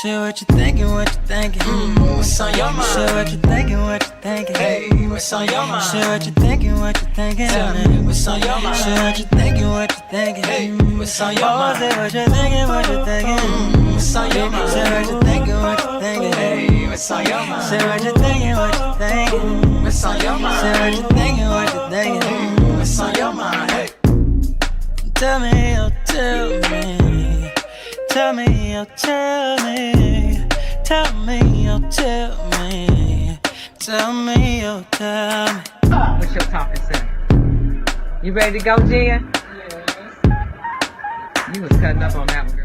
Share what you thinking, what you thinking. What's on your mind? Share what you thinking, what you thinking. Hey, what's on your mind? Share what you thinking, what you thinking. Tell me, what's on your mind? Share what you thinking, what you thinking. Hey, what's on your mind? Say what you thinking, what you thinking. What's on your mind? Share what you thinking, what you thinking. Hey, what's on your mind? Share what you thinking, what you thinking. What's on your mind? Share what you thinking, what you thinking. What's on your mind? Hey, Tell me, oh tell me. Tell me, oh tell me. Tell me, oh tell me. Tell me, oh tell me. What's your talking saying? You ready to go, Jen? Yes. You was cutting up on that one, girl.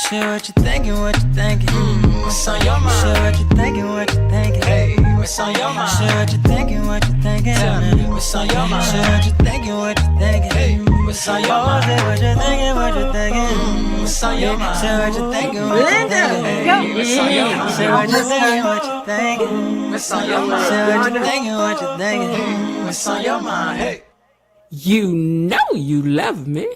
Share what you thinking, what you thinking. what's on your mind? Share what you thinking, what you thinking. Hey, what's on your mind? Share what you thinking, what you thinking. Tell me, what's on your mind? Share what you thinking, what you thinking. Hey, what's on your mind? Say what you thinking, what you thinking. What's on your mind? Share what you thinking, what you thinking. Hey, what's on your mind? Say what you thinking, what you thinking. What's on your mind? Say what you thinking, what you thinking. What's on your mind? Hey. You know you love me.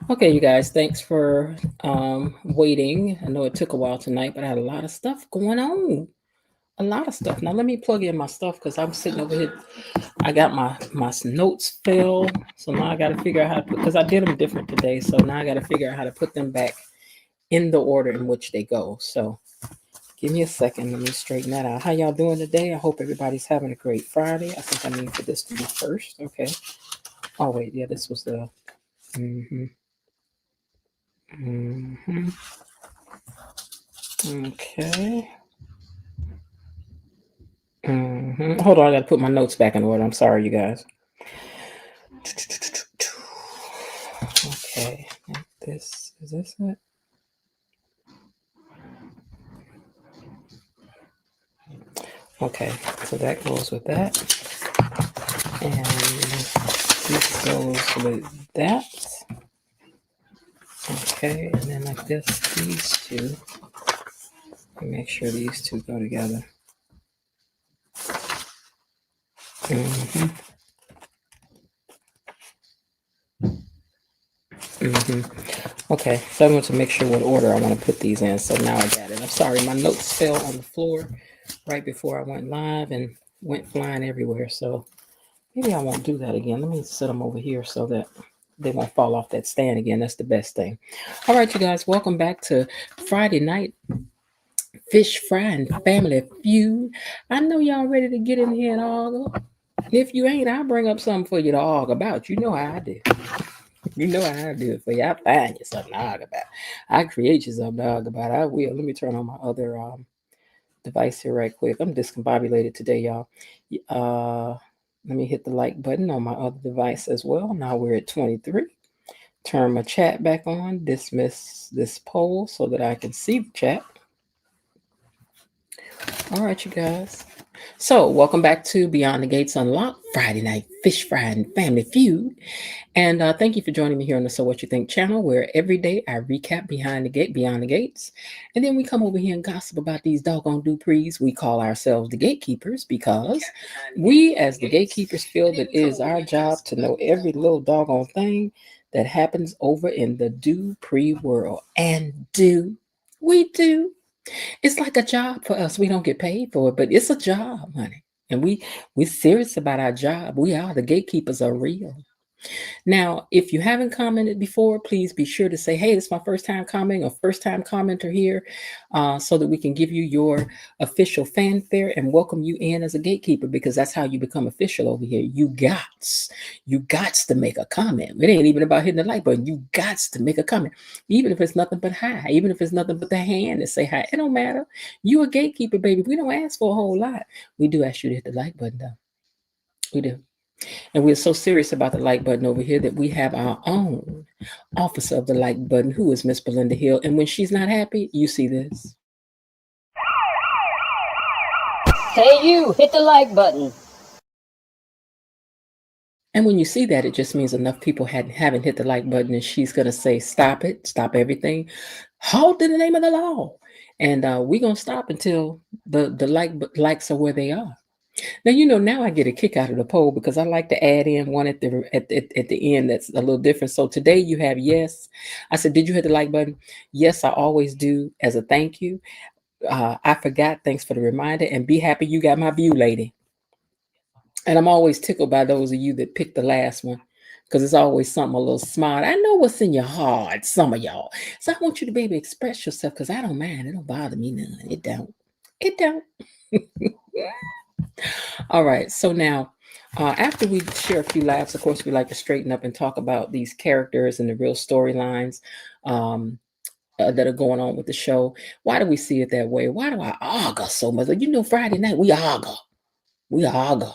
Okay, you guys, thanks for waiting. I know it took a while tonight, but I had a lot of stuff going on. A lot of stuff. Now let me plug in my stuff because I'm sitting over here. I got my notes filled, so now I got to figure out how to put, because I did them different today, so now I got to figure out how to put them back in the order in which they go. So give me a second. Let me straighten that out. How y'all doing today? I hope everybody's having a great Friday. I think I need for this to be first. Okay. Oh wait, yeah, this was the. Okay. Hold on, I got to put my notes back in order. I'm sorry, you guys. Okay, this is this it? Okay, so that goes with that, and this goes with that. Okay, and then like this, these two. Make sure these two go together. Okay, so I'm going to make sure what order I want to put these in. So now I got it. I'm sorry, my notes fell on the floor right before I went live and went flying everywhere. So maybe I won't do that again. Let me set them over here so that they won't fall off that stand again. That's the best thing. All right, you guys, welcome back to Friday night Fish Fry and Family Feud. I know y'all ready to get in here and argue. If you ain't, I'll bring up something for you to argue about. You know how I do. You know how I do it for you. I find you something to argue about. I create you something to argue about. I will. Let me turn on my other device here right quick. I'm discombobulated today, y'all. Let me hit the like button on my other device as well. Now we're at 23. Turn my chat back on. Dismiss this poll so that I can see the chat. All right, you guys. So welcome back to Beyond the Gates Unlocked, Friday Night Fish Fry and Family Feud. And thank you for joining me here on the So What You Think channel, where every day I recap Beyond the Gates. And then we come over here and gossip about these doggone Duprees. We call ourselves the gatekeepers because we as the gatekeepers feel that it is our job to know every little doggone thing that happens over in the Dupree world. And we do. It's like a job for us. We don't get paid for it, but it's a job, honey. And we're serious about our job. We are. The gatekeepers are real. Now, if you haven't commented before, please be sure to say, hey, this is my first time commenting or first time commenter here, so that we can give you your official fanfare and welcome you in as a gatekeeper, because that's how you become official over here. You gots to make a comment. It ain't even about hitting the like button. You gots to make a comment, even if it's nothing but hi, even if it's nothing but the hand to say hi. It don't matter. You a gatekeeper, baby. We don't ask for a whole lot. We do ask you to hit the like button, though. We do. And we're so serious about the like button over here that we have our own officer of the like button, who is Miss Belinda Hill. And when she's not happy, you see this. Hey, you, hit the like button. And when you see that, it just means enough people haven't hit the like button, and she's going to say, stop it, stop everything, halt in the name of the law. And we're going to stop until the likes are where they are. Now, now I get a kick out of the poll because I like to add in one at the end that's a little different. So today you have yes. I said, did you hit the like button? Yes, I always do as a thank you. I forgot. Thanks for the reminder. And be happy you got my view, lady. And I'm always tickled by those of you that picked the last one because it's always something a little smart. I know what's in your heart, some of y'all. So I want you to be able to express yourself because I don't mind. It don't bother me none. It don't. It don't. All right. So now, after we share a few laughs, of course, we like to straighten up and talk about these characters and the real storylines that are going on with the show. Why do we see it that way? Why do I argue so much? Like, Friday night, we argue. We argue.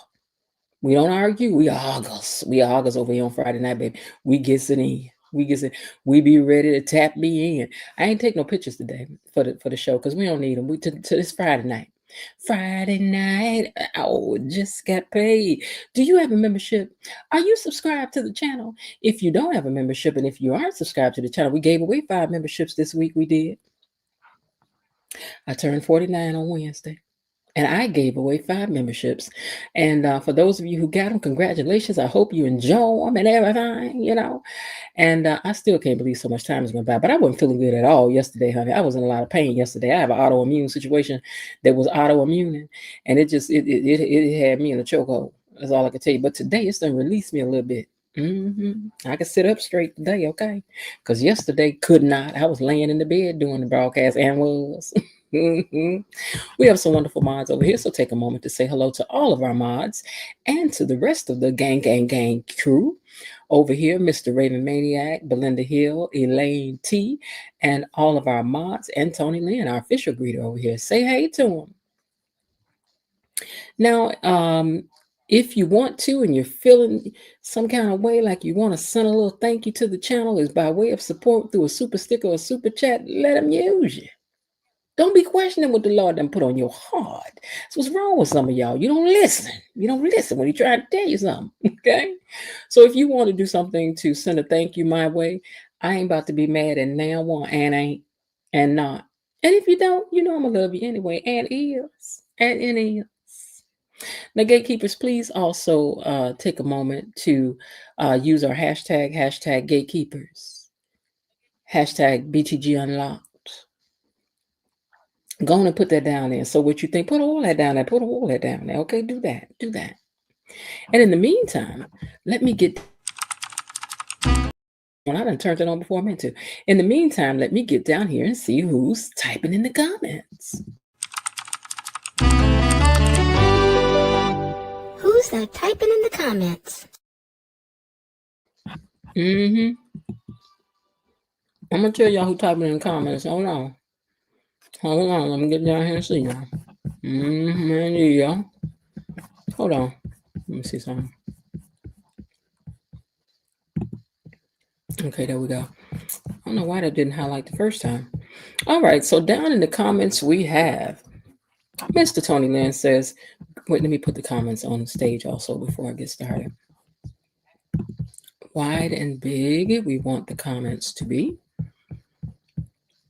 We don't argue. We argus. We argus over here on Friday night, baby. We gets it in. We gets it. We be ready to tap me in. I ain't take no pictures today for the show because we don't need them. We to this Friday night. Friday night. Oh, just got paid. Do you have a membership? Are you subscribed to the channel? If you don't have a membership, and if you aren't subscribed to the channel, we gave away 5 memberships this week. We did. I turned 49 on Wednesday. And I gave away 5 memberships. And for those of you who got them, congratulations. I hope you enjoy them and everything. And I still can't believe so much time has gone by. But I wasn't feeling good at all yesterday, honey. I was in a lot of pain yesterday. I have an autoimmune situation that was autoimmune. And it had me in a chokehold. That's all I can tell you. But today, it's going to release me a little bit. I can sit up straight today, okay? Because yesterday, could not. I was laying in the bed doing the broadcast and was. We have some wonderful mods over here, so take a moment to say hello to all of our mods and to the rest of the gang crew over here. Mr. Raven Maniac, Belinda Hill, Elaine T, and all of our mods, and Tony Lynn, our official greeter over here. Say hey to him. Now, if you want to and you're feeling some kind of way, like you want to send a little thank you to the channel, is by way of support through a super sticker or super chat, let them use you. Don't be questioning what the Lord done put on your heart. That's what's wrong with some of y'all. You don't listen. You don't listen when he try to tell you something. Okay? So if you want to do something to send a thank you my way, I ain't about to be mad and now one and ain't and not. And if you don't, I'm gonna love you anyway. And is. And it is. Now, gatekeepers, please also take a moment to use our hashtag gatekeepers. Hashtag BTG Unlocked. Go on and put that down there. So what you think, put all that down there, put all that down there. Okay, do that. And in the meantime, let me get, well, I done turned it on before I meant to. In the meantime, let me get down here and see who's typing in the comments. Who's that typing in the comments? I'm going to tell y'all who typing in the comments. Hold on, let me get down here and see y'all. Yeah. Hold on. Let me see something. Okay, there we go. I don't know why that didn't highlight the first time. All right, so down in the comments we have Mr. Tony Lynn says, wait, let me put the comments on the stage also before I get started. Wide and big, we want the comments to be.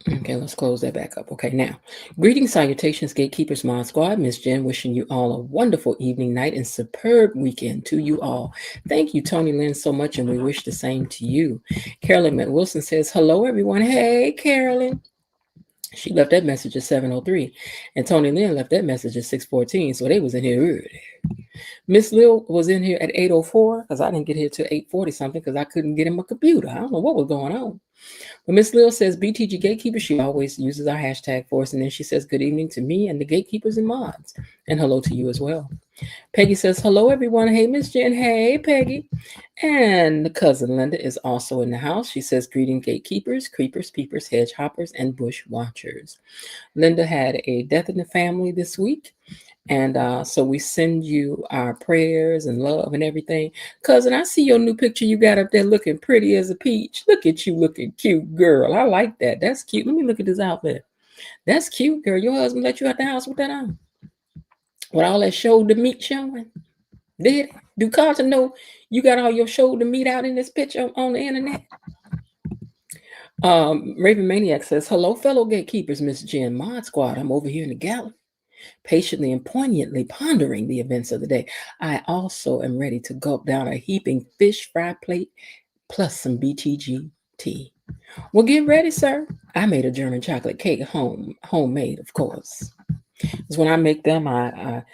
Okay, let's close that back up. Okay, now, greetings, salutations, gatekeepers, mod squad. Miss Jen wishing you all a wonderful evening, night, and superb weekend to you all. Thank you, Tony Lynn, so much, and we wish the same to you. Carolyn Wilson says, hello, everyone. Hey, Carolyn. She left that message at 7:03, and Tony Lynn left that message at 6:14, so they was in here early. Miss Lil was in here at 8:04, because I didn't get here till 8:40 something, because I couldn't get in my computer. I don't know what was going on. But Miss Lil says, BTG Gatekeeper, she always uses our hashtag for us. And then she says, good evening to me and the gatekeepers and mods. And hello to you as well. Peggy says, hello, everyone. Hey, Miss Jen. Hey, Peggy. And the cousin Linda is also in the house. She says, greeting gatekeepers, creepers, peepers, hedge hoppers, and bush watchers. Linda had a death in the family this week. And so we send you our prayers and love and everything. Cousin, I see your new picture you got up there looking pretty as a peach. Look at you looking cute, girl. I like that. That's cute. Let me look at this outfit. That's cute, girl. Your husband let you out the house with that on? With all that shoulder meat showing? Did it? Do Carlton know you got all your shoulder meat out in this picture on the internet? Raven Maniac says, hello, fellow gatekeepers, Miss Jen, Mod Squad. I'm over here in the gallery, patiently and poignantly pondering the events of the day. I also am ready to gulp down a heaping fish fry plate plus some BTG tea. Well, get ready, sir. I made a German chocolate cake homemade, of course. Because when I make them, I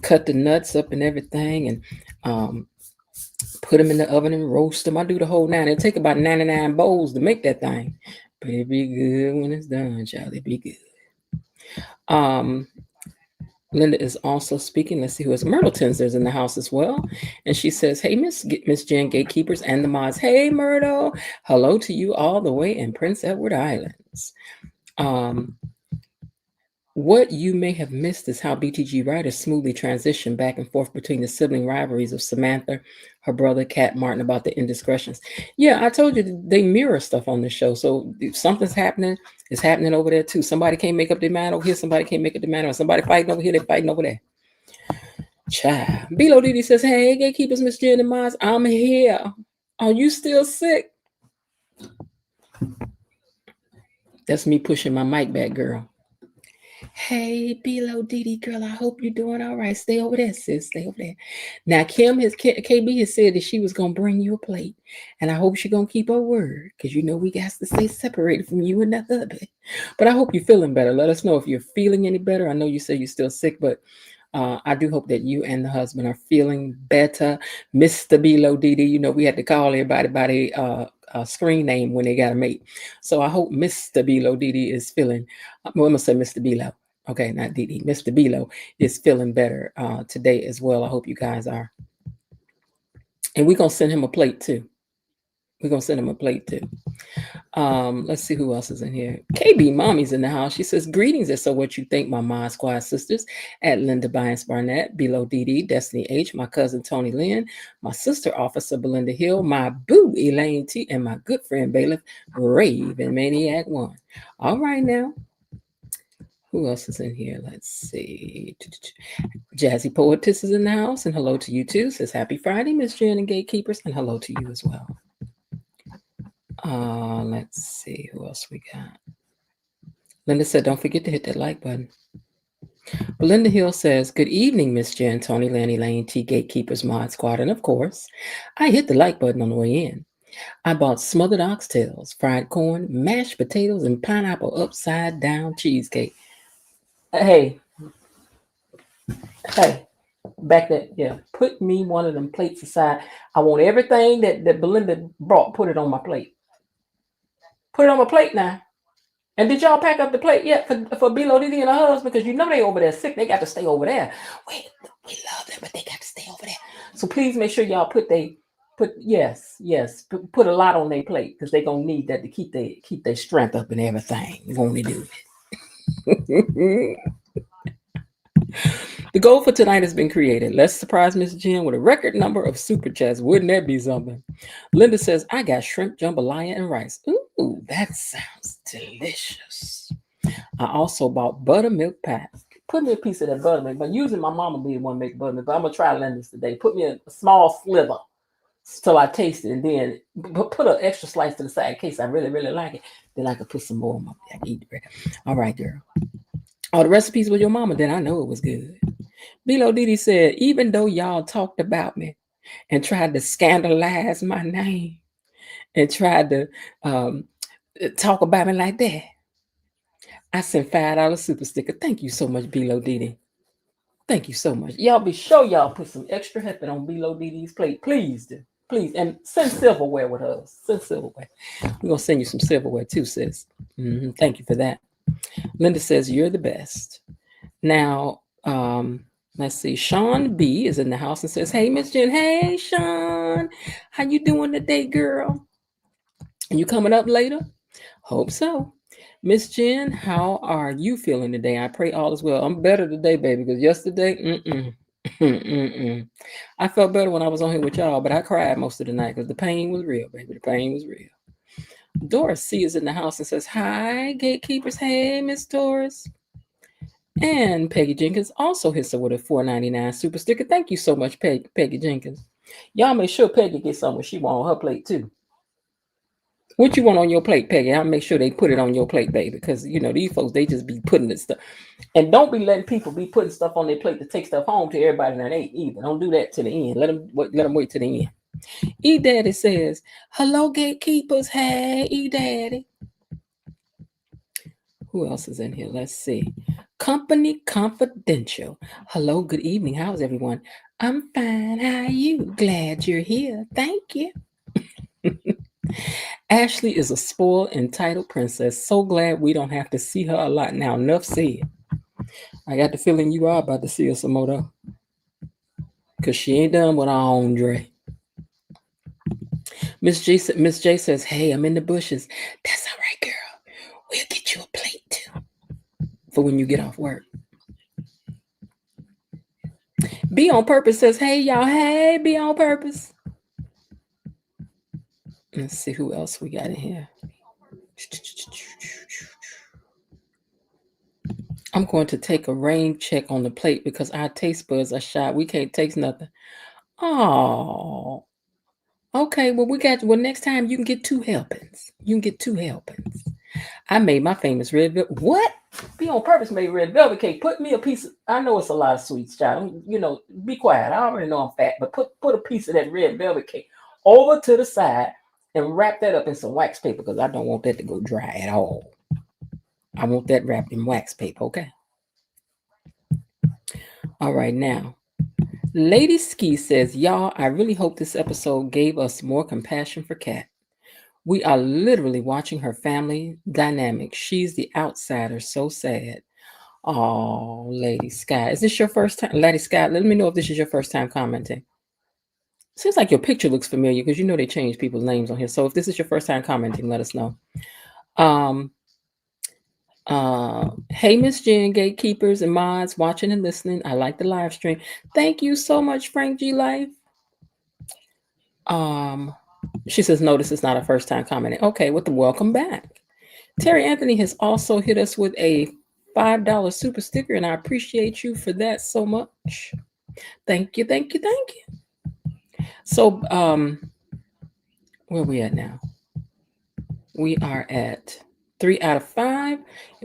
cut the nuts up and everything and put them in the oven and roast them. I do the whole nine. It take about 99 bowls to make that thing. But it be good when it's done, child. It be good. Linda is also speaking. Let's see who is. Myrtle Tensors in the house as well. And she says, hey, Miss Jen, gatekeepers and the mods. Hey, Myrtle. Hello to you all the way in Prince Edward Islands. What you may have missed is how BTG writers smoothly transition back and forth between the sibling rivalries of Samantha, her brother, Cat Martin, about the indiscretions. Yeah, I told you they mirror stuff on the show. So if something's happening, it's happening over there too. Somebody can't make up their mind over here. Somebody can't make up their mind over somebody fighting over here. They're fighting over there. Child. Bilo Didi says, hey, gatekeepers, Miss Jen and Mars, I'm here. Are you still sick? That's me pushing my mic back, girl. Hey, Bilo Didi, girl, I hope you're doing all right. Stay over there, sis. Stay over there. Now, KB has said that she was going to bring you a plate. And I hope she's going to keep her word. Because you know we got to stay separated from you and that hubby. But I hope you're feeling better. Let us know if you're feeling any better. I know you say you're still sick, but I do hope that you and the husband are feeling better. Mr. Bilo Didi, you know, we had to call everybody by their screen name when they got a mate. So I hope Mr. Bilo Didi is feeling, well, I'm going to say Mr. Bilo. Okay, not Didi. Mr. Bilo is feeling better today as well. I hope you guys are. And we're going to send him a plate too. Let's see who else is in here. KB Mommy's in the house. She says, greetings and so what you think, my Mod Squad sisters at Linda Bynes Barnett, Bilo Didi, Destiny H, my cousin Tony Lynn, my sister Officer Belinda Hill, my boo Elaine T, and my good friend Bailiff Raven Maniac 1. All right now. Who else is in here? Let's see. Jazzy Poetess is in the house, and hello to you too. Says happy Friday, Miss Jen and Gatekeepers, and hello to you as well. Let's see who else we got. Linda said, don't forget to hit that like button. Belinda Hill says, good evening, Miss Jen, Tony, Lanny, Lane, T, Gatekeepers, Mod Squad, and of course, I hit the like button on the way in. I bought smothered oxtails, fried corn, mashed potatoes, and pineapple upside down cheesecake. Hey, back there, yeah. Put me one of them plates aside. I want everything that Belinda brought. Put it on my plate. Put it on my plate now. And did y'all pack up the plate yet for Bilo Didi and her husband? Because you know they over there sick. They got to stay over there. We love them, but they got to stay over there. So please make sure y'all put a lot on their plate because they're gonna need that to keep their strength up and everything. Won't they do it? The goal for tonight has been created. Let's surprise Miss Jen with a record number of super chats. Wouldn't that be something? Linda says, I got shrimp, jambalaya, and rice. Ooh, that sounds delicious. I also bought buttermilk pie. Put me a piece of that buttermilk. But usually my mama be the one make buttermilk. But I'm going to try Linda's today. Put me a small sliver till I taste it. And then put an extra slice to the side in case I really, really like it. Then I can put some more on my I can eat the bread. All right, girl. All the recipes with your mama, then I know it was good. Bilo Didi said, even though y'all talked about me and tried to scandalize my name and tried to talk about me like that, I sent $5 super sticker. Thank you so much, Bilo Didi. Thank you so much. Y'all be sure y'all put some extra heparin on Bilo Didi's plate. Please do. Please. And send silverware with us. Send silverware. We're going to send you some silverware too, sis. Thank you for that. Linda says, you're the best. Now, let's see. Sean B is in the house and says, hey, Miss Jen. Hey, Sean. How you doing today, girl? Are you coming up later? Hope so. Miss Jen, how are you feeling today? I pray all is well. I'm better today, baby, because yesterday, I felt better when I was on here with y'all, but I cried most of the night because the pain was real, baby. The pain was real. Doris C is in the house and says, "Hi, gatekeepers. Hey, Miss Doris." And Peggy Jenkins also hits her with a $4.99 super sticker. Thank you so much, Peggy Jenkins. Y'all make sure Peggy gets something she want on her plate too. What you want on your plate, Peggy? I'll make sure they put it on your plate, baby. Because you know these folks, they just be putting this stuff, and don't be letting people be putting stuff on their plate to take stuff home to everybody that ain't either. Don't do that to the end. Let them wait to the end. E Daddy says, "Hello, gatekeepers. Hey, E Daddy." Who else is in here? Let's see. Company Confidential. Hello, good evening. How's everyone? I'm fine. How are you? Glad you're here. Thank you. Ashley is a spoiled, entitled princess. So glad we don't have to see her a lot now. Enough said. I got the feeling you are about to see her some more though. Because she ain't done with our own Dre. Miss J says, "Hey, I'm in the bushes." That's all right, girl. We'll get you a plate too for when you get off work. Be on Purpose says, "Hey, y'all. Hey, Be on Purpose." Let's see who else we got in here. I'm going to take a rain check on the plate because our taste buds are shot. We can't taste nothing. Oh, okay. Well, next time you can get 2 helpings. You can get 2 helpings. I made my famous red velvet. What? Be on Purpose made red velvet cake. Put me a piece. I know it's a lot of sweets, child. You know, be quiet. I already know I'm fat, but put a piece of that red velvet cake over to the side and wrap that up in some wax paper because I don't want that to go dry at all. I want that wrapped in wax paper, okay? All right, now. Lady Ski says, "Y'all, I really hope this episode gave us more compassion for Kat. We are literally watching her family dynamic. She's the outsider, so sad." Oh, Lady Sky. Is this your first time? Lady Sky, let me know if this is your first time commenting. Seems like your picture looks familiar because you know they change people's names on here. So if this is your first time commenting, let us know. Hey, Miss Jen, gatekeepers and mods watching and listening. I like the live stream. Thank you so much, Frank G Life. She says, "No, this is not a first time commenting." Okay, with the welcome back. Terry Anthony has also hit us with a $5 super sticker, and I appreciate you for that so much. Thank you, thank you, thank you. So, where are we at now? We are at 3 out of 5.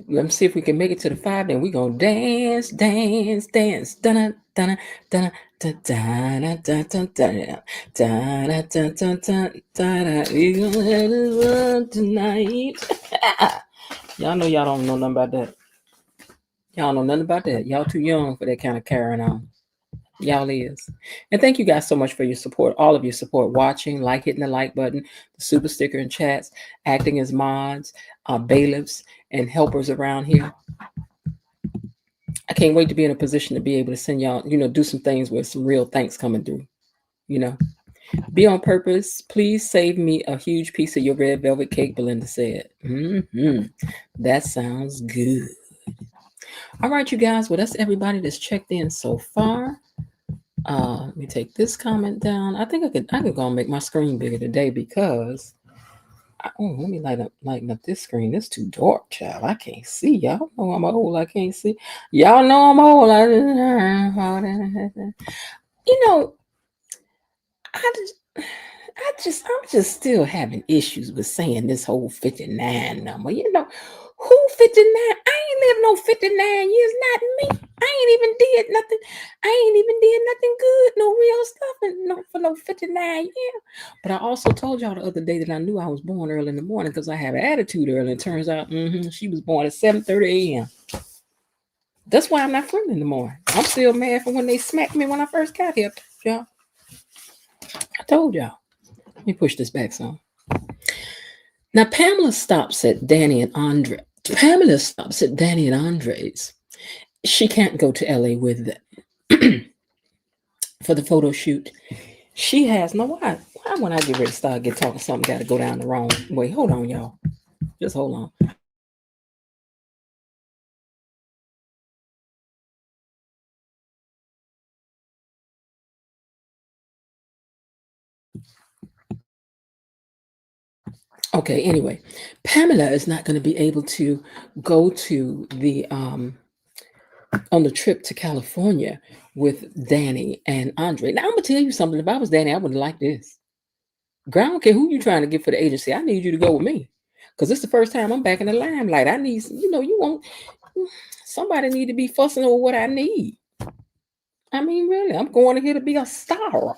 Let me see if we can make it to the 5. Then we're going to dance, dance, dance. Dun dun dun dun dun dun dun dun dun dun dun dun. We gonna have it tonight. Y'all know y'all don't know nothing about that. Y'all know nothing about that. Y'all too young for that kind of carrying on. Y'all is. And thank you guys so much for your support, all of your support, watching, hitting the like button, the super sticker and chats, acting as mods, bailiffs, and helpers around here. I can't wait to be in a position to be able to send y'all, do some things with some real thanks coming through, Be on Purpose. Please save me a huge piece of your red velvet cake, Belinda said. That sounds good. All right, you guys. Well, that's everybody that's checked in so far. Let me take this comment down. I think I could go and make my screen bigger today because let me lighten up this screen. It's too dark, child. I can't see. Y'all know I'm old. I can't see. Y'all know I'm old. I'm just still having issues with saying this whole 59 number. Who 59? I ain't lived no 59 years, not me. I ain't even did nothing. I ain't even did nothing good, no real stuff, and for no 59 years. But I also told y'all the other day that I knew I was born early in the morning because I have an attitude early. It turns out she was born at 7:30 a.m. That's why I'm not friendly in the morning. I'm still mad from when they smacked me when I first got here, y'all. I told y'all. Let me push this back some. Now, Pamela stops at Danny and Andre. Pamela stops at Danny and Andre's. She can't go to LA with them for the photo shoot. She has why when I get ready to start talking something got to go down the wrong way. Hold on, y'all. Just hold on. Okay, anyway, Pamela is not going to be able to go to the on the trip to California with Danny and Andre. Now I'm gonna tell you something. If I was Danny, I wouldn't like this. Girl, I don't care who you trying to get for the agency. I need you to go with me. Because it's the first time I'm back in the limelight. I need, you want somebody need to be fussing over what I need. I mean, really, I'm going here to be a star.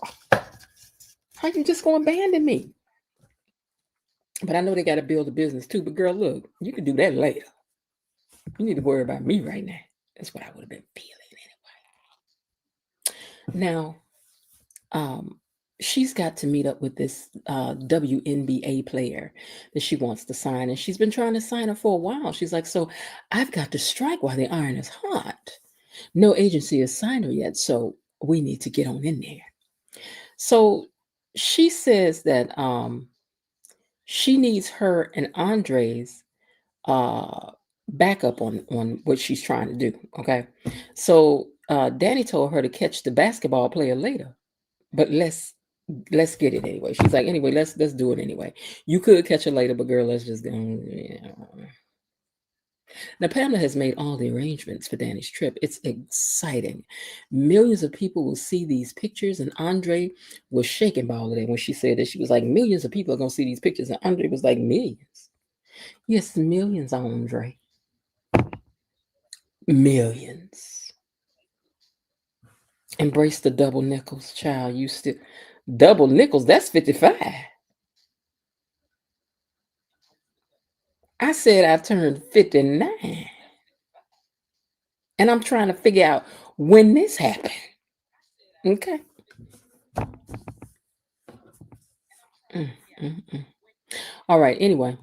How you just gonna abandon me? But I know they got to build a business too. But girl, look, you can do that later. You need to worry about me right now. That's what I would have been feeling anyway. Now, she's got to meet up with this WNBA player that she wants to sign, and she's been trying to sign her for a while. She's like, so I've got to strike while the iron is hot. No agency has signed her yet, so we need to get on in there. So she says that she needs her and Andre's backup on what she's trying to do. Okay, so Danny told her to catch the basketball player later, but let's get it anyway. She's like, anyway, let's do it anyway. You could catch her later, but girl, let's just go. Now, Pamela has made all the arrangements for Danny's trip. It's exciting. Millions of people will see these pictures, and Andre was shaken by all of that when she said that. She was like, millions of people are going to see these pictures, and Andre was like, millions. Yes, millions, Andre. Millions. Embrace the double nickels, child. You still double nickels, that's 55. I said I turned 59. And I'm trying to figure out when this happened. Okay. All right. Anyway,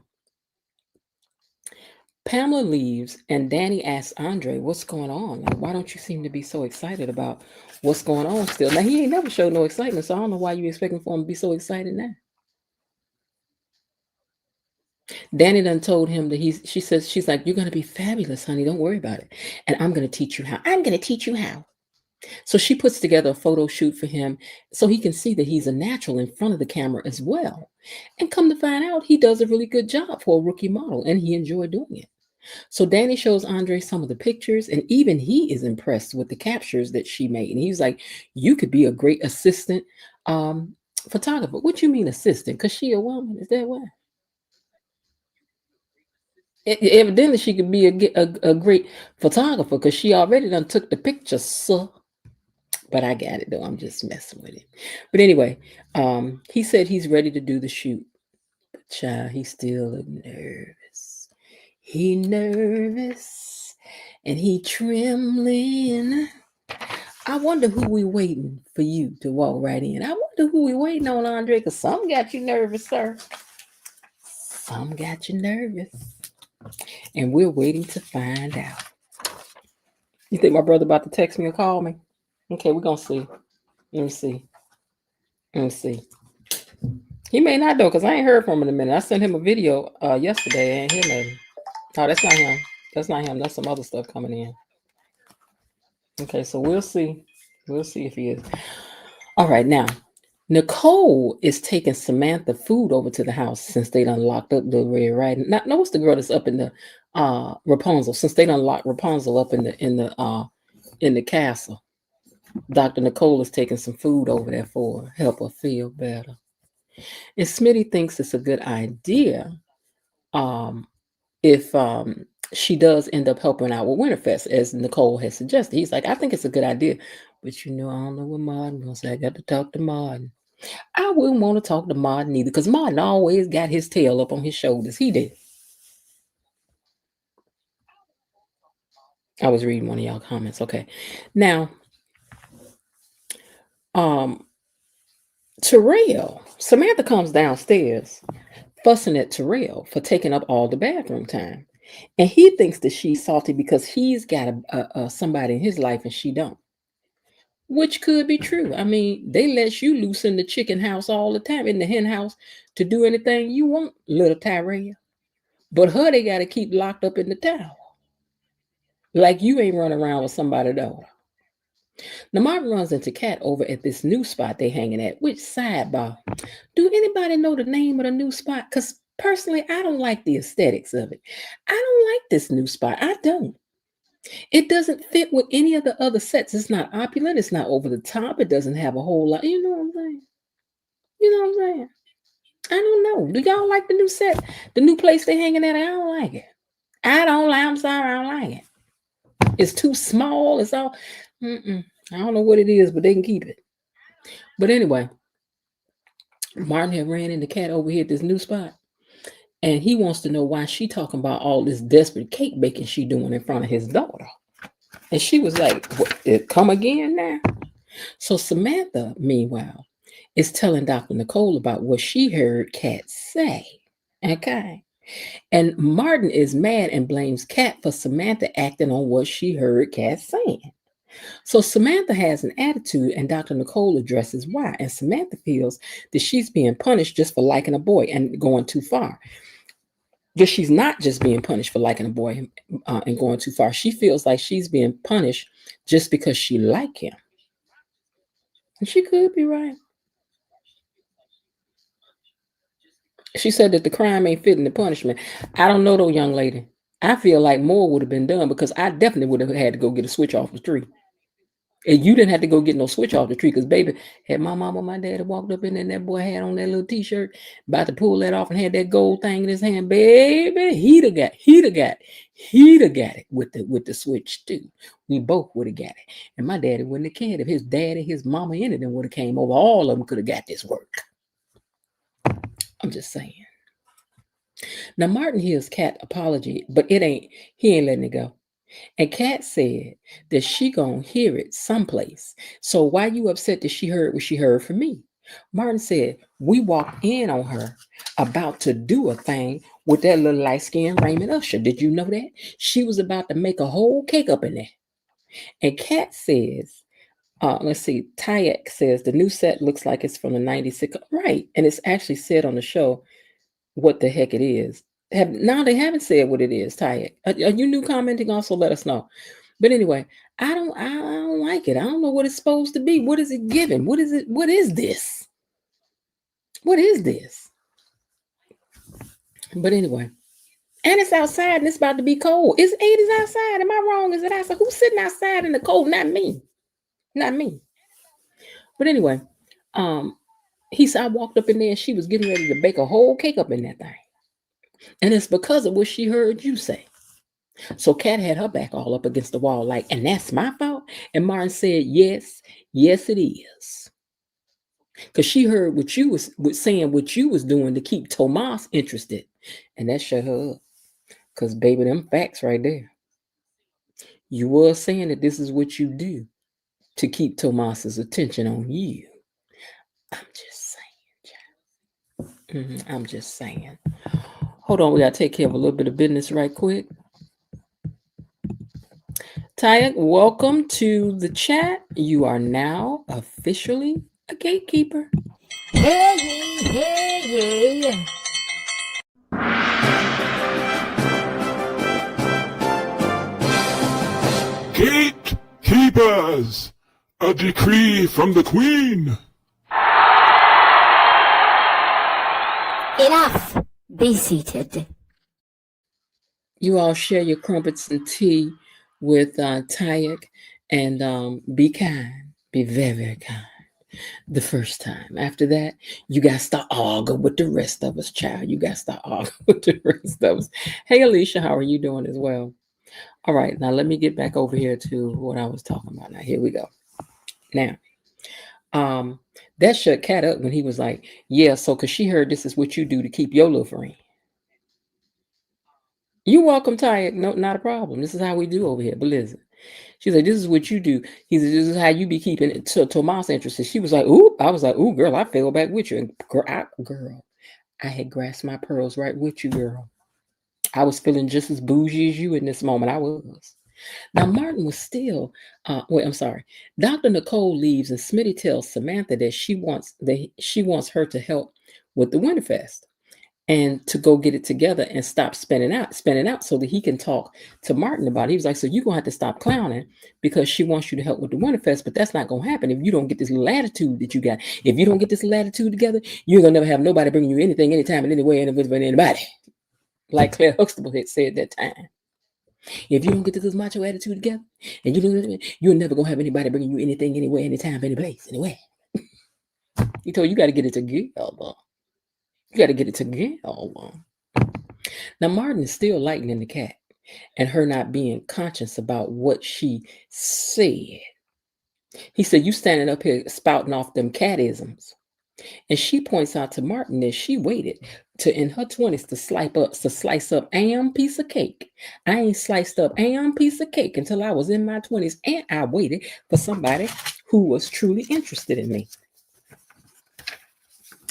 Pamela leaves and Danny asks Andre, what's going on? Like, why don't you seem to be so excited about what's going on still? Now, he ain't never showed no excitement, so I don't know why you expecting for him to be so excited now. Danny done told him that she's like, you're going to be fabulous, honey. Don't worry about it. And I'm going to teach you how. I'm going to teach you how. So she puts together a photo shoot for him so he can see that he's a natural in front of the camera as well. And come to find out, he does a really good job for a rookie model and he enjoyed doing it. So Danny shows Andre some of the pictures and even he is impressed with the captures that she made. And he's like, you could be a great assistant photographer. What you mean assistant? Because she a woman, is that why? Evidently she could be a great photographer because she already done took the picture, sir. But I got it though. I'm just messing with it. But anyway, he said he's ready to do the shoot. But child, he's still nervous. He nervous and he trembling. I wonder who we waiting for you to walk right in. I wonder who we waiting on, Andre, because some got you nervous, sir. Some got you nervous. And we're waiting to find out. You think my brother about to text me or call me? Okay, we're gonna see. Let me see. Let me see. He may not though, because I ain't heard from him in a minute. I sent him a video yesterday. I ain't hear nothing. No, that's not him. That's not him. That's some other stuff coming in. Okay, so we'll see. We'll see if he is. All right, now Nicole is taking Samantha food over to the house since they done locked up the Red Riding. Now, no, what's the girl that's up in the Rapunzel? Since they done locked Rapunzel up in the castle. Dr. Nicole is taking some food over there for her, help her feel better. And Smitty thinks it's a good idea if she does end up helping out with Winterfest, as Nicole has suggested. He's like, I think it's a good idea. But I don't know what Martin gonna say. I got to talk to Martin. I wouldn't want to talk to Martin either, because Martin always got his tail up on his shoulders. He did. I was reading one of y'all comments. Okay. Now, Terrell, Samantha comes downstairs fussing at Terrell for taking up all the bathroom time. And he thinks that she's salty because he's got somebody in his life and she don't. Which could be true. I mean, they let you loose in the chicken house all the time, in the hen house, to do anything you want, little Tyrell. But her, they got to keep locked up in the tower. Like you ain't running around with somebody though. Now Martin runs into Kat over at this new spot they hanging at. Which sidebar? Do anybody know the name of the new spot? Because personally, I don't like the aesthetics of it. I don't like this new spot. I don't. It doesn't fit with any of the other sets. It's not opulent. It's not over the top. It doesn't have a whole lot. You know what I'm saying? You know what I'm saying? I don't know. Do y'all like the new set? The new place they hanging at? I don't like it. I don't like. I'm sorry. I don't like it. It's too small. It's all. I don't know what it is, but they can keep it. But anyway, Martin had ran into Kat over here at this new spot, and he wants to know why she talking about all this desperate cake baking she doing in front of his daughter. And she was like, what, it come again now? So Samantha, meanwhile, is telling Dr. Nicole about what she heard Kat say. Okay. And Martin is mad and blames Kat for Samantha acting on what she heard Kat saying. So Samantha has an attitude, and Dr. Nicole addresses why. And Samantha feels that she's being punished just for liking a boy and going too far. But she's not just being punished for liking a boy and going too far. She feels like she's being punished just because she like him. And she could be right. She said that the crime ain't fitting the punishment. I don't know though, young lady. I feel like more would have been done because I definitely would have had to go get a switch off the tree. And you didn't have to go get no switch off the tree because, baby, had my mom or my daddy walked up in there and that boy had on that little t-shirt, about to pull that off and had that gold thing in his hand, baby, he'd have got it with the switch too. We both would have got it. And my daddy wouldn't have cared if his daddy, his mama, any of them would have came over. All of them could have got this work. I'm just saying. Now, Martin hears Kat apology, but he ain't letting it go. And Kat said that she gonna hear it someplace. So why you upset that she heard what she heard from me? Martin said, we walked in on her about to do a thing with that little light-skinned Raymond Usher. Did you know that? She was about to make a whole cake up in there. And Kat says, let's see, Tayek says the new set looks like it's from the 96. Right. And it's actually said on the show what the heck it is. Now they haven't said what it is, Tayek. Are you new commenting? Also let us know. But anyway, I don't like it. I don't know what it's supposed to be. What is it giving? What is it? What is this? What is this? But anyway, and it's outside and it's about to be cold. It's 80s outside. Am I wrong? Is it outside? Who's sitting outside in the cold? Not me. Not me. But anyway, he said I walked up in there and she was getting ready to bake a whole cake up in that thing. And it's because of what she heard you say. So Kat had her back all up against the wall, like, and that's my fault. And Martin said, yes, it is. Because she heard what you was saying, what you was doing to keep Tomas interested. And that shut her up. Because, baby, them facts right there. You were saying that this is what you do to keep Tomas's attention on you. I'm just saying. I'm just saying. Hold on, we got to take care of a little bit of business right quick. Tayek, welcome to the chat. You are now officially a gatekeeper. Hey. Gatekeepers! A decree from the Queen! Enough. Be seated. You all share your crumpets and tea with Tayek and be kind. Be very, very kind. The first time. After that, you got to start arguing with the rest of us, child. You got to start arguing with the rest of us. Hey, Alicia, how are you doing as well? All right, now let me get back over here to what I was talking about. Now, here we go. Now, that shut Kat up when he was like, yeah, so because she heard this is what you do to keep your little friend. You welcome, Tayek. No, not a problem. This is how we do over here. But listen, she said, this is what you do. He said, this is how you be keeping it to Tomas interested. She was like, ooh, I was like, ooh, girl, I fell back with you. And girl, I had grasped my pearls right with you, girl. I was feeling just as bougie as you in this moment. I was. Now, Martin was still, I'm sorry. Dr. Nicole leaves and Smitty tells Samantha that she wants her to help with the Winterfest. and to go get it together and stop spinning out so that he can talk to Martin about it. He was like, so you're going to have to stop clowning because she wants you to help with the Winterfest, but that's not going to happen if you don't get this little attitude that you got. If you don't get this little attitude together, you're going to never have nobody bringing you anything, anytime, and anywhere, and with anybody. Like Claire Huxtable had said that time. If you don't get this macho attitude together, and you're never going to have anybody bringing you anything, anywhere, anytime, any place, anywhere. He told you got to get it together. You got to get it together. Now, Martin is still lightening the cat and her not being conscious about what she said. He said, you standing up here spouting off them catisms. And she points out to Martin that she waited to in her 20s to slice up a piece of cake. I ain't sliced up a piece of cake until I was in my 20s, and I waited for somebody who was truly interested in me.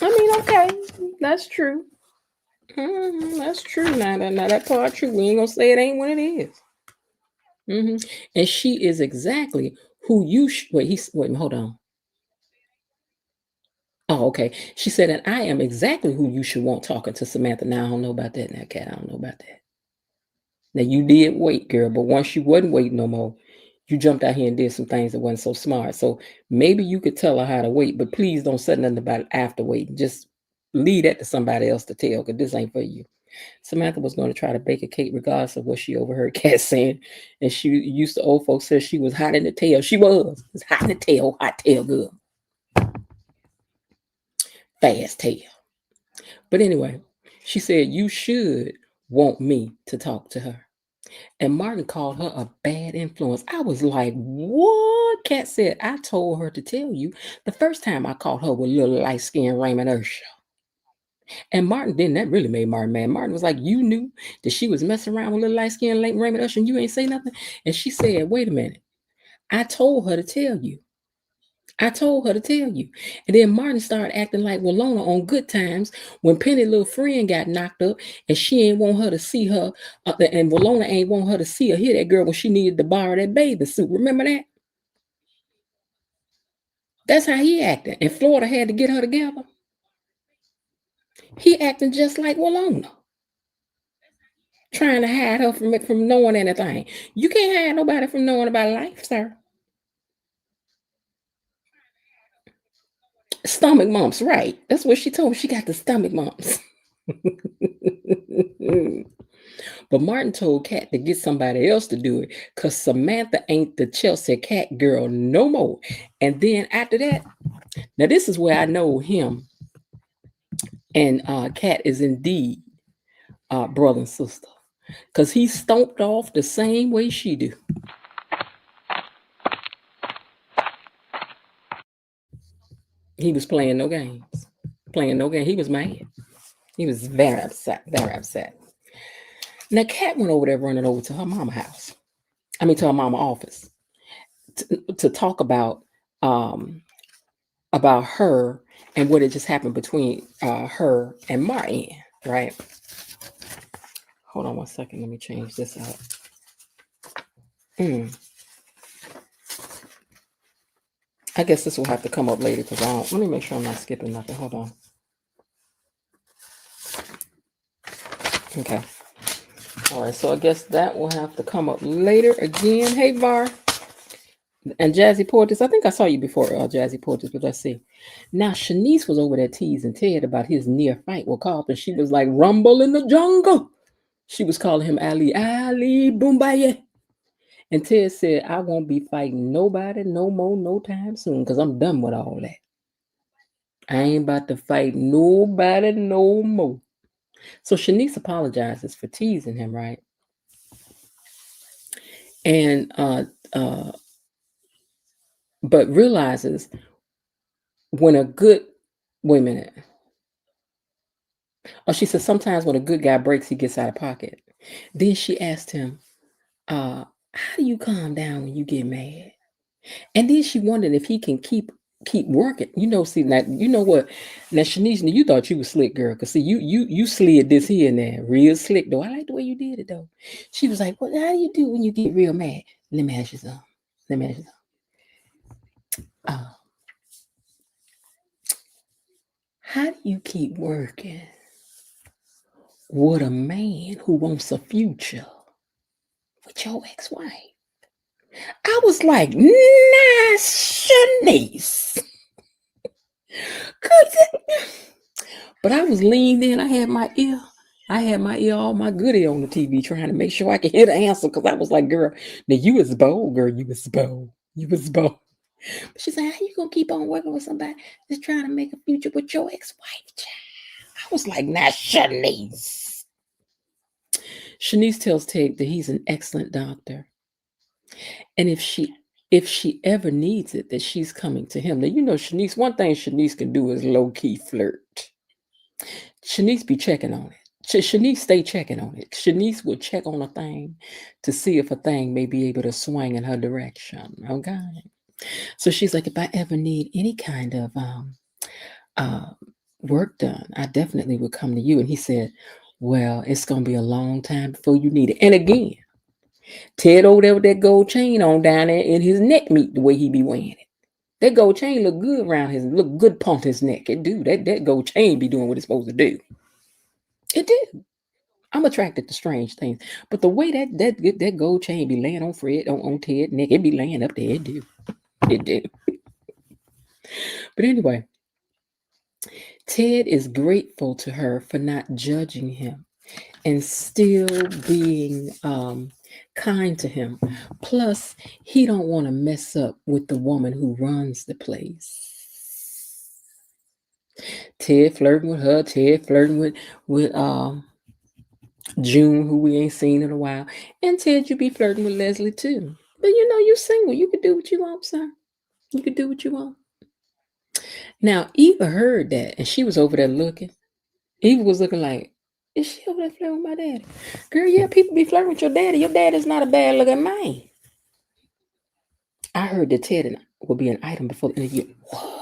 I mean, okay, that's true. That's true. Now that part true. We ain't gonna say it ain't what it is. And she is exactly who you wait. Hold on. Oh, okay. She said, and I am exactly who you should want talking to Samantha. Now I don't know about that. Now, Cat, I don't know about that. Now you did wait, girl, but once you wasn't waiting no more, you jumped out here and did some things that wasn't so smart. So maybe you could tell her how to wait, but please don't say nothing about it after waiting. Just leave that to somebody else to tell, because this ain't for you. Samantha was going to try to bake a cake regardless of what she overheard Kat saying. And she used to old folks said she was hot in the tail. She was hot in the tail, hot tail girl. Fast tail. But anyway, she said, you should want me to talk to her. And Martin called her a bad influence. I was like, what? Kat said, I told her to tell you the first time I caught her with little light-skinned Raymond Ursha. And Martin, then that really made Martin mad. Martin was like, you knew that she was messing around with little light-skinned Raymond Usher and you ain't say nothing? And she said, wait a minute. I told her to tell you. I told her to tell you. And then Martin started acting like Walona on Good Times when Penny little friend got knocked up and she ain't want her to see her. And Walona ain't want her to see or hear that girl when she needed to borrow that bathing suit. Remember that? That's how he acted. And Florida had to get her together. He acting just like Walona. Trying to hide her from knowing anything. You can't hide nobody from knowing about life, sir. Stomach mumps, right. That's what she told me. She got the stomach mumps. But Martin told Kat to get somebody else to do it because Samantha ain't the Chelsea cat girl no more. And then after that, now this is where I know him and Kat is indeed brother and sister, because he stomped off the same way she do. He was playing no games. He was mad. He was very upset, very upset. Now, Kat went over there running over to her mama house. I mean, to her mama office to talk about her and what had just happened between her and Martin, right? Hold on one second. Let me change this out. I guess this will have to come up later because let me make sure I'm not skipping nothing. Hold on. Okay. All right. So I guess that will have to come up later again. Hey, Var. And Jazzy Portis, I think I saw you before, Jazzy Portis, but let's see. Now, Shanice was over there teasing Ted about his near fight with Carlton. She was like, rumble in the jungle. She was calling him Ali Boombaye. And Ted said, I won't be fighting nobody no more, no time soon, because I'm done with all that. I ain't about to fight nobody no more. So Shanice apologizes for teasing him, right? And but realizes when a good wait a minute. Oh, she said sometimes when a good guy breaks, he gets out of pocket. Then she asked him, how do you calm down when you get mad? And then she wondered if he can keep working. See, now you know what? Now, Shanice, you thought you was slick, girl. Cause see, you slid this here and there, real slick though. I like the way you did it though. She was like, "Well, how do you do when you get real mad?" Let me ask you something. How do you keep working would a man who wants a future with your ex-wife? I was like, nice, Shanice. But I was leaned in. I had my ear all my goodie on the TV trying to make sure I could hear the answer because I was like, girl, now you was bold, girl. You was bold. You was bold. But she said, how you going to keep on working with somebody that's trying to make a future with your ex-wife, child? I was like, nah, Shanice. Shanice tells Ted that he's an excellent doctor. And if she ever needs it, that she's coming to him. Now, you know, Shanice, one thing Shanice can do is low-key flirt. Shanice be checking on it. Shanice stay checking on it. Shanice will check on a thing to see if a thing may be able to swing in her direction. Okay. So she's like, if I ever need any kind of work done, I definitely would come to you. And he said, well, it's going to be a long time before you need it. And again, Ted over there with that gold chain on down there in his neck meat the way he be wearing it. That gold chain look good around look good pumped his neck. It do. That gold chain be doing what it's supposed to do. It do. I'm attracted to strange things. But the way that gold chain be laying on Fred, on Ted's neck, it be laying up there. It do. It do. But anyway, Ted is grateful to her for not judging him and still being kind to him. Plus, he don't want to mess up with the woman who runs the place. Ted flirting with her. Ted flirting with June, who we ain't seen in a while. And Ted, you be flirting with Leslie too. But you know, you're single. You can do what you want, son. You can do what you want. Now, Eva heard that, and she was over there looking. Eva was looking like, is she over there flirting with my daddy? Girl, yeah, people be flirting with your daddy. Your daddy's not a bad looking man. I heard that Ted will be an item before the end of the year. What?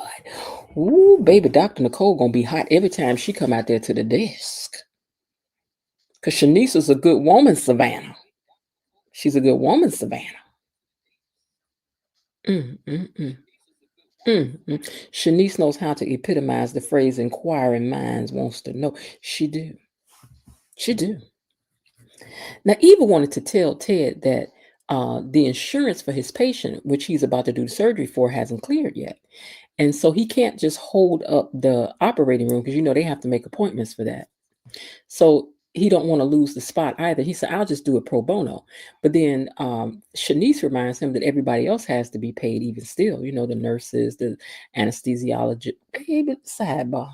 Ooh, baby, Dr. Nicole gonna be hot every time she come out there to the desk. Because Shanice is a good woman, Savannah. She's a good woman, Savannah. Shanice knows how to epitomize the phrase inquiring minds wants to know. She do. She do. Now, Eva wanted to tell Ted that the insurance for his patient, which he's about to do the surgery for, hasn't cleared yet. And so he can't just hold up the operating room because, you know, they have to make appointments for that. So he don't want to lose the spot either. He said, I'll just do it pro bono. But then Shanice reminds him that everybody else has to be paid even still. You know, the nurses, the anesthesiologist. Baby, sidebar.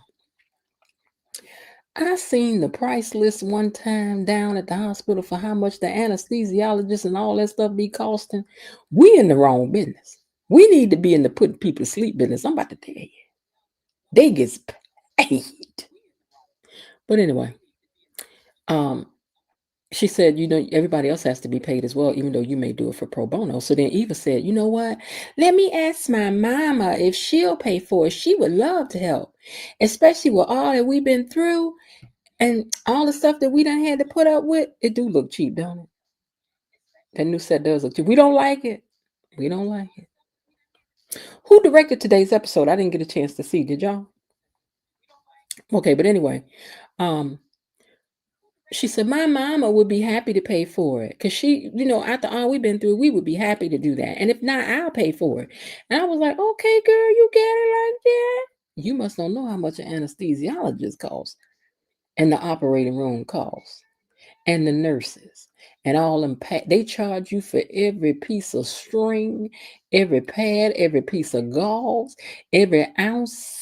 I seen the price list one time down at the hospital for how much the anesthesiologist and all that stuff be costing. We in the wrong business. We need to be in the putting people to sleep business. I'm about to tell you. They get paid. But anyway, she said, you know, everybody else has to be paid as well, even though you may do it for pro bono. So then Eva said, you know what? Let me ask my mama if she'll pay for it. She would love to help, especially with all that we've been through and all the stuff that we done had to put up with. It do look cheap, don't it? That new set does look cheap. We don't like it. We don't like it. Who directed today's episode? I didn't get a chance to see. Did y'all? Okay, but anyway, she said, my mama would be happy to pay for it because she, you know, after all we've been through, we would be happy to do that. And if not, I'll pay for it. And I was like, okay, girl, you get it like that? You must don't know how much an anesthesiologist costs and the operating room costs and the nurses and all them. They charge you for every piece of string, every pad, every piece of gauze, every ounce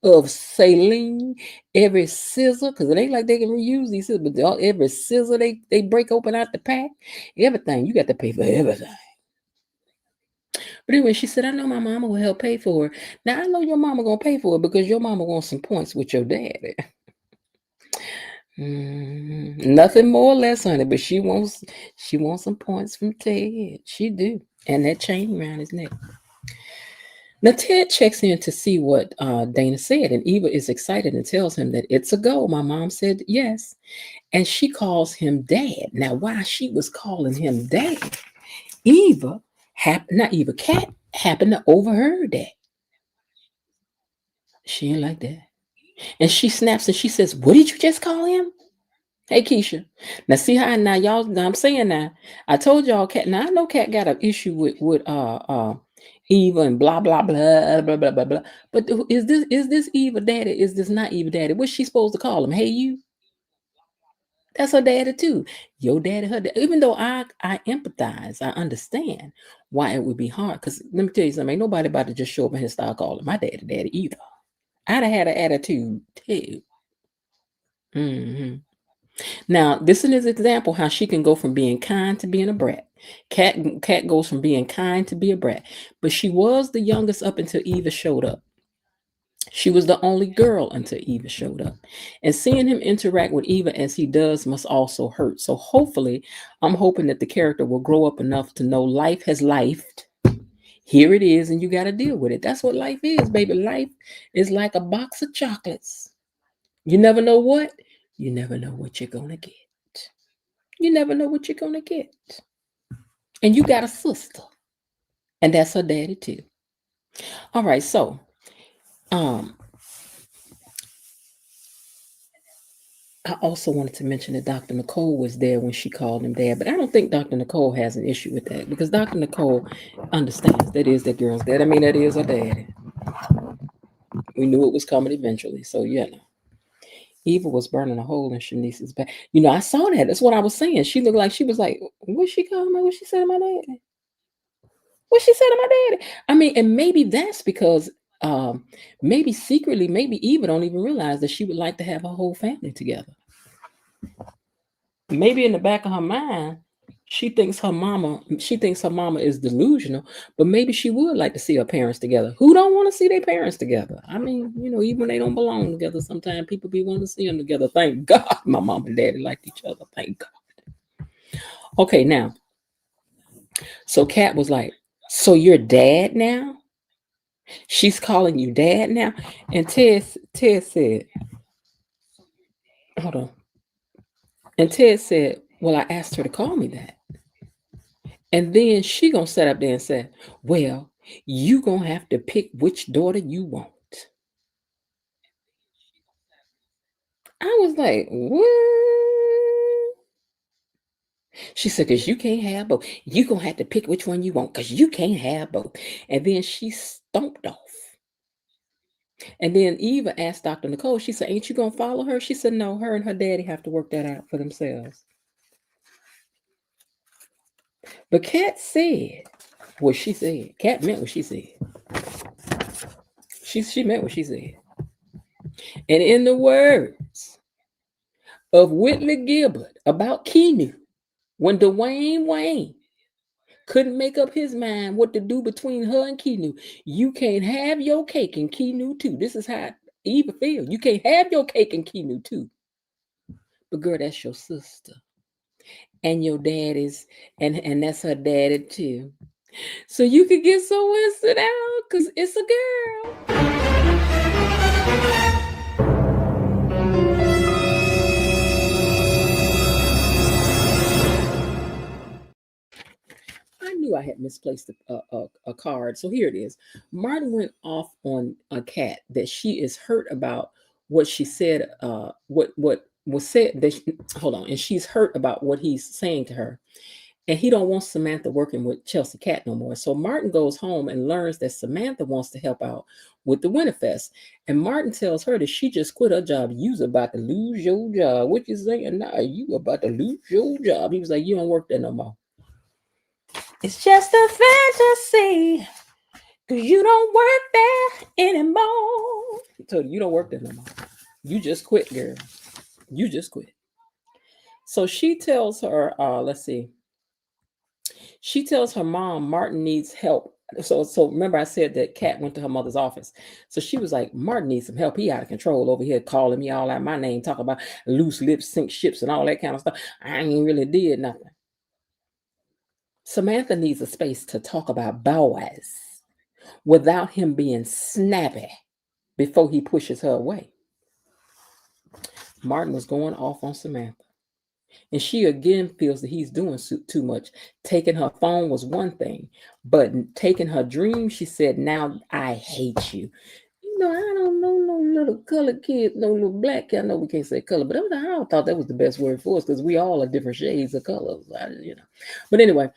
of saline, every scissor, because it ain't like they can reuse these scissors, but every scissor they break open out the pack, everything, you got to pay for everything. But anyway, she said, I know my mama will help pay for it. Now, I know your mama gonna pay for it because your mama wants some points with your daddy. Nothing more or less, honey, but she wants some points from Ted. She do. And that chain around his neck. Now, Ted checks in to see what Dana said, and Eva is excited and tells him that it's a go. My mom said yes, and she calls him Dad. Now, while she was calling him Dad, Kat happened to overhear that. She ain't like that. And she snaps and she says, what did you just call him? Hey Keisha. Now see how now y'all now I'm saying now. I told y'all Cat now I know Cat got an issue with Eva and blah blah blah blah blah blah blah. But is this Eva daddy? Is this not Eva daddy? What's she supposed to call him? Hey you? That's her daddy too. Your daddy, her daddy. Even though I empathize, I understand why it would be hard. Because let me tell you something, ain't nobody about to just show up in his style calling my daddy either. I'd have had an attitude too. Hmm. Now, this is an example how she can go from being kind to being a brat. Cat goes from being kind to be a brat. But she was the youngest up until Eva showed up. She was the only girl until Eva showed up. And seeing him interact with Eva as he does must also hurt. So hopefully, I'm hoping that the character will grow up enough to know life has lifed. Here it is, and you got to deal with it. That's what life is, baby. Life is like a box of chocolates. You never know what? You never know what you're going to get. You never know what you're going to get. And you got a sister, and that's her daddy too. All right, so um I also wanted to mention that Dr. Nicole was there when she called him dad, but I don't think Dr. Nicole has an issue with that because Dr. Nicole understands that is that girl's dad. I mean, that is her daddy. We knew it was coming eventually, so yeah. Eva was burning a hole in Shanice's back. I saw that. That's what I was saying. She looked like she was like, what she called me? What she said to my daddy? What she said to my daddy? I mean, and maybe that's because maybe secretly, maybe Eva don't even realize that she would like to have her whole family together. Maybe in the back of her mind, she thinks her mama is delusional, but maybe she would like to see her parents together. Who don't want to see their parents together? I mean, even when they don't belong together, sometimes people be wanting to see them together. Thank God my mom and daddy liked each other. Thank God. Okay, now, so Kat was like, so you're dad now? She's calling you dad now? And Ted said, hold on. And Ted said, well, I asked her to call me that. And then she gonna sit up there and say, well, you gonna have to pick which daughter you want. I was like, what? She said, because you can't have both. You gonna have to pick which one you want, because you can't have both. And then she stomped off. And then Eva asked Dr. Nicole, she said, ain't you gonna follow her? She said, no, her and her daddy have to work that out for themselves. But Kat said what she said. Kat meant what she said. She meant what she said. And in the words of Whitley Gilbert about Keanu, when Dwayne Wayne couldn't make up his mind what to do between her and Keanu, you can't have your cake and Keanu too. This is how Eva feels. You can't have your cake and Keanu too. But girl, that's your sister. And your daddy's, and that's her daddy too. So you could get so wasted out because it's a girl. I knew I had misplaced a card. So here it is. Martin went off on a Cat that she is hurt about what she said, what was said that hold on, and she's hurt about what he's saying to her. And he don't want Samantha working with Chelsea Cat no more. So Martin goes home and learns that Samantha wants to help out with the Winterfest. And Martin tells her that she just quit her job. You's about to lose your job. What you saying now? You about to lose your job. He was like, you don't work there no more. It's just a fantasy, because you don't work there anymore. He told her, you don't work there no more. You just quit, girl. You just quit. So she tells her, let's see. She tells her mom Martin needs help. So remember I said that Kat went to her mother's office. So she was like, Martin needs some help. He out of control over here, calling me all out my name, talking about loose lips, sink ships, and all that kind of stuff. I ain't really did nothing. Samantha needs a space to talk about Boaz without him being snappy before he pushes her away. Martin was going off on Samantha. And she again feels that he's doing too much. Taking her phone was one thing, but taking her dream, she said, now I hate you. I don't know no little colored kids, no little black kid. I know we can't say color, but I thought that was the best word for us because we all are different shades of colors, But anyway,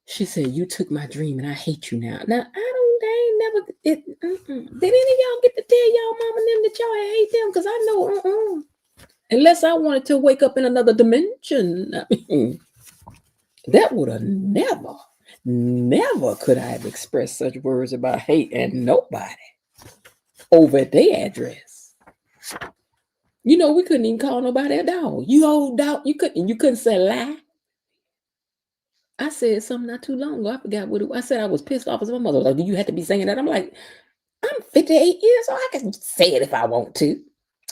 she said, "You took my dream, and I hate you now." Now they ain't never. Did any of y'all get to tell y'all mama and them that y'all hate them? Because I know, unless I wanted to wake up in another dimension, that would have never could I have expressed such words about hate and nobody over at their address. We couldn't even call nobody a dog. You old dog. You couldn't say lie. I said something not too long ago. I forgot what I said. I was pissed off as my mother was like, "Do you have to be saying that?" I'm like, I'm 58 years old. I can say it if I want to.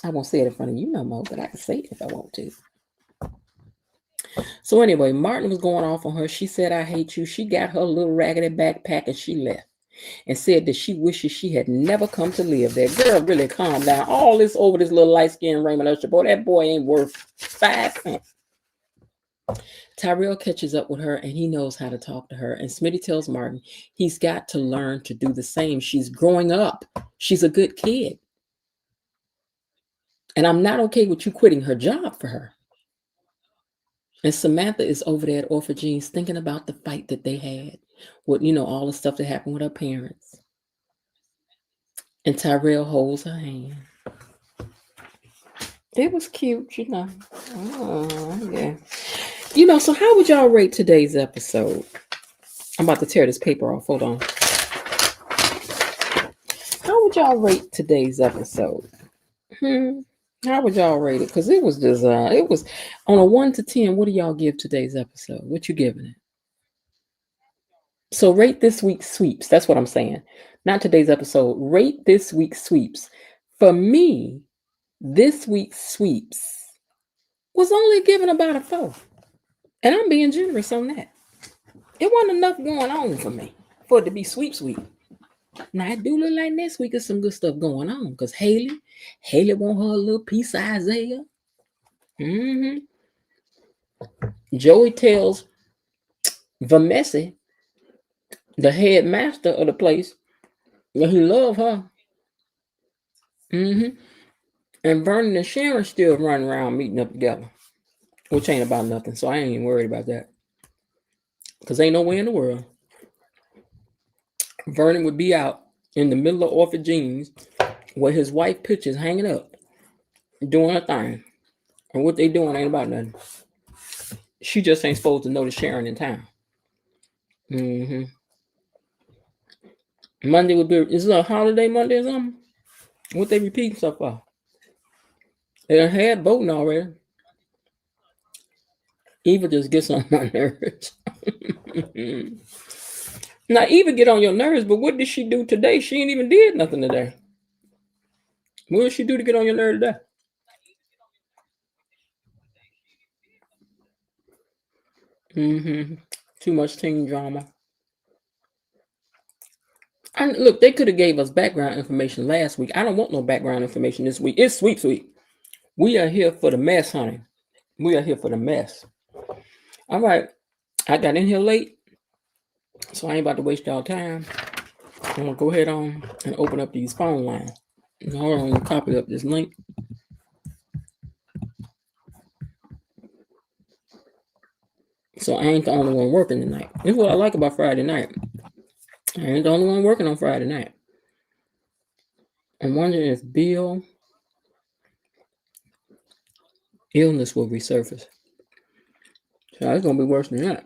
I won't say it in front of you no more, but I can say it if I want to. So anyway, Martin was going off on her. She said, "I hate you." She got her little raggedy backpack and she left and said that she wishes she had never come to live there. Girl, really calm down. All this over this little light-skinned Raymond Usher. Boy, that boy ain't worth 5 cents. Tyrell catches up with her and he knows how to talk to her. And Smitty tells Martin he's got to learn to do the same. She's growing up. She's a good kid. And I'm not okay with you quitting her job for her. And Samantha is over there at Orphagene's thinking about the fight that they had with, all the stuff that happened with her parents. And Tyrell holds her hand. It was cute, Oh, yeah. So how would y'all rate today's episode? I'm about to tear this paper off. Hold on. How would y'all rate today's episode? How would y'all rate it? Because it was just, it was on a 1 to 10. What do y'all give today's episode? What you giving it? So rate this week's sweeps. That's what I'm saying. Not today's episode. Rate this week's sweeps. For me, this week's sweeps was only given about a 4. And I'm being generous on that. It wasn't enough going on for me for it to be sweeps week. Now, it do look like next week is some good stuff going on because Haley want her a little piece of Isaiah. Joey tells Vamesi, the headmaster of the place, that he love her. And Vernon and Sharon still running around meeting up together, which ain't about nothing. So I ain't even worried about that because ain't no way in the world Vernon would be out in the middle of Orphagene's where his wife pictures hanging up doing her thing. And what they doing ain't about nothing. She just ain't supposed to know the Sharon in town. Monday would be, is it a holiday Monday or something? What they repeating so far? They done had voting already. Eva just gets on my nerves. Now, Eva get on your nerves, but what did she do today? She ain't even did nothing today. What did she do to get on your nerves today? Too much teen drama. And look, they could have gave us background information last week. I don't want no background information this week. It's sweeps week. We are here for the mess, honey. We are here for the mess. All right. I got in here late, so I ain't about to waste y'all time. I'm going to go ahead on and open up these phone lines. Hold on, I'm going to copy up this link. So I ain't the only one working tonight. This is what I like about Friday night. I ain't the only one working on Friday night. I'm wondering if Bill illness will resurface. So it's going to be worse than that.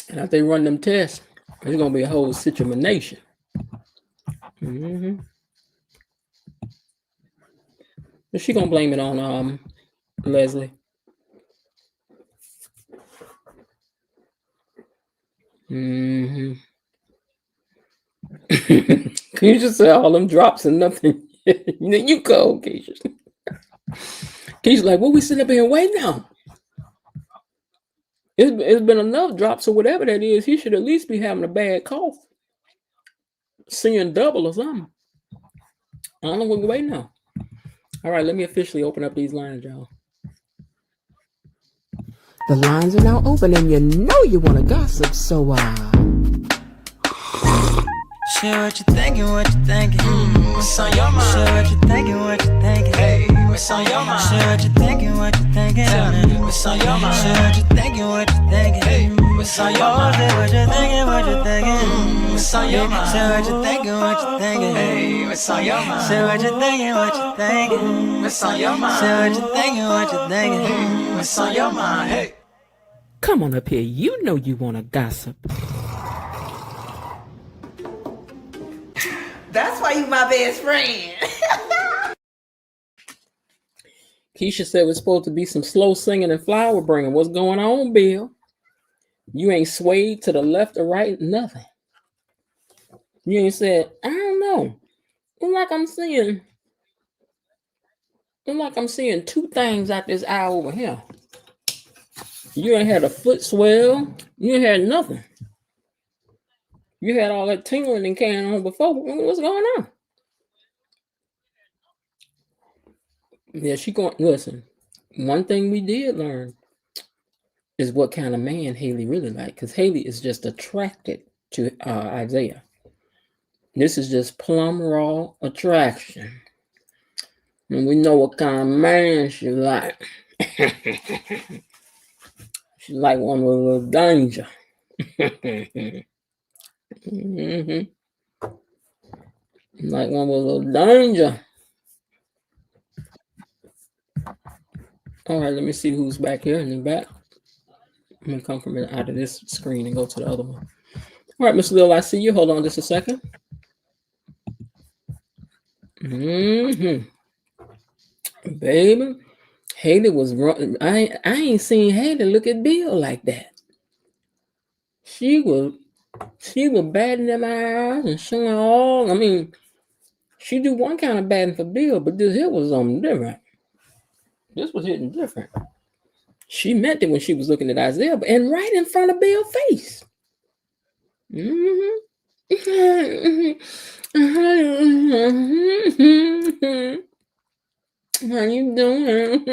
And after they run them tests, it's going to be a whole situation. But she going to blame it on Leslie. Can you just say all them drops and nothing? You go, Keisha. Keisha's like, what we sitting up here and waiting on? It's been enough drops or whatever that is. He should at least be having a bad cough. Seeing double or something. I don't know what we're waiting on. All right, let me officially open up these lines, y'all. The lines are now open and you know you want to gossip, so share what you're thinking, What's on your mind? Say what you thinking, what you thinking. Hey, what's on your mind? Say what you thinking, what you thinking. Tell me, what's on your mind? Say what you thinking, what you thinking. Hey, what's on your Oh, say mind? what you thinking, what you thinking. What's on your mind? Say what you thinking, what you thinking. Hey, what's on your mind? Say what you thinking, what you thinking. What's on your mind? Say what you thinking, what you thinking. What's on your mind? Hey. Come on up here. You know you want to gossip. That's why you my best friend. Keisha said it's supposed to be some slow singing and flower bringing. What's going on, Bill? You ain't swayed to the left or right, nothing. You ain't said, I don't know. It's like I'm seeing two things out this eye over here. You ain't had a foot swell. You ain't had nothing. You had all that tingling and carrying on before. What's going on? Yeah, she going, listen, one thing we did learn is what kind of man Haley really like. Because Haley is just attracted to Isaiah. This is just plumb raw attraction. And we know what kind of man she like. She like one with a little danger. Mm-hmm. Like one with a little danger. All right, let me see who's back here in the back. I'm going to come from out of this screen and go to the other one. All right, Miss Lil, I see you. Hold on just a second. Mm-hmm. Baby, Haley was wrong. I ain't seen Haley look at Bill like that. She was batting them eyes and showing all. I mean, she do one kind of batting for Bill, but this here was something different. This was hitting different. She meant it when she was looking at Isaiah, and right in front of Bill's face. Mm-hmm. How you doing?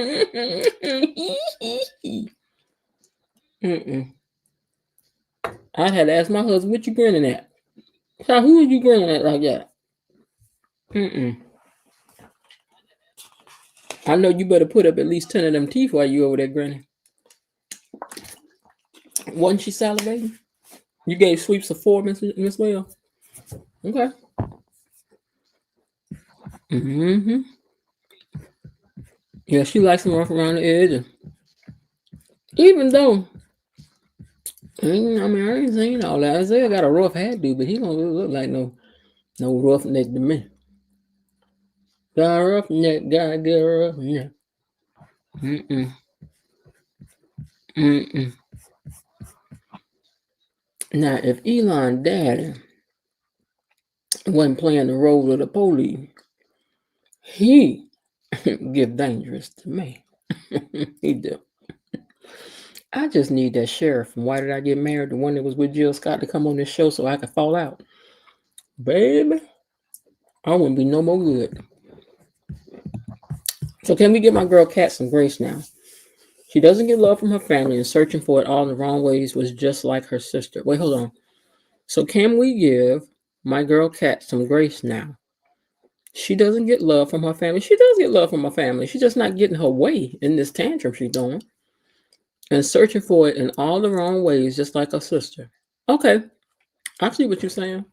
I had to ask my husband, what you grinning at? So who are you grinning at like that? I know you better put up at least 10 of them teeth while you over there grinning. Wasn't she salivating? You gave sweeps a 4, Miss Will? Okay. Mm-hmm. Yeah, she likes them rough around the edge. Even though, I ain't seen all that. Isaiah got a rough hairdo, but he don't really look like no roughneck to me. Got a roughneck, gotta get a roughneck. Now, if Elon daddy wasn't playing the role of the police, he get dangerous to me. He do. I just need that sheriff from Why Did I Get Married, the one that was with Jill Scott, to come on this show so I could fall out. Baby, I wouldn't be no more good. So can we give my girl Kat some grace now? She doesn't get love from her family, and searching for it all in the wrong ways was just like her sister. Wait, hold on. So can we give my girl Kat some grace now? She doesn't get love from her family. She does get love from her family. She's just not getting her way in this tantrum she's doing. And searching for it in all the wrong ways, just like her sister. Okay, I see what you're saying.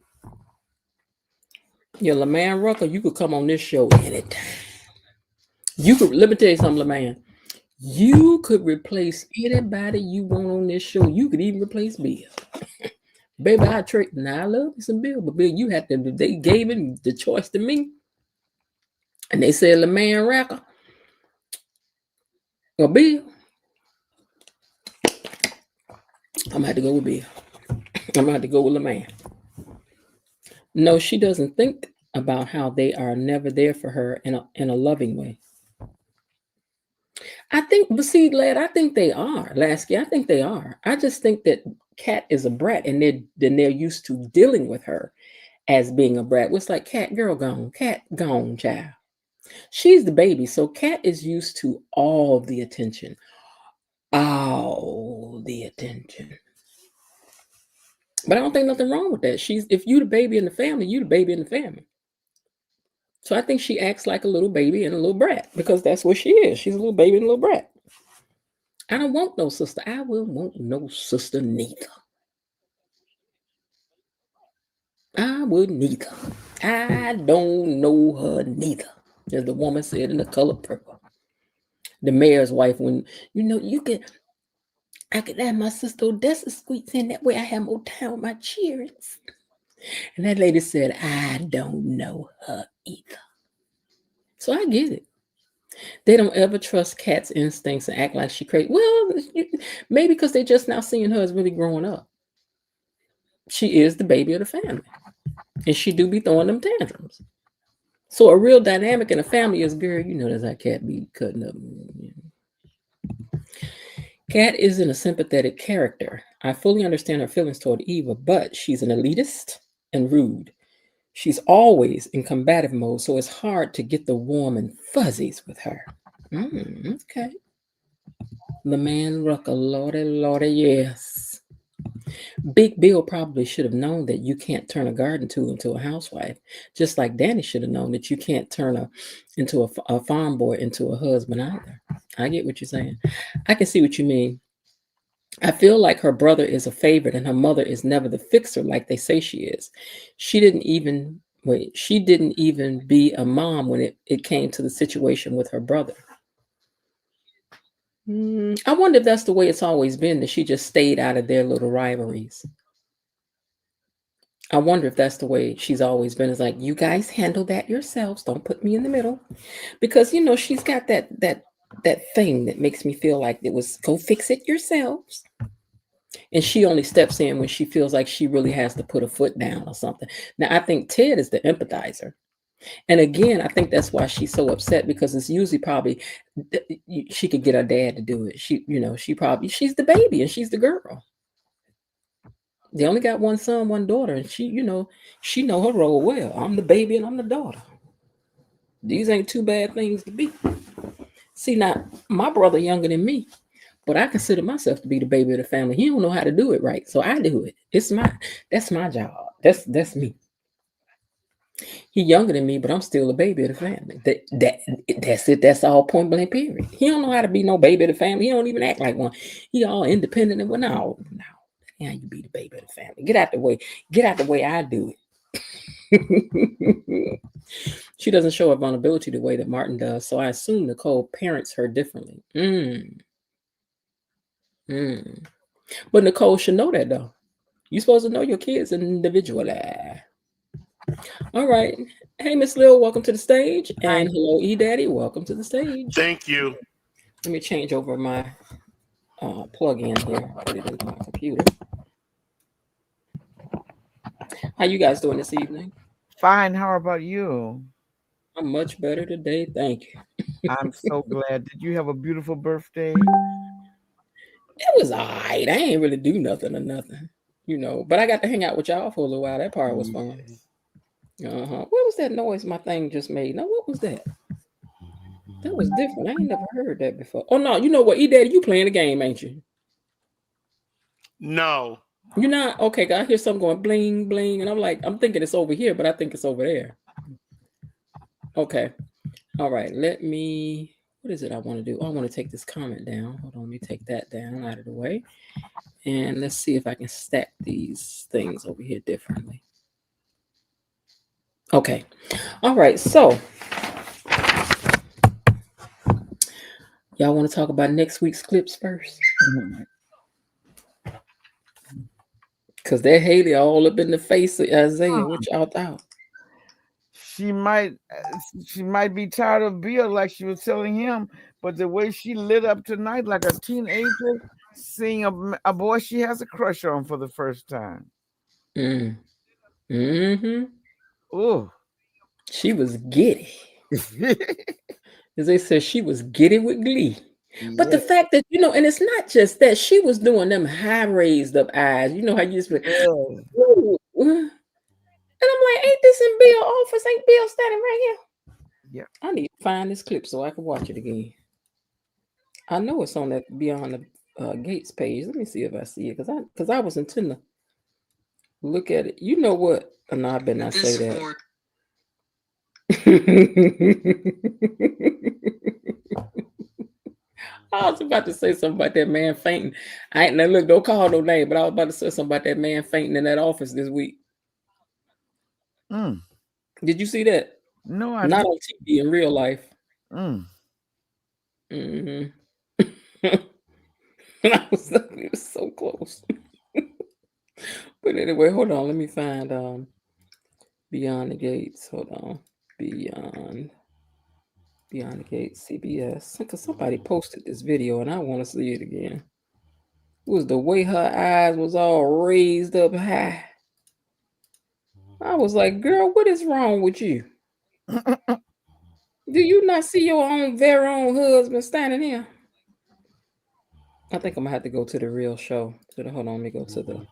Yeah, LeMan Rucker, you could come on this show anytime. You could, let me tell you something, LeMan. You could replace anybody you want on this show. You could even replace Bill. Baby, I trade. Now, I love me some Bill, but Bill, you have to, they gave it the choice to me. And they said LeMan Rucker. Well, Bill, I'm going to have to go with Bill. I'm going to have to go with LeMan. No, she doesn't think about how they are never there for her in a loving way. I think, but see, lad, I think they are. Lasky, I think they are. I just think that Kat is a brat, and they're used to dealing with her as being a brat. It's like Kat, girl gone, Kat gone, child. She's the baby, so Kat is used to all the attention. All the attention. But I don't think nothing wrong with that. If you the baby in the family, you the baby in the family. So I think she acts like a little baby and a little brat because that's what she is. She's a little baby and a little brat. I don't want no sister. I will want no sister neither. I would neither. I don't know her neither. As the woman said in The Color Purple. The mayor's wife, when I could have my sister Odessa squeaks in that way I have more time with my children. And that lady said, I don't know her either. So I get it. They don't ever trust Kat's instincts and act like she crazy. Well, maybe because they just now seeing her as really growing up. She is the baby of the family. And she do be throwing them tantrums. So a real dynamic in a family is, girl, you know that's how Kat be cutting up. Kat isn't a sympathetic character. I fully understand her feelings toward Eva, but she's an elitist and rude. She's always in combative mode, so it's hard to get the warm and fuzzies with her. Okay. The man Rucker, lordy, yes. Big Bill probably should have known that you can't turn a garden tool into a housewife, just like Danny should have known that you can't turn a farm boy into a husband either. I get what you're saying. I can see what you mean. I feel like her brother is a favorite and her mother is never the fixer like they say she is. She didn't even be a mom when it came to the situation with her brother. I wonder if that's the way it's always been, that she just stayed out of their little rivalries. I wonder if that's the way she's always been. It's like, you guys handle that yourselves. Don't put me in the middle. Because, she's got that thing that makes me feel like it was go fix it yourselves. And she only steps in when she feels like she really has to put a foot down or something. Now, I think Ted is the empathizer. And again, I think that's why she's so upset, because it's usually probably she could get her dad to do it. She's the baby and she's the girl. They only got one son, one daughter, and she know her role well. I'm the baby and I'm the daughter. These ain't two bad things to be. See, now, my brother younger than me, but I consider myself to be the baby of the family. He don't know how to do it right, so I do it. That's my job. That's me. He younger than me, but I'm still a baby of the family. That's it. That's all, point blank period. He don't know how to be no baby of the family. He don't even act like one. He all independent and no. Yeah, you be the baby of the family. Get out the way. Get out the way I do it. She doesn't show her vulnerability the way that Martin does, so I assume Nicole parents her differently. But Nicole should know that, though. You're supposed to know your kids individually. All right. Hey, Miss Lil, welcome to the stage. And hello, E-Daddy, welcome to the stage. Thank you. Let me change over my plug-in here. Put it into my computer. How you guys doing this evening? Fine. How about you? I'm much better today. Thank you. I'm so glad. Did you have a beautiful birthday? It was all right. I ain't really do nothing or nothing, but I got to hang out with y'all for a little while. That part was fun. What was that noise my thing just made? Now, what was that? That was different. I ain't never heard that before. Oh, no. You know what, E-Daddy, you playing the game, ain't you? No. You're not? Okay, I hear something going bling, bling, and I'm thinking it's over here, but I think it's over there. Okay. All right. What is it I want to do? Oh, I want to take this comment down. Hold on. Let me take that down out of the way. And let's see if I can stack these things over here differently. Okay. All right. So, y'all want to talk about next week's clips first? Because they're Haley all up in the face of Isaiah. What y'all thought? She might be tired of Bill, like she was telling him, but the way she lit up tonight, like a teenager seeing a boy she has a crush on for the first time. Oh, she was giddy. As they said, she was giddy with glee. Yeah. But the fact that, and it's not just that, she was doing them high raised up eyes. You know how you just be, ooh. And I'm like, ain't this in Bill's office? Ain't Bill standing right here? Yeah. I need to find this clip so I can watch it again. I know it's on that Beyond the Gates page. Let me see if I see it, because I was intending to look at it. You know what? No, I better not say that. I was about to say something about that man fainting. I ain't now look, don't call no name, but I was about to say something about that man fainting in that office this week. Mm. Did you see that? No, I Not didn't. on TV, in real life. Mm. Mm-hmm. I was like, it was so close. But anyway, hold on. Let me find Beyond the Gates. Hold on. Beyond the Gates, CBS. Because somebody posted this video and I want to see it again. It was the way her eyes was all raised up high. I was like, girl, what is wrong with you? Do you not see your own very own husband standing here? I think I'm gonna have to go to the real show. Hold on, let me go to the.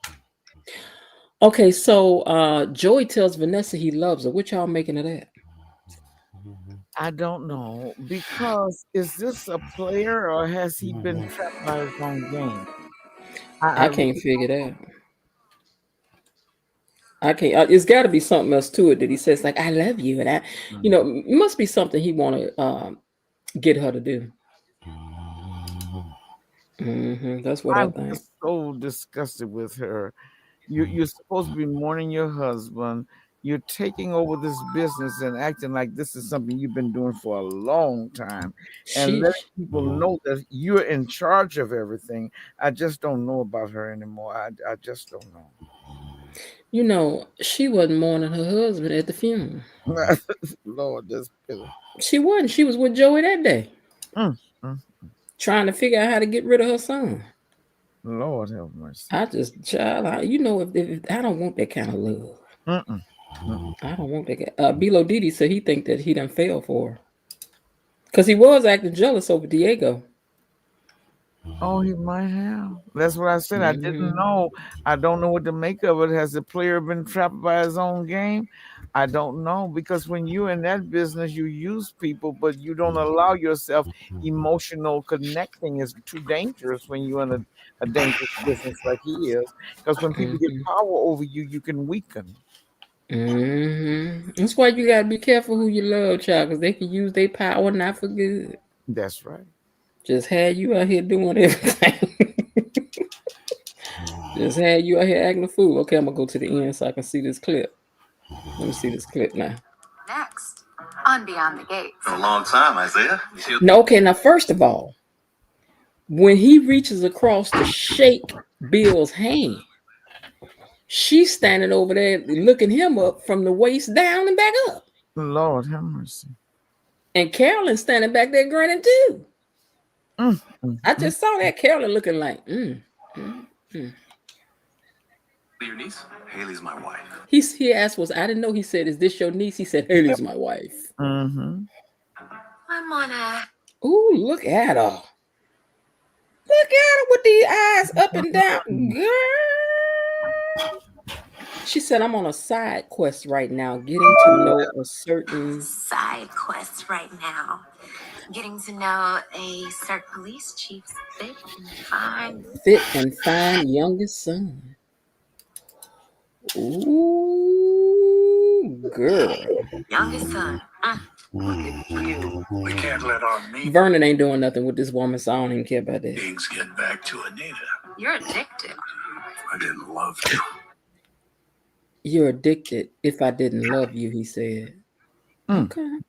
Okay, so Joey tells Vanessa he loves her. What y'all making of that? I don't know, because is this a player or has he been trapped by his own game? I I can't really figure that. I can't. It's got to be something else to it that he says like "I love you" and don't know. it must be something he want to get her to do. That's what I I'm think. just so disgusted with her. You're supposed to be mourning your husband. You're taking over this business and acting like this is something you've been doing for a long time, and She, letting people know that you're in charge of everything. I just don't know about her anymore. I just don't she wasn't mourning her husband at the funeral. know. Lord, just She wasn't. She was with Joey that day, mm, mm, trying to figure out how to get rid of her son. Lord have mercy. I just, child, if I don't want that kind of love. Mm-mm, mm-mm. I don't want that. Bilo Didi said he think that he done fell for her because he was acting jealous over Diego. Oh, he might have. That's what I said. I didn't hmm know. I don't know what to make of it. Has the player been trapped by his own game? I don't know, because when you're in that business, you use people, but you don't allow yourself emotional connecting. Is too dangerous when you're in a dangerous business like he is. Because when people get hmm power over you, you can weaken. That's why you gotta be careful who you love, child, because they can use their power not for good. That's right. Just had you out here doing everything. Just had you out here acting a fool. Okay, I'm gonna go to the end so I can see this clip. Let me see this clip now. Next on Beyond the Gates. For a long time, Isaiah. No, okay, now first of all, when he reaches across to shake Bill's hand, she's standing over there looking him up from the waist down and back up. Lord have mercy. And Carolyn's standing back there grinning too. Mm, mm, I mm. just saw that Carolyn looking like, mm. Your niece? Haley's my wife. He asked I didn't know. He said, "Is this your niece?" He said, "Haley's my wife." Mm-hmm. I'm on a. Ooh, look at her. Look at her with the eyes up and down. Girl. She said, "I'm on a side quest right now, getting to know a certain Side quest right now. Getting to know a certain police chief's fit and fine youngest son." Ooh, girl. youngest son. Look at you. We can't let our Vernon ain't doing nothing with this woman, so I don't even care about that. meetings get back to Anita. You're addicted. I didn't love you. You're addicted if I didn't love you, he said. Okay.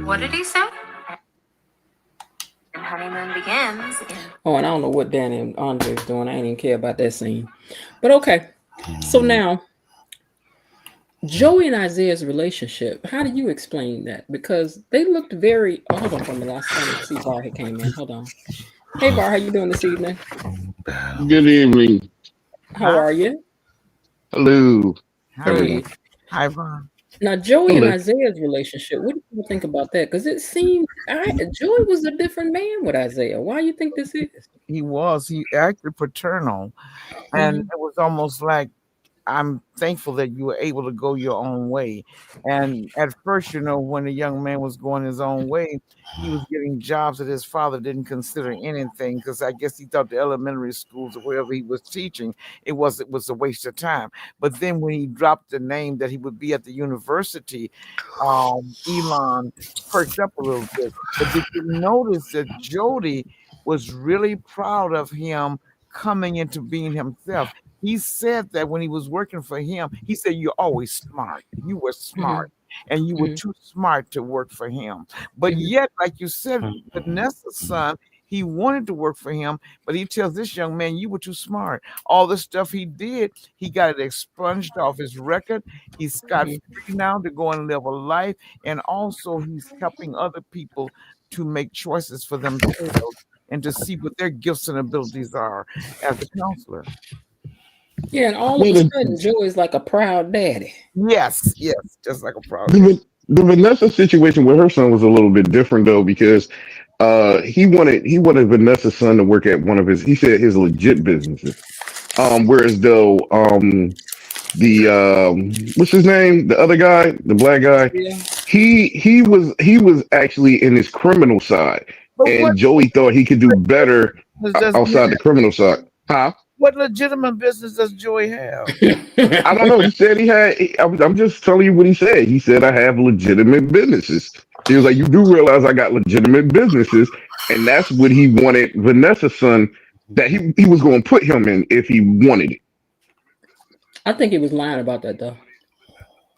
What did he say? And honeymoon begins. Oh, and I don't know what Danny and Andre's doing. I ain't even care about that scene. But okay. So now, Joey and Isaiah's relationship, how do you explain that? Because they looked very... Oh, hold on for a minute. I started to see Bar had came in. Hold on. Hey, Bar, how you doing this evening? Good evening. How are you? Hello. Hey. Hi, Vaughn. Now, Joey and Hello. Isaiah's relationship, what do you think about that? Because it seemed Joey was a different man with Isaiah. Why do you think this is? He acted paternal, and Mhm. it was almost like I'm thankful that you were able to go your own way. And at first, when the young man was going his own way, he was getting jobs that his father didn't consider anything, because I guess he thought the elementary schools or wherever he was teaching, it was a waste of time. But then when he dropped the name that he would be at the university, Elon perked up a little bit. But did you notice that Jody was really proud of him coming into being himself? He said that when he was working for him, he said, "You're always smart. You were Mhm. smart, and you were Mhm. too smart to work for him." But Mhm. yet, like you said, Vanessa's son, he wanted to work for him, but he tells this young man, "You were too smart." All the stuff he did, he got it expunged off his record. He's got Mhm. free now to go and live a life, and also he's helping other people to make choices for themselves and to see what their gifts and abilities are as a counselor. Yeah, and all of Yeah, a sudden, Joey's like a proud daddy. Yes, yes, just like a proud dad. the Vanessa situation with her son was a little bit different though, because he wanted Vanessa's son to work at one of his, he said, his legit businesses. Whereas though the what's his name, the other guy, the black guy, Yeah. he was actually in his criminal side, But and Joey thought he could do better does he outside the have? criminal side. Huh? What legitimate business does Joy have? I don't know. He said he had. I'm just telling you what he said. He said, I have legitimate businesses. He was like, you do realize I got legitimate businesses, and that's what he wanted Vanessa's son, that he was going to put him in if he wanted it. I think he was lying about that though.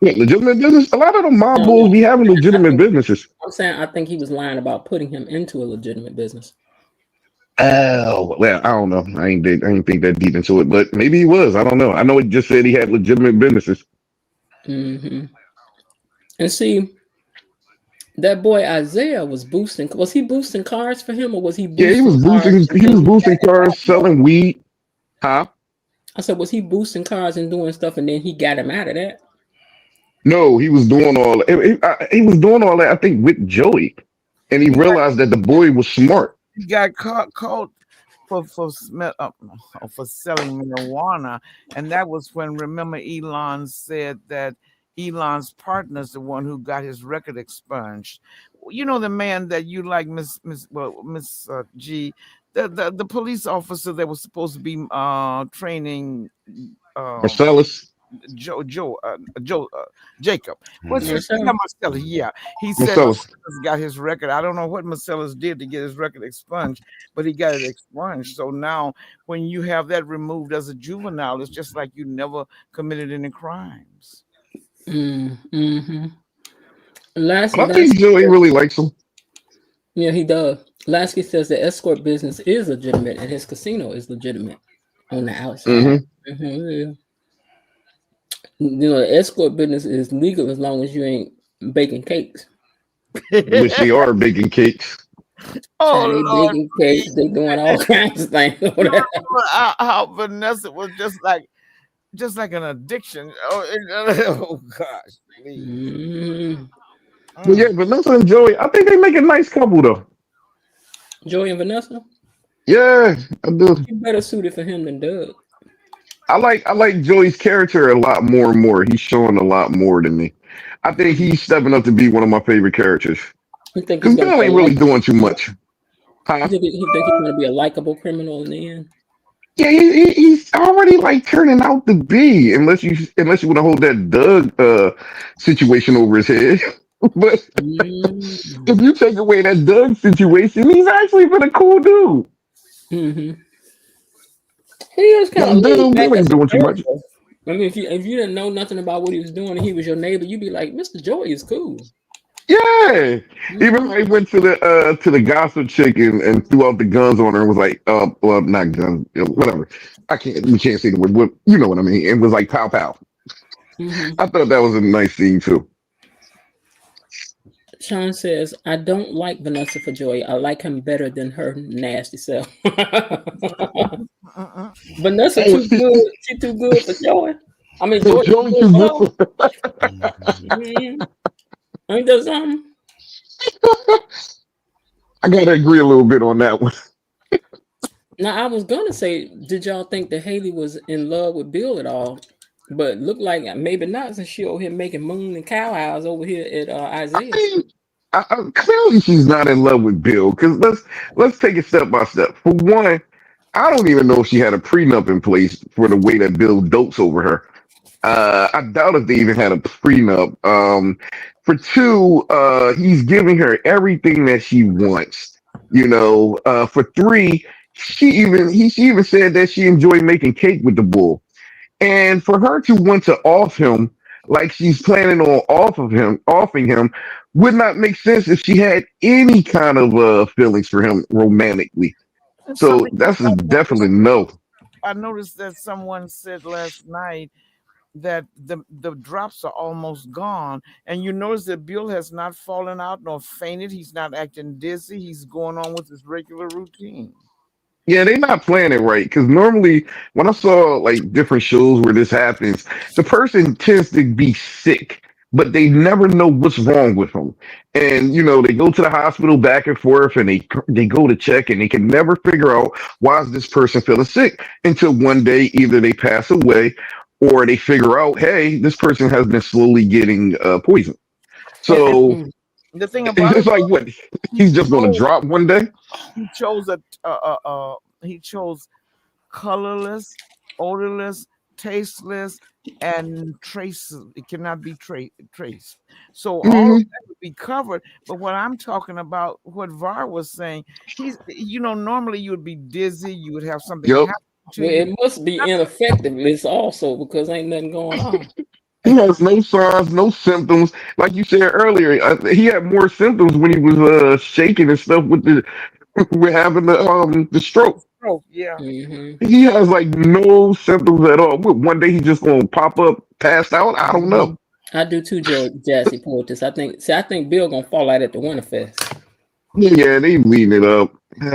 Yeah, legitimate business. A lot of the mob No, bulls no. be having I legitimate think businesses. I'm saying I think he was lying about putting him into a legitimate business. Oh well, I don't know. I ain't think that deep into it, but maybe he was. I don't know. I know it just said he had legitimate businesses. Hmm. And see, that boy Isaiah was boosting. Was he boosting cars for him, or was he Yeah, he boosting was cars boosting. and He then was he got boosting him out? cars, selling weed. Huh? I said, was he boosting cars and doing stuff, and then he got him out of that? No, he was doing all. He was doing all that. I think with Joey, and he He got realized that the boy was smart. he got caught for selling marijuana, and that was when, remember, Elon said that Elon's partner's the one who got his record expunged. The man that you like, Miss G, the police officer that was supposed to be training uh Marcellus, Joe Jacob. What's his Marcel. not Marcellus? Yeah, he said Marcellus. Marcellus got his record. I don't know what Marcellus did to get his record expunged, but he got it expunged. So now, when you have that removed as a juvenile, it's just like you never committed any crimes. Mm-hmm. Last, I think Lasky Joey says, really likes him. yeah, he does. Lasky says the escort business is legitimate and his casino is legitimate on the outside. Hmm. Yeah. The escort business is legal as long as you ain't baking cakes. Which they are baking cakes. Oh Child, they Lord, baking cakes, they doing all kinds of things over you there. remember how Vanessa was just like an addiction. Oh gosh, please. Mm. But yeah, Mm. Vanessa and Joey, I think they make a nice couple though. Joey and Vanessa, Yeah, I do. she better suited for him than Doug. I like Joey's character a lot more and more. He's showing a lot more than me. I think he's stepping up to be one of my favorite characters. You think he's Because gonna Bill be a ain't really likable doing too criminal? much. Huh? You think he's gonna be a likable criminal in the end? Yeah, he's already like turning out to be, unless you want to hold that Doug situation over his head. But if Mm-hmm. you take away that Doug situation, he's actually been a cool dude. Mm-hmm. He is kind of Young laid dude, back Bill as ain't a doing too much. character. I mean, if you didn't know nothing about what he was doing and he was your neighbor, you'd be like, Mr. Joey is cool. Yeah. Even Mm-hmm. when he went to the gossip chick and threw out the guns on her and was like, well, not guns, whatever. We can't say the word, you know what I mean. And was like pow pow. Mm-hmm. I thought that was a nice scene too. Sean says, I don't like Vanessa for Joy. I like him better than her nasty self. Mm-mm. Vanessa Hey, too good. She too good for Joy. I mean, Joy too Joey good too for good her. for Mm-hmm. Ain't that something? I gotta agree a little bit on that one. Now, I was gonna say, did y'all think that Haley was in love with Bill at all? But look like maybe not since she over here making moon and cow eyes over here at I Isaiah's. mean, clearly she's not in love with Bill. Because let's take it step by step. For one, I don't even know if she had a prenup in place for the way that Bill dotes over her. I doubt if they even had a prenup. For two, he's giving her everything that she wants. For three, she even said that she enjoyed making cake with the bull. And for her to want to off him like she's planning on offing him would not make sense if she had any kind of feelings for him romantically. And So something else that's a definitely no. I noticed that someone said last night that the drops are almost gone, and you notice that Bill has not fallen out nor fainted. He's not acting dizzy. He's going on with his regular routine. Yeah, they're not playing it right because normally when I saw like different shows where this happens, the person tends to be sick, but they never know what's wrong with them. And they go to the hospital back and forth, and they go to check, and they can never figure out why is this person feeling sick until one day either they pass away or they figure out, hey, this person has been slowly getting poisoned. And So the thing about it's it, like what he he's just going to chose drop one day. he chose he chose colorless, odorless, tasteless, and traces. It cannot be traced. So all of Hmm. that would be covered. But what I'm talking about, what Var was saying, normally you would be dizzy, you would have something Yep. happen to Well, you. it must be ineffectiveness also because ain't nothing going on. He has no signs, no symptoms. Like you said earlier, he had more symptoms when he was shaking and stuff with the with having the stroke. Oh, yeah. Hmm. He has like no symptoms at all. One day he's just gonna pop up, passed out. I don't know. I do too, Jazzy Poetess. I think Bill gonna fall out at the Winterfest. Yeah, they leading it up. Hmm.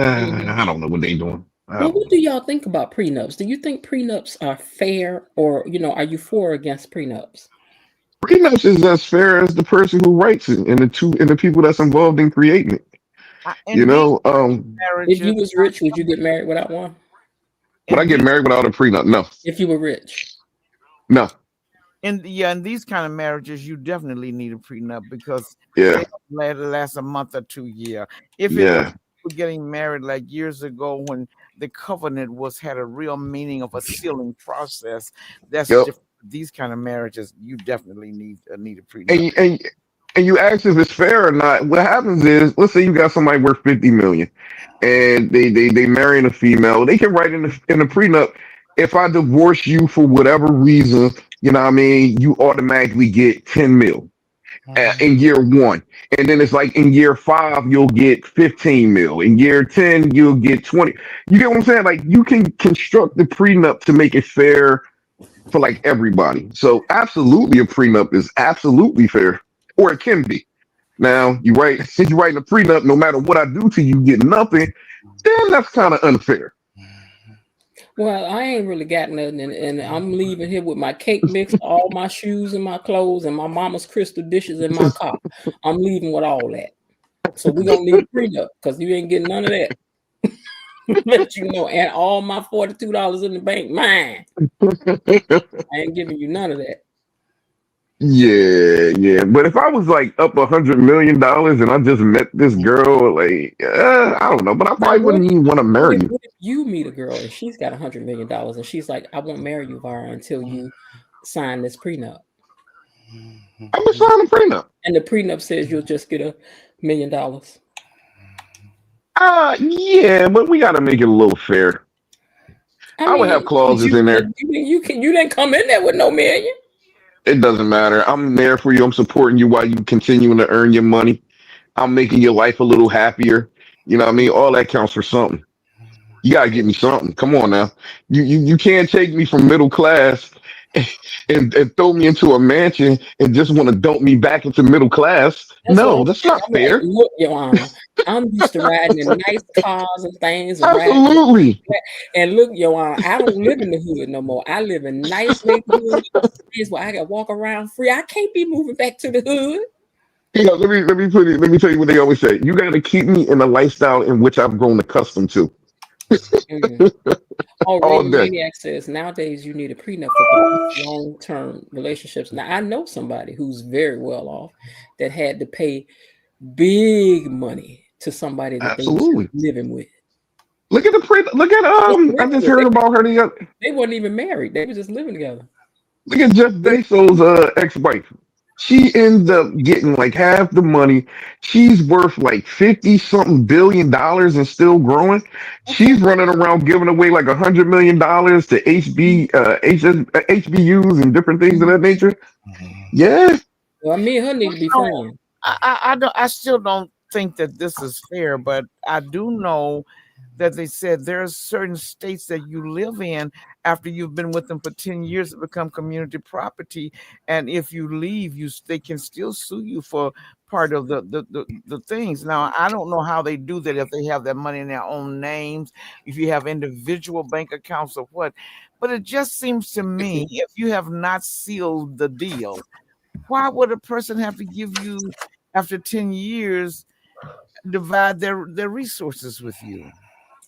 I don't know what they doing. I Well, don't what know. do y'all think about prenups? Do you think prenups are fair, or are you for or against prenups? Prenups is as fair as the person who writes it and the people that's involved in creating it. You In these know, If marriages, you was rich, would you get married without one? would I in get these married without a prenup? No, If you were rich, no, in these kind of marriages, you definitely need a prenup because they yeah, don't last a month or 2 year. If it was yeah, people getting married like years ago when the covenant had a real meaning of a sealing process, that's yep. different. These kind of marriages, you definitely need a And prenup. you- and and you ask if it's fair or not. What happens is, let's say you got somebody worth 50 million, and they marrying a female. They can write in the prenup, if I divorce you for whatever reason, what I mean, you automatically get 10 mil in year one, and then it's like in year five you'll get 15 mil. In year 10 you'll get 20. You get what I'm saying? Like you can construct the prenup to make it fair for like everybody. So absolutely, a prenup is absolutely fair, or it can be. Now you write since you writing a prenup, no matter what I do to you, you get nothing. Then that's kind of unfair. well, I ain't really got nothing, and I'm leaving here with my cake mix, all my shoes and my clothes, and my mama's crystal dishes in my car. I'm leaving with all that. So we gonna need a prenup because you ain't getting none of that. Let you know, and all my $42 in the bank, mine. I ain't giving you none of that. Yeah, yeah. But if I was like up $100 million and I just met this girl, like I don't know, but I Now, probably wouldn't even want to marry you. what if you meet a girl and she's got $100 million and she's like, I won't marry you, Vara, until you sign this prenup. I'm just sign a prenup. And the prenup says you'll just get $1 million. Yeah, but we got to make it a little fair. I I would have mean, clauses in there. you didn't come in there with no million. It doesn't matter. I'm there for you. I'm supporting you while you continuing to earn your money. I'm making your life a little happier. You know what I mean? All that counts for something. You gotta give me something. Come on now. You can't take me from middle class and throw me into a mansion and just want to dump me back into middle class. That's what No, I'm that's saying. not I'm like, fair. look, Your Honor, I'm used to riding in nice cars and things and riding. Absolutely. And look, Your Honor, I don't live in the hood no more. I live in nice neighborhoods, places where I can walk around free. I can't be moving back to the hood. Let me tell you what they always say. You gotta keep me in the lifestyle in which I've grown accustomed to. Mm. Oh, all Raven day. Maniac says nowadays you need a prenup for long-term relationships. Now I know somebody who's very well off that had to pay big money to somebody that they was Absolutely. living with. Look at the pre. Look at Just I living just with. heard about her the other. They wasn't even married. They were just living together. Look at Jeff Bezos' ex-wife. She ends up getting like half the money. She's worth like 50 something billion and still growing. Okay. She's running around giving away like $100 million to HBUs and different things of that nature. Yeah, Well, me and her need Well, to be friends. I still don't think that this is fair, but I do know that they said there are certain states that you live in after you've been with them for 10 years it become community property, and if you leave they can still sue you for part of the things. Now I don't know how they do that, if they have that money in their own names, if you have individual bank accounts or what, but it just seems to me Mhm. if you have not sealed the deal, why would a person have to give you, after 10 years, divide their resources with you?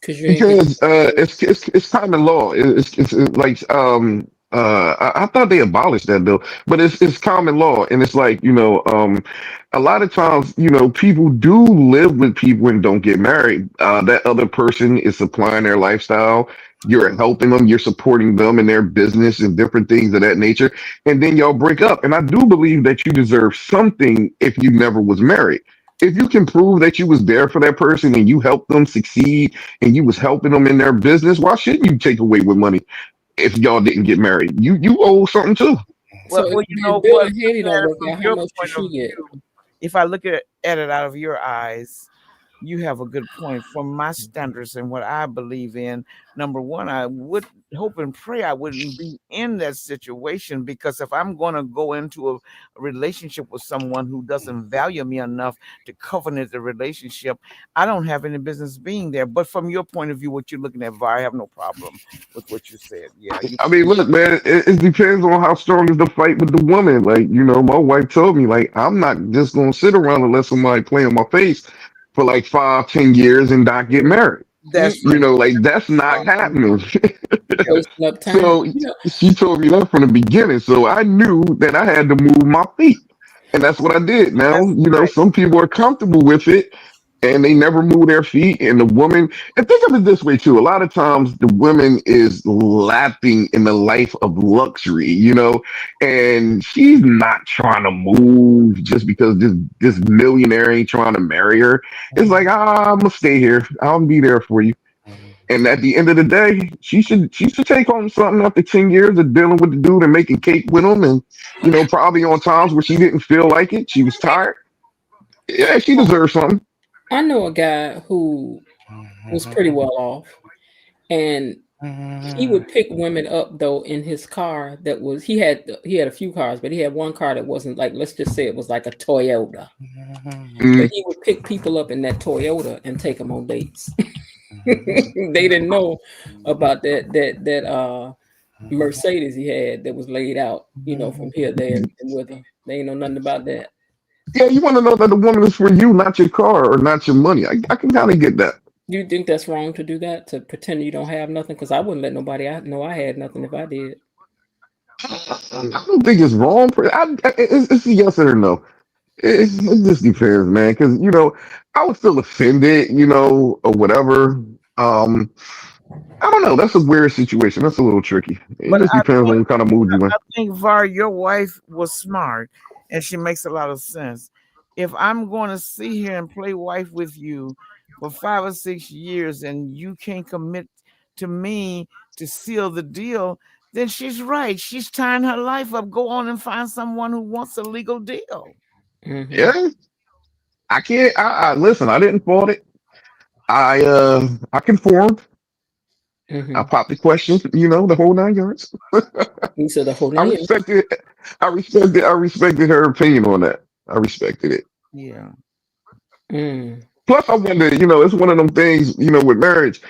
Cause you ain't been. because it's common law. It's like I thought they abolished that bill, but it's common law, and it's like a lot of times people do live with people and don't get married. That other person is supplying their lifestyle. You're helping them. You're supporting them in their business and different things of that nature, and then y'all break up. And I do believe that you deserve something if you never was married. If you can prove that you was there for that person and you helped them succeed and you was helping them in their business, why shouldn't you take away with money if y'all didn't get married? You owe something too. So Well, you know if Bill what? and Haiti Looking don't at it work from out, how your much does point of she get? view, if I look at it out of your eyes, you have a good point. From my standards and what I believe in, number one, I would hope and pray I wouldn't be in that situation, because if I'm going to go into a relationship with someone who doesn't value me enough to covenant the relationship, I don't have any business being there. But from your point of view, what you're looking at, Vi, I have no problem with what you said. Yeah, you. I mean, look, man, it depends on how strong is the fight with the woman. Like, my wife told me, like, I'm not just gonna sit around and let somebody play in my face for like 5, 10 years and not get married. That's right. Mm-mm. Like that's not happening. Yeah. Wasting up time. So she told me that from the beginning. So I knew that I had to move my feet. And that's what I did. Now, That's right. some people are comfortable with it and they never move their feet. And the woman, and think of it this way too. A lot of times the woman is lapping in the life of luxury, and she's not trying to move just because this millionaire ain't trying to marry her. It's like, I'm gonna stay here. I'll be there for you. And at the end of the day, she should take home something after 10 years of dealing with the dude and making cake with him, and probably on times where she didn't feel like it, she was tired. Yeah, she deserves something. I know a guy who was pretty well off, and he would pick women up though in his car. That was he had a few cars, but he had one car that wasn't, like, let's just say it was like a Toyota. But Mm, he would pick people up in that Toyota and take them on dates. They didn't know about that Mercedes he had that was laid out, from here, there, and with her. They ain't know nothing about that. yeah, you want to know that the woman is for you, not your car or not your money. I can kind of get that. You think that's wrong to do that? To pretend you don't have nothing? Because I wouldn't let nobody know I had nothing if I did. I don't think it's wrong. It's a yes or no. It just depends, man. Because I would feel offended, or whatever. Um, I don't know. That's a weird situation. That's a little tricky. It But just I depends think on what kind of mood you in. I think Var, your wife was smart, and she makes a lot of sense. If I'm going to sit here and play wife with you for 5 or 6 years, and you can't commit to me to seal the deal, then she's right. She's tying her life up. Go on and find someone who wants a legal deal. Hmm. Yeah, I can't. I listen. I didn't fault it. I conformed. I Hmm. popped the question. The whole 9 yards. You said the whole I nine. respected. I respected her opinion on that. I respected it. Yeah. Mm. Plus, I wonder. It's one of them things. With marriage,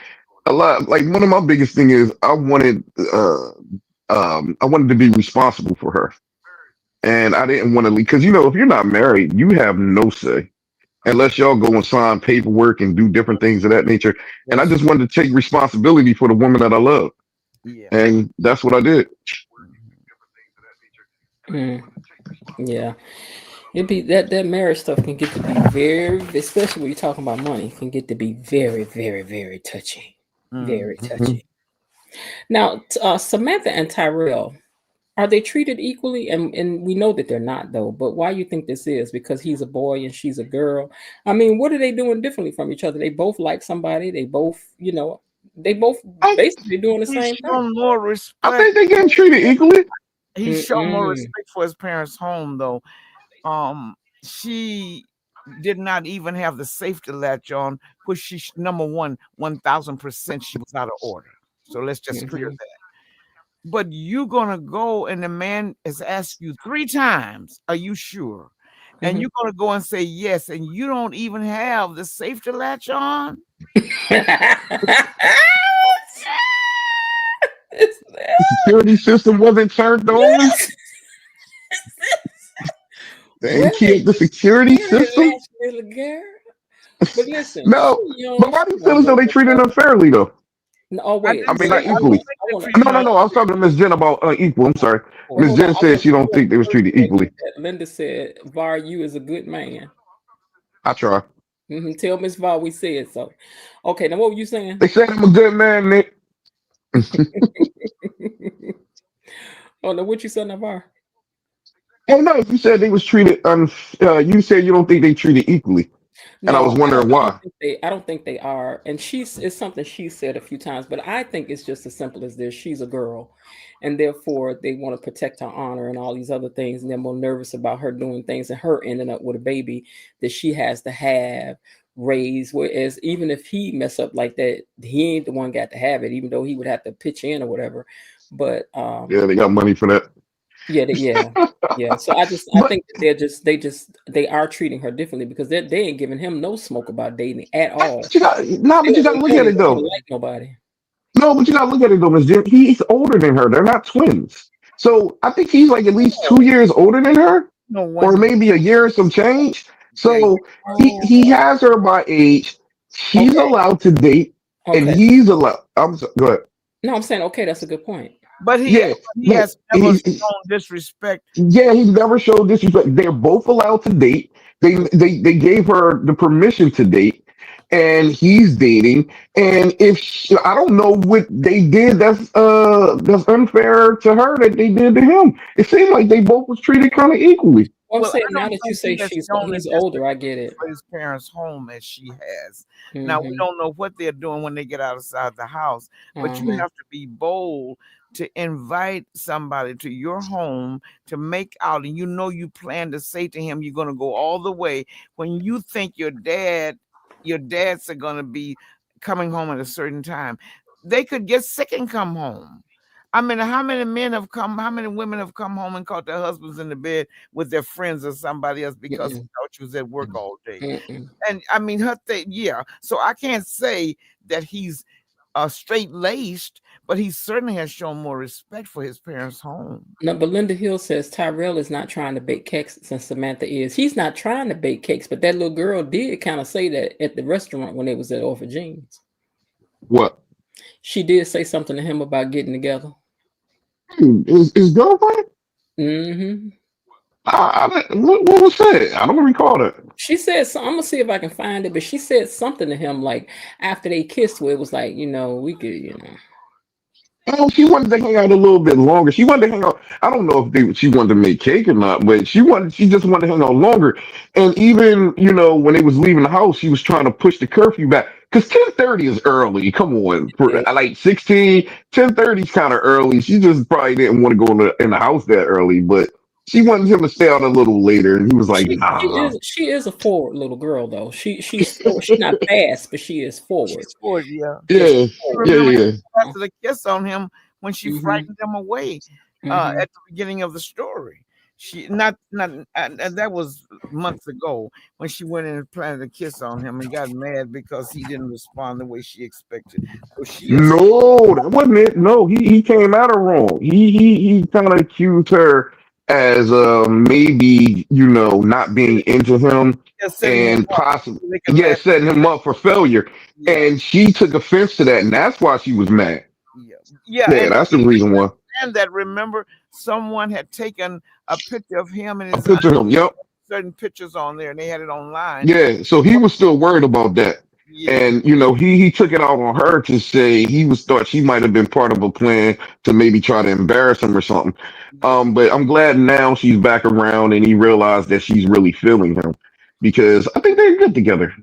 a lot. Like one of my biggest thing is I wanted to be responsible for her, and I didn't want to leave because if you're not married, you have no say. unless y'all go and sign paperwork and do different things of that nature. And I Yes. just wanted to take responsibility for the woman that I love, Yeah. and that's what I did. Mm, yeah. It be that marriage stuff can get to be very, especially when you're talking about money, can get to be very, very, very touchy. Very Mm. Mhm. touchy. Now, Samantha and Tyrell, are they treated equally? And we know that they're not, though. But why you think this is? Because he's a boy and she's a girl. I mean, what are they doing differently from each other? They both like somebody. They both, they both I, basically doing the He's same thing. shown more I respect. think they getting treated equally. He's shown more Mm-mm. respect for his parents' home, though. She did not even have the safety latch on, which number one, 1,000% she was out of order. So let's just clear Mm-hmm. that. But you're gonna go and the man has asked you 3 times, "Are you sure?" And Mm-hmm. you're gonna go and say yes, and you don't even have the safety latch on. It's- The security system wasn't turned on. yes. They Where ain't they keep the security where they system. last little girl? But listen, she No, but young, why she do you feel don't as though know they no treated them better. fairly though? No, oh I I didn't mean, say not I don't equally. think I they're want to. treating No, no, her. no. I was talking to Miss Jen about equal. I'm sorry, Well, Miss hold on. Jen I said want she don't think they was first treated mention equally. that Linda said, "Var, you is a good man." I try. Tell Miss Var we said so. Okay, now what were you saying? They said I'm a good man, Nick. Oh, now what you said, Navar? Oh no, you said they was treated. You said you don't think they treated equally, and I was No, wondering I don't why. think they. I don't think they are. And it's something she said a few times, but I think it's just as simple as this. She's a girl, and therefore they want to protect her honor and all these other things, and they're more nervous about her doing things and her ending up with a baby that she has to have raised. Whereas even if he mess up like that, he ain't the one got to have it, even though he would have to pitch in or whatever. But Yeah, they got money for that. yeah, yeah, yeah. So I But think that they are treating her differently because they ain't giving him no smoke about dating at all. but you got no, They but you got to don't, look they don't at even it want her to though. like nobody. No, but you got to look at it though, Miss Jen. He's older than her. They're not twins. So I think he's like at least Oh, 2 years older than her, No one or he maybe a year or some change. yeah, So he oh, has her by age. She's okay, allowed to date, and okay. he's allowed. I'm sorry, go ahead. No, I'm saying okay. That's a good point. but he Yeah, he but has never shown disrespect. yeah, he never showed disrespect. They're both allowed to date. They gave her the permission to date, and he's dating. And if I don't know what they did, that's unfair to her that they did to him. It seemed like they both was treated kind of equally. Well, I'm Well, saying I now don't that you think say he has shown the he's older, I get it. for his parents' home as she has. Now we Mm-hmm. don't know what they're doing when they get outside the house, but you Uh-huh. have to be bold to invite somebody to your home to make out, and you know you plan to say to him, you're going to go all the way. When you think your dads are going to be coming home at a certain time, they could get sick and come home. I mean, how many men have come? How many women have come home and caught their husbands in the bed with their friends or somebody else because he Mm-mm. thought she was at work all day? Mm-mm. And I mean, her thing, yeah. So I can't say that he's straight laced, but he certainly has shown more respect for his parents' home. No, but Linda Hill says Tyrell is not trying to bake cakes and Samantha is. He's not trying to bake cakes, but that little girl did kind of say that at the restaurant when they was at Orphan Jeans. What? She did say something to him about getting together. His girlfriend? Mm-hmm. What was said? I don't recall that. She said, so I'm gonna see if I can find it, but she said something to him like after they kissed, where it was like, we could, Oh, she wanted to hang out a little bit longer. She wanted to hang out. I don't know if she wanted to make cake or not, but she just wanted to hang out longer. And even, when they was leaving the house, she was trying to push the curfew back. Because 10:30 is early. Come on. For yeah. like 16, 10:30 is kind of early. She just probably didn't want to go in the house that early, but she wanted him to stay out a little later. And he was like, nah. She is a forward little girl though. She's forward. She's not fast, but she is forward. She's for it, yeah. Yeah, she's Yeah, forward. yeah, Remember yeah. after the kiss on him when she Mm-hmm. frightened him away Mm-hmm. at the beginning of the story. She not and that was months ago when she went in and planted a kiss on him and got mad because he didn't respond the way she expected. So she is No, that wasn't it. No, he came at her wrong. He kind of accused her as maybe not being into him Just setting him and up possibly so they can laugh. setting him up for failure. Yeah, And she took offense to that, and that's why she was mad. yeah, yeah. Yeah, that's the reason why. And that remember, someone had taken a picture of him and I his picture him. Yep. certain pictures on there, and they had it online. Yeah. So he was still worried about that. Yeah, And he took it out on her to say he was thought she might have been part of a plan to maybe try to embarrass him or something. yeah. But I'm glad now she's back around and he realized that she's really feeling him because I think they're good together.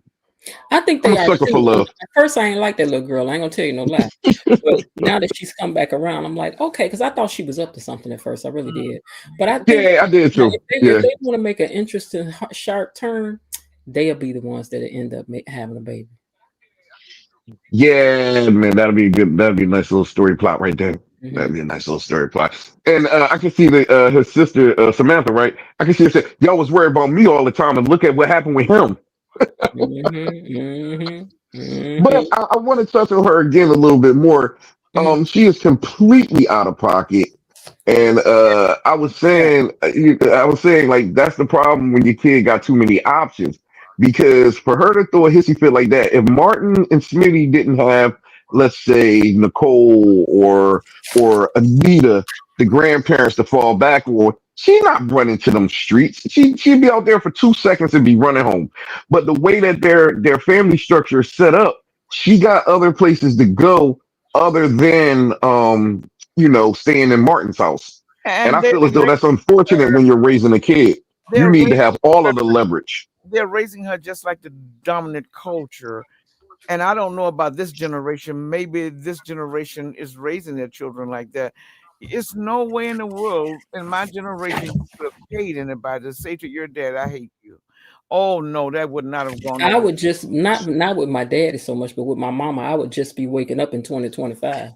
I think I'm they a are sucker for too. love. At first, I ain't like that little girl. I ain't gonna tell you no lie. But now that she's come back around, I'm like, okay, because I thought she was up to something at first. I really did. But I think Yeah, I did now, too. if Yeah. they want to make an interesting, sharp turn, they'll be the ones that end up having a baby. Yeah, man, that'd be a nice little story plot right there. Hmm. That'd be a nice little story plot. And I can see his sister Samantha, right? I can see her say, "Y'all was worried about me all the time, and look at what happened with him." But I want to touch on her again a little bit more. She is completely out of pocket, and Yeah. I was saying like that's the problem when your kid got too many options. Because for her to throw a hissy fit like that, if Martin and Smitty didn't have, let's say, Nicole or Anita, the grandparents to fall back on, she's not running to them streets. She'd be out there for 2 seconds and be running home. But the way that their family structure is set up, she got other places to go other than staying in Martin's house. And And I feel as though that's unfortunate when you're raising a kid. You they're need to raising have all of the leverage. they're raising her just like the dominant culture. And I don't know about this generation. Maybe this generation is raising their children like that. It's no way in the world in my generation you could have paid anybody to say to your dad, "I hate you." Oh no, that would not have gone I over. would just not with my daddy so much, but with my mama, I would just be waking up in 2025.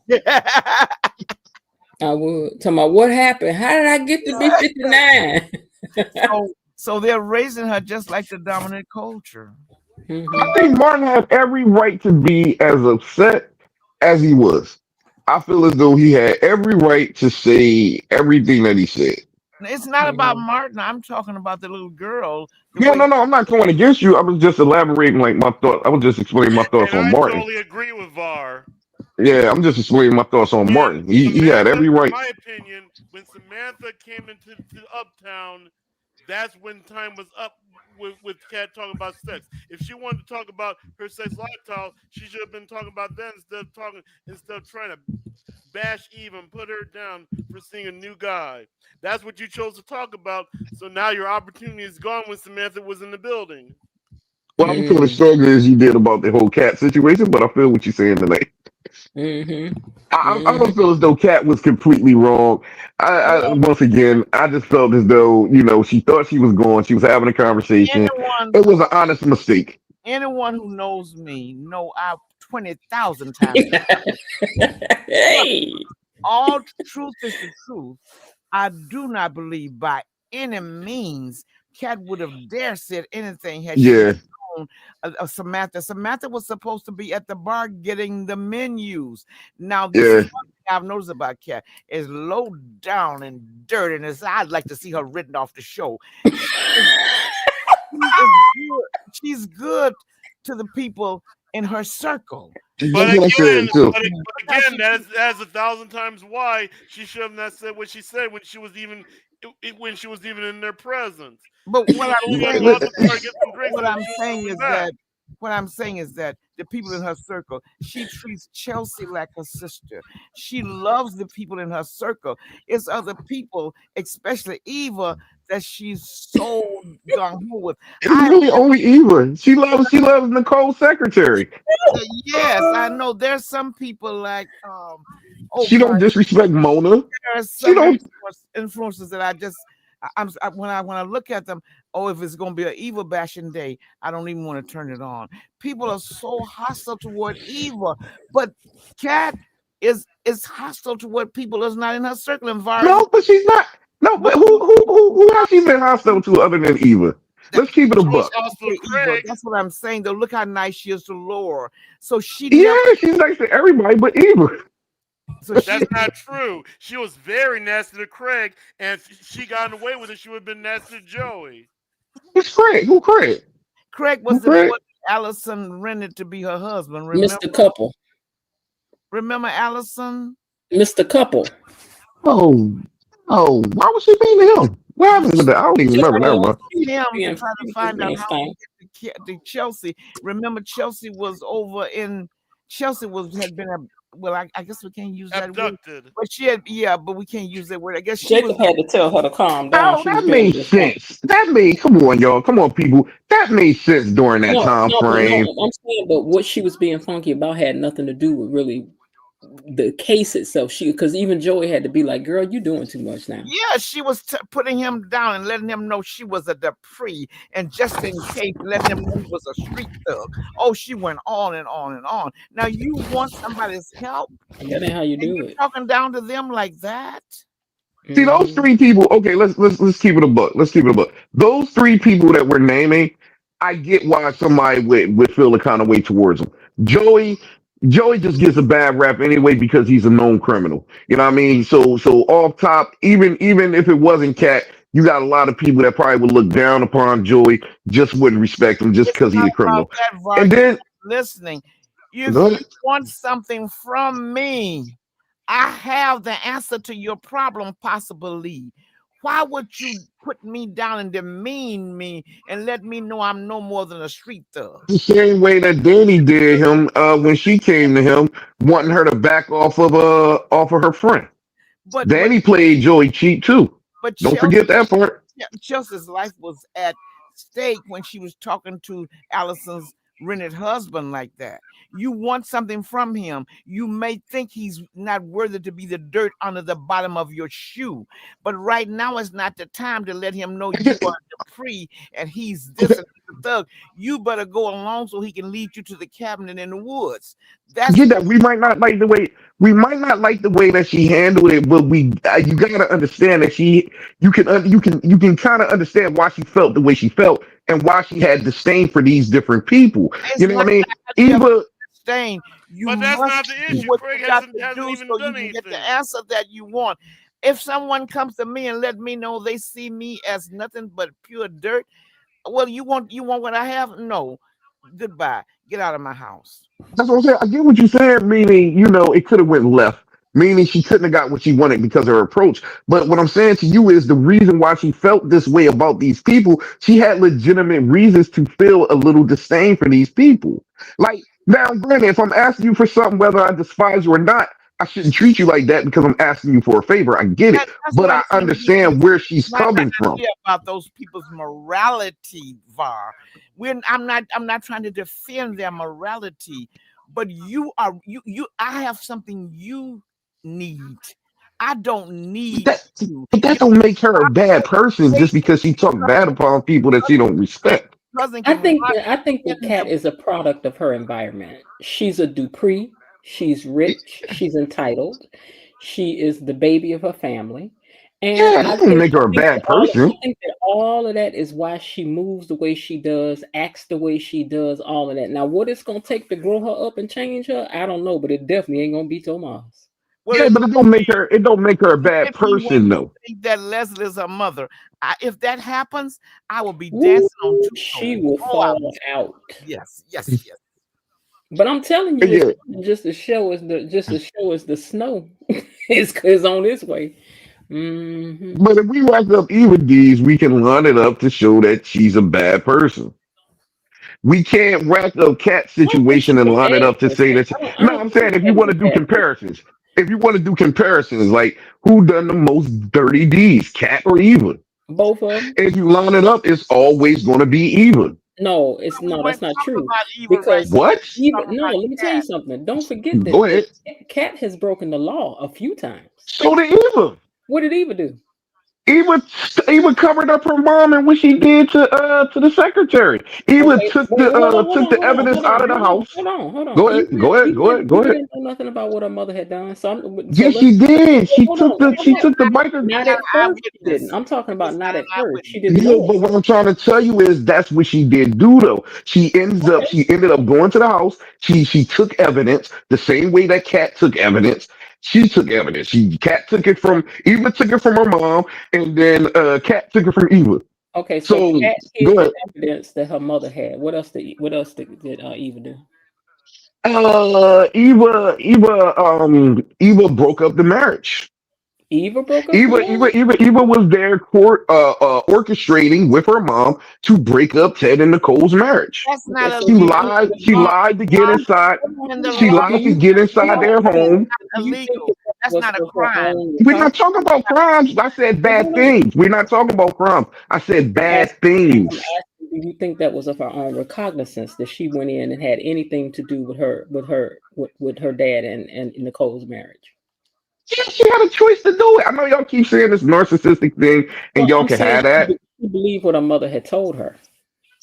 I would tell my what happened. How did I get to be 59? So they're raising her just like the dominant culture. I think Martin had every right to be as upset as he was. I feel as though he had every right to say everything that he said. It's not about Martin. I'm talking about the little girl. The Yeah, way, no, I'm not going against you. I was just elaborating like my thought. I was just explaining my thoughts And on I Martin. totally agree with Var. Yeah, I'm just explaining my thoughts on When Martin. He had Samantha, every in right. my opinion, when Samantha came into Uptown, that's when time was up with Kat talking about sex. If she wanted to talk about her sex lifestyle, she should have been talking about that instead of trying to bash Eve and put her down for seeing a new guy. That's what you chose to talk about. So now your opportunity is gone when Samantha was in the building. Well, I don't feel as strongly as you did about the whole cat situation, but I feel what you're saying tonight. I don't feel as though Kat was completely wrong. Once again, I just felt as though she thought she was going. She was having a conversation. anyone It was an honest mistake. anyone who knows me know I 20,000 times. But Hey. all truth is the truth. I do not believe by any means Cat would have dare said anything had she Yeah, known Samantha. Samantha was supposed to be at the bar getting the menus. Now, this is yeah. one thing I've noticed about Cat is low down and dirty, and I'd like to see her written off the show. Is good. She's good to the people in her circle. That's what I said too. But again, that's 1,000 times why she should have not said what she said when she was even in their presence. But She was only going to go out the bar to get some drinks, what and I'm she was saying coming is back. that what I'm saying is that the people in her circle, she treats Chelsea like her sister. She loves the people in her circle. It's other people, especially Eva, that she's so gung ho with. It's really only Eva. She loves Nicole's secretary. Yes, I know. There's some people like oh She don't God, disrespect Mona. there are She some don't. influences that I just when I look at them, oh, if it's going to be an evil bashing day, I don't even want to turn it on. People are so hostile toward Eva, but Kat is hostile toward people that's not in her circle. And Vars, No, but she's not. No, but who has she been hostile to other than Eva? Let's keep it a She was buck. hostile okay, to Eva, Craig. that's what I'm saying. Though, look how nice she is to Laura. So she never Yeah, she's nice to everybody but Eva. So she's That's not true. She was very nasty to Craig, and if she got away with it, she would have been nasty to Joey. Who's Craig? Who Craig? Craig Who was the boy Craig? Allison rented to be her husband. Remember? Mr. Couple. Remember Allison? Mr. Couple. Oh, oh, why was she being to him? What happened with that? I don't even Just remember. Never being, mind. Him to being, try to just find out being how stank. to get to Chelsea. Remember, Chelsea was over in Chelsea was had been a well. I guess we can't use that word, Abducted. but she had but we can't use that word. I guess she was. Jacob had to tell her to calm down. Oh, She was that doing made just fine. sense. That made, come on, y'all. Come on, people. That made sense during that No, time no, but frame. no, I'm saying, but what she was being funky about had nothing to do with really the case itself. Because even Joey had to be like, "Girl, you doing too much now." Yeah, she was putting him down and letting him know she was a Dupree, and just in case, letting him know he was a street thug. Oh, she went on and on and on. Now you want somebody's help, That ain't how you and do you're it. talking down to them like that. See those Hmm. three people. Okay, let's keep it a buck. Let's keep it a buck. Those three people that we're naming, I get why somebody would feel the kind of way towards them. Joey, Joey just gets a bad rap anyway because he's a known criminal. You know what I mean? So off top, even if it wasn't Cat, you got a lot of people that probably would look down upon Joey, just wouldn't respect him just It's because he's not a about criminal. that, Var. And You're then not listening. If go you ahead. want something from me, I have the answer to your problem, possibly. Why would you put me down and demean me and let me know I'm no more than a street thug? The same way that Danny did him when she came to him, wanting her to back off of her friend. But but Danny played Joey cheap too. but Don't Chelsea. forget that part. Yeah, Chelsea's life was at stake when she was talking to Allison's rented husband like that. You want something from him. You may think he's not worthy to be the dirt under the bottom of your shoe, but right now is not the time to let him know you are Dupree and he's Okay, this and he's a thug. You better go along so he can lead you to the cabinet in the woods. That's get what. that. We might not like the way that she handled it, but we you gotta understand that you can kind of understand why she felt the way she felt and why she had disdain for these different people. It's You know not what I mean? the idea of Eva, staying. You But that's must not the do issue. what Craig you got to hasn't do even so you done can get the anything. answer that you want. If someone comes to me and let me know they see me as nothing but pure dirt, well, you want what I have? No. Goodbye. Get out of my house. that's what I'm saying. I get what you're saying, meaning, it could have went left. Meaning she couldn't have got what she wanted because of her approach. But what I'm saying to you is the reason why she felt this way about these people, she had legitimate reasons to feel a little disdain for these people. Like, now, granted, if I'm asking you for something, whether I despise you or not, I shouldn't treat you like that because I'm asking you for a favor. I get it. That's But what I'm I saying. understand where she's Not the coming from. idea about those people's morality, Var. I'm not trying to defend their morality, but I have something you need. I don't But need that, you. but that Your don't make her a bad person just conversation, because she talked bad upon people that she don't respect. cousin I can think run that I think that in Kat them. is a product of her environment. She's a Dupree. She's rich. She's entitled. She is the baby of her family, and Yeah, I that don't think make I her a think that bad all I person. think that all of that is why she moves the way she does, acts the way she does, all of that. Now, what it's gonna take to grow her up and change her, I don't know, but it definitely ain't gonna be Tomas. Well, Yeah, it but it don't make her a bad might be when person you though. think that Leslie's her mother. If that happens, I will be Woo, dancing on two she toes. will Oh, I fall out. yes, yes, yes. But I'm telling you, it's Yeah, just to show us the snow is on its way. Hmm. but if we rack up even these, we can line it up to show that she's a bad person. We can't rack up Cat I don't think situation she's and a line it bad up to say person. that. I No, don't I'm think saying if you Cat is want a to do bad person. comparisons, like who done the most dirty deeds, Cat or Eva? Both of them. If you line it up, it's always going to be Eva. No, We that's weren't not talking true. about evil right Because now. What? We're Eva, talking no, about let me tell you cat. something. Don't forget Go that ahead. Cat has broken the law a few times. So did Eva. What did Eva do? Eva, Eva covered up her mom and what she did to the secretary. Eva Okay, took wait, hold on, hold took on, the hold on, evidence hold out on, of the hold on, house. hold on, hold on. Go ahead, go ahead, go ahead, go Eva ahead. didn't know nothing about what her mother had done. So Yes, let's she did. hold on, wait a She minute. took the biker. Not Not at an first she didn't. eyewitness. I'm talking It about was not not at an first. She eyewitness. didn't No, know it. but what I'm trying to tell you is that's what she did do though. Okay. She ended up going to the house. She took evidence the same way that cat took evidence, She took evidence. Cat took it from Eva, took it from her mom, and then Cat took it from Eva. Okay, so So Kat go hid the ahead. evidence that her mother had. What else did Eva do? Eva broke up the marriage. Eva broke up the marriage? Eva was there orchestrating with her mom to break up Ted and Nicole's marriage. That's Okay, not so She do you illegal. lied. The She law, lied to the get law, inside. and the She law do lied to you get do inside you their think home. do you think illegal. that that That's was not a for her crime. own We're not talking recognizance? about crimes. I said No, no, bad no. things. We're not talking about crimes. I said I'm bad asking, I'm things. asking, do you think that was of her own recognizance that she went in and had anything to do with her dad and Nicole's marriage? Yeah, she had a choice to do it. I know y'all keep saying this narcissistic thing, and Well, y'all I'm can saying have that. she believed what her mother had told her.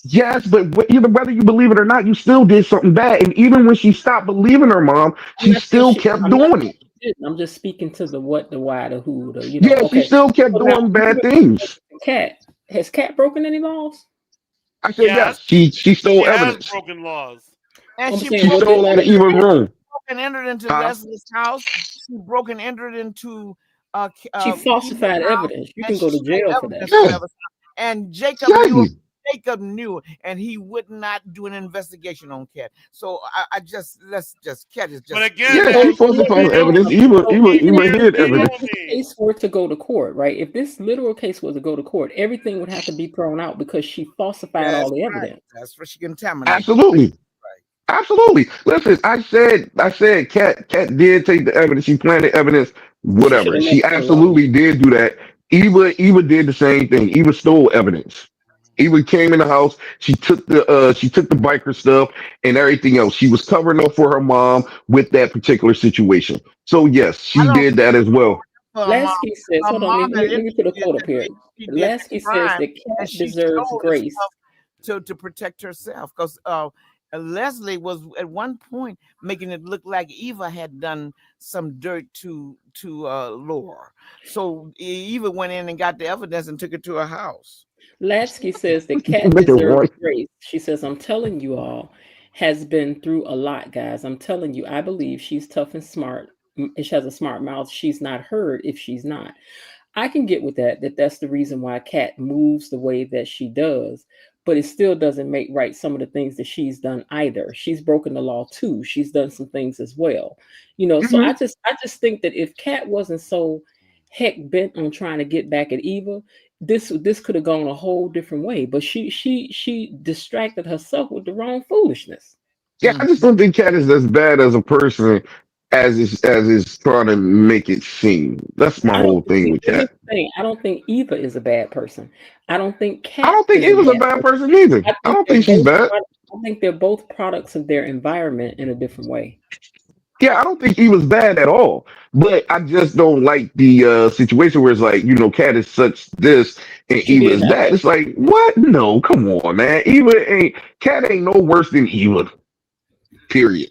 Yes, but either whether you believe it or not, you still did something bad. And even when she stopped believing her mom, I'm she not saying still kept I'm not doing saying it. she didn't. I'm just speaking to the what, the why, the who, Yeah, she okay. still kept So now, doing bad moving things. to Cat. Has Cat broken any laws? I said Yes, yes. She she stole has evidence. broken laws. And I'm she saying, She broke what and did stole out of entered, Eva's and she room. broke and entered into Huh? Leslie's house. She broke and entered into she Eva's falsified house, evidence? You and can she go to stole jail for that. evidence from Yeah, Eva's house. And Jacob knew. exactly. Jacob knew, and he would not do an investigation on Cat. So I just let's just Cat is But just again, Yeah, that she So, goes to let what me we falsified ask know. evidence. you. So, Keep Eva your hid even opinion if evidence. this only. case were to go to court, right? If this literal case was to go to court, everything would have to be thrown out because she falsified all that's the right. evidence. That's what she contaminated. Absolutely. Right. Absolutely. Listen, I said Cat did take the evidence. She planted evidence, She should whatever. have never She put a law on absolutely did do that. Eva did the same thing. Eva stole evidence. Eva came in the house. She took the biker stuff and everything else. She was covering up for her mom with that particular situation. So yes, I she don't did that as well. for her mom. Lasky says, Her hold on, mom had let me put a indicated quote up that here. maybe she did the Lasky says crime that and Cat she deserves stole the grace. stuff to protect herself. Because Leslie was at one point making it look like Eva had done some dirt to Laura. So Eva went in and got the evidence and took it to her house. Lasky says that Cat Make it deserves right. grace. She says, I'm telling you all, has been through a lot, guys. I'm telling you, I believe she's tough and smart. She has a smart mouth. She's not heard if she's not. I can get with that, that's the reason why Kat moves the way that she does, but it still doesn't make right some of the things that she's done either. She's broken the law too. She's done some things as well. So Mhm. I just think that if Kat wasn't so heck bent on trying to get back at Eva, this could have gone a whole different way. But she distracted herself with the wrong foolishness. Yeah, I just don't think Cat is as bad as a person as is trying to make it seem. That's my I don't whole think thing with here's Cat. the thing. I don't think Eva is a bad person. I don't think I Kat don't think is a Eva's a bad bad person. person either. I I think don't they're think she's both bad. I think they're both products of their environment in a different way. Yeah, I don't think Eva's bad at all. But I just don't like the situation where it's like, Cat is such this and She Eva did is nothing. that. It's like, what? No, come on, man. Cat ain't no worse than Eva. Period.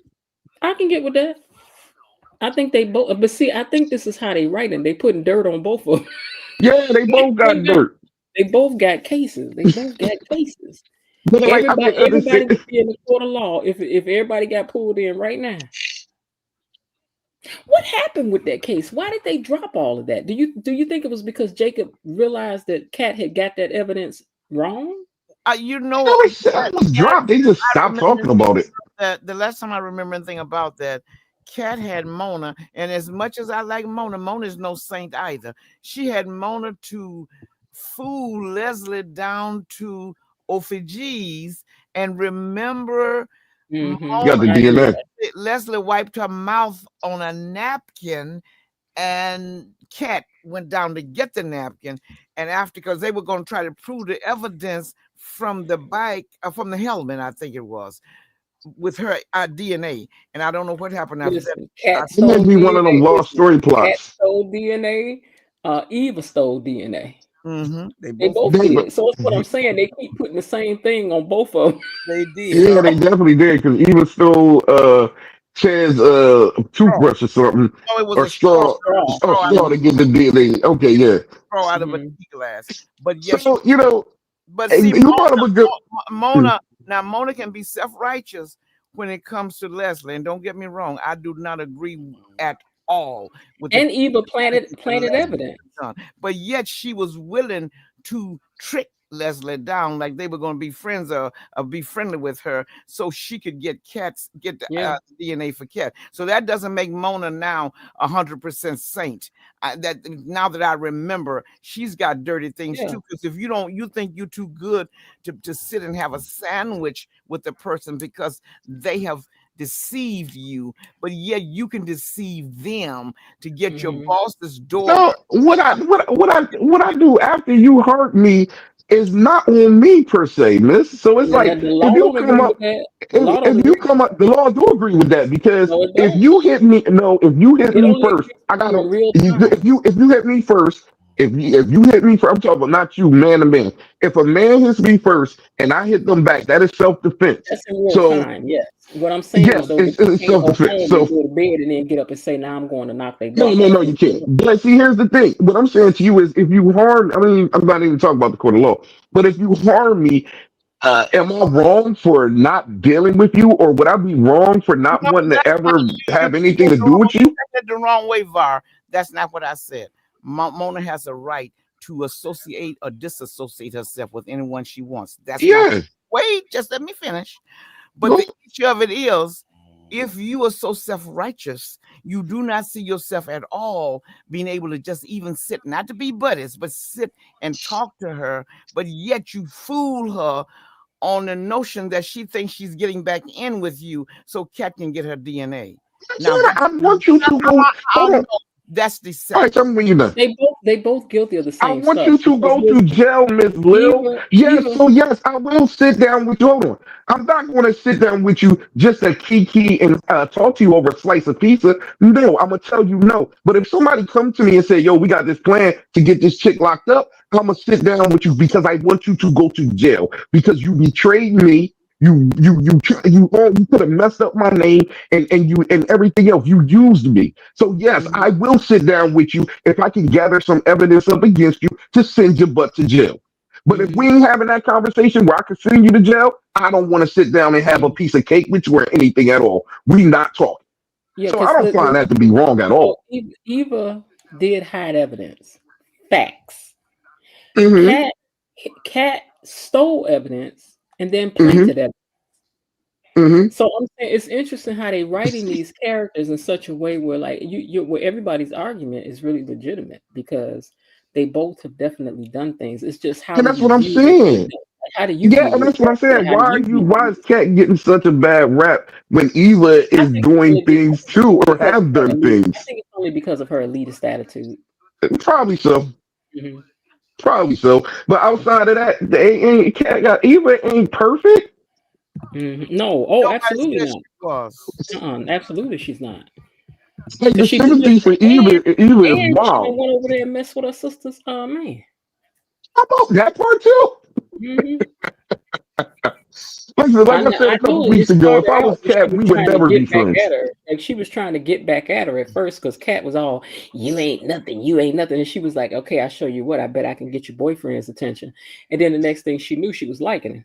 I can get with that. I think they both, but see, I think this is how they writing. They putting dirt on both of them. Yeah, they they, both both got got, dirt. they both got cases. They both got cases. But like, I can Everybody understand. would be in the court of law if everybody got pulled in right now. What happened with that case? Why did they drop all of that? Do you think it was because Jacob realized that Kat had got that evidence wrong? You I know, never said it was dropped. They just I stopped remember talking about it. that the last time I remember anything about that, Cat had Mona, and as much as I like Mona, Mona is no saint either. She had Mona to fool Leslie down to Ophigees, and remember, You got Mona, the I remember DNA. that. Leslie wiped her mouth on a napkin, and Cat went down to get the napkin, and after because they were going to try to prove the evidence from the bike, from the helmet, I think it was with her DNA, and I don't know what happened after that. Listen, I, Cat It must stole be one of them DNA. lost Listen, story Cat plots. stole DNA. Eva stole DNA. they They both both They, did. So that's what I'm saying. They keep putting the same thing on both of them. they did. yeah, they definitely did because even stole Chad's Straw. toothbrush or something Oh, it was or a straw, Straw. straw straw to get the DNA. Okay, yeah. out of a Mhm. tea glass. But yes, So but see, you brought up a good. Mona, now Mona can be self righteous when it comes to Leslie, and don't get me wrong, I do not agree at all with the And Eva planted Leslie evidence. done. But yet she was willing to trick Leslie down like they were going to be friends or be friendly with her so she could get the Yeah, DNA for Cat. So that doesn't make Mona now 100% saint. That now that I remember, she's got dirty things yeah. too. Because if you think you're too good to sit and have a sandwich with the person because they have deceived you, but yet you can deceive them to get your Hmm. boss's daughter. No, what I do after you hurt me is not on me per se, miss. So it's Now, like the if law you don't come agree with up that. The law don't if agree you with come that. up, the law do agree with that because No, it if don't. you hit me, no, if you hit It me only first, agrees I with you gotta. in real time. If you hit me first, if you hit me first, I'm talking about not you, man to man. If a man hits me first and I hit them back, that is self defense. That's in real So time. Yes. What I'm saying is yes, though, but you it's can't self go defense. home and So go to bed and then get up and say, "Now I'm going to knock their no, block no, no, off." you can't. But see, here's the thing. What I'm saying to you is, if you harm, I mean, I'm not even talking about the court of law, but if you harm me, am I wrong for not dealing with you, or would I be wrong for not No, wanting to that's not ever you have anything said to the do wrong, with you? the wrong way, Var. That's not what I said. Mona has a right to associate or disassociate herself with anyone she wants. That's not. Yeah. Wait, just let me finish. But No, the issue of it is, if you are so self-righteous, you do not see yourself at all being able to just even sit, not to be buddies, but sit and talk to her, but yet you fool her on the notion that she thinks she's getting back in with you so Kat can get her DNA. Now Sarah, I want you to go. I Hold don't on. know. That's All right, deception. tell me when you're done. They both guilty of the I same want stuff you to because go to listen, jail, Miss Lil. Eva Yes, Eva so yes, I will sit down with you. Hold on. I'm not going to sit down with you just to kiki and talk to you over a slice of pizza. No, I'm gonna tell you no. But if somebody come to me and say, "Yo, we got this plan to get this chick locked up," I'm gonna sit down with you because I want you to go to jail because you betrayed me. You could have messed up my name and everything else. You used me. So yes, Mhm. I will sit down with you if I can gather some evidence up against you to send your butt to jail. But if we Mhm. ain't having that conversation where I can send you to jail, I don't want to sit down and have a Mhm. piece of cake with you or anything at all. We not talking. Yeah, So I because don't find that to be wrong at so all. Eva did hide evidence, facts. Hmm. Cat stole evidence and then Hmm. planted evidence. Hmm. So I'm saying it's interesting how they writing these characters in such a way where like where everybody's argument is really legitimate because they both have definitely done things. It's just how And do that's you what I'm view what they've saying. done? Like, how do you Yeah, view and what that's what I'm Cat did? saying. How do you view Why is Eva? Cat getting such a bad rap when Eva I is think it's doing only be, I things think it's too only or because of have her done elite. I things? think it's only because of her elitist attitude. Probably so. Hmm. Probably so. But outside of that, they ain't Cat got Eva ain't perfect. Hmm. No, oh, Nobody absolutely said she not. was. Absolutely, she's not. Like Cause the she did sympathy listen, for Eva is and she done wild. went over there and messed with her sister's man. How about that part too? Hmm. Like I said I a couple knew weeks it ago, if started I out was when she Cat, was we would trying to never be get back at friends. her. Like she was trying to get back at her at first because Cat was all, you ain't nothing. And she was like, okay, I'll show you what. I bet I can get your boyfriend's attention. And then the next thing she knew, she was liking him.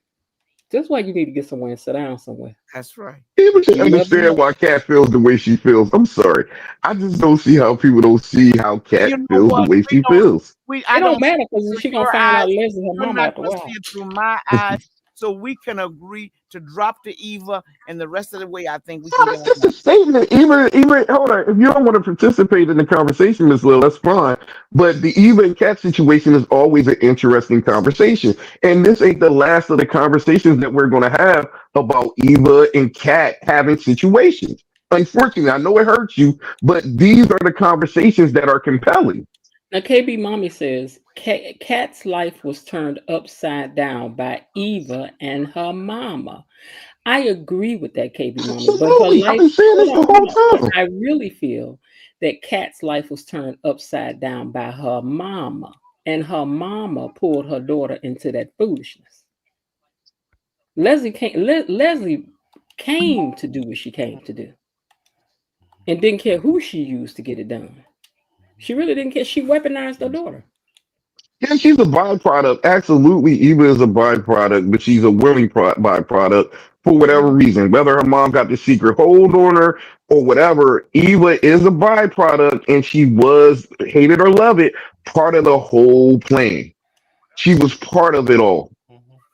That's why you need to get somewhere and sit down somewhere. That's right. People should You never understand know. why Cat feels the way she feels. I'm sorry. I just don't see how people don't see how Cat You know feels the what? way she feels. It I don't don't see matter it because through she gonna your find out eyes. Leslie her You're mama not after a gonna see while. it through my eyes. So we can agree to drop the Eva, and the rest of the way, I think we No, can get that's just a along. statement. Even hold on. If you don't want to participate in the conversation, Miss Lil, that's fine. But the Eva and Cat situation is always an interesting conversation, and this ain't the last of the conversations that we're going to have about Eva and Cat having situations. Unfortunately, I know it hurts you, but these are the conversations that are compelling. Now, KB Mommy says Kat's life was turned upside down by Eva and her mama. I agree with that, KB Mommy, but her Absolutely, I've life, been saying this the hold on, whole but time. I really feel that Kat's life was turned upside down by her mama, and her mama pulled her daughter into that foolishness. Leslie came to do what she came to do and didn't care who she used to get it done. She really didn't care. She weaponized her daughter. Yeah, she's a byproduct. Absolutely, Eva is a byproduct, but she's a willing byproduct for whatever reason, whether her mom got the secret hold on her or whatever. Eva is a byproduct, and she was, hate it or love it, part of the whole plan. She was part of it all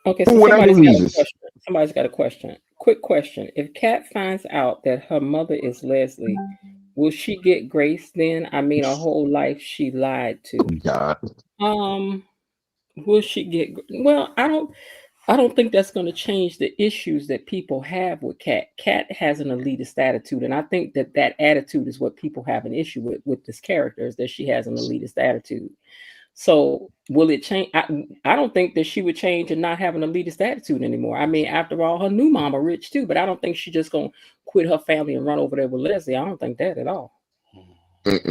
Okay, for so whatever somebody's got a reasons. question. Somebody's got a question. Quick question. If Kat finds out that her mother is Leslie, will she get grace then? I mean, her whole life she lied to. God. Um, will she get well, I don't think that's going to change the issues that people have with Kat. Kat has an elitist attitude, and I think that that attitude is what people have an issue with this character, is that she has an elitist attitude. So will it change? I don't think that she would change and not have an elitist attitude anymore. I mean, after all, her new mama rich too, but I don't think she's just gonna quit her family and run over there with Leslie. I don't think that at all.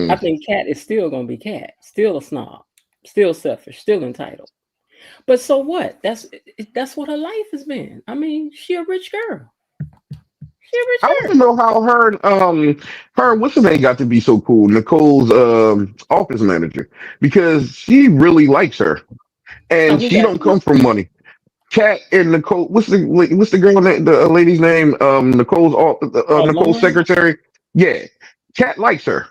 I Mm-mm. think Kat is still gonna be Kat, still a snob, still selfish, still entitled. But so what? That's what her life has been. I mean, she a rich girl. She a rich I want to girl. know how her what's her name got to be so cool, Nicole's office manager, because she really likes her, Oh, and who she got don't you? come from money. Kat and Nicole, what's the girl name, the lady's name? Oh, Nicole's Lauren. secretary. Yeah, Kat likes her.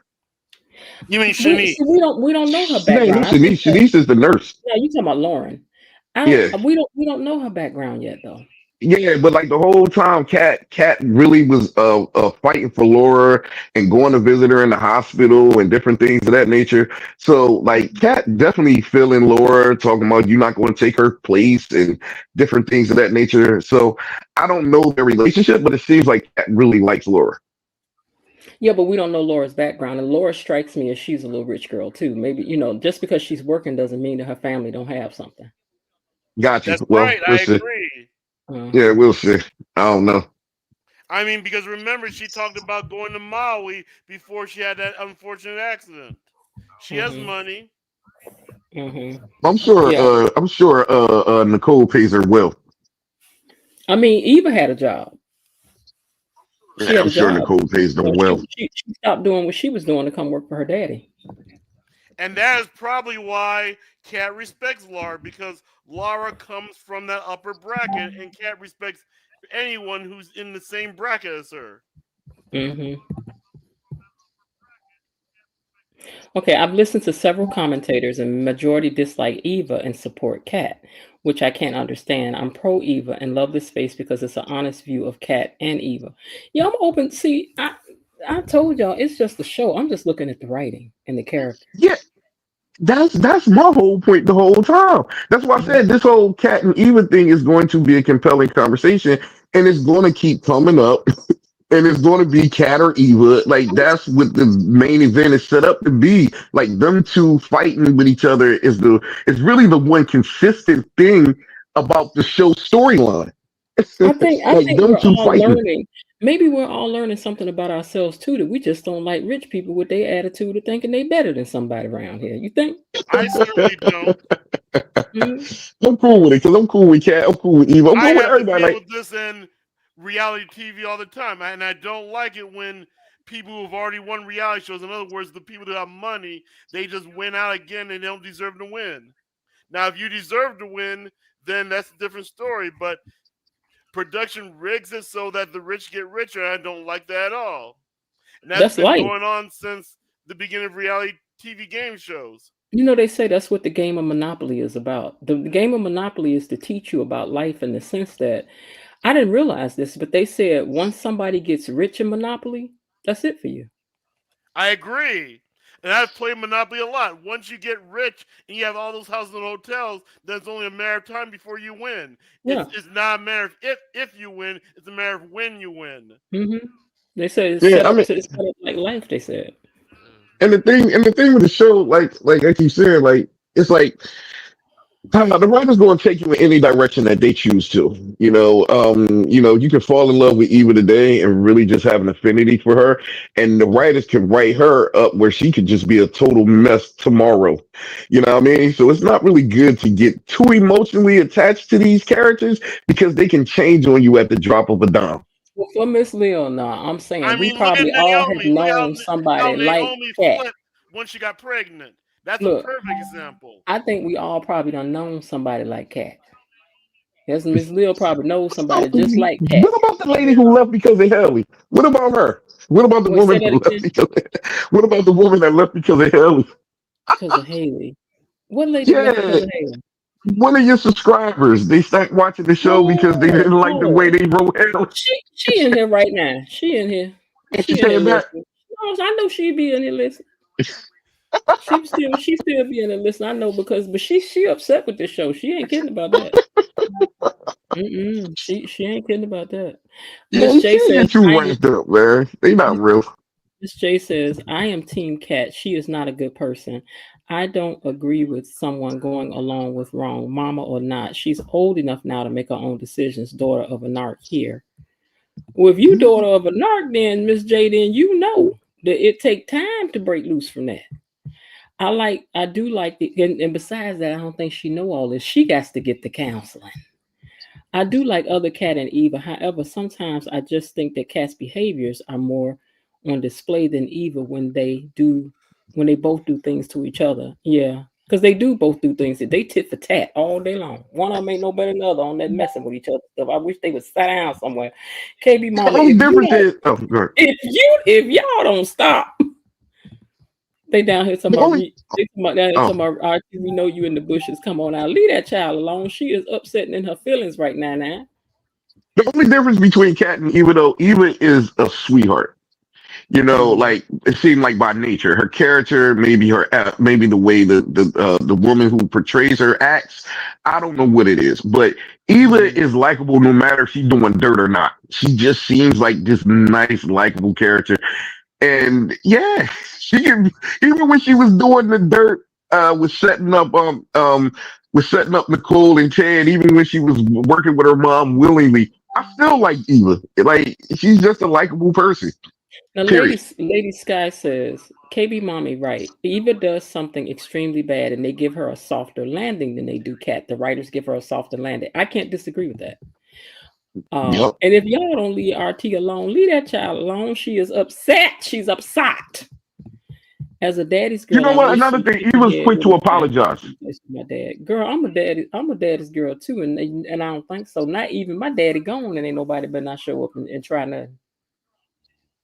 You mean We Shanice? see. We don't know her No, no, background. I think Shanice. that. Shanice is the nurse. No, you talking about Lauren. I Yeah, don't. We don't know her background yet, though. yeah, but like the whole time, Kat really was fighting for Laura and going to visit her in the hospital and different things of that nature. So like Kat definitely feeling Laura, talking about you not going to take her place and different things of that nature. So I don't know their relationship, but it seems like Kat really likes Laura. Yeah, but we don't know Laura's background, and Laura strikes me as she's a little rich girl too. Maybe just because she's working doesn't mean that her family don't have something. Got you. That's Well, right. we'll I see. agree. Yeah, Uh-huh. we'll see. I don't know. I mean, because remember, she talked about going to Maui before she had that unfortunate accident. She has Mm-hmm. money. Mm-hmm. I'm sure. Yeah. Nicole pays her well. I mean, Eva had a job. She Yeah, had I'm a sure job. Nicole pays them well. She stopped doing what she was doing to come work for her daddy. And that is probably why Kat respects Laura, because Laura comes from that upper bracket, and Kat respects anyone who's in the same bracket as her. Mm-hmm. Okay, I've listened to several commentators, and majority dislike Eva and support Kat, which I can't understand. I'm pro Eva and love this space because it's an honest view of Kat and Eva. Yeah, I'm open. See, I told y'all it's just a show. I'm just looking at the writing and the character. Yeah, that's my whole point the whole time. That's why I said this whole cat and Eva thing is going to be a compelling conversation, and it's going to keep coming up, and it's going to be cat or Eva. Like that's what the main event is set up to be. Like them two fighting with each other is really the one consistent thing about the show storyline. I Like think them we're two all fighting. learning. Maybe we're all learning something about ourselves too, that we just don't like rich people with their attitude of thinking they better than somebody around here. You think? I certainly don't. Mhm. I'm cool with it because I'm cool with Cat. I'm cool with Eva. I'm I cool with have to everybody. deal Like with this in reality TV all the time, and I don't like it when people who've already won reality shows, in other words, the people that have money, they just win out again and they don't deserve to win. Now, if you deserve to win, then that's a different story. But production rigs it so that the rich get richer, and I don't like that at all. And that's That's been life. going on since the beginning of reality TV game shows. They say that's what the game of Monopoly is about. The game of Monopoly is to teach you about life in the sense that I didn't realize this, but they said once somebody gets rich in Monopoly, that's it for you. I agree. And I've played Monopoly a lot. Once you get rich and you have all those houses and hotels, then it's only a matter of time before you win. Yeah. It's not a matter of if you win, it's a matter of when you win. hmm They said yeah, I mean, it's set up like life. They said. and the thing with the show, like I keep saying, like it's like the writer's going to take you in any direction that they choose to. You can fall in love with Eva today and really just have an affinity for her, and the writers can write her up where she could just be a total mess tomorrow. You know what I mean? So it's not really good to get too emotionally attached to these characters because they can change on you at the drop of a dime. Well, for Miss Leo, no, I'm I saying we mean, look at probably all have Naomi. Look known how somebody like Naomi Cat. flipped when she got pregnant. That's a Look, perfect example. I think we all probably done known somebody like Cat. Yes, Miss Lil probably knows somebody just like Cat. What about the lady who left because of Haley? What about her? What about the Wait, say woman that who left again. because what about the woman that left because of Haley? Because of Haley. What lady left because Yeah, of Haley? one of your subscribers, they stopped watching the show because they Oh, didn't like the way oh. they wrote Haley. She in here right now. She in here. And she She in here came back. listening. No, I know she'd be in here listening. She still be in here listening. I know but she upset with this show. She ain't kidding about that. She ain't kidding about that. Yeah, Miss you J can't says get too I am ramped up, man. They not real. Miss J says, I am Team Cat. She is not a good person. I don't agree with someone going along with wrong, mama or not. She's old enough now to make her own decisions, daughter of a narc here. Well, if you daughter of a narc, then Miss J, then you know that it take time to break loose from that. I do like and besides that, I don't think she know all this. She got to get the counseling. I do like other Cat and Eva. However, sometimes I just think that Cat's behaviors are more on display than Eva when they both do things to each other. Yeah. Because they do both do things that they tit for tat all day long. One of them ain't no better than the other on that messing with each other stuff. I wish they would sit down somewhere. KB The Mama, only difference is good. if y'all don't stop, they down here talking The about only Archie, we know you in the bushes. Come on out. Leave that child alone. She is upsetting in her feelings right now. the only difference between Kat and Eva though, Eva is a sweetheart. You know, Mm. like it seemed like by nature, her character, maybe maybe the way the woman who portrays her acts. I don't know what it is, but Eva is likable no matter if she's doing dirt or not. She just seems like this nice, likable character. And yeah, she can, even when she was doing the dirt, was setting up Nicole and Chad, even when she was working with her mom willingly, I still like Eva. Like she's just a likable person. Now, Period. Lady Sky says, KB Mommy, right. Eva does something extremely bad and they give her a softer landing than they do Cat. The writers give her a softer landing. I can't disagree with that. Yep. And if y'all don't leave RT alone, leave that child alone. She is upset. She's upset. As a daddy's You girl, know I what? wish Another some thing, chicken Eva's head quick would to have tried apologize. my dad. Girl, I'm a daddy's girl too, and I don't think so. Not even my daddy gone, and ain't nobody better not show up and try nothing.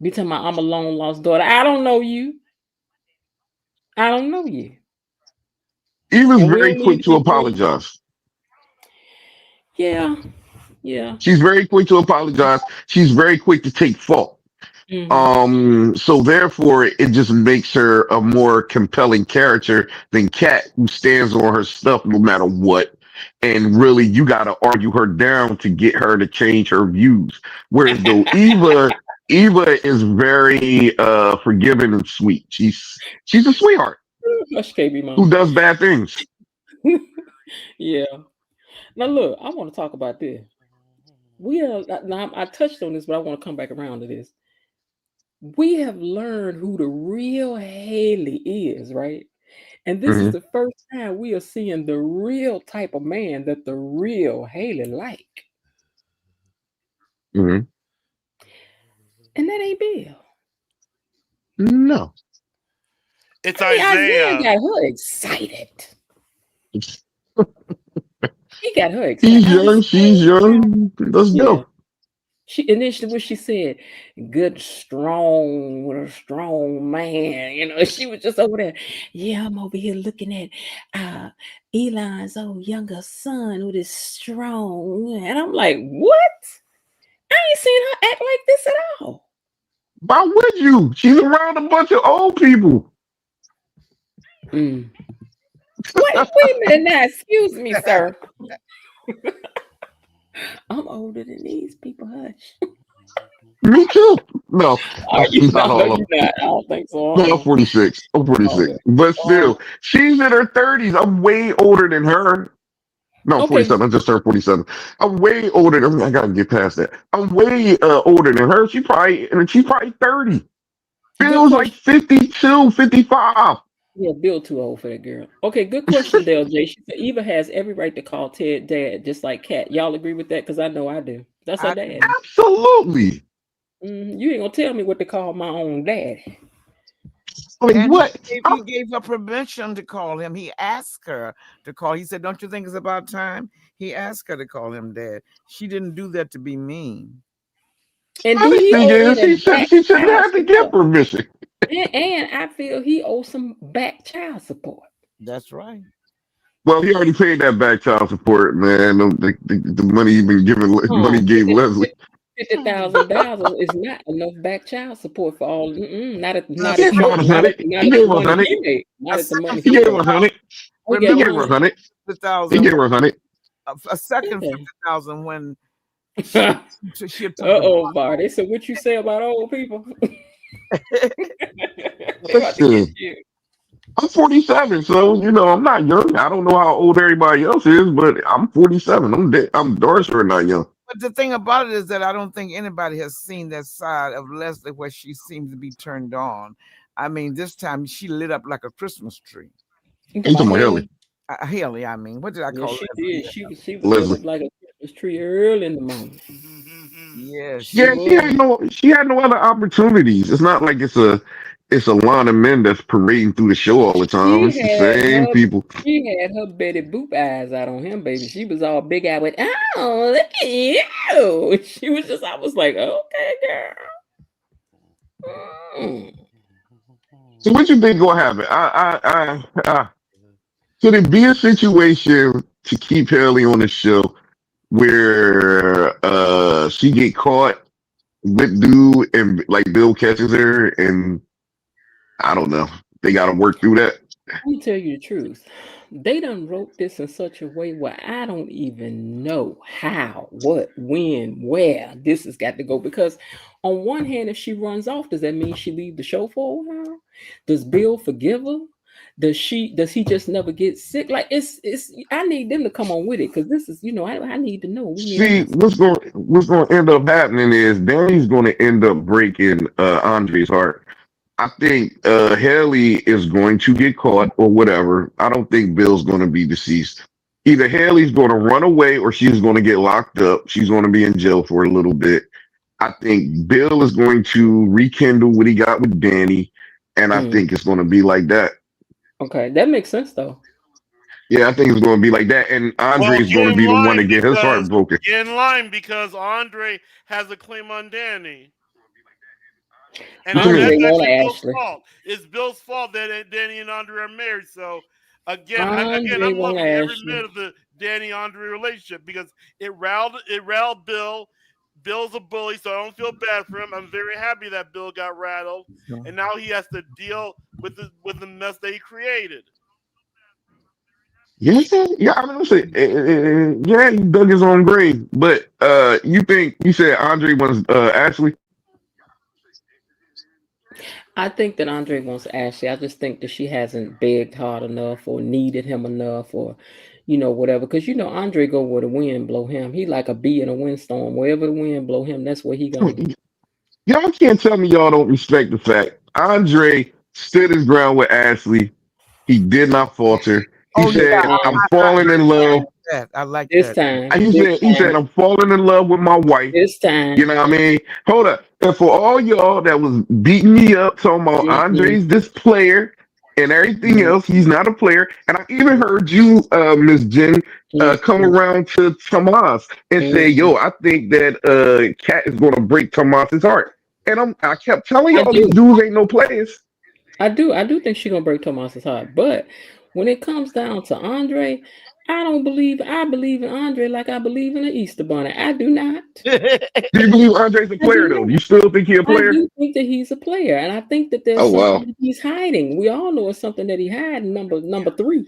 Be talking about I'm a long lost daughter. I don't know you. I don't know you. Eva's And we very don't need quick to to be bring. apologize. Yeah, yeah. She's very quick to apologize. She's very quick to take fault. Mm-hmm. So therefore, it just makes her a more compelling character than Kat, who stands on her stuff no matter what. And really, you got to argue her down to get her to change her views. Whereas though Eva is very forgiving and sweet. She's a sweetheart Hush, KB who mama. does bad things. Yeah. Now look, I want to talk about this. We are now. I touched on this, but I want to come back around to this. We have learned who the real Haley is, right? And this is Hmm. the first time we are seeing the real type of man that the real Haley like. Hmm. And that ain't Bill. No. It's I mean, Isaiah Isaiah. got her excited. He got her excited. He's I was young. She's so proud. young. Let's Yeah. go. What she said, good, strong, with a strong man. She was just over there. Yeah, I'm over here looking at Elon's old younger son with his strong. And I'm like, what? I ain't seen her act like this at all. Why would you? She's around a bunch of old people. Mm. Wait a minute now. Excuse me, sir. I'm older than these people. Hush. Me too. No, Are you not not? No, all of you them. not. I don't think so. No, I'm 46. I'm 46. Okay. But Um, still, she's in her 30s. I'm way older than her. No, I'm okay. 47. I just turned 47. I'm way older than I gotta get past that. I'm way older than her. She's probably 30. Good Feels like question. 52, 55. Yeah, Bill too old for that girl. Okay, good question, Dale J. She said Eva has every right to call Ted dad, just like Kat. Y'all agree with that? Because I know I do. That's her I daddy. Absolutely. You ain't gonna tell me what to call my own daddy. Like And what? he gave her permission to call him. He asked her to call. He said, "Don't you think it's about time?" He asked her to call him dad. She didn't do that to be mean. And then he Honestly, owed is them back she shouldn't child have to get support. permission. And I feel he owes some back child support. That's right. Well, he already paid that back child support, man. The money he been giving, money gave 50 Leslie. $50,000 is not enough back child support for all. Not at The not He at gave her first. a second Not at hundred. not He at the gave her a money hundred. he made. a Not at the second money He he gave her a made. 50,000. hundred. Oh, he gave He her Remember gave her a 100. hundred. fifty He thousand. gave her a hundred. A second Okay. 50,000 when Uh she took the. oh, Barty. So what you say about old people? They about to get Listen, you. I'm 47, so I'm not young. I don't know how old everybody else is, but I'm 47. I'm darn sure not young. But the thing about it is that I don't think anybody has seen that side of Leslie where she seems to be turned on. I mean, this time she lit up like a Christmas tree. You talking You about talking about Haley? Haley? Haley, I mean, what did I Yeah, call she Leslie? did. She was lit Leslie. up like a Christmas tree early in the morning. Yeah, She she. Yeah, was. she had no other opportunities. It's not like it's a line of men that's parading through the show all the time. She It's the had same her people. she had her Betty Boop eyes out on him, baby. She was all big eyed with, oh, look at you. She was just, I was like, okay, girl. Mm. So what you think gonna happen? Could it be a situation to keep Haley on the show where she get caught with dude and like Bill catches her and I don't know. They gotta work through that. Let me tell you the truth. They done wrote this in such a way where I don't even know how, what, when, where this has got to go. Because on one hand, if she runs off, does that mean she leave the show for a while? Does Bill forgive her? Does he just never get sick? Like it's I need them to come on with it because this is, I need to know. We need See, answers. what's gonna end up happening is Danny's gonna end up breaking Andre's heart. I think Haley is going to get caught or whatever. I don't think Bill's going to be deceased. Either Haley's going to run away or she's going to get locked up. She's going to be in jail for a little bit. I think Bill is going to rekindle what he got with Danny, and I Mm, think it's going to be like that. okay, that makes sense though. Yeah, I think it's going to be like that, and Well, Andre is going to be the one to get his heart broken. get in line because Andre has a claim on Danny. And What you Andre mean? that's want actually Bill's Ashley. fault. It's Bill's fault that Danny and Andre are married. So again, Andre I'm want loving every Ashley. minute of the Danny Andre relationship because it riled Bill. Bill's a bully, so I don't feel bad for him. I'm very happy that Bill got rattled, and now he has to deal with the mess that he created. Yeah, yeah. I mean, listen, yeah, he dug his own grave. But you said Andre wants Ashley? I think that Andre wants Ashley. I just think that she hasn't begged hard enough or needed him enough or, whatever. Because Andre go where the wind blow him. He like a bee in a windstorm. Wherever the wind blow him, that's where he going. Y'all can't tell me y'all don't respect the fact Andre stood his ground with Ashley. He did not falter. He Oh This yeah, said, time, "I'm falling in I love." like that. I like this that. time, And this he said, time, "I'm falling in love with my wife." this You time. know what I mean? Hold up. And for all y'all that was beating me up, talking about Mm-mm, Andre's this player and everything else, he's mm-mm, not a player. And I even heard you, Miss Jen, come mm-mm, around to Tomas and say, mm-mm. "Yo, I think that Cat is going to break Tomas's heart." And I kept telling I y'all these do. dudes ain't no players. I do think she's gonna break Tomas's heart. But when it comes down to Andre, I believe in Andre like I believe in the Easter Bunny. I do not. Do you believe Andre's a I do player though? not. You still think he a I player? do think that he's a player, and I think that there's Oh something wow. that he's hiding. We all know it's something that he had in number three.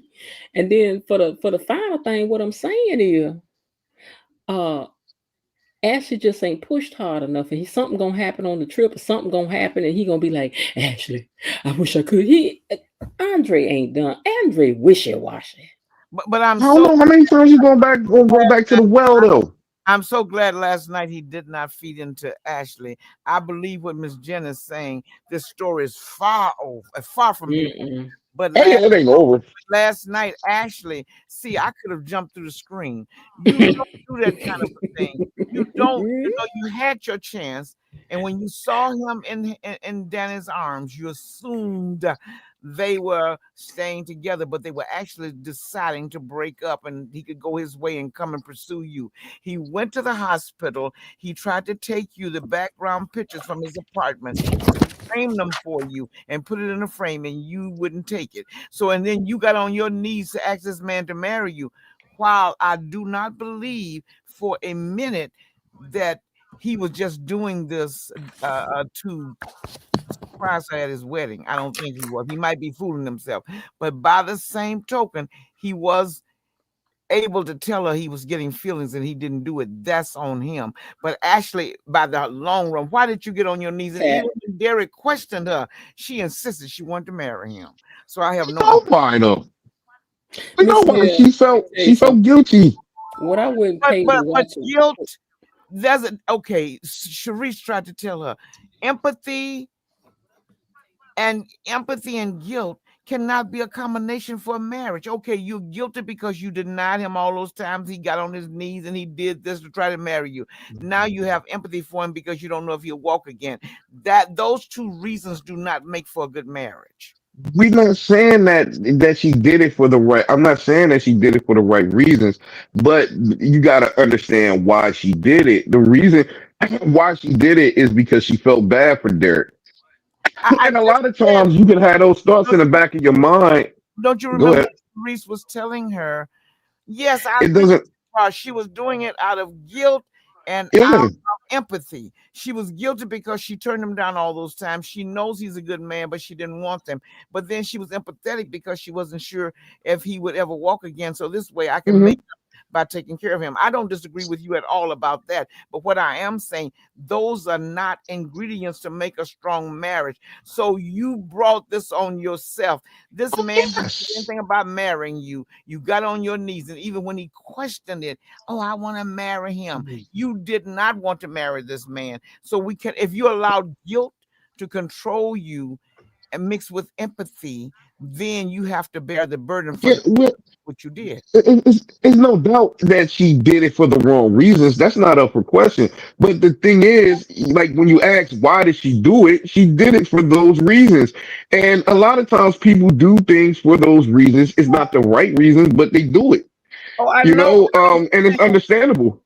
And then for the final thing, what I'm saying is, uh, Ashley just ain't pushed hard enough, and something gonna happen on the trip, or something gonna happen, and he gonna be like, Ashley, I wish I could. Andre ain't done. Andre wishy washy. But I'm I don't so know how many times you gonna go back to the well though. I'm so glad last night he did not feed into Ashley. I believe what Miss Jen is saying. This story is far from being. Mm-mm. But Hey, it ain't over. last night, Ashley, see, I could have jumped through the screen. You don't do that kind of a thing. You don't, you had your chance. And when you saw him in Danny's arms, you assumed they were staying together, but they were actually deciding to break up and he could go his way and come and pursue you. He went to the hospital. He tried to take you the background pictures from his apartment, frame them for you and put it in a frame, and you wouldn't take it. So, and then you got on your knees to ask this man to marry you. While I do not believe for a minute that he was just doing this to surprise her at his wedding. I don't think he was. He might be fooling himself. But by the same token, he was able to tell her he was getting feelings and he didn't do it. That's on him. But actually, by the long run, why did you get on your knees? And even when Derek questioned her, she insisted she wanted to marry him. So I have no. Don't mind her. We know Miss why Hill, she felt guilty. what I wouldn't But pay to but watch it. guilt doesn't. Okay, Sharice tried to tell her empathy and guilt cannot be a combination for a marriage. Okay, you're guilty because you denied him all those times he got on his knees and he did this to try to marry you. Now you have empathy for him because you don't know if he'll walk again. That those two reasons do not make for a good marriage. We're not saying that she did it for the right. I'm not saying that she did it for the right reasons, but you got to understand why she did it. The reason why she did it is because she felt bad for Derek. I And a just lot of said, times you can have those thoughts in the back of your mind. don't you Go remember ahead. Reese was telling her? Yes, I It agree with doesn't. her. She was doing it out of guilt and out Yeah. of empathy. She was guilty because she turned him down all those times. She knows he's a good man, but she didn't want them. But then she was empathetic because she wasn't sure if he would ever walk again. So this way I can Hmm. make up by taking care of him. I don't disagree with you at all about that. But what I am saying, those are not ingredients to make a strong marriage. So you brought this on yourself. This Oh, man didn't say yes. anything about marrying you. You got on your knees, and even when he questioned it, oh, I want to marry him. You did not want to marry this man. So we can, if you allow guilt to control you and mix with empathy, then you have to bear the burden for Yeah. the Well, what you did. it's no doubt that she did it for the wrong reasons. That's not up for question. But the thing is, like when you ask why did she do it, she did it for those reasons. And a lot of times people do things for those reasons. It's not the right reasons, but they do it. Oh, I You know. know, and it's understandable.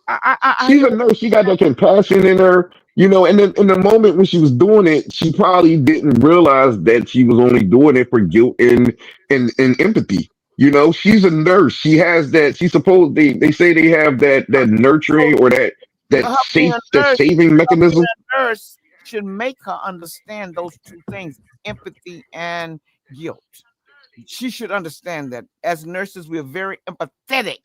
I She's hear a nurse. She got that compassion in her, you know. And then in the moment when she was doing it, she probably didn't realize that she was only doing it for guilt and empathy. You know, she's a nurse. She has that. She's supposed they say they have that nurturing or that her being safe a that nurse, saving mechanism. nurse should make her understand those two things, empathy and guilt. She should understand that as nurses, we're very empathetic,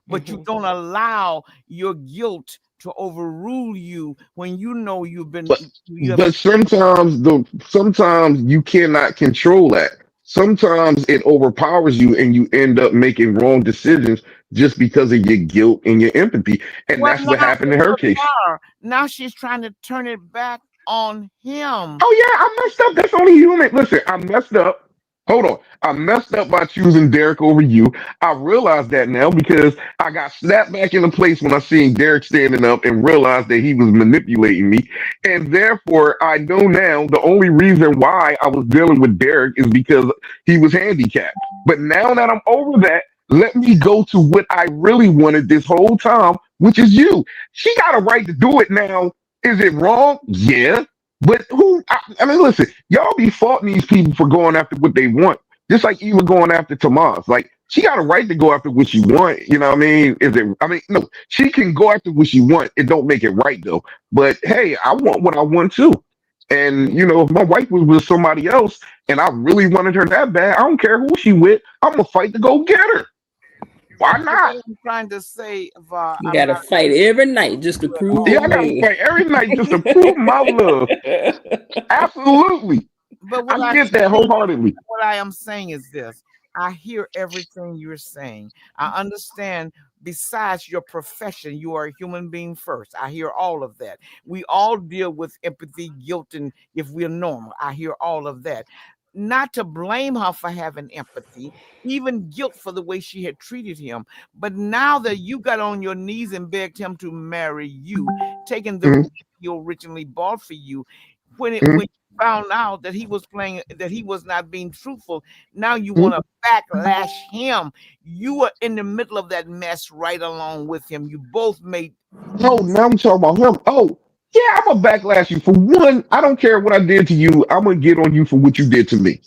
but you Mhm. don't allow your guilt to overrule you when you know But you have but sometimes you cannot control that. Sometimes it overpowers you and you end up making wrong decisions just because of your guilt and your empathy. And well that's what now happened in her case. now she's trying to turn it back on him. Oh yeah, I messed up. That's only human. Listen, I messed up. Hold on. I messed up by choosing Derek over you. I realize that now because I got snapped back into place when I seen Derek standing up and realized that he was manipulating me. And therefore, I know now the only reason why I was dealing with Derek is because he was handicapped. But now that I'm over that, let me go to what I really wanted this whole time, which is you. She got a right to do it now. Is it wrong? Yeah. But I mean, listen, y'all be faulting these people for going after what they want. Just like Eva going after Tomas. Like, she got a right to go after what she want. You know what I mean? I mean, no, she can go after what she want. It don't make it right, though. But hey, I want what I want, too. And, you know, if my wife was with somebody else and I really wanted her that bad, I don't care who she with. I'm going to fight to go get her. Why But not? what I'm trying to say, Va, You I'm gotta not fight every night just to at prove all. Yeah, your I got to man. fight every night just to prove my love. Absolutely. But I get that wholeheartedly. what I am saying is this. I hear everything you're saying. I understand. Besides your profession, you are a human being first. I hear all of that. We all deal with empathy, guilt, and if we're normal, I hear all of that. not to blame her for having empathy, even guilt for the way she had treated him. But now that you got on your knees and begged him to marry you, taking the ring Mhm, he originally bought for you, when mhm, you found out that he was playing, that he was not being truthful, now you mhm. want to backlash him. You were in the middle of that mess right along with him. You both made Oh, now we talking about him. Oh, yeah, I'm gonna backlash you for one. I don't care what I did to you. I'm gonna get on you for what you did to me.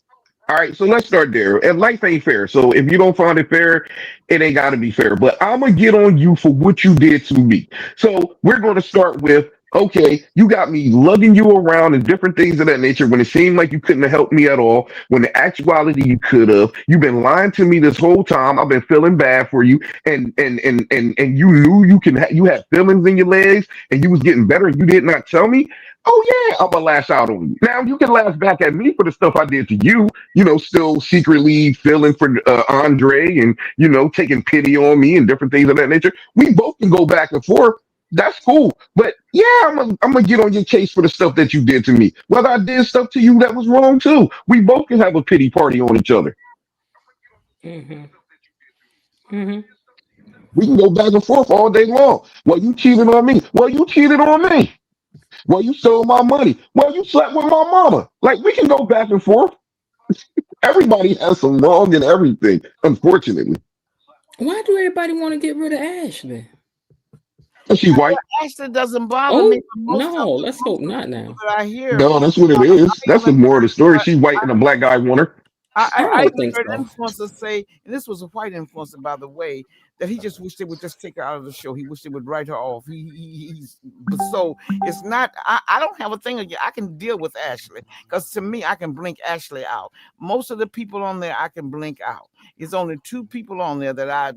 All right, so let's start there. And life ain't fair. So if you don't find it fair, it ain't got to be fair. But I'm gonna get on you for what you did to me. So we're gonna start with, okay, you got me lugging you around and different things of that nature when it seemed like you couldn't have helped me at all. When the actuality you could have. You've been lying to me this whole time. I've been feeling bad for you, and you knew you had feelings in your legs, and you was getting better, and you did not tell me. Oh yeah, I'm gonna lash out on you. Now you can lash back at me for the stuff I did to you, still secretly feeling for Andre and, taking pity on me and different things of that nature. We both can go back and forth. That's cool. But yeah, I'm gonna get on your case for the stuff that you did to me. Whether I did stuff to you that was wrong too. We both can have a pity party on each other. Mm-hmm. Mm-hmm. We can go back and forth all day long. Well, you cheated on me. Well, you cheated on me. Well, you stole my money. Well, you slept with my mama. Like, we can go back and forth. Everybody has some wrong in everything, unfortunately. Why do everybody want to get rid of Ashley? And she white. Ashley doesn't bother me, Oh but no, let's most hope of the not people now. that I hear, No, that's what it is. I That's the even moral of the story. heard, She white and a black guy want her. I I don't even think heard so. influencers say, and this was a white influencer, by the way, that he just wished they would just take her out of the show. He wished they would write her off. But so it's not. I don't have a thing again. I can deal with Ashley because to me, I can blink Ashley out. Most of the people on there, I can blink out. It's only two people on there that I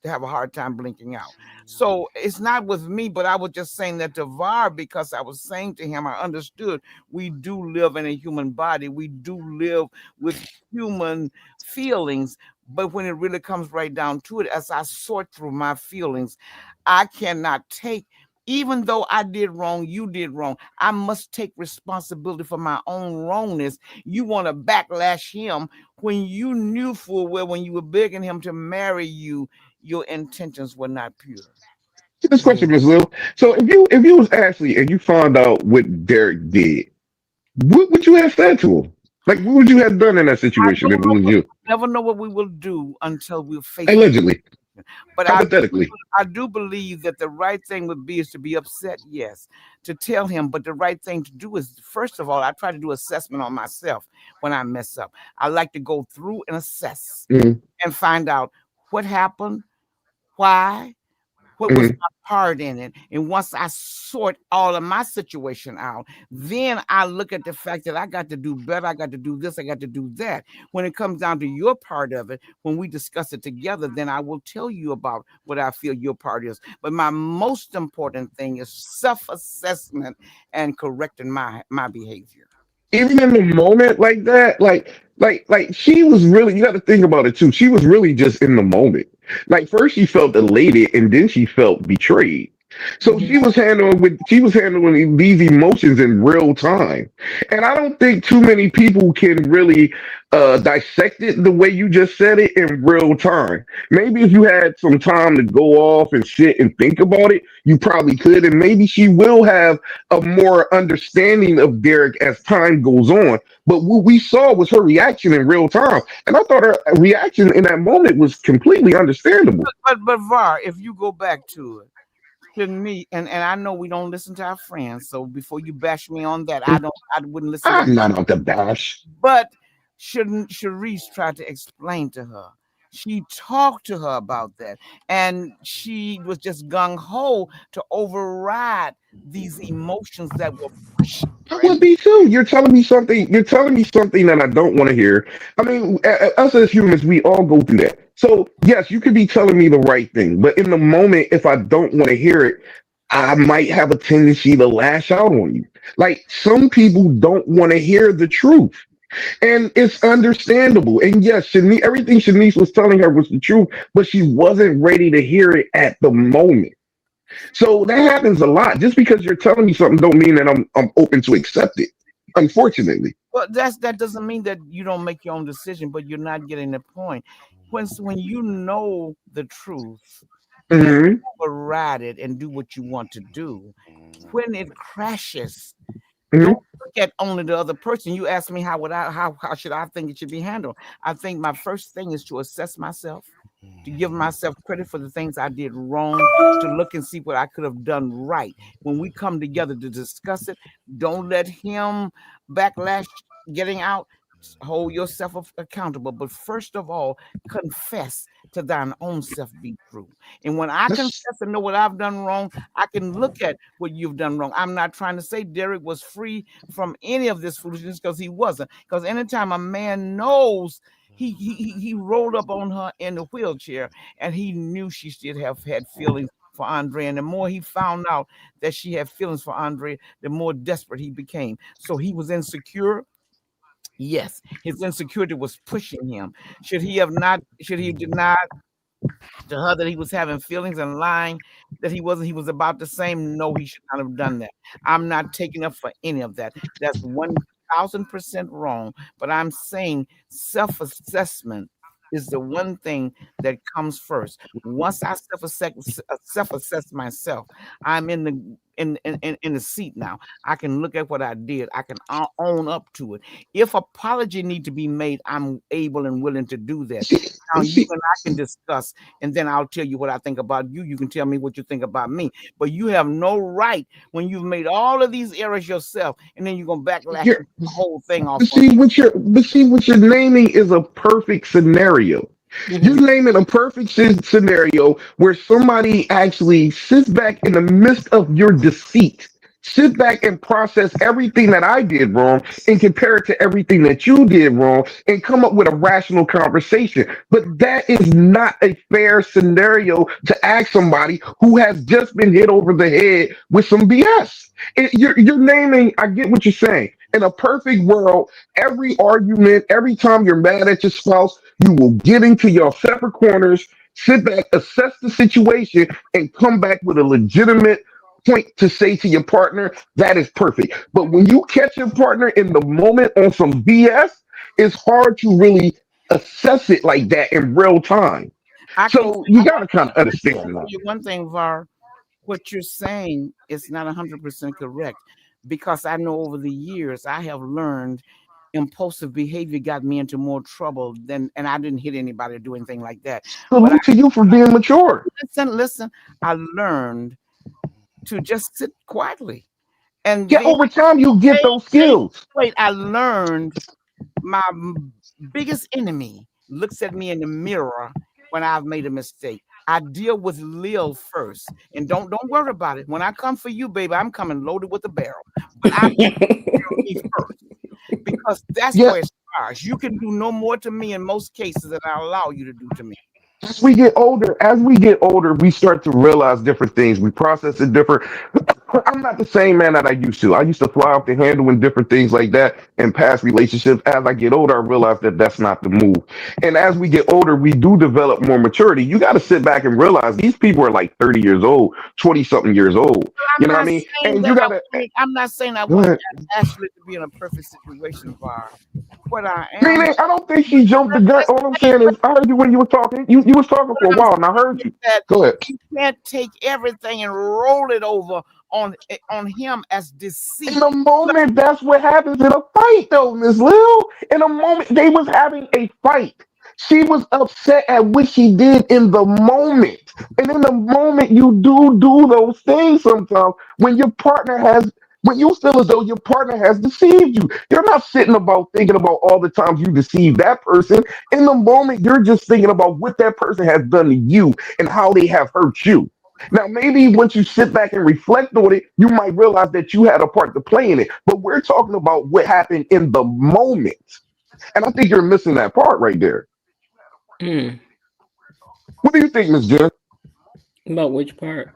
have a hard time blinking out. So it's not with me, but I was just saying that to VAR because I was saying to him, I understood we do live in a human body. We do live with human feelings. But when it really comes right down to it, as I sort through my feelings, I cannot take, even though I did wrong, you did wrong. I must take responsibility for my own wrongness. You want to backlash him when you knew full well when you were begging him to marry you, your intentions were not pure. This Mm. question, Miss Lil. So if you was Ashley and you found out what Derek did, what would you have said to him? Like, what would you have done in that I situation if don't it know was what you? never know what we will do until we're faced with Allegedly, it. But hypothetically. I do believe that the right thing would be is to be upset, yes, to tell him. But the right thing to do is, first of all, I try to do assessment on myself when I mess up. I like to go through and assess Mm-hmm, and find out what happened, why, what was mm-hmm. my part in it. And once I sort all of my situation out, then I look at the fact that I got to do better. I got to do this. I got to do that. When it comes down to your part of it, when we discuss it together, then I will tell you about what I feel your part is. But my most important thing is self-assessment and correcting my behavior. Even in the moment like that, like she was really, you got to think about it too. She was really just in the moment. Like first she felt elated and then she felt betrayed. So Mm-hmm. she was handling these emotions in real time. And I don't think too many people can really dissect it the way you just said it in real time. Maybe if you had some time to go off and sit and think about it, you probably could. And maybe she will have a more understanding of Derek as time goes on. But what we saw was her reaction in real time. And I thought her reaction in that moment was completely understandable. But Var, if you go back to it, to me, and I know we don't listen to our friends, so before you bash me on that, I wouldn't listen to. I'm not out to bash. But shouldn't Sharice tried to explain to her? She talked to her about that, and she was just gung ho to override these emotions that were pushing I her. And would be too. You're telling me something. You're telling me something that I don't want to hear. I mean, us as humans, we all go through that. So yes, you could be telling me the right thing, but in the moment, if I don't want to hear it, I might have a tendency to lash out on you. Like some people don't want to hear the truth. And it's understandable. And yes, everything Shanice was telling her was the truth, but she wasn't ready to hear it at the moment. So that happens a lot. Just because you're telling me something don't mean that I'm open to accept it. Unfortunately. Well, that doesn't mean that you don't make your own decision, but you're not getting the point. When you know the truth and Hmm. override it and do what you want to do, when it crashes, don't Hmm. look at only the other person. You ask me how should I think it should be handled. I think my first thing is to assess myself, to give myself credit for the things I did wrong, to look and see what I could have done right. When we come together to discuss it, don't let him backlash getting out. Hold yourself accountable, but first of all, confess to thine own self be true. And when I That's confess and know what I've done wrong, I can look at what you've done wrong. I'm not trying to say Derek was free from any of this foolishness, because he wasn't. Because anytime a man knows he rolled up on her in the wheelchair, and he knew she still have had feelings for Andre. And the more he found out that she had feelings for Andre, the more desperate he became. So he was insecure. Yes, his insecurity was pushing him. Should he deny to her that he was having feelings and lying that he wasn't, he was about the same? No, he should not have done that. I'm not taking up for any of that. That's 1,000% wrong. But I'm saying self-assessment is the one thing that comes first. Once I self-assess myself, I'm in the seat now. I can look at what I did. I can own up to it. If apology need to be made, I'm able and willing to do that. see, Now you see, and I can discuss, and then I'll tell you what I think about you. You can tell me what you think about me. But you have no right, when you've made all of these errors yourself, and then you're gonna backlash you're, and put the whole thing off but on see what you're naming is a perfect scenario. You're Mhm. naming a perfect scenario where somebody actually sits back in the midst of your deceit, sit back and process everything that I did wrong and compare it to everything that you did wrong and come up with a rational conversation. But that is not a fair scenario to ask somebody who has just been hit over the head with some BS. You're naming, I get what you're saying. In a perfect world, every argument, every time you're mad at your spouse, you will get into your separate corners, sit back, assess the situation, and come back with a legitimate point to say to your partner. That is perfect. But when you catch your partner in the moment on some BS, it's hard to really assess it like that in real time. I can So tell you you got one to kind thing. of Listen, I understand can tell that. you one thing, Var. What you're saying is not 100% correct, because I know over the years I have learned impulsive behavior got me into more trouble than, and I didn't hit anybody or do anything like that. But I Salute to you for being mature. listen, I learned to just sit quietly. And Yeah, then over time you get wait, those wait, skills. wait, I learned my biggest enemy looks at me in the mirror when I've made a mistake. I deal with Lil first, and don't worry about it. When I come for you, baby, I'm coming loaded with a barrel. But I'm me first, because that's Yeah, where it starts. You can do no more to me in most cases than I allow you to do to me. as we get older, we start to realize different things. We process it different. I'm not the same man that I used to. I used to fly off the handle and different things like that in past relationships. As I get older, I realize that that's not the move. And as we get older, we do develop more maturity. You got to sit back and realize these people are like 30 years old, 20 something years old. You I'm know what I not mean? saying And that you got to I'm not saying I go want ahead. Ashley to be in a perfect situation, Var. What I am, Meaning, I don't think she jumped the gun. All I'm saying is, I heard you when you were talking. You was talking what for a I'm while, and I saying heard is you. that Go ahead. you can't take everything and roll it over on him as In deceit. a moment, that's what happens in a fight, though, Miss Lil. In a moment, they was having a fight. She was upset at what she did in the moment, and in the moment, you do those things sometimes when your partner has. When you feel as though your partner has deceived you, you're not sitting about thinking about all the times you deceived that person. In the moment, you're just thinking about what that person has done to you and how they have hurt you. Now, maybe once you sit back and reflect on it, you might realize that you had a part to play in it. But we're talking about what happened in the moment. And I think you're missing that part right there. Mm. What do you think, Miss Jen? About which part?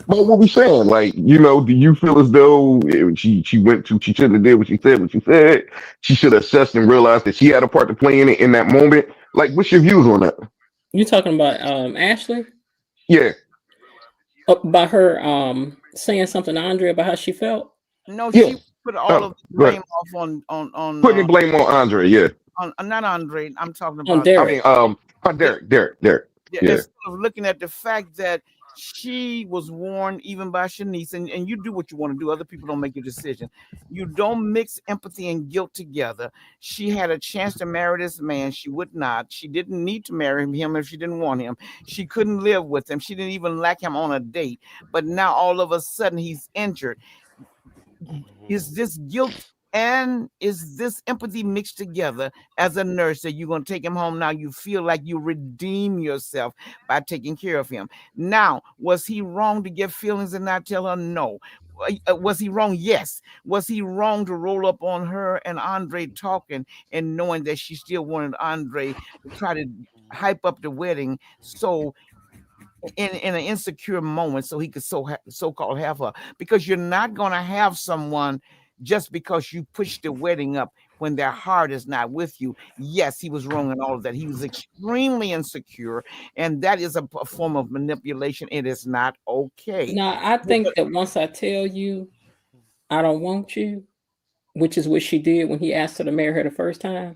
About what we saying? Like, do you feel as though she shouldn't have did what she said? She should have assessed and realized that she had a part to play in it in that moment. Like, what's your views on that? You talking about Ashley? Yeah. About her saying something to Andre about how she felt? No, Yeah. put all Oh, of the but blame off putting the blame on Andre. Yeah, on not Andre. I'm talking On about I Derek. mean, Derek. yeah, Yeah, instead of looking at the fact that she was warned even by Shanice, and you do what you want to do. Other people don't make your decision. You don't mix empathy and guilt together. She had a chance to marry this man. She would not. She didn't need to marry him if she didn't want him. She couldn't live with him. She didn't even like him on a date. But now all of a sudden he's injured. Is this guilt and is this empathy mixed together as a nurse that you're going to take him home now? You feel like you redeem yourself by taking care of him. Now, was he wrong to get feelings and not tell her no? Was he wrong? Yes. Was he wrong to roll up on her and Andre talking and knowing that she still wanted Andre to try to hype up the wedding so in an insecure moment so he could so-called have her, because you're not going to have someone just because you push the wedding up when their heart is not with you. Yes, he was wrong in all of that. He was extremely insecure, and that is a form of manipulation. It is not okay. Now, I think that once I tell you I don't want you, which is what she did when he asked her to marry her the first time,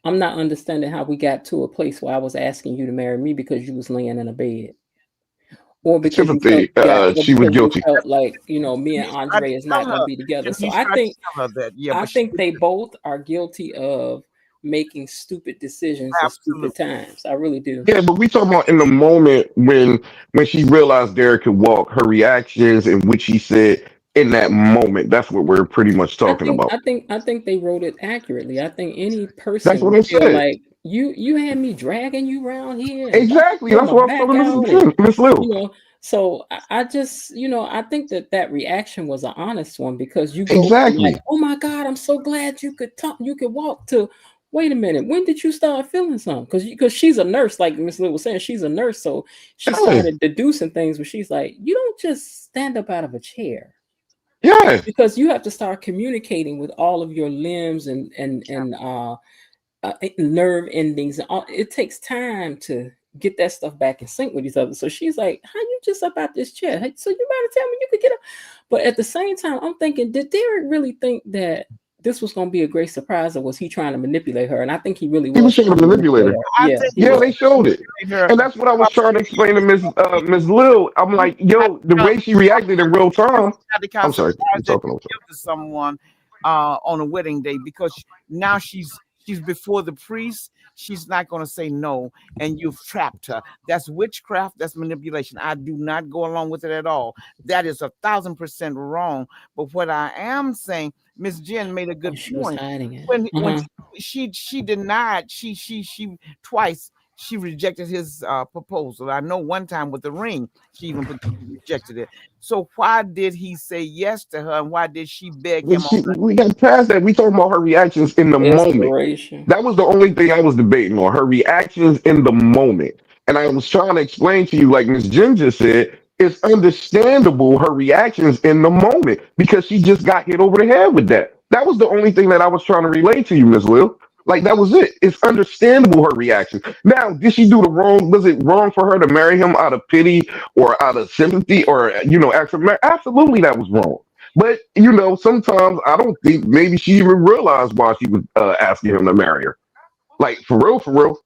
I'm not understanding how we got to a place where I was asking you to marry me because you was laying in a bed. Or because you felt sympathy. or She was because you guilty. felt like, me and Denise tried to Andre is tell not her. gonna be together. So Denise I tried to think tell her that. Yeah, I but she think they both are guilty of making stupid decisions at absolutely. stupid times. I really do. Yeah, but we talking about in the moment when she realized Derek could walk, her reactions and what she said in that moment. That's what we're pretty much I talking think about. I think I think they wrote it accurately. I think any That's person what would I feel said. like you had me dragging you around here and about to Exactly. pull That's my what I was back telling out and Miss you Lil. know so I just I think that reaction was an honest one because you go from like, Exactly. oh my God, I'm so glad you could talk, you could walk, to wait a minute, when did you start feeling something? Because she's a nurse, like Miss Lil was saying, she's a nurse, so she Yeah. started deducing things where she's like, you don't just stand up out of a chair, Yeah. because you have to start communicating with all of your limbs and nerve endings. And all, it takes time to get that stuff back in sync with each other. So she's like, "How you just up out this chair? Hey, so you better tell me you could get up." But at the same time, I'm thinking, did Derek really think that this was going to be a great surprise, or was he trying to manipulate her? And I think he really He was was trying trying to to manipulate manipulate her. her. I Yeah, think he he Yeah, was was. they showed it. trying to her And that's what I was trying to explain to Miss Lil. I'm you like, yo, the have way she reacted in real time. had the kind I'm of sorry, surprise you're that talking over. you give to someone on a wedding day, because now she's before the priest. She's not going to say no, and you've trapped her. That's witchcraft. That's manipulation. I do not go along with it at all. That is 1,000% wrong. But what I am saying, Miss Jen made a Oh, good she was point. hiding it. When Uh-huh. she denied, she twice she rejected his proposal. I know one time with the ring, she even rejected it. So why did he say yes to her, and why did she beg him on? We got past that. We talking about her reactions in the moment. Desperation. That was the only thing I was debating on. Her reactions in the moment. And I was trying to explain to you, like Miss Jen just said, it's understandable her reactions in the moment because she just got hit over the head with that. That was the only thing that I was trying to relate to you, Miss Lil. Like that was it. It's understandable her reaction. Now, did she do the wrong? Was it wrong for her to marry him out of pity or out of sympathy or absolutely that was wrong. But sometimes I don't think maybe she even realized why she was asking him to marry her. Like for real, for real.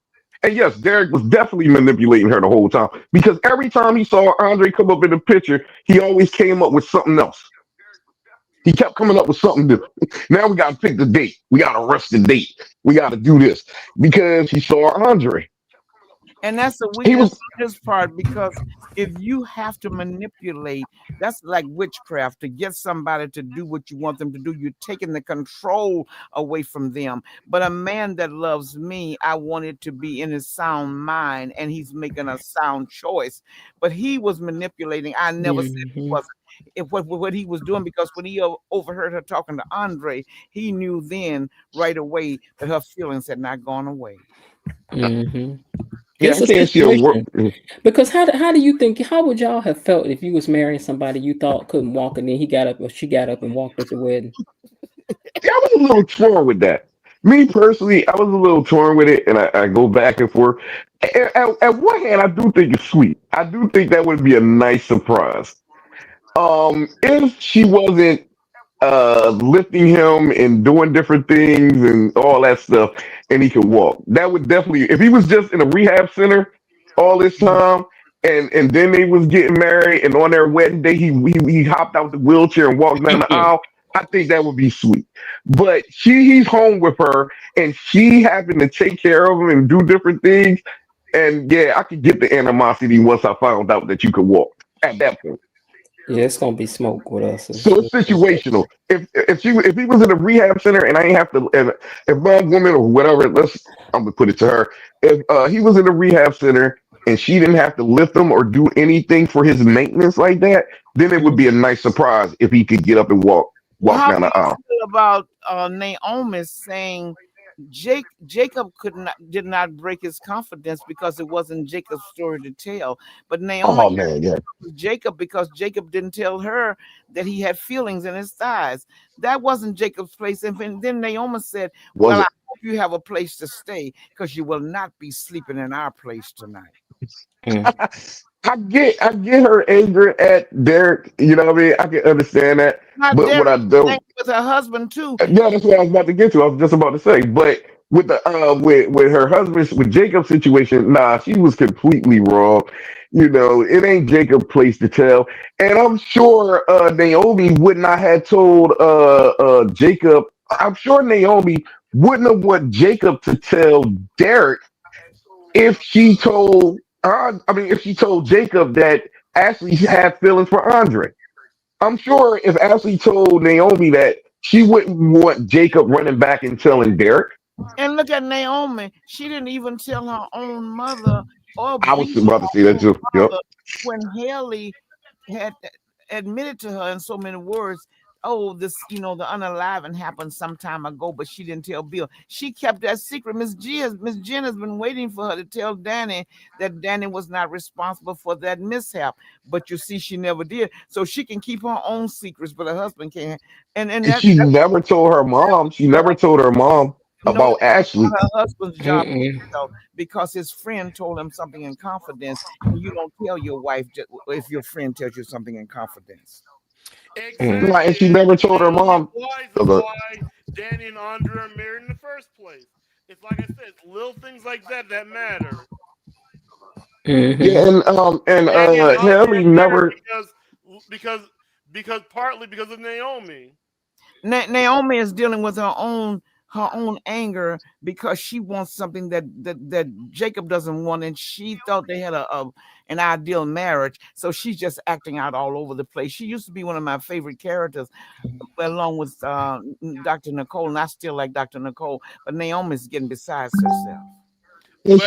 And yes, Derek was definitely manipulating her the whole time because every time he saw Andre come up in the picture, he always came up with something else. He kept coming up with something new. Now we got to pick the date. We got to rush the date. We got to do this because he saw Andre. And that's a He weakness was on his part, because if you have to manipulate, that's like witchcraft to get somebody to do what you want them to do. You're taking the control away from them. But a man that loves me, I want it to be in his sound mind, and he's making a sound choice. But he was manipulating. I never said he Hmm. wasn't. What he was doing, because when he overheard her talking to Andre, he knew then right away that her feelings had not gone away. Hmm. yeah, It's I a can't see a work. situation. Because how do you think, how would y'all have felt if you was marrying somebody you thought couldn't walk, and then he got up or she got up and walked at your wedding? Yeah, I was a little torn with that. Me personally, I was a little torn with it, and I go back and forth. At one hand, I do think it's sweet. I do think that would be a nice surprise. If she wasn't lifting him and doing different things and all that stuff, and he could walk. That would definitely, if he was just in a rehab center all this time, and then they was getting married, and on their wedding day he hopped out the wheelchair and walked down the aisle. I think that would be sweet. But he's home with her, and she happened to take care of him and do different things. And yeah, I could get the animosity once I found out that you could walk at that point. Yeah, it's gonna be smoke with us. So it's situational. If he was in a rehab center and I ain't have to, and if my woman or whatever, I'm gonna put it to her. If he was in a rehab center and she didn't have to lift him or do anything for his maintenance like that, then it would be a nice surprise if he could get up and Well, walk how down do the you aisle. feel about Naomi saying Jacob did not break his confidence because it wasn't Jacob's story to tell, but Naomi Oh man, yeah. was Jacob because Jacob didn't tell her that he had feelings in his thighs. That wasn't Jacob's place. And then Naomi said, Was "Well, I it? hope you have a place to stay because you will not be sleeping in our place tonight." Mm. I get her anger at Derek. You know what I mean? I can understand that, Not but Derek, what I don't. with her husband too. Yeah, that's what I was about to get to. I was just about to say, but with the with her husband with Jacob's situation, nah, she was completely wrong. You know, it ain't Jacob's place to tell, and I'm sure Naomi would not have told Jacob. I'm sure Naomi wouldn't have want Jacob to tell Derek if she told. If she told Jacob that Ashley had feelings for Andre. I'm sure if Ashley told Naomi that, she wouldn't want Jacob running back and telling Derek. And look at Naomi. She didn't even tell her own mother or I be was about to say that her own too. Yep. mother when Haley had admitted to her in so many words, "Oh, this, the unaliving happened some time ago," but she didn't tell Bill. She kept that secret. Miss Jen has been waiting for her to tell Danny that Danny was not responsible for that mishap. But you see, she never did. So she can keep her own secrets, but her husband can't. And And that she never told her mom. She never told her mom no, about Ashley. her husband's job Mm-mm. because his friend told him something in confidence, and you don't tell your wife if your friend tells you something in confidence. Mm. Like, and Exactly. she never told her Naomi mom. Wise So is the, why Danny and Andre are married in the first place. It's like I said, it's little things like that that matter. yeah, Mm-hmm. Danny and Andre Haley are married never. because because partly because of Naomi. Naomi is dealing with her own anger because she wants something that Jacob doesn't want, and she thought they had an ideal marriage. So she's just acting out all over the place. She used to be one of my favorite characters, along with Dr. Nicole, and I still like Dr. Nicole, but Naomi's getting besides herself. And Well,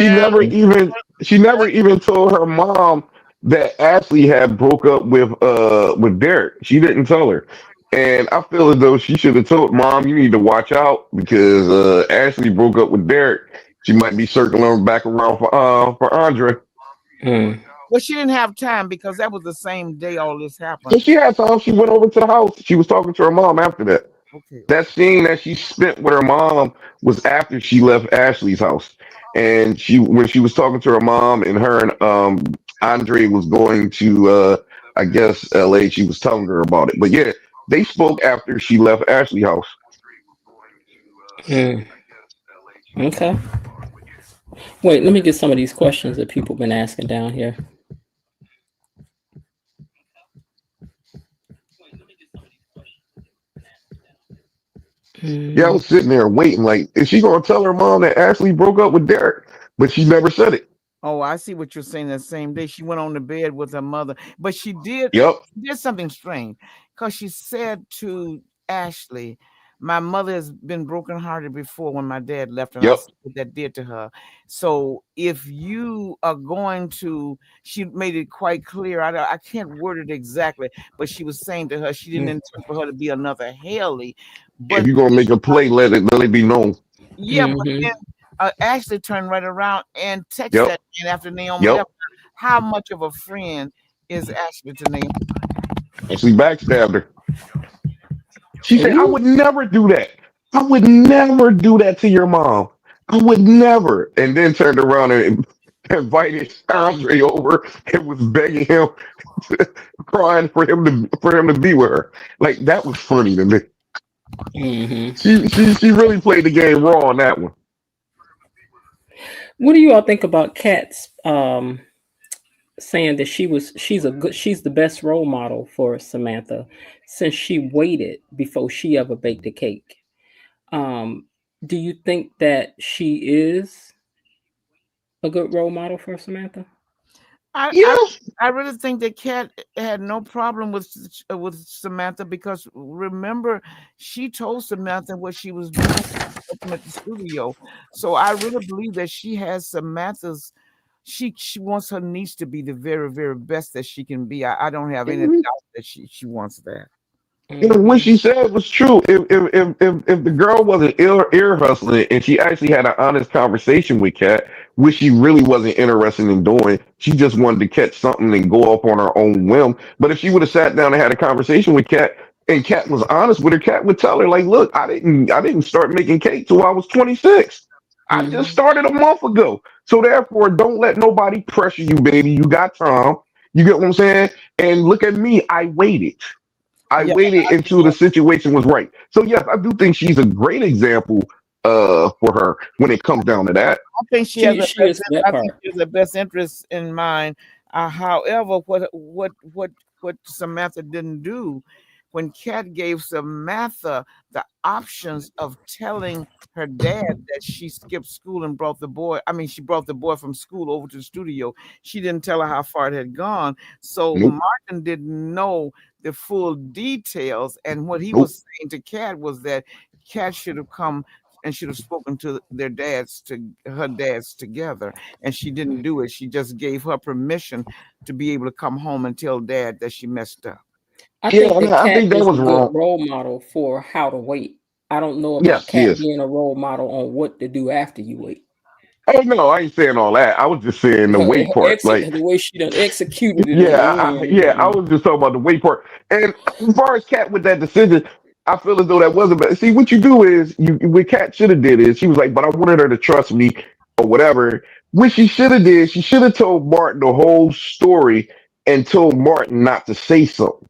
she never even told her mom that Ashley had broke up with Derek. She didn't tell her. And I feel as though she should have told mom, you need to watch out because Ashley broke up with Derek. She might be circling back around for Andre. Mm. Well, she didn't have time because that was the same day all this happened. So she had time. She went over to the house. She was talking to her mom after that. Okay. That scene that she spent with her mom was after she left Ashley's house. And when she was talking to her mom and her and Andre was going to I guess LA, she was telling her about it. But yeah, they spoke after she left Ashley's house. Mm. Okay. Wait, let me get some of these questions that people been asking down here. Yeah, I Mm. was sitting there waiting, like, is she gonna tell her mom that Ashley broke up with Derek? But she never said it. Oh, I see what you're saying. That same day, she went on the bed with her mother, but Yep, she did something strange because she said to Ashley, "My mother has been brokenhearted before when my dad left, and I yep. see what that did to her. So if you are going to," she made it quite clear. I can't word it exactly, but she was saying to her she didn't Mm. intend for her to be another Haley, If but you're gonna make a play, let it be known. yeah, but Mm-hmm. then Ashley turned right around and texted Yep, that man after Naomi yep. left. How much of a friend is Ashley to Naomi? Ashley backstabbed her. She said, I Ooh. would never do that. I would never do that to your mom. I would never. And then turned around and invited Andre over and was begging him, crying for him to be with her. Like that was funny to me. Hmm. She really played the game raw on that one. What do you all think about Kat's saying that she's the best role model for Samantha since she waited before she ever baked a cake? Um, do you think that she is a good role model for Samantha? I, I Yeah, I really think that Kat had no problem with Samantha because remember she told Samantha what she was doing working at the studio. So I really believe that she has Samantha's she wants her niece to be the very, very best that she can be. I don't have any doubt that she wants that. what Hmm. she said was true. If the girl wasn't ear hustling and she actually had an honest conversation with Kat, which she really wasn't interested in doing, she just wanted to catch something and go off on her own whim. But if she would have sat down and had a conversation with Kat, and Kat was honest with her, Kat would tell her, like, look, I didn't start making cake till I was 26. I just Hmm. started a month ago. So therefore, don't let nobody pressure you, baby. You got time. You get what I'm saying? And look at me. I waited. I Yeah, waited until the situation was right. So yes, I do think she's a great example for her when it comes down to that. I think she has She the she best. is that I think part. she has the best interest in mind. However, what Samantha didn't do when Kat gave Samantha the options of telling her dad that she skipped school and brought the boy. I mean, she brought the boy from school over to the studio. She didn't tell her how far it had gone. So Nope, Martin didn't know the full details. And what he nope. was saying to Kat was that Kat should have come and should have spoken to her dads together, and she didn't do it. She just gave her permission to be able to come home and tell dad that she messed up. I Yeah, think that I Kat think that is was a good wrong. role model for how to wait. I don't know about Yes, Kat yes. being a role model on what to do after you wait. Oh no, I ain't saying all that. I was just saying the Her wait part. Like, the way she done executed it. yeah, I Mm. was just talking about the wait part. And as far as Cat with that decision, I feel as though that wasn't bad. See, what you do is you what Cat should have did is she was like, but I wanted her to trust me or whatever. What she should have did, she should have told Martin the whole story and told Martin not to say something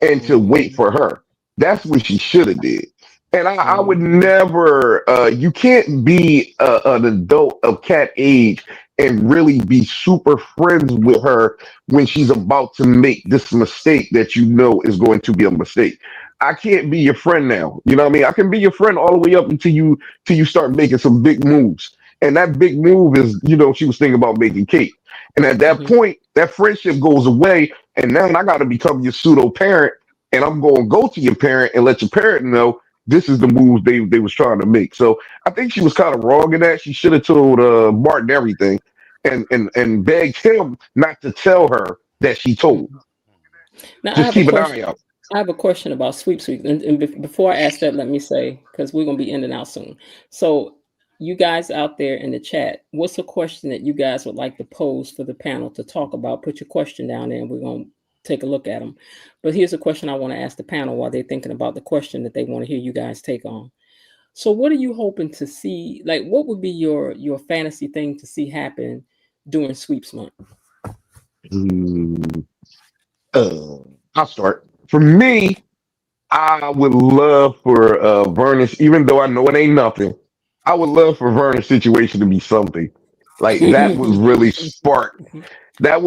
and to wait Mhm. for her. That's what she should have did. And I would Mhm. never. You can't be an adult of Cat age and really be super friends with her when she's about to make this mistake that you know is going to be a mistake. I can't be your friend now. You know what I mean? I can be your friend all the way up until you start making some big moves. And that big move is, she was thinking about making cake. And at that Mhm. point, that friendship goes away. And now I got to become your pseudo parent and I'm going to go to your parent and let your parent know this is the moves they was trying to make. So I think she was kind of wrong in that. She should have told Martin everything and begged him not to tell her that she told. Mhm. Now Just keep an eye out. I have a question about sweep sweep, and before I ask that, let me say because we're gonna be in and out soon. So, you guys out there in the chat, what's a question that you guys would like to pose for the panel to talk about? Put your question down there, and we're gonna take a look at them. But here's a question I want to ask the panel while they're thinking about the question that they want to hear you guys take on. So, what are you hoping to see? Like, what would be your fantasy thing to see happen during sweeps month? Mm, I'll start. For me, I would love for Vernon's, even though I know it ain't nothing, I would love for Vernon's situation to be something. Like that would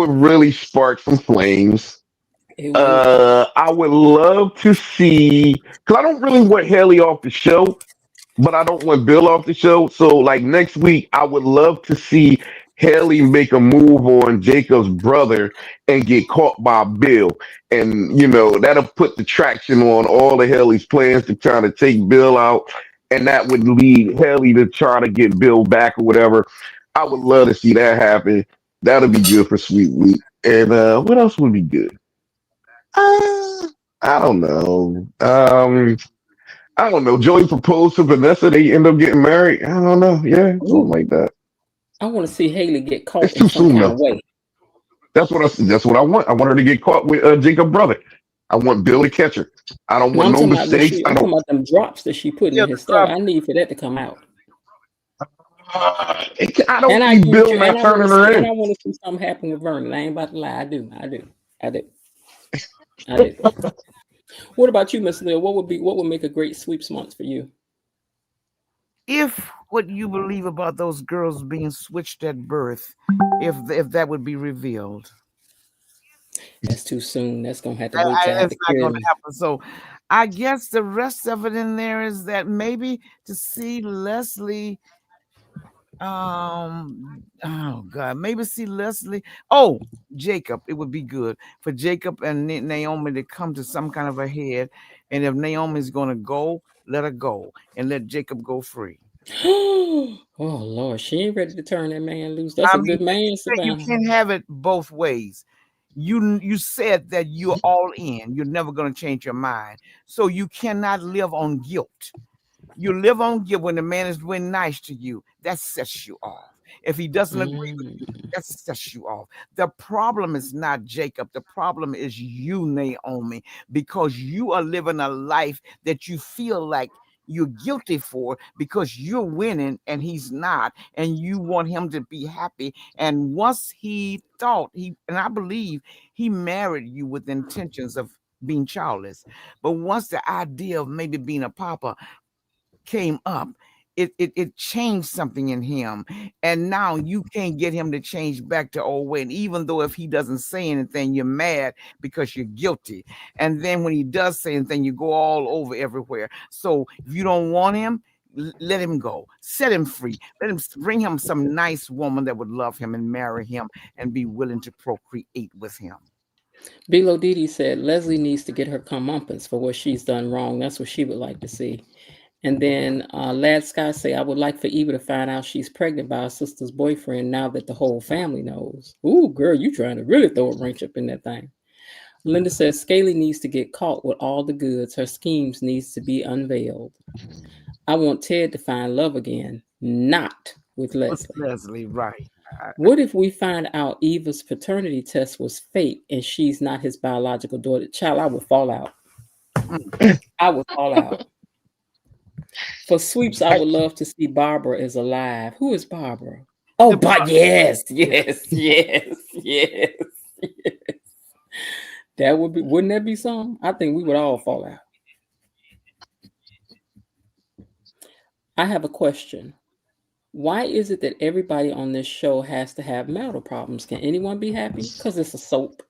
really spark some flames. It would. I would love to see because I don't really want Haley off the show, but I don't want Bill off the show. So like next week, I would love to see Haley make a move on Jacob's brother and get caught by Bill. And that'll put the traction on all of Haley's plans to try to take Bill out. And that would lead Haley to try to get Bill back or whatever. I would love to see that happen. That'll be good for Sweet Week. And what else would be good? Uh, I don't know. I don't know. Joey proposed to Vanessa. They end up getting married. I don't know. Yeah, something Ooh, like that. I want to see Haley get It's caught in too some soon kind though. of way. That's what I want. I want her to get caught with Jacob brother. I want Bill to catch her. I don't No, want I'm no talking about mistakes. I I'm don't. talking about them drops that she put Yeah, in the his stuff. drop. I need for that to come out. I don't And I see agree with Bill you. And not I want to turning her see. And in. I want to see something happen with Vernon. I ain't about to lie. I do. I do. I do. I do. What about you, Miss Lil? What would make a great sweeps month for you? If what you believe about those girls being switched at birth, if that would be revealed, That's too soon. That's gonna have to wait till after it's not going to Christmas. happen. So, I guess the rest of it in there is that maybe to see Leslie. Oh God, maybe see Leslie. Oh, Jacob. It would be good for Jacob and Naomi to come to some kind of a head. And if Naomi's going to go, let her go and let Jacob go free. Oh Lord, she ain't ready to turn that man loose. That's I a mean, good man, you Savannah. can't have it both ways. You said that you're all in. You're never going to change your mind. So you cannot live on guilt. You live on guilt when the man is being nice to you. That sets you off. If he doesn't agree with you, Mm. that sets you off. The problem is not Jacob. The problem is you, Naomi, because you are living a life that you feel like you're guilty for because you're winning and he's not, and you want him to be happy. And once he thought and I believe he married you with intentions of being childless, but once the idea of maybe being a papa came up, it changed something in him. And now you can't get him to change back to old way. And even though if he doesn't say anything, you're mad because you're guilty. And then when he does say anything, you go all over everywhere. So if you don't want him, let him go. Set him free. Let him bring him some nice woman that would love him and marry him and be willing to procreate with him. Bilo Didi said Leslie needs to get her comeuppance for what she's done wrong. That's what she would like to see. And then Lad Sky say, I would like for Eva to find out she's pregnant by her sister's boyfriend now that the whole family knows. Ooh, girl, you trying to really throw a wrench up in that thing. Linda says Scaly needs to get caught with all the goods. Her schemes needs to be unveiled. I want Ted to find love again, not with Leslie. Leslie, right. What if we find out Eva's paternity test was fake and she's not his biological daughter? Child, I would fall out. I would fall out. For sweeps, I would love to see Barbara is alive. Who is Barbara? Oh, but yes, yes, yes, yes, yes. That would be, wouldn't that be something? I think we would all fall out. I have a question. Why is it that everybody on this show has to have marital problems? Can anyone be happy? Because it's a soap.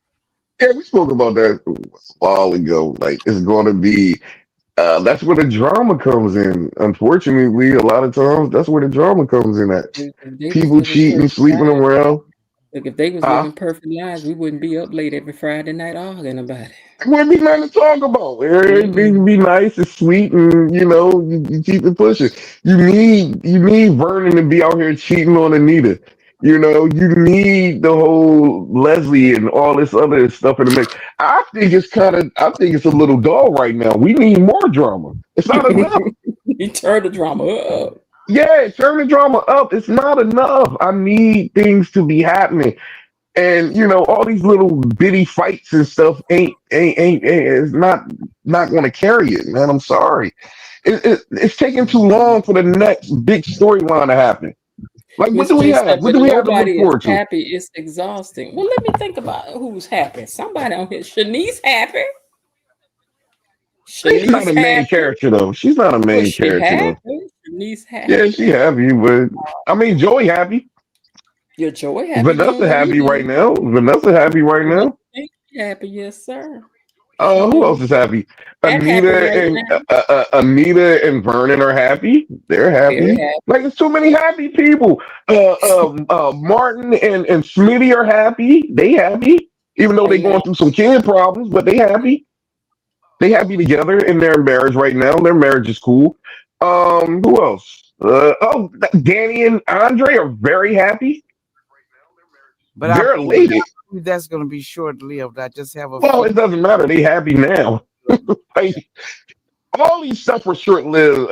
Yeah, we spoke about that a while ago. Like it's going to be. That's where the drama comes in. Unfortunately, a lot of times that's where the drama comes in at. If they was People living cheating, perfect sleeping lives, around. look, if they was Huh? living perfect lives, we wouldn't be up late every Friday night arguing about it. There wouldn't be nothing to talk about. Everything Mm-mm. be nice and sweet, and you keep it pushing. You need Vernon to be out here cheating on Anita. You need the whole Leslie and all this other stuff in the mix. I think it's a little dull right now. We need more drama. It's not enough. He turned the drama up. Yeah, turn the drama up. It's not enough. I need things to be happening. And all these little bitty fights and stuff ain't it's not going to carry it, man. I'm sorry. It's taking too long for the next big storyline to happen. Like, what Miss do we G have? said, What but do we have to look nobody is forward to? happy. It's exhausting. Well, let me think about who's happy. Somebody on here. Shanice happy. She's not Shanice a main happy. character though. She's not a Was main she character though. happy? Shanice Yeah, she happy. happy, but I mean, Joey happy. Your Joy happy doing Vanessa what he happy right do. now. Vanessa happy right Vanessa now. think she happy, yes, sir. She Who do. else is happy? That happy right now. Anita and Vernon are happy. They're Very happy. happy. Like it's too many happy people. Martin and Smitty are happy. They happy, even though Are they're you going happy? through some kid problems, but they happy. They happy together in their marriage right now. Their marriage is cool. Who else? Danny and Andre are very happy. But I They're elated. believe that's going to be short lived. I just have a Well, it feeling. doesn't matter. They happy now. Like, all these stuff were short-lived,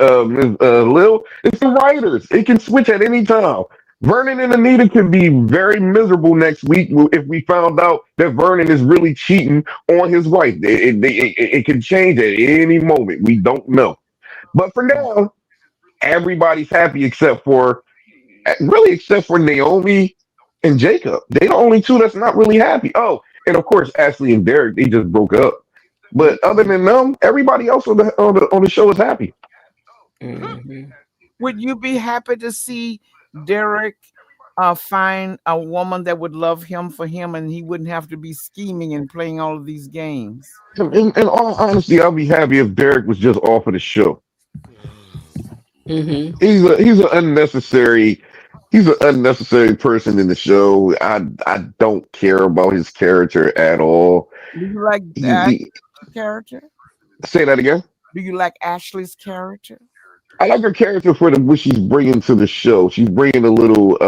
Lil. It's the writers. It can switch at any time. Vernon and Anita could be very miserable next week if we found out that Vernon is really cheating on his wife. It can change at any moment. We don't know. But for now, everybody's happy except for really, except for Naomi and Jacob. They the only two that's not really happy. Oh, and of course, Ashley and Derek, they just broke up. But other than them, everybody else on the show is happy. Mm-hmm. Would you be happy to see Derek find a woman that would love him for him and he wouldn't have to be scheming and playing all of these games? In all honesty, I'll be happy if Derek was just off of the show. Mm-hmm. He's an unnecessary person in the show. I don't care about his character at all. Do you like Ashley's He character? say that again. Do you like Ashley's character? I like her character for what she's bringing to the show. She's bringing a little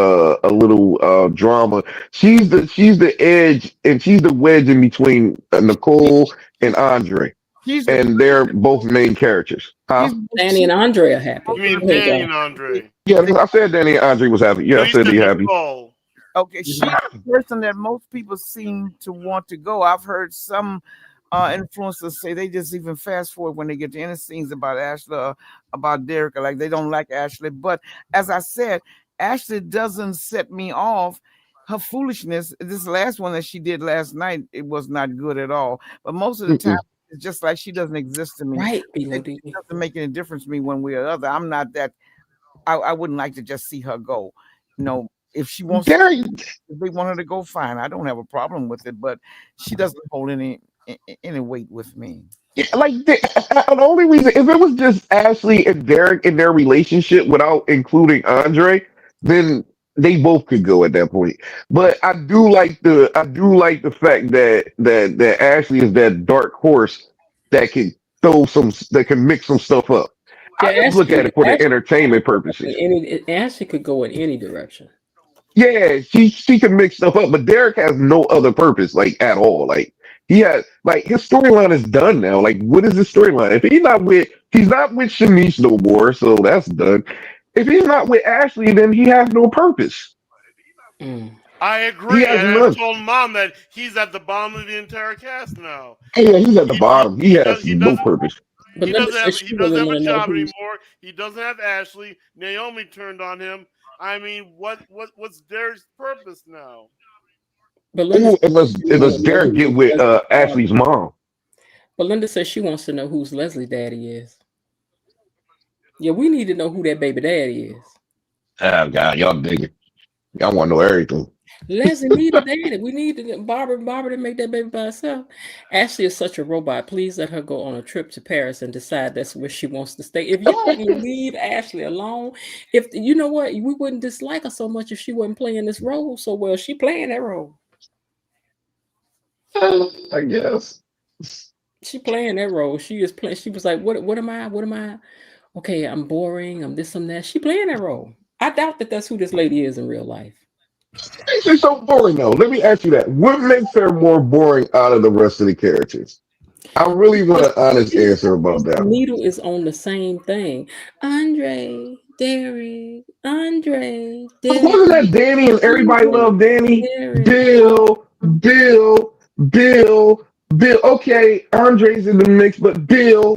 drama. She's the edge and she's the wedge in between Nicole and Andre, She's and they're both main characters. Huh? she's Danny and Andre are happy. You mean Go ahead, Danny y'all. and Andre? Yeah, I said Danny and Andre was happy. Yeah, No, I you said said they happy. Nicole. okay. She's the person that most people seem to want to go. I've heard some influencers say they just even fast forward when they get to any scenes about Ashley, about Derek, like they don't like Ashley. But as I said, Ashley doesn't set me off. Her foolishness, this last one that she did last night, it was not good at all. But most of the time, Mm-mm. it's just like she doesn't exist to me. Right, It B-Lo-D. doesn't make any difference to me one way or the other. I'm not that. I wouldn't like to just see her go. If she wants, Derek, if they want her to go, fine. I don't have a problem with it. But she doesn't hold any weight with me. yeah, like the only reason if it was just Ashley and Derek in their relationship without including Andre, then they both could go at that point. But I do like the fact that Ashley is that dark horse that can that can mix some stuff up. Yeah, I just look at it for the entertainment purposes. Ashley could go in any direction. Yeah, she can mix stuff up, but Derek has no other purpose, like at all. Like he has, like his storyline is done now. Like, what is his storyline? If he's not with Shanice no more, so that's done. If he's not with Ashley, then he has no purpose. Mm. I He agree, has and I none. told Mom that he's at the bottom of the entire cast now. Yeah, he's at the bottom. He He does. has He no doesn't. purpose. But He Linda doesn't said have. she He doesn't really have want a to know job who's. anymore. He doesn't have Ashley. Naomi turned on him. I mean, what's Derek's purpose now? But Linda Ooh, said unless she want unless to know Derek get who with Leslie's father. Ashley's mom. But Linda says she wants to know who's Leslie daddy is. Yeah, we need to know who that baby daddy is. Ah, God, y'all dig it. Y'all want to know everything. Leslie need a daddy. We need to Barbara to make that baby by herself. Ashley is such a robot. Please let her go on a trip to Paris and decide that's where she wants to stay. If y'all would leave Ashley alone, if you know what, we wouldn't dislike her so much if she wasn't playing this role so well. She playing that role. I guess. She playing that role. She is playing. She was like, what am I? What am I? Okay, I'm boring. I'm this, I'm that. She playing that role. I doubt that that's who this lady is in real life. She's so boring though. Let me ask you that. What makes her more boring out of the rest of the characters? I really want an honest answer about The that one. needle is on the same thing. Andre, Derek, Andre, Derek, Wasn't that Danny and everybody Andre, loved Danny? Derek. Bill, Bill, Bill, Bill. Okay, Andre's in the mix, but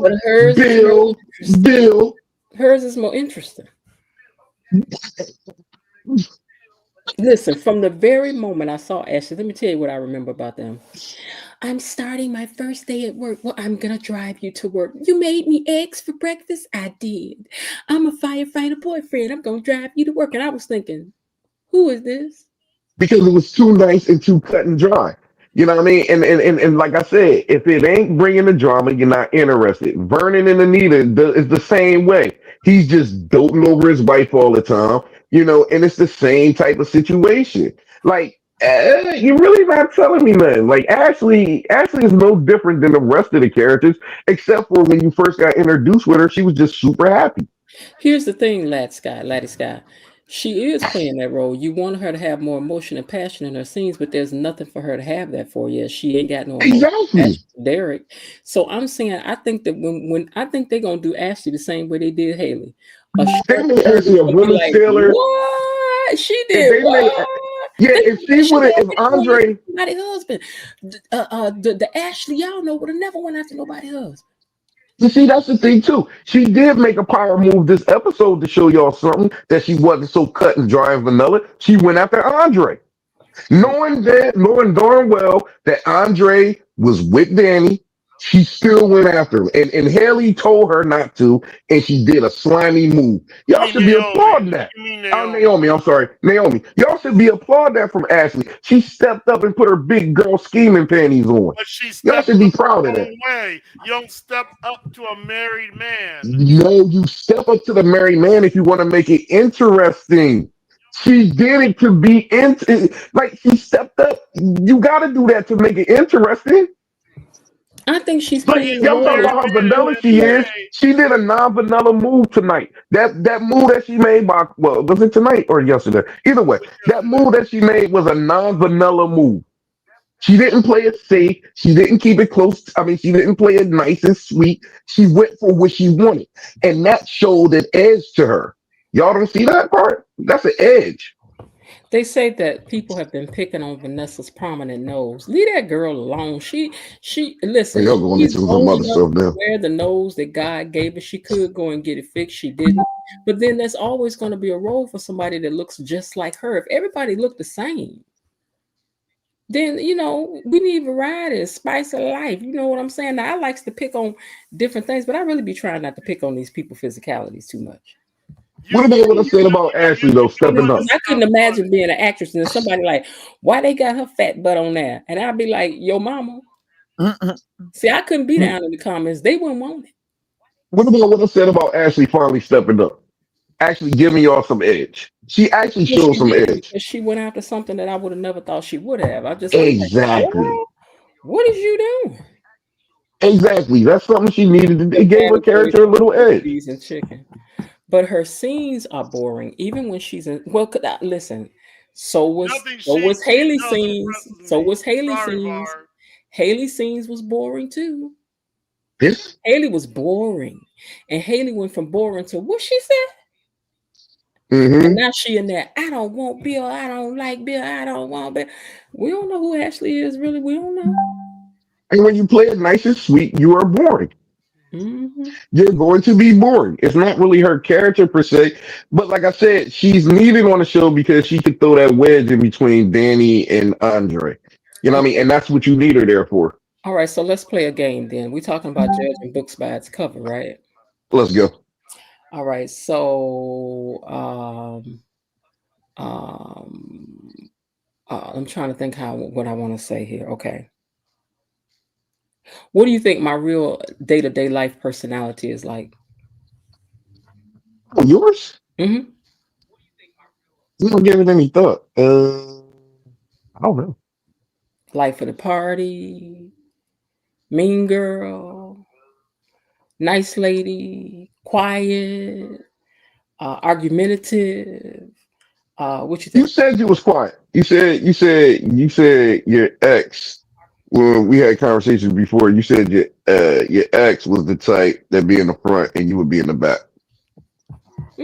But hers is more Bill, interesting. Bill. Hers is more interesting. Listen, from the very moment I saw Ashley, let me tell you what I remember about them. I'm starting my first day at work. Well, I'm going to drive you to work. You made me eggs for breakfast? I did. I'm a firefighter boyfriend. I'm going to drive you to work. And I was thinking, who is this? Because it was too nice and too cut and dry. You know what I mean? And like I said, if it ain't bringing the drama, you're not interested. Vernon and Anita is the same way. He's just doting over his wife all the time, and it's the same type of situation. Like, you're really not telling me nothing. Like Ashley is no different than the rest of the characters, except for when you first got introduced with her, she was just super happy. Here's the thing, Laddie Sky. She is playing that role. You want her to have more emotion and passion in her scenes, but there's nothing for her to have that for yet. She ain't got no emotion and Exactly. passion for Derek. So I'm saying I think that when I think they're gonna do Ashley the same way they did Haley. A They short made term is Ashley a gonna be woman like, sailor. what? She If did they made, what? yeah, They if she she would have, never if went after Andre. somebody's husband. The Ashley y'all know would have never went after nobody's husband. You see, that's the thing too. She did make a power move this episode to show y'all something that she wasn't so cut and dry and vanilla. She went after Andre. Knowing darn well that Andre was with Danny, she still went after him. And Haley told her not to, and she did a slimy move. You Y'all mean should be Naomi? applauding that. You mean Oh, Naomi? Naomi, I'm sorry. Naomi. Y'all should be applauding that from Ashley. She stepped up and put her big girl scheming panties on. But she Y'all stepped should be up the proud of that. wrong way. You don't step up to a married man. No, you step up to the married man if you want to make it interesting. She did it to be like she stepped up. You got to do that to make it interesting. I think she's But playing Like he's the a y'all talk role. married about how man at vanilla the end of she the is. day. She did a non-vanilla move tonight. That move that she made by was it tonight or yesterday? Either way, It was that yesterday. move that she made was a non-vanilla move. She didn't play it safe. She didn't keep it close. I mean, she didn't play it nice and sweet. She went for what she wanted, and that showed an edge to her. Y'all don't see that part? That's an edge. They say that people have been picking on Vanessa's prominent nose. Leave that girl alone. She And listen, y'all going she's into some old other enough stuff to now. wear the nose that God gave her. She could go and get it fixed. She didn't. But then there's always going to be a role for somebody that looks just like her. If everybody looked the same, then we need variety, spice of life. You know what I'm saying? Now I likes to pick on different things, but I really be trying not to pick on these people physicalities too much. You What you about what I you said about Ashley though, Because stepping up? I couldn't sound imagine funny. being an actress and somebody like, why they got her fat butt on there? And I'd be like, yo, mama. Mm-mm. See, I couldn't be down in the comments. They wouldn't want it. What about what I said about Ashley finally stepping up? Actually giving y'all some edge. She actually Well, showed she some didn't edge. because she went after something that I would have never thought she would have. I just was like, Exactly. girl, what is you doing? Exactly. That's something she needed. Your It gave her daddy always character a wanted little edge. peas and chicken. But her scenes are boring, even when she's in. Well, listen. Nothing So was she Haley does scenes. impresses So me. was Haley Sorry, scenes. Var. Haley scenes was boring too. This? Haley was boring, and Haley went from boring to what she said. And Mm-hmm. now she in there. I don't want Bill. I don't like Bill. I don't want Bill. We don't know who Ashley is. Really, we don't know. And when you play it nice and sweet, you are boring. Hmm. You're going to be boring. It's not really her character per se, but like I said, she's needed on the show because she could throw that wedge in between Danny and Andre. You know what I mean? And that's what you need her there for. All right, so let's play a game then. We're talking about judging books by its cover, right? Let's go. All right, so um, I'm trying to think what I want to say here. Okay, what do you think my real day-to-day life personality is like? Oh, yours? Hmm. You don't give it any thought. I don't know. Life of the party, mean girl, nice lady, quiet, argumentative. What you You think? said you was quiet. You said your ex when we had conversations before. You said your ex was the type that be in the front and you would be in the back. I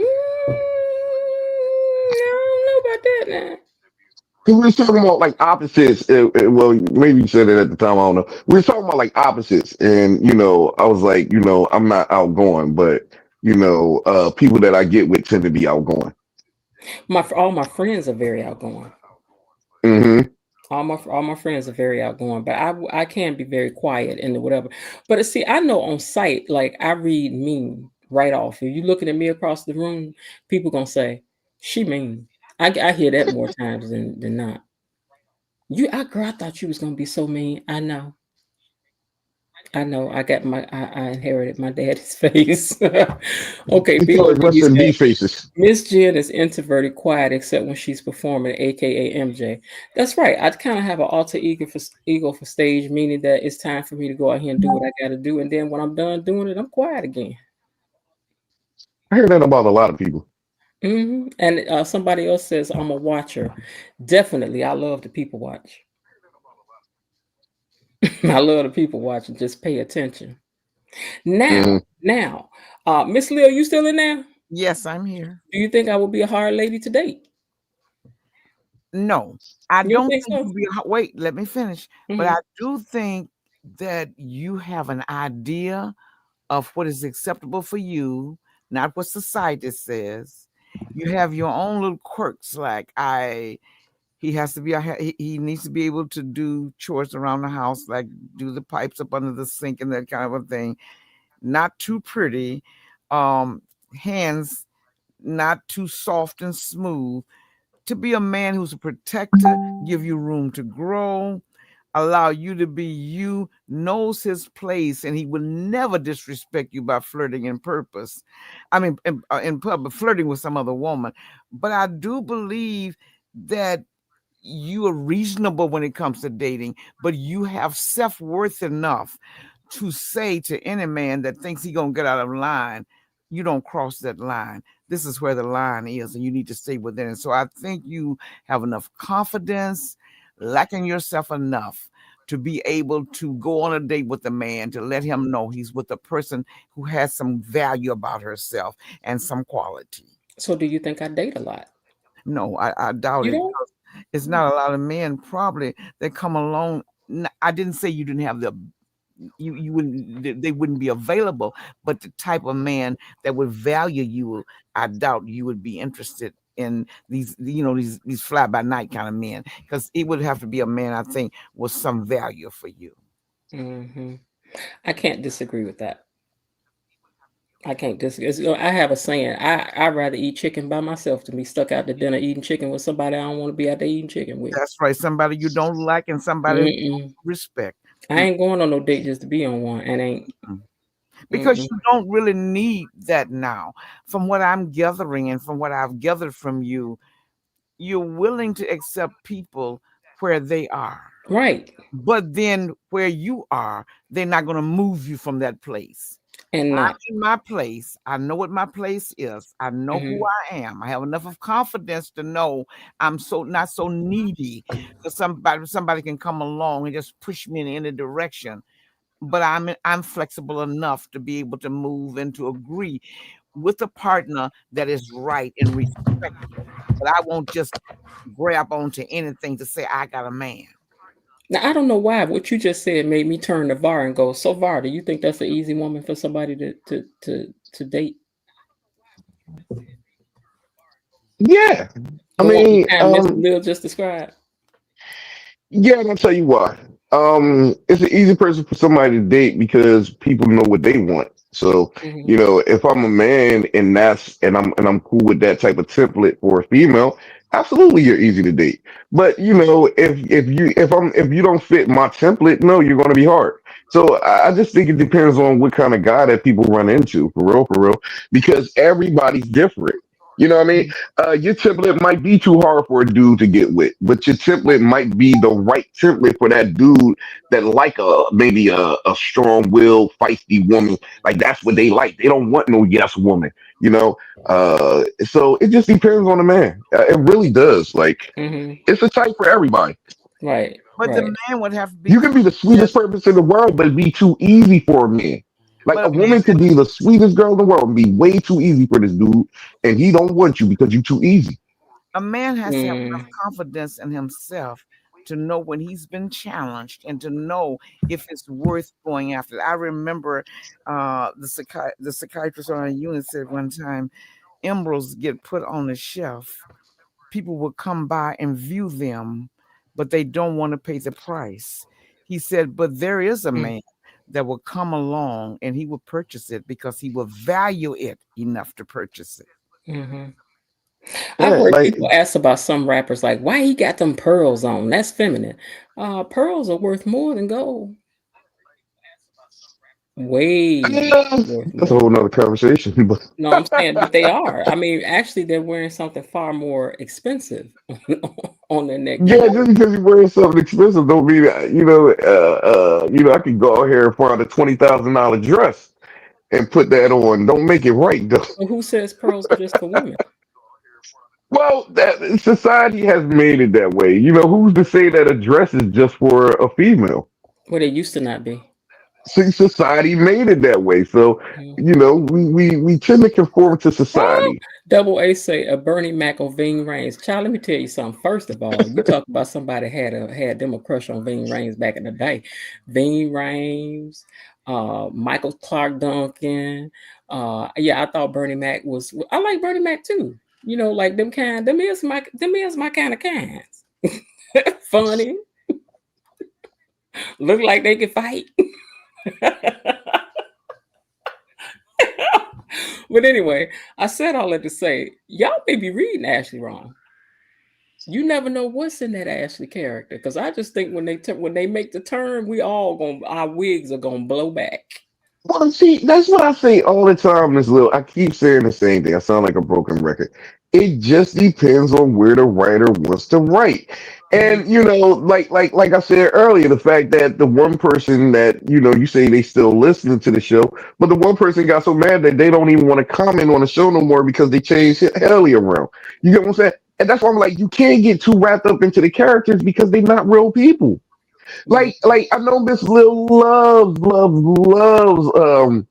don't know about that now. Because we were talking about like opposites. Well, maybe you said it at the time. I don't know. We were talking about like opposites, and I was like, I'm not outgoing, but people that I get with tend to be outgoing. All my friends are very outgoing. Hmm. All my friends are very outgoing, but I can be very quiet and whatever. But see, I know on sight, like I read mean right off. If you looking at me across the room, people gonna say she mean. I hear that more times than not. Girl, I thought you was gonna be so mean. I know. I know. I inherited my daddy's face. Okay, We call it BOB rest in said B faces. Miss Jen is introverted, quiet, except when she's performing, aka MJ. That's right. I kind of have an alter ego for stage, meaning that it's time for me to go out here and do what I got to do, and then when I'm done doing it, I'm quiet again. I hear that about a lot of people. And somebody else says I'm a watcher. Definitely, I love the people watch. I love the people watch and just pay attention. Hmm. Now, Miss Lil, you still in there? Yes, I'm here. Do you think I would be a hard lady to date? No, I You don't don't think think so? you'll be. Wait, let me finish. But Hmm. I do think that you have an idea of what is acceptable for you, not what society says. You have your own little quirks, like he has to be he needs to be able to do chores around the house, like do the pipes up under the sink and that kind of a thing. Not too pretty, hands not too soft and smooth. To be a man who's a protector, give you room to grow, allow you to be you, knows his place, and he will never disrespect you by flirting in purpose. I mean, in public, flirting with some other woman. But I do believe that you are reasonable when it comes to dating, but you have self-worth enough to say to any man that thinks he's gonna get out of line, you don't cross that line. This is where the line is, and you need to stay within it. So I think you have enough confidence, lacking yourself enough to be able to go on a date with a man, to let him know he's with a person who has some value about herself and some quality. So do you think I date a lot? No, I doubt You it. don't? It's not a lot of men probably that come along. I didn't say you didn't have the you wouldn't, they wouldn't be available, but the type of man that would value you, I doubt you would be interested in these, these fly by night kind of men, because it would have to be a man, I think, with some value for you. Hmm. I can't disagree with that. I can't disagree. I have a saying. I'd rather eat chicken by myself than be stuck out to dinner eating chicken with somebody I don't want to be out there eating chicken with. That's right. Somebody you don't like and somebody who you don't respect. I ain't going on no date just to be on one, and ain't. Because you don't really need that now. From what I'm gathering and from what I've gathered from you, you're willing to accept people where they are. Right. But then where you are, they're not going to move you from that place. And I'm in my place. I know what my place is. I know who I am. I have enough of confidence to know I'm not so needy that somebody can come along and just push me in any direction. But I'm flexible enough to be able to move and to agree with a partner that is right and respectful. But I won't just grab onto anything to say I got a man. Now I don't know why what you just said made me turn to VAR and go, so VAR, do you think that's an easy woman for somebody to date? Yeah. I The one mean, Mr. Bill just described. yeah, and I'll tell you why. It's an easy person for somebody to date because people know what they want. So, if I'm a man and I'm cool with that type of template for a female, absolutely you're easy to date. But if you don't fit my template, no, you're gonna be hard. So I just think it depends on what kind of guy that people run into, for real, because everybody's different. You know what I mean? Your template might be too hard for a dude to get with, but your template might be the right template for that dude that like maybe a strong-willed, feisty woman. Like that's what they like. They don't want no yes woman, you know. So it just depends on the man. It really does. Like it's a type for everybody. Right. But the man would have to be. You can be the sweetest person in the world, but be too easy for a man. Like But a woman could be the sweetest girl in the world and be way too easy for this dude, and he don't want you because you're too easy. A man has to have enough confidence in himself to know when he's been challenged and to know if it's worth going after. I remember the psychiatrist on our unit said one time, emeralds get put on the shelf. People will come by and view them, but they don't want to pay the price. He said, but there is a man that will come along and he will purchase it because he will value it enough to purchase it. I've heard people ask about some rappers, like, why he got them pearls on? That's feminine. Pearls are worth more than gold. Way worth more. That's a whole nother conversation. But No, I'm saying, but they are. I mean, actually, they're wearing something far more expensive on their neck. yeah, just because you're wearing something expensive don't mean that, I can go out here and find a $20,000 dress and put that on. Don't make it right though. Well, who says pearls are just for women? Well, that society has made it that way. Who's to say that a dress is just for a female? Well, they used to not be. See, society made it that way. So, we tend to conform to society. Double A say a Bernie Mac or Ving Rhames. Child, let me tell you something. First of all, you talk about somebody had them a crush on Ving Rhames back in the day. Ving Rhames, Michael Clark Duncan. Yeah, I thought Bernie Mac was. I like Bernie Mac too. You know, like them kind. Them is my kind of cans. Funny, look like they can fight. But anyway, I said all that to say, y'all may be reading Ashley wrong. You never know what's in that Ashley character, because I just think when they make the turn, we all gonna our wigs are gonna blow back. Well, see, that's what I say all the time, Miss Lil. I keep saying the same thing. I sound like a broken record. It just depends on where the writer wants to write. Mhm. And like I said earlier, the fact that the one person that you say they still listening to the show, but the one person got so mad that they don't even want to comment on the show no more because they changed Helly around. You get what I'm saying? And that's why I'm like, you can't get too wrapped up into the characters because they're not real people. Mhm. Like I know Miss Lil loves oh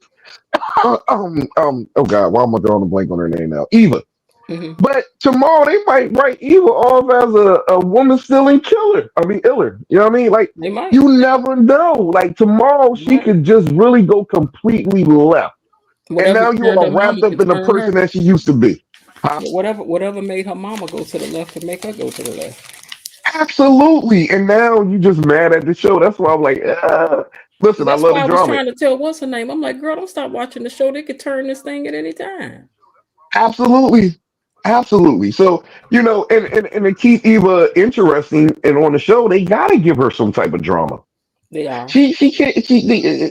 God, why am I drawing a blank on her name now? Eva. Mhm. But tomorrow they might write Eva off as a woman stealing killer. I mean iller. You know what I mean? Like They might. you never know. Like tomorrow They she might. could just really go completely left. And Whatever now you turned her are mama wrapped up could in the turn person her. that she used to be. Huh? Whatever made her mama go to the left could make her go to the left. Absolutely. And now you just mad at the show. That's why I'm like, listen, I That's love why the I was drama. trying to tell what's her name. I'm like, girl, don't stop watching the show. They could turn this thing at any time. Absolutely. Absolutely. So, and to keep Eva interesting and on the show, they gotta give her some type of drama. They are. She can't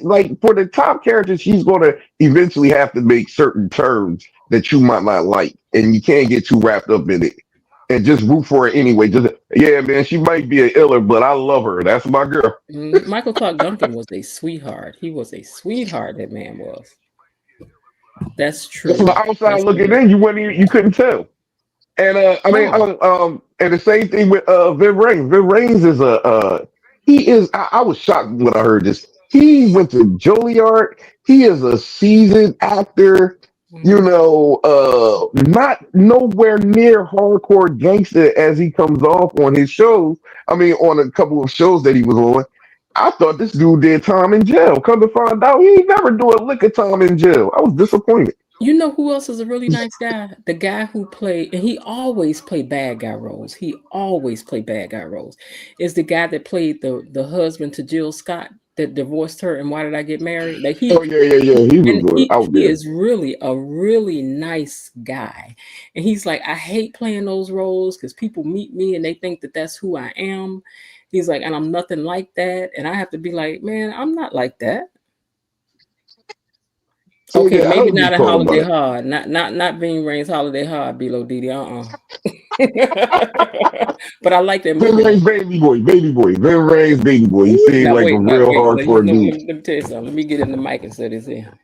like for the top character, she's gonna eventually have to make certain turns that you might not like, and you can't get too wrapped up in it. And just root for her anyway. Just yeah, man, she might be an iller, but I love her. That's my girl. Michael Clark Duncan was a sweetheart. He was a sweetheart. That man was. That's From true. the outside That's looking true. in, you couldn't tell. And I mean, No. and the same thing with Vin Rames. Vin Rames is he is. I was shocked when I heard this. He went to Juilliard. He is a seasoned actor. Mhm. Not nowhere near hardcore gangster as he comes off on his shows. I mean, on a couple of shows that he was on. I thought this dude did time in jail. Come to find out, he ain't never do a lick of time in jail. I was disappointed. You know who else is a really nice guy? The guy who played, and he always play bad guy roles. He always play bad guy roles. Is the guy that played the husband to Jill Scott that divorced her and Why Did I Get Married? Like Oh yeah, yeah, yeah. He was and good out he there. is really a really nice guy. And he's like, I hate playing those roles because people meet me and they think that that's who I am. He's like, and I'm nothing like that. And I have to be like, man, I'm not like that. So Okay, yeah, I maybe know what not you're in talking Holiday about. Hard. Not Being Rain's Holiday Hard, Below Didi. But I like that Vin movie though. Rames, baby boy, baby boy. Vin Rames, baby boy. He Ooh, seemed now like a wait, now real wait. hardcore dude. Let me tell you something. Let me get in the mic and say this here.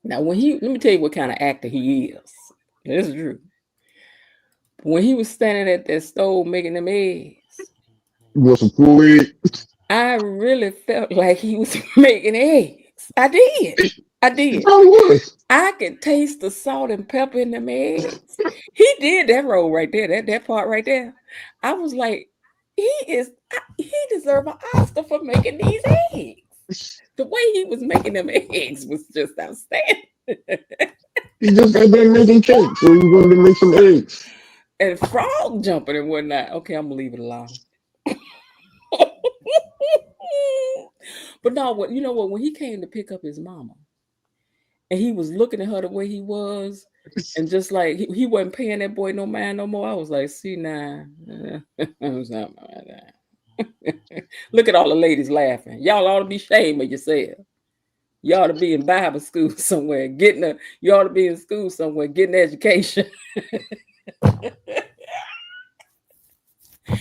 Now let me tell you what kind of actor he is. This is true. When he was standing at that stove making them eggs, You want some Kool-Aid? I really felt like he was making eggs. I did. I He did. probably was. I could taste the salt and pepper in them eggs. He did that role right there, that part right there. I was like, he deserve an Oscar for making these eggs. The way he was making them eggs was just outstanding. He just got done making cake, so he wanted to make some eggs. And frog jumping and whatnot. Okay, I'm gonna leave it alone. But no, what you know what? When he came to pick up his mama, and he was looking at her the way he was, and just like he wasn't paying that boy no mind no more. I was like, see now, something like that. Look at all the ladies laughing. Y'all ought to be ashamed of yourself. You ought to be in Bible school somewhere, you ought to be in school somewhere, getting education.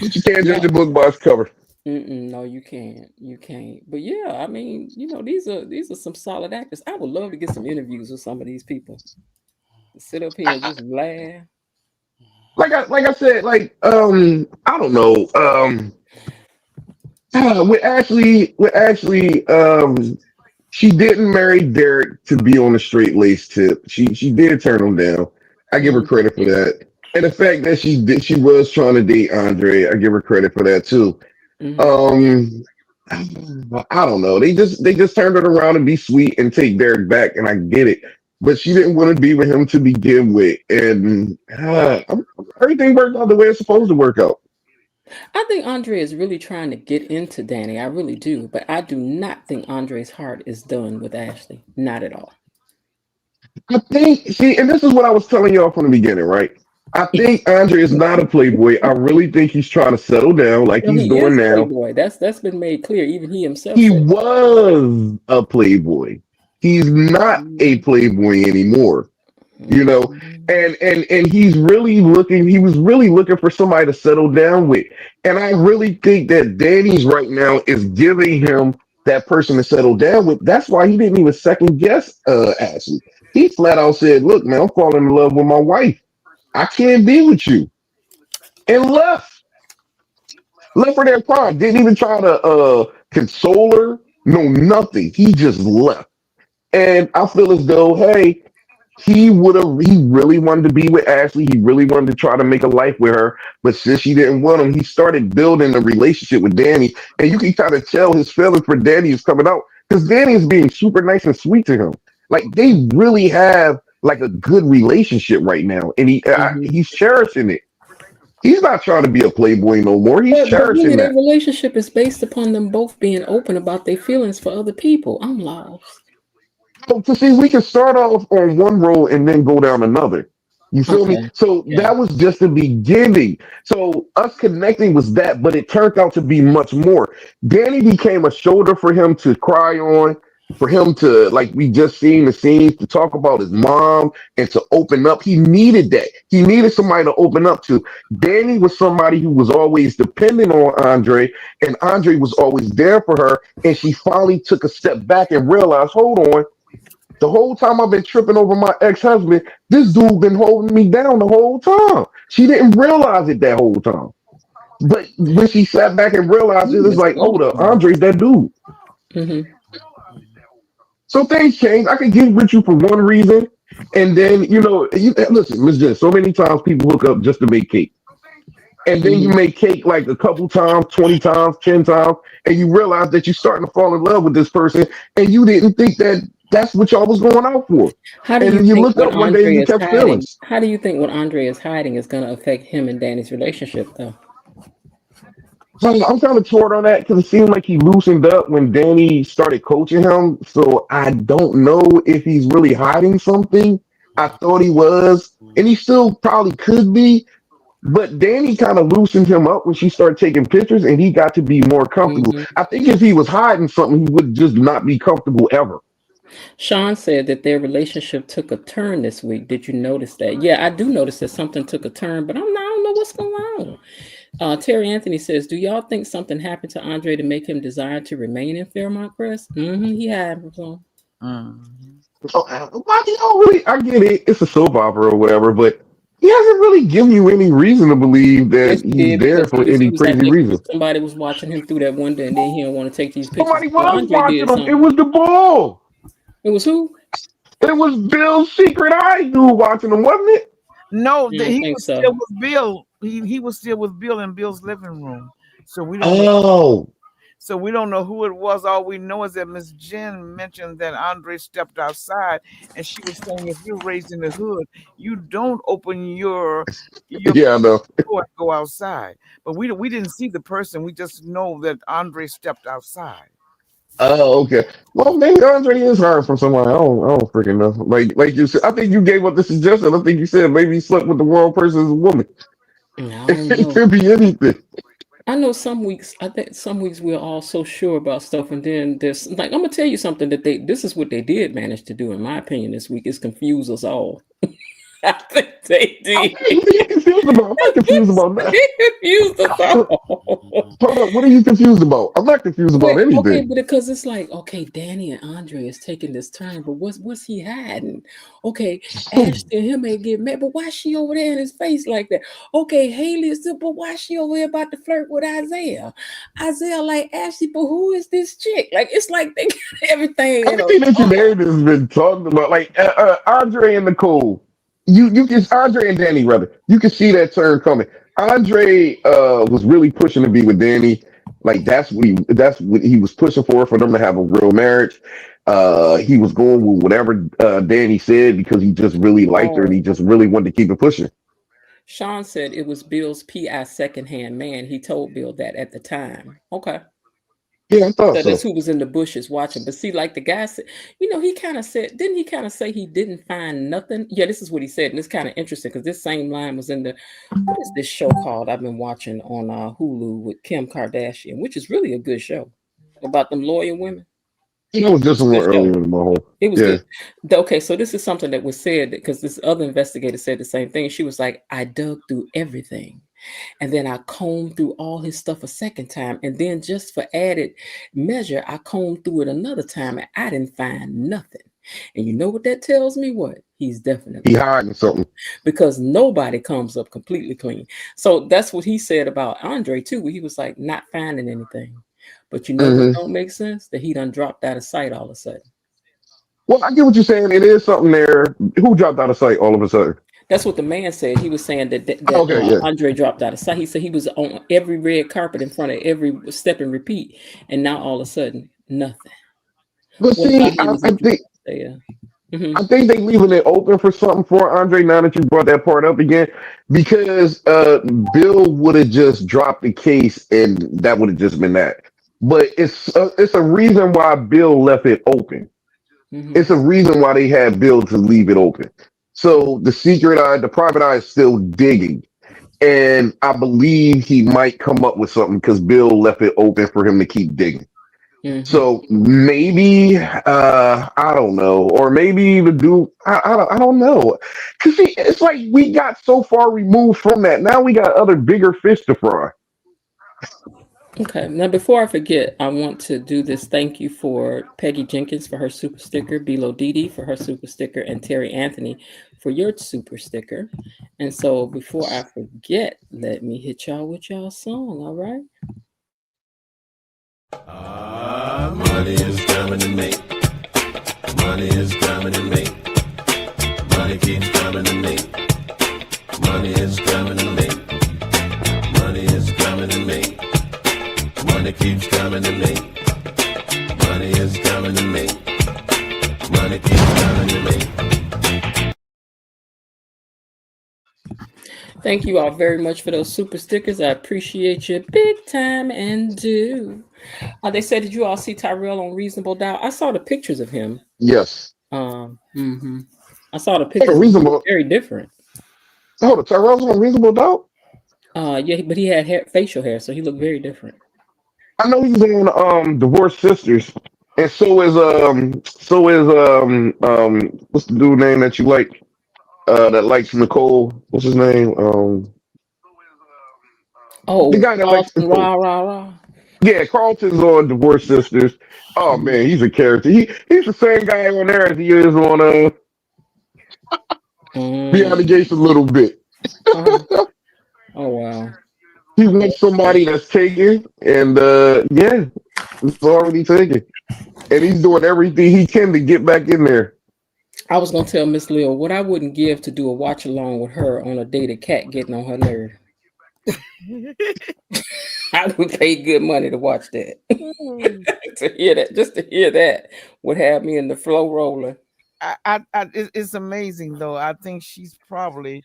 But you can't judge a No. book by its cover. No, you can't. You can't. But yeah, I mean, these are some solid actors. I would love to get some interviews with some of these people. Sit up here and just laugh. Like I said, I don't know. With Ashley, she didn't marry Derek to be on a straight lace tip. She did turn him down. I give her Mhm. credit for that. And the fact that she was trying to date Andre, I give her credit for that too. Mhm. Um, I don't know. They just turned it around and be sweet and take Derek back, and I get it. But she didn't want to be with him to begin with, and everything worked out the way it's supposed to work out. I think Andre is really trying to get into Danny. I really do. But I do not think Andre's heart is done with Ashley. Not at all. I think, see, and this is what I was telling y'all from the beginning, right? I think Andre is not a playboy. I really think he's trying to settle down like Well, he's he doing is now. Playboy. That's been made clear. Even he himself He said that. was a playboy. He's not a playboy anymore. You know, Mhm. and he was really looking for somebody to settle down with. And I really think that Danny's right now is giving him that person to settle down with. That's why he didn't even second guess Ashley. He flat out said, look, man, I'm falling in love with my wife. I can't be with you. And left for their pride. Didn't even try to console her. No, nothing. He just left. And I feel as though, hey, he really wanted to be with Ashley. He really wanted to try to make a life with her. But since she didn't want him, he started building a relationship with Danny. And you can kind of tell his feelings for Danny is coming out because Danny is being super nice and sweet to him. Like they really have like a good relationship right now. And Mhm. he's cherishing it. He's not trying to be a playboy no more. He's But really, cherishing their that. relationship is based upon them both being open about their feelings for other people. I'm lost. So to see, we can start off on one road and then go down another. You feel me? Okay. So Yeah. that was just the beginning. So us connecting was that, but it turned out to be much more. Danny became a shoulder for him to cry on, for him to, like we just seen the scenes, to talk about his mom and to open up. He needed that. He needed somebody to open up to. Danny was somebody who was always dependent on Andre, and Andre was always there for her. And she finally took a step back and realized, hold on, the whole time I've been tripping over my ex-husband, this dude been holding me down the whole time. She didn't realize it that whole time. But when she sat back and realized it, Ooh, it's it's like, hold up, wonderful. Andre's that dude. Hmm. So things change. I can get with you for one reason, and then listen, Miss Jen. So many times people hook up just to make cake, and then you Hmm. make cake like a couple times, 20 times, 10 times, and you realize that you're starting to fall in love with this person, and you didn't think that that's what y'all was going out for. How do And you then you think looked what up one day and Andre you is kept hiding? feelings. How do you think what Andre is hiding is going to affect him and Danny's relationship, though? So I'm kind of torn on that because it seemed like he loosened up when Danny started coaching him. So I don't know if he's really hiding something. I thought he was, and he still probably could be. But Danny kind of loosened him up when she started taking pictures, and he got to be more comfortable. Hmm. I think if he was hiding something, he would just not be comfortable ever. Sean said that their relationship took a turn this week. Did you notice that? Yeah, I do notice that something took a turn, but I don't know what's going on. Terry Anthony says, "Do y'all think something happened to Andre to make him desire to remain in Fairmont Crest?" He had some. Mm. So why do y'all really? I get it; it's a soap opera or whatever, but he hasn't really given you any reason to believe Yes, that he he's did there because for any he was I crazy think reason. somebody was watching him through that window, and then he don't want to take these pictures. Somebody Well, was Andre watching did him. It something. was the bull. It was who? It was Bill's secret eye dude watching him, wasn't it? No, I don't he think was still so. with Bill. He was still with Bill in Bill's living room. So we don't know. Oh, So we don't know who it was. All we know is that Miss Jen mentioned that Andre stepped outside, and she was saying, if you're raised in the hood, you don't open your yeah, I know. door and go outside. But we didn't see the person. We just know that Andre stepped outside. Oh, okay. Well, maybe Andre is hiring from somebody. I don't freaking know. Like you said, I think you gave up the suggestion. I think you said maybe he slept with the wrong person as a woman. I don't It know. could be anything. I know some weeks. I think some weeks we're all so sure about stuff, and then there's like I'm gonna tell you something that they. This is what they did manage to do, in my opinion, this week is confuse us all. I think they Okay, did. what are you confused about? I'm not confused about that. They confused us all. Hold up, what are you confused about? I'm not confused about But okay, anything. but because it's like, okay, Danny and Andre is taking this turn, but what's he hiding? Okay, Ashley and him ain't get mad, but why she over there in his face like that? Okay, Haley is still, but why she over there about to flirt with Isaiah? Isaiah like Ashley, but who is this chick? Like it's like they got everything in a Everything that you bubble. named has been talked about. Like Andre and Nicole. You can Andre and Danny rather. You can see that turn coming. Andre was really pushing to be with Danny. Like that's what he was pushing for them to have a real marriage. He was going with whatever Danny said because he just really liked her and he Oh, just really wanted to keep it pushing. Sean said it was Bill's PI secondhand man. He told Bill that at the time. Okay. Yeah, I thought So that's so. who was in the bushes watching. But see, like the guy said, he kind of said, didn't he kind of say he didn't find nothing? Yeah, this is what he said. And it's kind of interesting because this same line was in what is this show called I've been watching on Hulu with Kim Kardashian, which is really a good show about them lawyer women. It was just It's a a little good earlier show. in my whole. It was Yeah. good. Okay, so this is something that was said because this other investigator said the same thing. She was like, I dug through everything. And then I combed through all his stuff a second time. And then just for added measure, I combed through it another time and I didn't find nothing. And you know what that tells me? What? He's He definitely hiding something. because nobody comes up completely clean. So that's what he said about Andre too. He was like not finding anything. But you know what Hmm. don't make sense? That he done dropped out of sight all of a sudden. Well, I get what you're saying. It is something there. Who dropped out of sight all of a sudden? That's what the man said. He was saying that Okay, yeah. Andre dropped out of sight. He said he was on every red carpet in front of every step and repeat, and now all of a sudden nothing. But What see, about he was there? I think they leaving it open for something for Andre now that you brought that part up again, because Bill would have just dropped the case and that would have just been that. But it's a reason why Bill left it open. Mm-hmm. It's a reason why they had Bill to leave it open. So the secret eye, the private eye is still digging. And I believe he might come up with something because Bill left it open for him to keep digging. Mm-hmm. So maybe I don't know, or maybe the dude I don't know, because it's like we got so far removed from that. Now we got other bigger fish to fry. Okay. Now, before I forget, I want to do this. Thank you for Peggy Jenkins for her super sticker, Bilo Didi for her super sticker, and Terry Anthony for your super sticker. And so, before I forget, let me hit y'all with y'all song. All right. Money is coming to me. Money is coming to me. Money keeps coming to me. Money is coming to me. Money is coming to me. Money keeps coming to me. Money is coming to me. Money keeps coming to me. Thank you all very much for those super stickers. I appreciate you big time and do. They said, did you all see Tyrell on Reasonable Doubt? I saw the pictures of him. Yes. Mhm. I saw the Hold on, pictures. He looked reasonable. very different. Hold on, Tyrell's on Reasonable Doubt. Yeah, but he had facial hair, so he looked very different. I know he's on Divorced Sisters, and so is what's the dude name that you like that likes Nicole? What's his name? The Oh, guy that likes Carlton, Nicole. rah, rah, rah. Yeah, Carlton's on Divorced Sisters. Oh Mhm. man, he's a character. He's the same guy on there as he is on Beyond the Mm. Gates a little bit. Uh-huh. Oh, wow. He wants somebody that's taken, and yeah, it's already taken, and he's doing everything he can to get back in there. I was going to tell Miss Lil what I wouldn't give to do a watch along with her on a dated cat getting on her nerve. I would pay good money to watch that. To hear that, just to hear that would have me in the flow rolling. It's amazing though. I think she's probably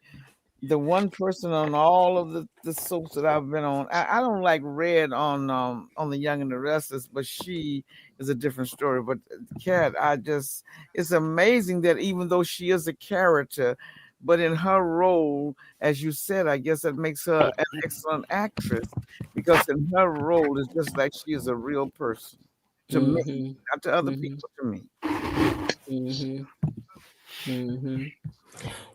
the one person on all of the soaps that I've been on. I don't like Red on The Young and the Restless, but she is a different story. But Cat, it's amazing that even though she is a character, but in her role, as you said, I guess that makes her an excellent actress because in her role it's just like she is a real person to me, Mm-hmm. not to other Mm-hmm. people, to me. Mm-hmm. Mm-hmm.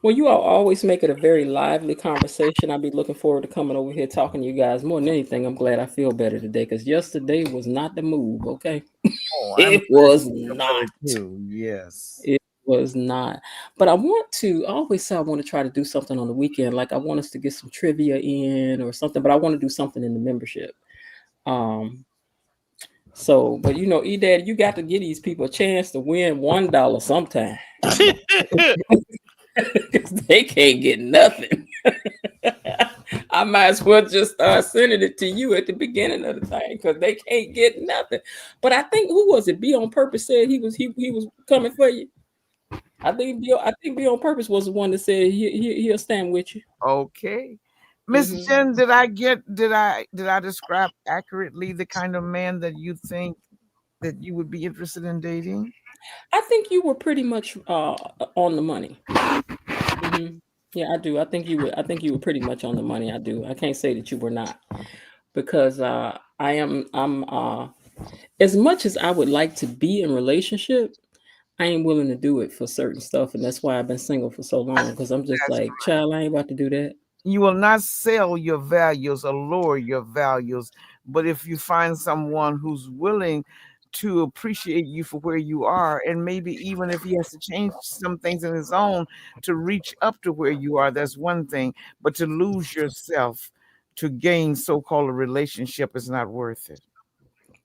Well, you all always make it a very lively conversation. I'll be looking forward to coming over here talking to you guys. More than anything, I'm glad I feel better today because yesterday was not the move, okay? Oh, I'm It glad was you feel not. better too. Yes. It was not. But I always say I want to try to do something on the weekend. Like I want us to get some trivia in or something, but I want to do something in the membership. Um, but E-Dad, you got to give these people a chance to win $1 sometime. Because they can't get nothing. I might as well just start sending it to you at the beginning of the thing because they can't get nothing. But I think who was it? Be on purpose said he was coming for you. I think Be on purpose was the one that said he'll stand with you. Okay. Miss Hmm. Jen, did I describe accurately the kind of man that you think that you would be interested in dating? I think you were pretty much on the money. Hmm. Yeah, I do. I think you were. I think you were pretty much on the money. I do. I can't say that you were not because I am. I'm as much as I would like to be in relationship. I ain't willing to do it for certain stuff, and that's why I've been single for so long. Because I'm just That's like, child, I ain't about to do that. You will not sell your values or lower your values, but if you find someone who's willing to appreciate you for where you are, and maybe even if he has to change some things in his own to reach up to where you are, that's one thing. But to lose yourself to gain so-called a relationship is not worth it.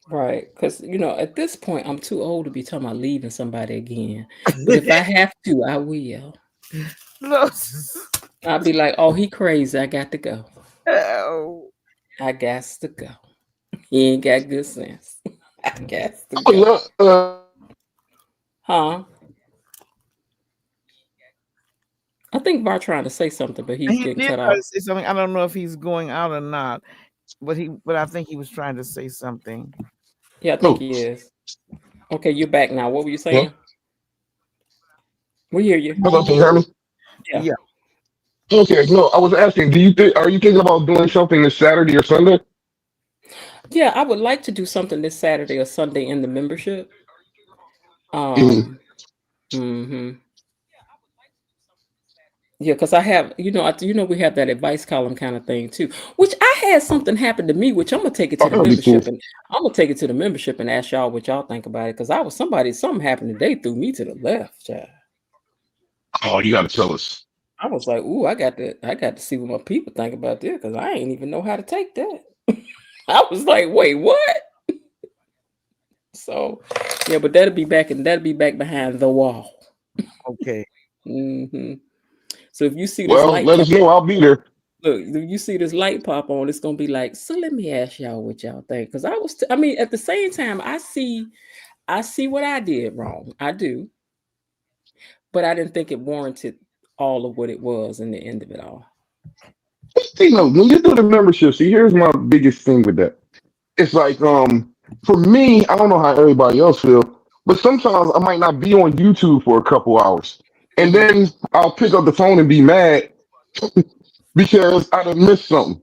Right. Because, at this point, I'm too old to be talking about leaving somebody again. But if I have to, I will. Look, I'll be like, oh, he crazy. I got to go. oh, I got to go. He ain't got good sense. I got to I would go. love, Huh? I think Var trying to say something, but he's he getting did cut try to off. say something. I don't know if he's going out or not, but I think he was trying to say something. Yeah, I think oh, he is. Okay, you're back now. What were you hello, saying? We hear you. hello, can you hear me? Yeah. Yeah. Okay, no, I was asking, are you thinking about doing something this Saturday or Sunday? Yeah, I would like to do something this Saturday or Sunday in the membership. Hmm. Um, hmm Yeah, because I have, we have that advice column kind of thing too. Which I had something happen to me, which I'm gonna take it Oh, to the that would be cool. membership, and I'm gonna take it to the membership and ask y'all what y'all think about it. Because I was something happened today, threw me to the left, child. Oh, you got to tell us. I was like, ooh, I got to see what my people think about this because I ain't even know how to take that. I was like, wait, what? So, yeah, but that'll be back behind the wall. Okay. Hmm. So if you see this Well, light let pop, us know. I'll be there. look, if you see this light pop on, it's gonna be like, so let me ask y'all what y'all think. Because at the same time, I see what I did wrong. I do, but I didn't think it warranted all of what it was in the end of it all. When you do the membership, see, here's my biggest thing with that. It's like, for me, I don't know how everybody else feel, but sometimes I might not be on YouTube for a couple hours, and Hmm. then I'll pick up the phone and be mad because I done missed something.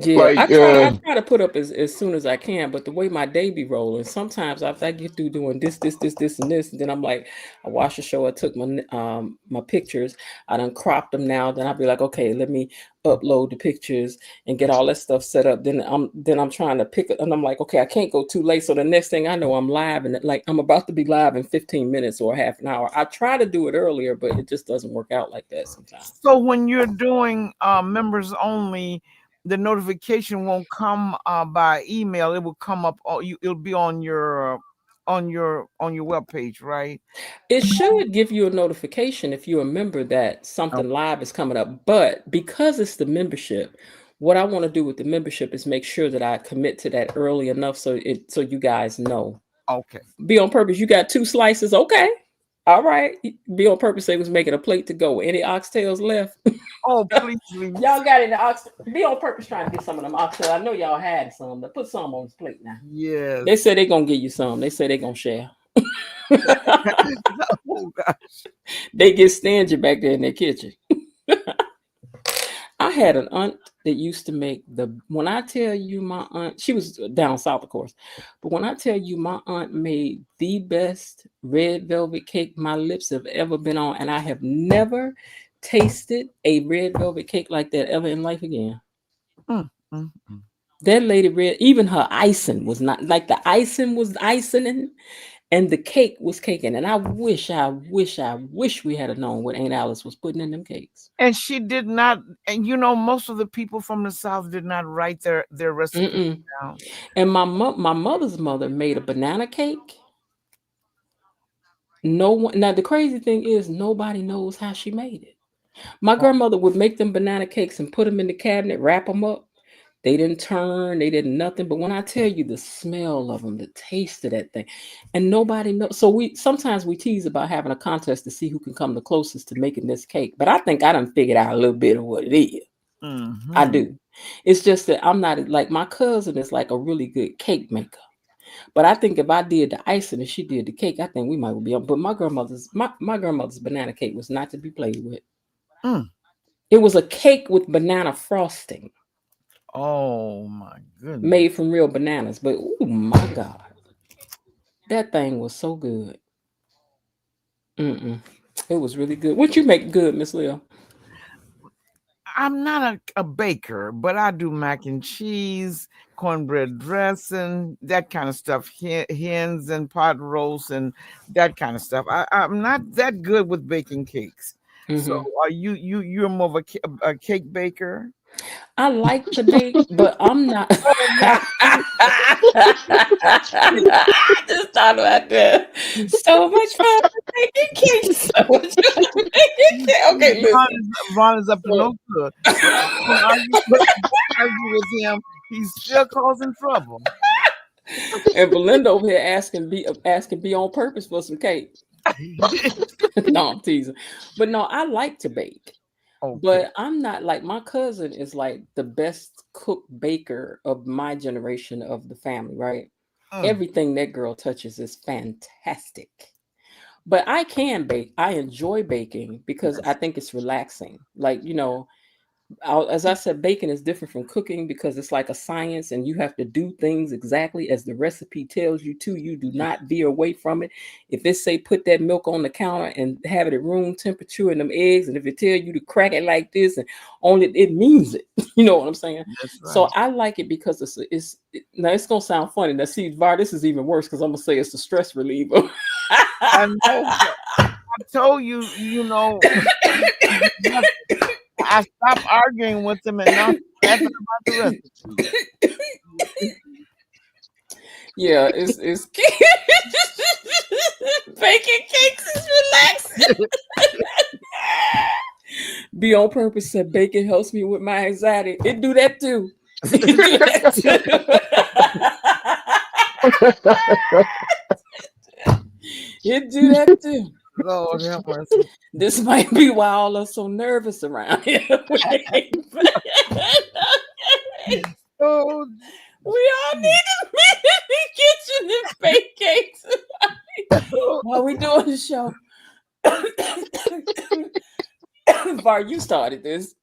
Yeah, I Like, try to I try to put up as soon as I can, but the way my day be rolling, sometimes after I get through doing this, and this, and then I'm like, I watched the show, I took my pictures, I done cropped them now, then I'll be like, okay, let me upload the pictures and get all that stuff set up. Then I'm trying to pick it, and I'm like, okay, I can't go too late. So the next thing I know, I'm live, and like I'm about to be live in 15 minutes or half an hour. I try to do it earlier, but it just doesn't work out like that sometimes. So when you're doing members only, the notification won't come by email. It will come up. It'll be on your web page, right? It should give you a notification if you remember that Oh, something live is coming up. But because it's the membership, what I want to do with the membership is make sure that I commit to that early enough so you guys know. okay. Be on purpose. You got 2 slices, okay? All right. Be on purpose. They was making a plate to go. Any oxtails left? Oh, please leave. Y'all got any ox? Be on purpose trying to get some of them oxtails. I know y'all had some, but put some on this plate now. They Yes. said they gonna give you some. They say they gonna share. Oh God. They get stingy back there in their kitchen. I had an aunt that used to make when I tell you my aunt, she was down south, of course, but when I tell you my aunt made the best red velvet cake my lips have ever been on, and I have never tasted a red velvet cake like that ever in life again. Mm, mm, mm. That lady even her icing was not like the icing was icing and the cake was caking. And I wish we had have known what Aunt Alice was putting in them cakes. And she did not. And most of the people from the South did not write their recipe Mm-mm. down. And my mother's mother made a banana cake. No one. Now the crazy thing is nobody knows how she made it. My grandmother would make them banana cakes and put them in the cabinet, wrap them up. They didn't turn, they didn't nothing. But when I tell you the smell of them, the taste of that thing, and nobody knows. So we sometimes we tease about having a contest to see who can come the closest to making this cake. But I think I done figured out a little bit of what it is. I do. It's just that I'm not like my cousin is like a really good cake maker. But I think if I did the icing and she did the cake, I think we might be on. But my grandmother's banana cake was not to be played with. It was a cake with banana frosting. Oh my goodness. Made from real bananas. But oh my God. That thing was so good. It was really good. What you make good, Miss Lil? I'm not a baker, but I do mac and cheese, cornbread dressing, that kind of stuff, hens and pot roast and that kind of stuff. I'm not that good with baking cakes. So are you're more of a cake baker? I like to bake, but I'm not. I just thought about that. So much fun making cakes. So much fun making cakes. Okay, listen. Ron is up to no good. Argue with him, he's still causing trouble. And Belinda over here asking be on purpose for some cake. No, I'm teasing. But no, I like to bake. Okay. But I'm not like my cousin is like the best cook baker of my generation of the family, right? Everything that girl touches is fantastic. But I can bake. I enjoy baking because I think it's relaxing. Like, as I said, baking is different from cooking because it's like a science and you have to do things exactly as the recipe tells you to. You do not veer away from it. If it say put that milk on the counter and have it at room temperature and them eggs, and if it tell you to crack it like this and only it means it. You know what I'm saying? That's right. So I like it because now it's gonna sound funny. Now see, Var, this is even worse because I'm gonna say it's a stress reliever. I know. I told you, I stopped arguing with them and now laughing about the recipe. Yeah, it's baking cakes is relaxing. Be on purpose said baking helps me with my anxiety. It do that too. It do that too. It do that too. Lord have mercy. This might be why all are so nervous around here. Oh, we all need to be in the kitchen and bake cakes while we doing the show. Var, you started this.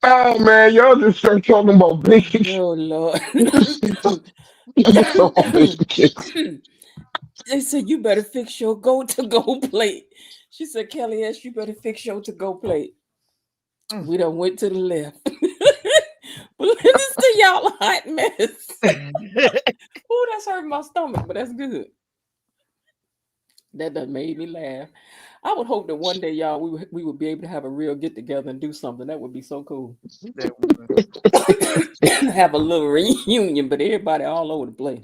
Oh man, y'all just start talking about baking. Oh Lord. They said you better fix your go plate. She said, Kelly S, you better fix your to-go plate. We done went to the left. But this to y'all a hot mess. Oh, that's hurting my stomach, but that's good. That done made me laugh. I would hope that one day, y'all, we would be able to have a real get together and do something. That would be so cool. Have a little reunion, but everybody all over the place.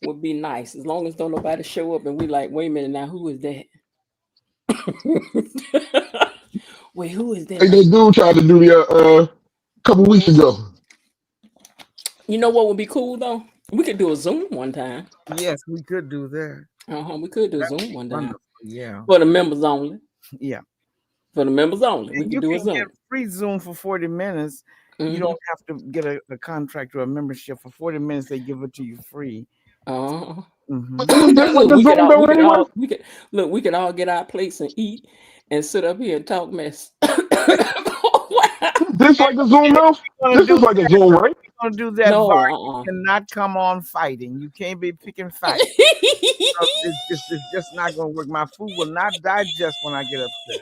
Would be nice as long as don't nobody show up and we like, wait a minute now, who is that? Wait, who is that? Hey, that dude tried to do the a couple weeks ago. You know what would be cool though? We could do a Zoom one time. Yes, we could do that. We could do a Zoom one time. Yeah. For the members only. Yeah. For the members only. We can do a Zoom. Get free Zoom for 40 minutes. You don't have to get a contract or a membership. For 40 minutes, they give it to you free. We could all get our plates and eat and sit up here and talk mess. This like a Zoom now? This is like a Zoom, right? You're gonna do that. No, you cannot come on fighting. You can't be picking fights. It's just not gonna work. My food will not digest when I get upset.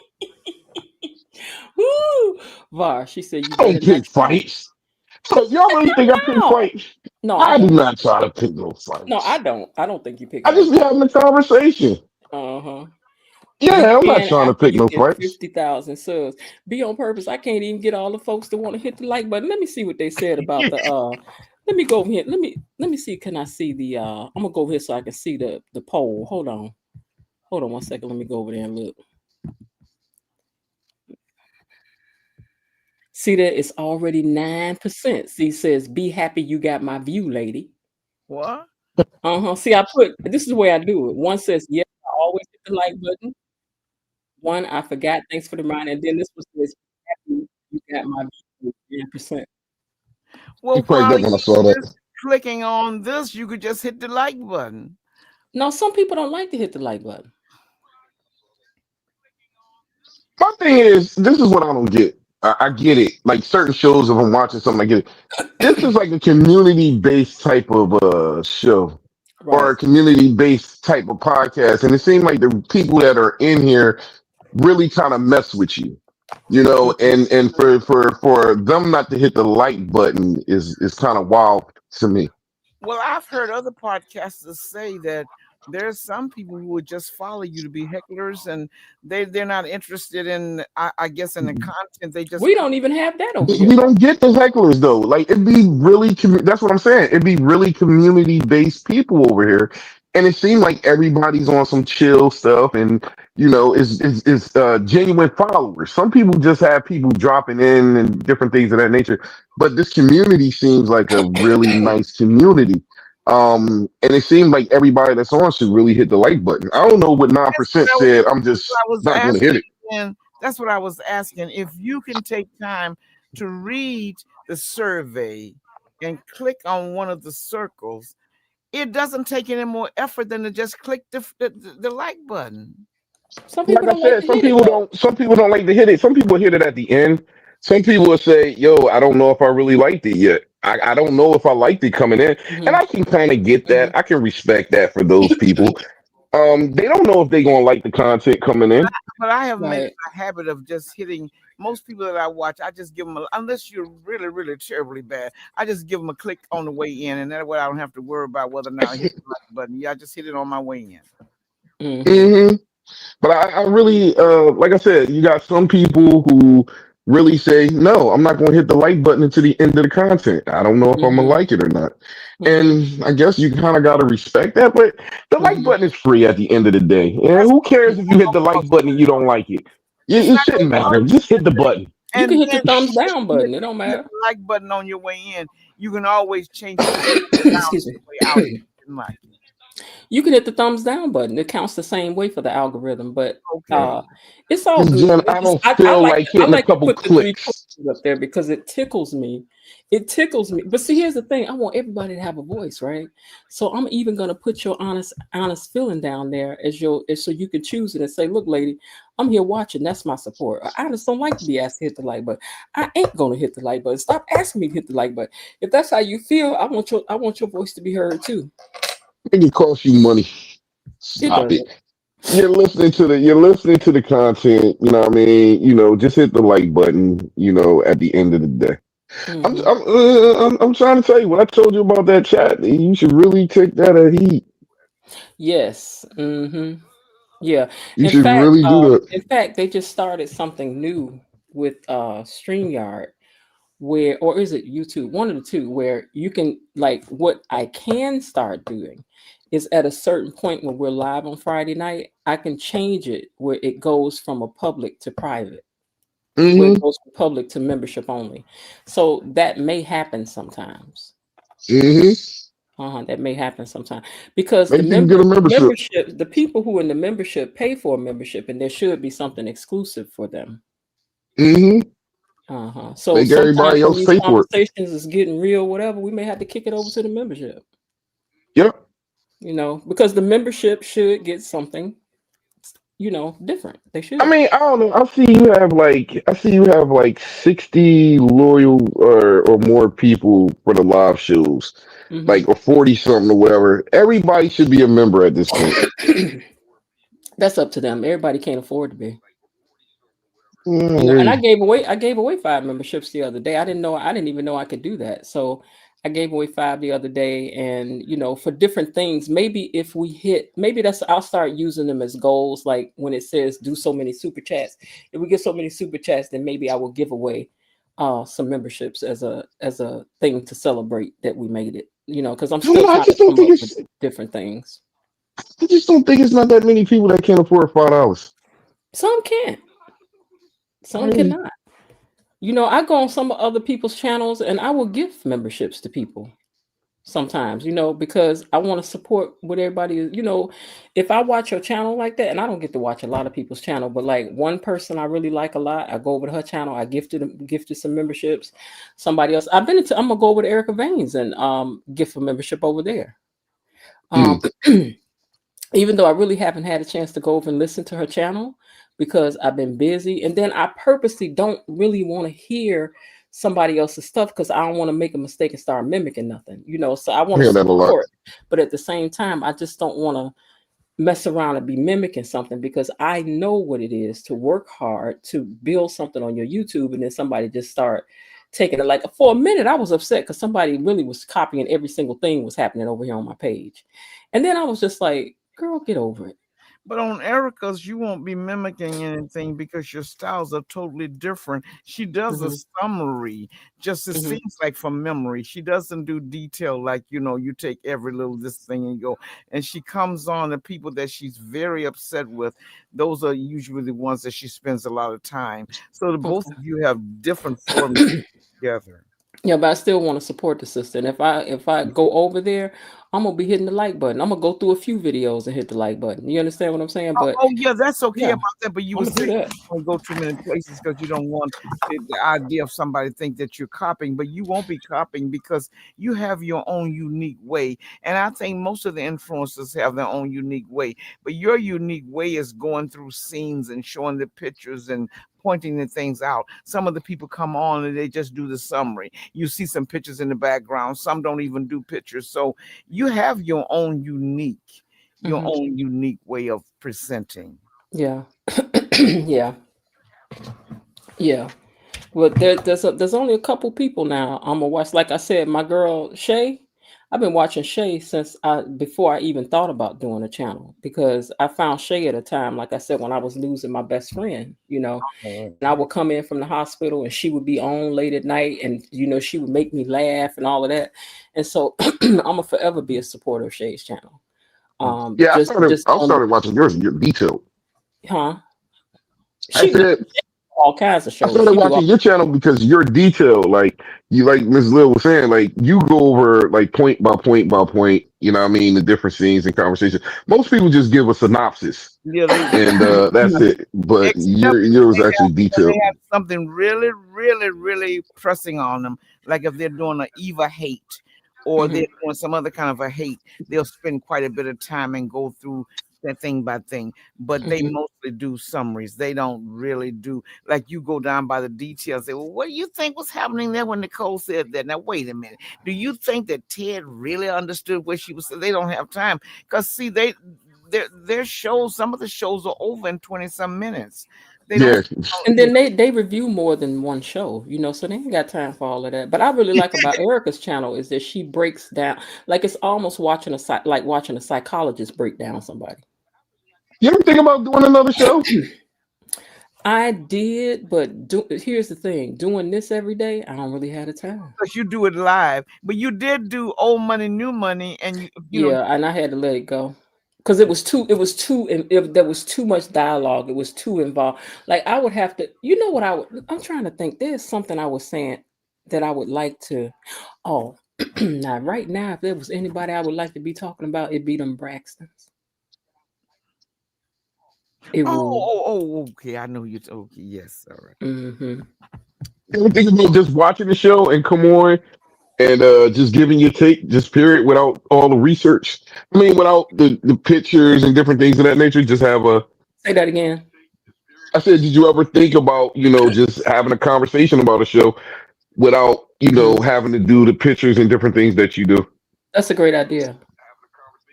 Woo! Var, she said you don't pick fights. So y'all really think I pick fights? No, I do not try to pick no fights. No, I don't. I don't think you pick. I just be having a conversation. Yeah, I'm not trying to pick no fights. 50,000 subs. Be on purpose. I can't even get all the folks to want to hit the like button. Let me see what they said about the let me go over here. Let me see. Can I see the I'm gonna go over here so I can see the poll. Hold on 1 second. Let me go over there and look. See that it's already 9%. See, says, be happy you got my view, lady. What? See, I put this is the way I do it. One says, yes, I always hit the like button. One, I forgot, thanks for the reminder. And then this one says, happy you got my view, 9%. I Well, cracked while up when I saw you that. just clicking on this, you could just hit the like button. No, some people don't like to hit the like button. My thing is, this is what I don't get. I get it. Like certain shows, if I'm watching something, I get it. This is like a community based type of show or Right. a community based type of podcast. And it seems like the people that are in here really kind of mess with you. You know, Mhm. and for them not to hit the like button is kind of wild to me. Well, I've heard other podcasters say that there's some people who would just follow you to be hecklers, and they're not interested in, I guess, in the content. They just We don't even have that over here. We don't get the hecklers though. Like it'd be really, that's what I'm saying. It'd be really community based people over here, and it seemed like everybody's on some chill stuff, and is genuine followers. Some people just have people dropping in and different things of that nature, but this community seems like a really nice community. And it seemed like everybody that's on should really hit the like button. I don't know what nine that's what percent I was, said. I'm that's just what I was not going to hit asking. it. And that's what I was asking. If you can take time to read the survey and click on one of the circles, it doesn't take any more effort than to just click the like button. Some people Like I don't like said, to hit it though. some people don't like to hit it. Some people hit it at the end. Some people will say, yo, I don't know if I really liked it yet. I don't know if I liked it coming in. And Hmm. I can kind of get Hmm. that. I can respect that for those people. They don't know if they're gonna like the content coming in. But I have made it Right. a habit of just hitting most people that I watch. I just give them, unless you're really, really terribly bad, I just give them a click on the way in, and that way I don't have to worry about whether or not I hit the like button. Yeah, I just hit it on my way in. Hmm. Hmm. But I really, like I said, you got some people who really say, no, I'm not going to hit the like button until the end of the content. I don't know if I'm going to Hmm. like it or not. Hmm. And I guess you kind of got to respect that. But the like Hmm. button is free at the end of the day. And That's who cares if you hit the like button and you don't like it? it's It not shouldn't going to matter. cost Just you hit the anything. button. You can And hit the then thumbs down you hit, button. It don't you hit matter. the like button on your way in. You can always change it to the down Excuse on your way out if me. you didn't like it. You can hit the thumbs down button. It counts the same way for the algorithm, but Okay. uh, it's all Because good. Jen, It I just don't feel like I hitting a like to couple put the three clicks. push up there because it tickles me. It tickles me. But see, here's the thing: I want everybody to have a voice, right? So I'm even gonna put your honest feeling down there as so you can choose it and say, "Look, lady, I'm here watching. That's my support." I just don't like to be asked to hit the like button. I ain't gonna hit the like button. Stop asking me to hit the like button. If that's how you feel, I want your voice to be heard too. It costs you money. It Stop doesn't. it. You're listening to the content, you know what I mean? Just hit the like button, at the end of the day. Hmm. I'm trying to tell you what I told you about that chat. You should really take that at heat. Yes. Hmm. Yeah. You should really do that. In fact, they just started something new with StreamYard where, or is it YouTube? One of the two, where you can like what I can start doing is at a certain point when we're live on Friday night, I can change it where it goes from a public to private, where it Hmm. goes from public to membership only. So that may happen sometimes. Hmm. That may happen sometime because Maybe you can get a the membership. membership, the people who are in the membership pay for a membership, and there should be something exclusive for them. Hmm. So Make sometimes everybody when else these pay for it. conversations is getting real, whatever, we may have to kick it over to the membership. Yep. Because the membership should get something, different. They I should. mean, I don't know. I see you have like 60 loyal or more people for the live shows, Hmm. like or 40 something or whatever. Everybody should be a member at this point. That's up to them. Everybody can't afford to be. Yeah, I hear And you. I gave away 5 memberships the other day. I didn't even know I could do that. So I gave away 5 the other day, and for different things. Maybe if we hit, maybe I'll start using them as goals. Like when it says do so many super chats. If we get so many super chats, then maybe I will give away some memberships as a thing to celebrate that we made it. Because I'm I don't still know. trying to come up with different things. I just don't think it's not that many people that can't afford $5. Some can't. I Some hear you. cannot. I go on some other people's channels and I will give memberships to people sometimes, because I want to support what everybody is. If I watch your channel like that, and I don't get to watch a lot of people's channel, but like one person I really like a lot, I go over to her channel, I gifted some memberships. Somebody else, I'm gonna go over to Erica Vanes and gift a membership over there. Um, Mm. Even though I really haven't had a chance to go over and listen to her channel because I've been busy. And then I purposely don't really want to hear somebody else's stuff because I don't want to make a mistake and start mimicking nothing, so I I want to hear that a lot. support, but at the same time, I just don't want to mess around and be mimicking something because I know what it is to work hard to build something on your YouTube and then somebody just start taking it. Like for a minute, I was upset because somebody really was copying every single thing was happening over here on my page. And then I was just like, girl, get over it. But on Erica's, you won't be mimicking anything because your styles are totally different. She does a Hmm. summary, just it Hmm. seems like from memory. She doesn't do detail like you take every little this thing and go. And she comes on the people that she's very upset with. Those are usually the ones that she spends a lot of time. So the both Okay. of you have different forms together. Yeah, but I still want to support the sister. And if I go over there, I'm gonna be hitting the like button. I'm gonna go through a few videos and hit the like button. You understand what I'm saying? Oh, But oh, yeah, that's okay yeah, about that. But you I'm were gonna do saying that. you don't go too many places because you don't want the idea of somebody think that you're copying. But you won't be copying because you have your own unique way. And I think most of the influencers have their own unique way. But your unique way is going through scenes and showing the pictures and pointing the things out. Some of the people come on and they just do the summary. You see some pictures in the background. Some don't even do pictures. So you have your Hmm. own unique way of presenting. Yeah, yeah, yeah. Well, there's only a couple people now I'm gonna watch. Like I said, my girl Shay, I've been watching Shay since before I even thought about doing a channel because I found Shay at a time, like I said, when I was losing my best friend, Oh. and I would come in from the hospital and she would be on late at night and she would make me laugh and all of that. And so I'm gonna forever be a supporter of Shay's channel. Yeah, Just I on started watching yours. Your detailed. huh? I She do said all kinds of I shows. started She do all watching your channel because you're detailed. Like you, like Ms. Lil was saying, like you go over like point by point by point. You know what I mean? The different scenes and conversations. Most people just give a synopsis Yeah, they and that's it. But except yours actually when they detailed. have something really, really, really pressing on them, like if they're doing an Eva hate or they're Mhm, doing some other kind of a hate, they'll spend quite a bit of time and go through that thing by thing. But they mhm. mostly do summaries. They don't really do like you go down by the details. Say, well, what do you think was happening there when Nicole said that? Now, wait a minute. Do you think that Ted really understood what she was saying? They don't have time because see, their shows, some of the shows are over in 20 some minutes. They don't, Yeah, And then they review more than one show, so they ain't got time for all of that. But I really like about Erica's channel is that she breaks down like it's almost watching a psychologist break down somebody. you ever think about doing another show? I did, but here's the thing: doing this every day, I don't really have the time. because you do it live, but you did do old money, new money, and Yeah, and I had to let it go because there was too much dialogue. It was too involved. Like I would have to, what I'm trying to think. There's something I was saying that I would like to. Oh, now right now, if there was anybody I would like to be talking about, it'd be them Braxtons. It would. okay, I know you. Okay, yes, all right. Hmm. You ever think about just watching the show and come on and just giving your take, just period, without all the research? I mean, without the pictures and different things of that nature. Just have a. Say that again. I said, did you ever think about just having a conversation about a show without Mhm. having to do the pictures and different things that you do? That's a great idea.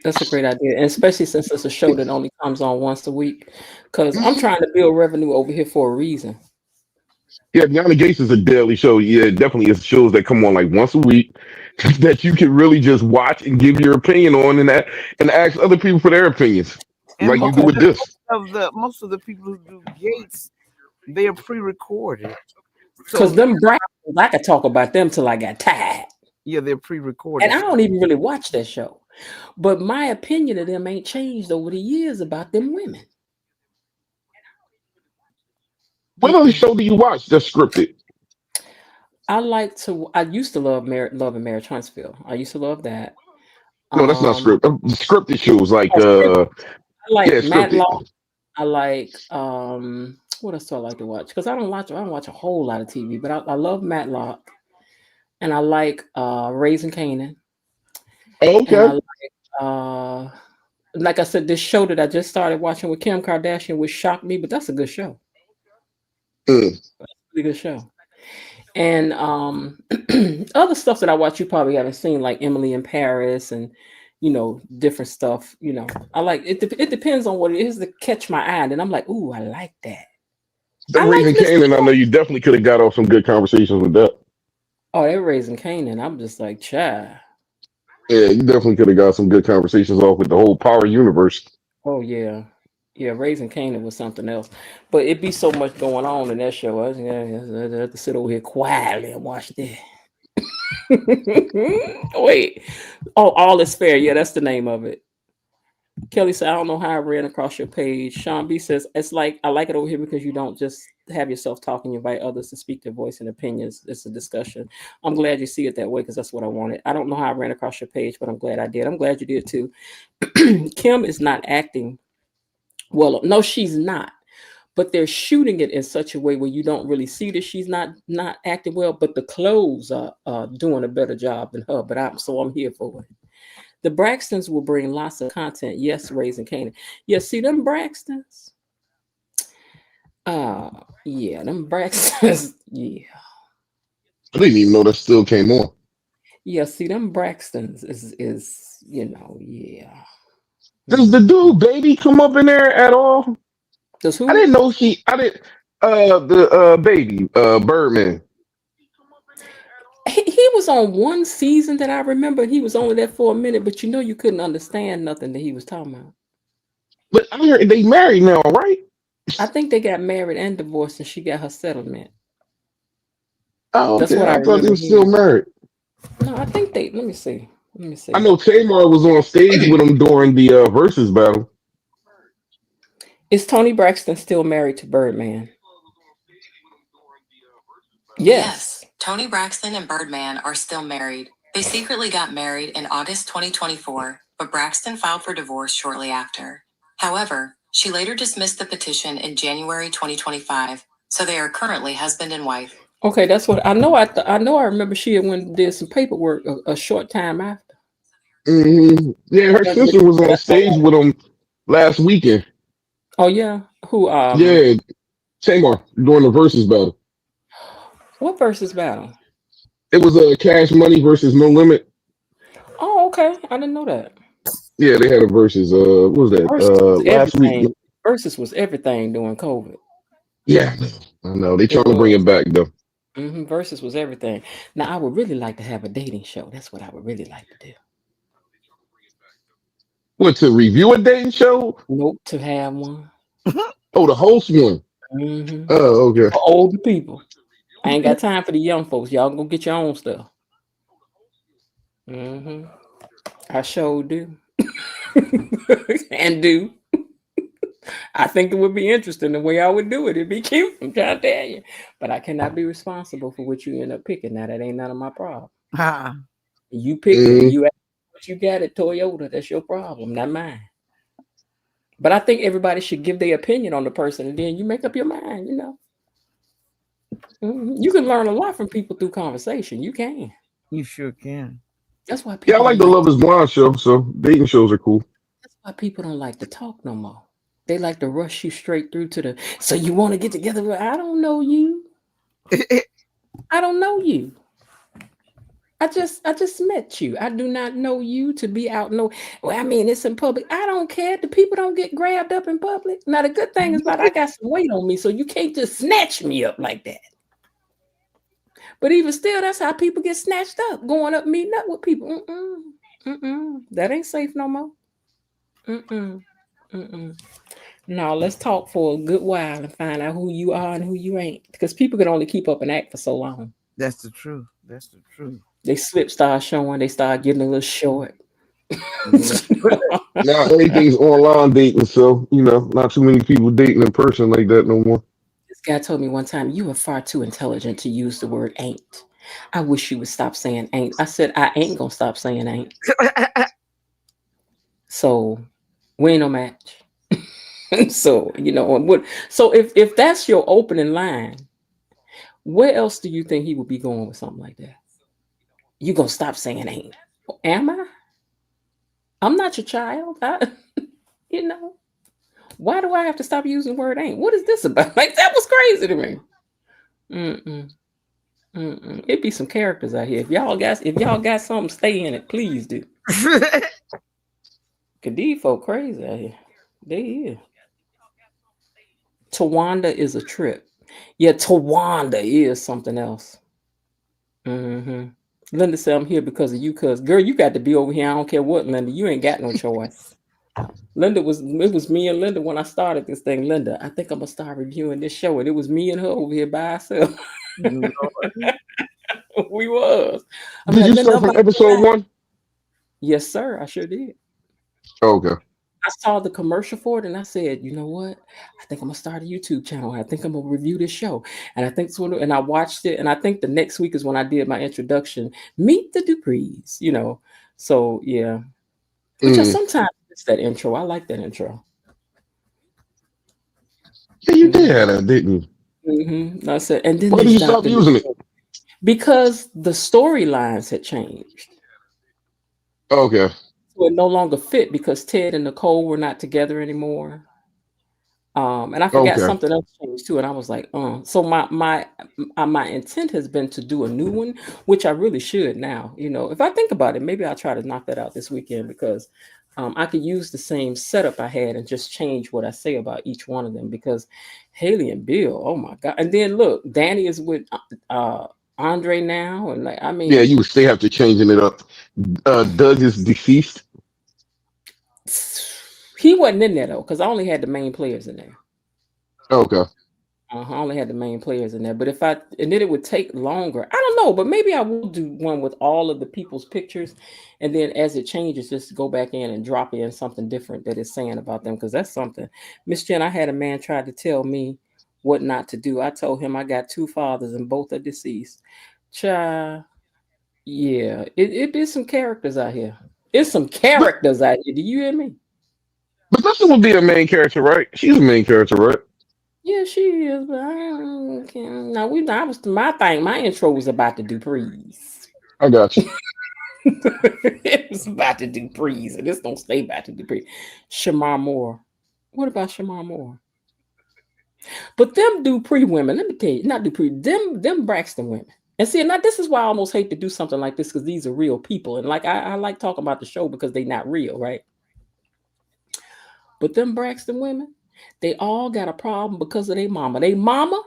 That's a great idea, and especially since it's a show that only comes on once a week. Because I'm trying to build revenue over here for a reason. Yeah, Beyond the Gates is a daily show. Yeah, it definitely is shows that come on like once a week that you can really just watch and give your opinion on and ask other people for their opinions, And like you do Okay. with this. most of the people who do Gates, they are pre-recorded. So Because them Braxtons, I could talk about them till I got tired. yeah, they're And pre-recorded. I don't even really watch that show. But my opinion of them ain't changed over the years about them women. What other show do you watch that's scripted? I like to. I used to love Love and Marriage Huntsville. I used to love that. No, that's not Um, script. Scripted shows like oh, I yeah, like scripted. Matlock. I like what else do I like to watch? Because I don't watch a whole lot of TV, but I love Matlock, and I like Raising Canaan, and Okay. uh like I said, this show that I just started watching with Kim Kardashian, which shocked me, but that's a good show. Mm. Really good show. And other stuff that I watch you probably haven't seen, like Emily in Paris and different stuff. I like it. It depends on what it is to catch my eye, and I'm like, ooh, I like that. That I like Raising listening. Canaan, I know you definitely could have got off some good conversations with that. Oh, they're raising Canaan. I'm just like, child. Yeah, you definitely could have got some good conversations off with the whole Power universe. Oh yeah, yeah. Raising Canaan was something else, but it be so much going on in that show. I have to sit over here quietly and watch that. Wait. Oh, All is Fair. Yeah, that's the name of it. Kelly said, I don't know how I ran across your page. Sean B says, it's like, I like it over here because you don't just have yourself talking, you invite others to speak their voice and opinions. It's a discussion. I'm glad you see it that way because that's what I wanted. I don't know how I ran across your page, but I'm glad I did. I'm glad you did too. Kim is not acting well. No, she's not. But they're shooting it in such a way where you don't really see that she's not acting well. But the clothes are doing a better job than her. But I'm here for it. The Braxtons will bring lots of content. Yes, Raising Canaan. Yeah, see them Braxtons. Yeah, them Braxtons. Yeah, I didn't even know that still came on. yeah. See them Braxtons is yeah. Does the dude baby come up in there at all? Does I who? didn't know he. I didn't. The baby Birdman. He was on one season that I remember. He was only there for a minute, but you couldn't understand nothing that he was talking about. But I heard they married now, right? I think they got married and divorced, and she got her settlement. Oh, That's okay. what I I thought they remember were still hearing. married. No, I think they. Let me see. Let me I see. know Tamar was on stage with him during the versus battle. Is Tony Braxton still married to Birdman? Yes, Yes. Tony Braxton and Birdman are still married. They secretly got married in August 2024, but Braxton filed for divorce shortly after. However, she later dismissed the petition in January 2025, so they are currently husband and wife. Okay, that's what I know. I know. I remember she had went and did some paperwork a short time after. Yeah, her But sister was on that's stage with him last weekend. oh yeah, who Yeah, Tamar during the versus battle. what versus battle? It was a Cash Money versus No Limit. Oh, okay, I didn't know that. Yeah, they had a versus. What was that? Versus was Last week. everything. Versus was everything during COVID. Yeah, I know they It trying to bring it was. back though. Versus was everything. Now I would really like to have a dating show. That's what I would really like to do. What to review a dating show? Nope, to have one. Oh, the host one. hmm Oh, okay. For older people. I ain't got time for the young folks. Y'all go get your own stuff. hmm I sure do. And do. I think it would be interesting the way I would do it. It'd be cute. I'm trying to tell you. But I cannot be responsible for what you end up picking. Now that ain't none of my problem. Ah, You picked it. Mm-hmm. You asked what you got at Toyota. That's your problem, not mine. But I think everybody should give their opinion on the person, and then you make up your mind. You can learn a lot from people through conversation. You can. you sure can. That's why Yeah, I people like don't the like. Love Is Blind show. So dating shows are cool. That's why people don't like to talk no more. They like to rush you straight through to the. So you want to get together? I don't know you. I don't know you. I just met you. I do not know you to be out. No, well, I mean it's in public. I don't care. The people don't get grabbed up in public. Now the good thing is about I got some weight on me, so you can't just snatch me up like that. But even still, that's how people get snatched up, going up, meeting up with people. That ain't safe no more. Mm-mm. Mm-mm. No, let's talk for a good while and find out who you are and who you ain't. Because people can only keep up an act for so long. That's the truth. That's the truth. They slip start showing, they start getting a little short. Yeah. Now everything's online dating, so not too many people dating in person like that no more. Guy told me one time, "You are far too intelligent to use the word ain't. I wish you would stop saying ain't." I said, "I ain't gonna stop saying ain't." So we ain't no match. So and what? So if that's your opening line, where else do you think he would be going with something like that? You gonna stop saying ain't? Am I? I'm not your child. You know, why do I have to stop using the word ain't? What is this about? Like that was crazy to me. Mm-mm, mm-mm. It be some characters out here. If y'all got something, stay in it. Please do. Cause these folk crazy out here. They is. Tawanda is a trip. Yeah, Tawanda is something else. Hmm. Linda said, "I'm here because of you, cuz girl, you got to be over here. I don't care what, Linda. You ain't got no choice." It was me and Linda when I started this thing. Linda, I think I'm gonna start reviewing this show. And it was me and her over here by ourselves. Lord. We was. I'm Did like, you Linda, start I'm from about to go episode live. one? Yes, sir. I sure did. Okay. I saw the commercial for it and I said, you know what? I think I'm gonna start a YouTube channel. I think I'm gonna review this show. And I think so. And I watched it. And I think the next week is when I did my introduction. Meet the Duprees. So yeah. Which I Mm. sometimes miss that intro. I like that intro. Yeah, you did Hmm. have that, didn't you? I said, and then Why did there's you stop Dr. using it? Nicole. Because the storylines had changed. Okay. So it no longer fit because Ted and Nicole were not together anymore. And I forgot Okay. something else changed too, and I was like, So my intent has been to do a new one, which I really should now. If I think about it, maybe I'll try to knock that out this weekend because I could use the same setup I had and just change what I say about each one of them. Because Haley and Bill, oh my god! And then look, Danny is with Andre now, and like I Yeah, mean, you would still have to changing it up. Doug is deceased. he wasn't in there though, because I only had the main players in there. Okay. I only had the main players in there, but and then it would take longer. I don't know, but maybe I will do one with all of the people's pictures, and then as it changes, just go back in and drop in something different that is saying about them, because that's something. Miss Jen, I had a man try to tell me what not to do. I told him I got two fathers and both are deceased. Cha, yeah, it is some characters out here. It's some But characters out here. Do you hear me? but Lisa would be a main character, right? She's a main character, right? Yeah, she is, but I don't care. Now I was my thing. My intro was about the Duprees. I got you. It was about the Duprees, and this don't stay about the Duprees. Shamar Moore. What about Shamar Moore? But them Dupree women, let me tell you, not Dupree, them Braxton women. And see, now this is why I almost hate to do something like this because these are real people, and like I like talking about the show because they not real, right? But them Braxton women, they all got a problem because of their mama. Their mama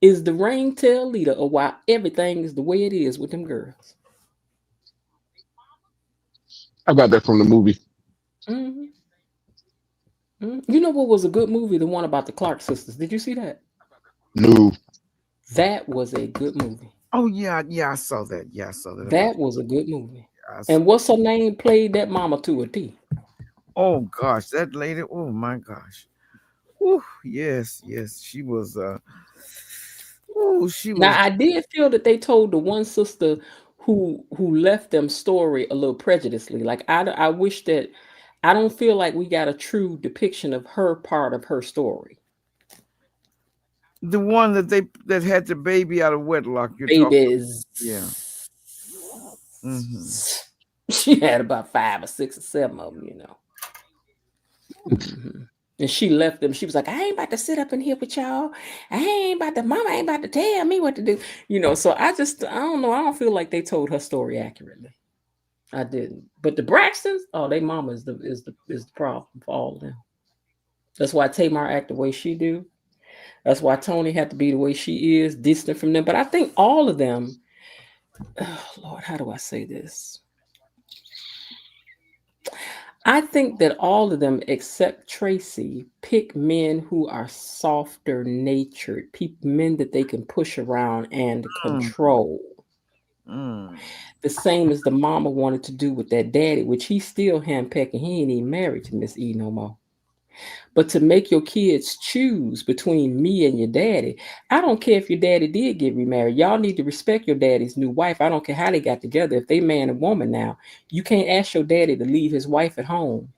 is the ringtail leader of why everything is the way it is with them girls. I got that from the movie. Hmm. You know what was a good movie? The one about the Clark sisters. Did you see that? No. That was a good movie. Oh yeah, yeah, I saw that. Yeah, I saw that about. That was a good movie. I saw, And what's her name played that mama to a T. oh gosh, that lady. Oh my gosh. Whew, yes, yes, she was. Oh, she was. Now I did feel that they told the one sister who left them story a little prejudicedly. Like I wish that I don't feel like we got a true depiction of her part of her story. The one that had the baby out of wedlock. You're talking. Babies. Yeah. Hmm. She had about 5 or 6 or 7 of them. Mhm. And she left them. She was like, I ain't about to sit up in here with y'all. Mama ain't about to tell me what to do. So I don't know. I don't feel like they told her story accurately. I didn't. But the Braxtons, oh, they mama is the problem for all of them. That's why Tamar act the way she do. That's why Tony had to be the way she is, distant from them. But I think all of them, oh Lord, how do I say this? I think that all of them, except Tracy, pick men who are softer natured, men that they can push around and Mm, control. mm. The same as the mama wanted to do with that daddy, which he's still handpecking. He ain't even married to Miss E no more. But to make your kids choose between me and your daddy, I don't care if your daddy did get remarried. Y'all need to respect your daddy's new wife. I don't care how they got together. If they man and woman now, you can't ask your daddy to leave his wife at home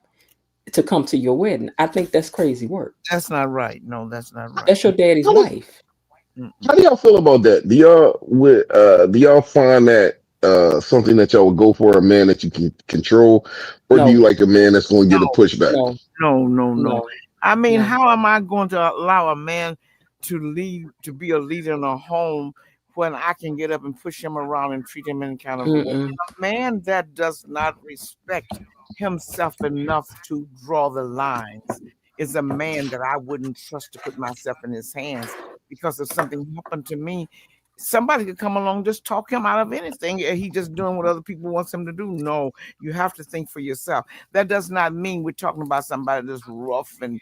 to come to your wedding. I think that's crazy work. That's not right. No, that's not right. That's your daddy's How do, wife. Mm-mm. how do y'all feel about that? Do y'all find that something that y'all would go for a man that you can control, or do you No, like a man that's going to get a pushback? no, No, no, no. no, I mean, no. how am I going to allow a man to lead to be a leader in a home when I can get up and push him around and treat him any kind of way? Mm-mm, A man that does not respect himself enough to draw the lines is a man that I wouldn't trust to put myself in his hands, because if something happened to me, somebody could come along, just talk him out of anything, and he just doing what other people wants him to do. No, you have to think for yourself. That does not mean we're talking about somebody that's rough and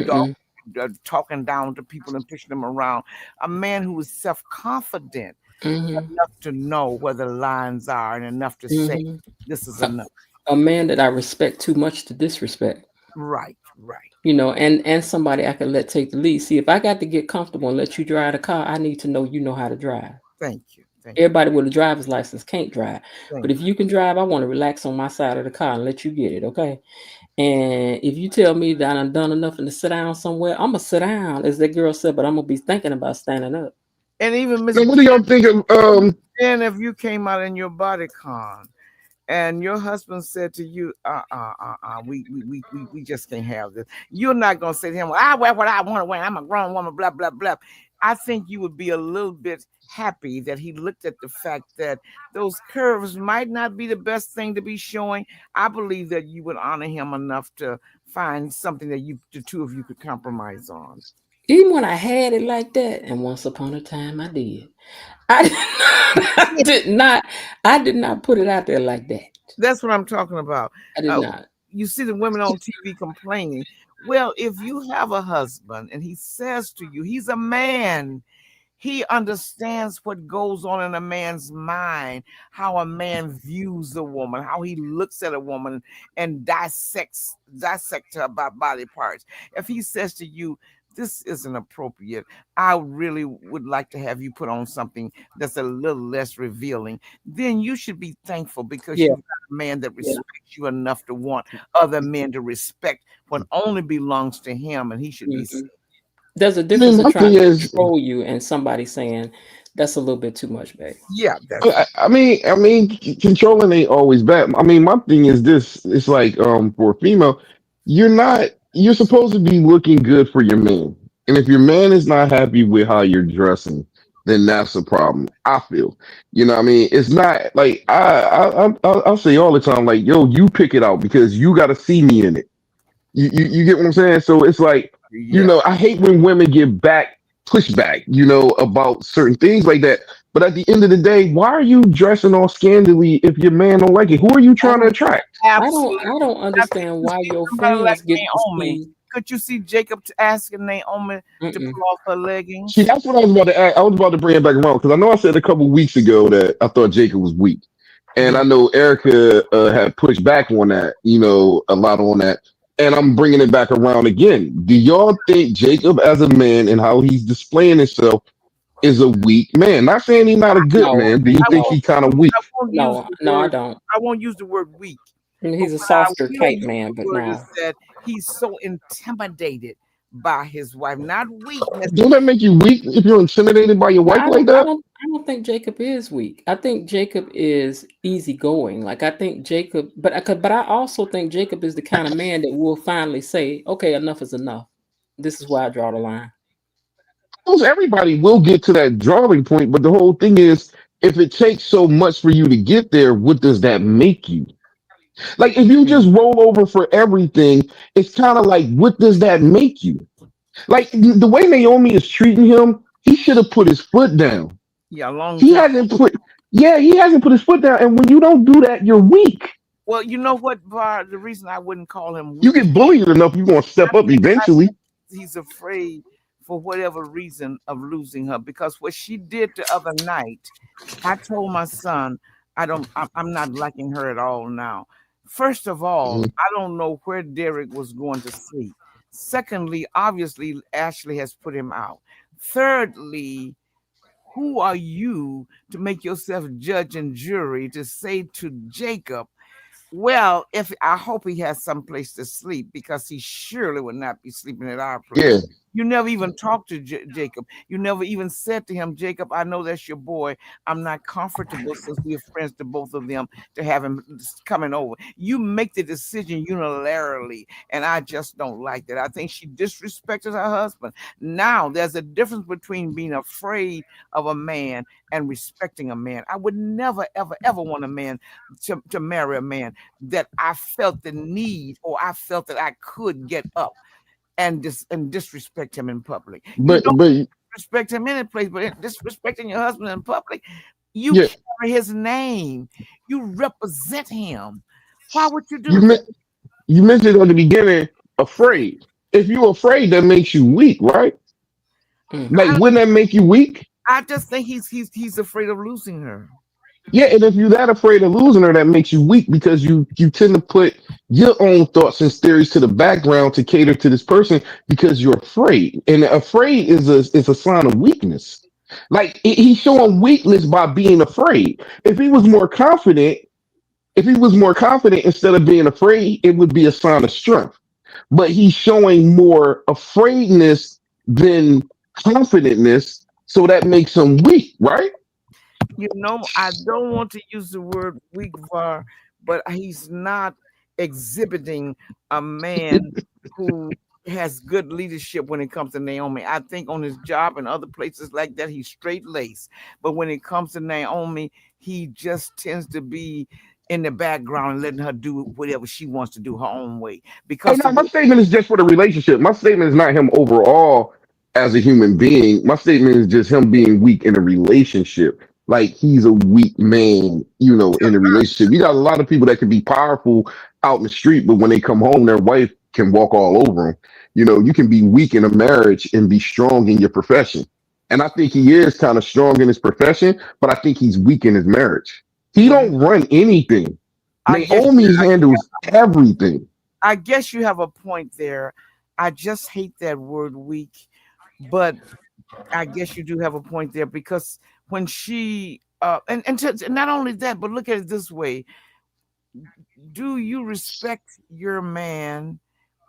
dog, mm-mm, talking down to people and pushing them around. A man who is self-confident mm-hmm, enough to know where the lines are and enough to say mm-hmm. this is A, enough. a man that I respect too much to disrespect. Right, right. And somebody I can let take the lead. See, if I got to get comfortable and let you drive the car, I need to know you know how to drive. Thank you. Thank you. Everybody with a driver's license can't drive. But Thank if you can drive, I want to relax on my side of the car and let you get it, okay? And if you tell me that I'm done enough and to sit down somewhere, I'm gonna sit down, as that girl said, but I'm gonna be thinking about standing up. And even Miss Now, what do y'all think of Jen, if you came out in your bodycon and your husband said to you, we just can't have this. You're not gonna say to him, well, I wear what I want to wear. I'm a grown woman, blah, blah, blah. I think you would be a little bit happy that he looked at the fact that those curves might not be the best thing to be showing. I believe that you would honor him enough to find something that the two of you could compromise on. Even when I had it like that, and once upon a time I did. I I did not I did not put it out there like that. That's what I'm talking about. I did Uh, not. you see the women on TV complaining. Well, if you have a husband and he says to you, he's a man, he understands what goes on in a man's mind, how a man views a woman, how he looks at a woman and dissect her by body parts. If he says to you, this isn't appropriate, I really would like to have you put on something that's a little less revealing, then you should be thankful because Yeah, you've got a man that yeah. respects you enough to want other men to respect what only belongs to him, and he should be. Mhm. There's a I mean, difference of my trying thing to is, control you and somebody saying that's a little bit too much, babe. Yeah, that's controlling ain't always bad. I mean, my thing is this: it's like, for a female, you're supposed to be looking good for your man, and if your man is not happy with how you're dressing, then that's a problem. I feel, what I mean, it's not like I'll say all the time, like, yo, you pick it out because you got to see me in it. You get what I'm saying? So it's like, yeah. I hate when women get pushback, about certain things like that. But at the end of the day, why are you dressing all scandally if your man don't like it? Who are you I trying to don't attract? Absolutely. I don't Now, could understand you why see your somebody like fans get to Naomi? see. Could you see Jacob asking Naomi to Mm-mm, pull off her See, leggings? that's what I was about to add. I was about to bring it back around because I know I said a couple weeks ago that I thought Jacob was weak. And I Mhm. know Erica had pushed back on that, a lot on that. And I'm bringing it back around again. Do y'all think Jacob, as a man and how he's displaying himself, is a weak man? Not saying he's not a good no, man. Do you I think won't no, he's kind of use weak? I won't use no, the no. I word don't. I won't use the word weak, I mean, but he's a what I softer will type use man, the but word is no. that he's so intimidated by his wife, not weak Don't necessarily. that make you weak if you're intimidated by your No, wife like that? I don't think Jacob is weak. I think Jacob is easygoing. Like I think Jacob, but I also think Jacob is the kind of man that will finally say, "Okay, enough is enough. This is where I draw the line." Almost everybody will get to that drawing point, but the whole thing is, if it takes so much for you to get there, what does that make you? Like, if you just Mhm. roll over for everything, it's kind of like, what does that make you? Like, the way Naomi is treating him, he should have put his foot down. Yeah, a long He time. hasn't put, yeah, he hasn't put his foot down. And when you don't do that, you're weak. Well, you know what, Var? The reason I wouldn't call him You weak, get bullied enough, you're going to step up I eventually. think he's afraid for whatever reason of losing her, because what she did the other night, I told my son, I'm not liking her at all now. First of all, Mhm. I don't know where Derek was going to sleep. Secondly, obviously, Ashley has put him out. Thirdly, who are you to make yourself judge and jury to say to Jacob, well, if I hope he has some place to sleep because he surely would not be sleeping at our place. Yeah. You never even talked to Jacob. You never even said to him, Jacob, I know that's your boy. I'm not comfortable since we're friends to both of them to have him coming over. You make the decision unilaterally, and I just don't like that. I think she disrespected her husband. Now, there's a difference between being afraid of a man and respecting a man. I would never, ever, ever want a man to marry a man that I felt the need or I felt that I could get up and disrespect him in public. You don't But respect him in any place, but disrespecting your husband in public, you yeah, carry his name. You represent him. Why would you you do that? men- you mentioned at the beginning afraid. If you're afraid, that makes you weak, right? Mm. Like, I, wouldn't that make you weak? I just think he's afraid of losing her. Yeah, and if you're that afraid of losing her, that makes you weak because you tend to put your own thoughts and theories to the background to cater to this person because you're afraid, and afraid is a sign of weakness. Like he's showing weakness by being afraid. If he was more confident instead of being afraid, it would be a sign of strength. But he's showing more afraidness than confidentness, so that makes him weak, right? I don't want to use the word weak, Var, but he's not exhibiting a man who has good leadership when it comes to Naomi. I think on his job and other places like that, he's straight laced. But when it comes to Naomi, he just tends to be in the background and letting her do whatever she wants to do her own way. Hey, Because the no, my way statement is just for the relationship. My statement is not him overall as a human being. My statement is just him being weak in a relationship. Like he's a weak man, in a relationship. You got a lot of people that can be powerful out in the street, but when they come home, their wife can walk all over them. You can be weak in a marriage and be strong in your profession. And I think he is kind of strong in his profession, but I think he's weak in his marriage. He Mhm. don't run anything. I guess Naomi handles everything. I guess you have a point there. I just hate that word weak, but I guess you do have a point there because when she not only that, but look at it this way: do you respect your man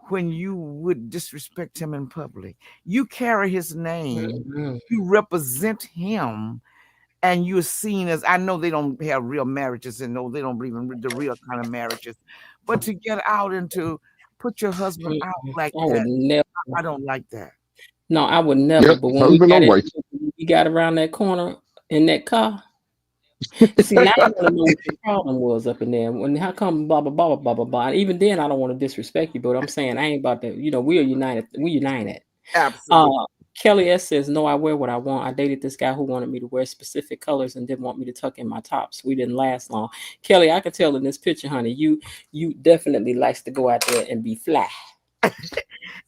when you would disrespect him in public? You carry his name, Mhm. you represent him, and you're seen as I know they don't have real marriages and no, they don't believe in the real kind of marriages, but to get out and to put your husband out Mm-mm. like I would that, never. I don't like that. No, I would never. Yep, But when we husband or got it, wife. we got around that corner in that car. See, now I want to know what your problem was up in there. When how come blah blah blah blah blah blah. And even then, I don't want to disrespect you, but I'm saying I ain't about to. We are united. We united. Uh, Absolutely. Kelly S says, "No, I wear what I want. I dated this guy who wanted me to wear specific colors and didn't want me to tuck in my tops. We didn't last long." Kelly, I can tell in this picture, honey, you definitely likes to go out there and be fly.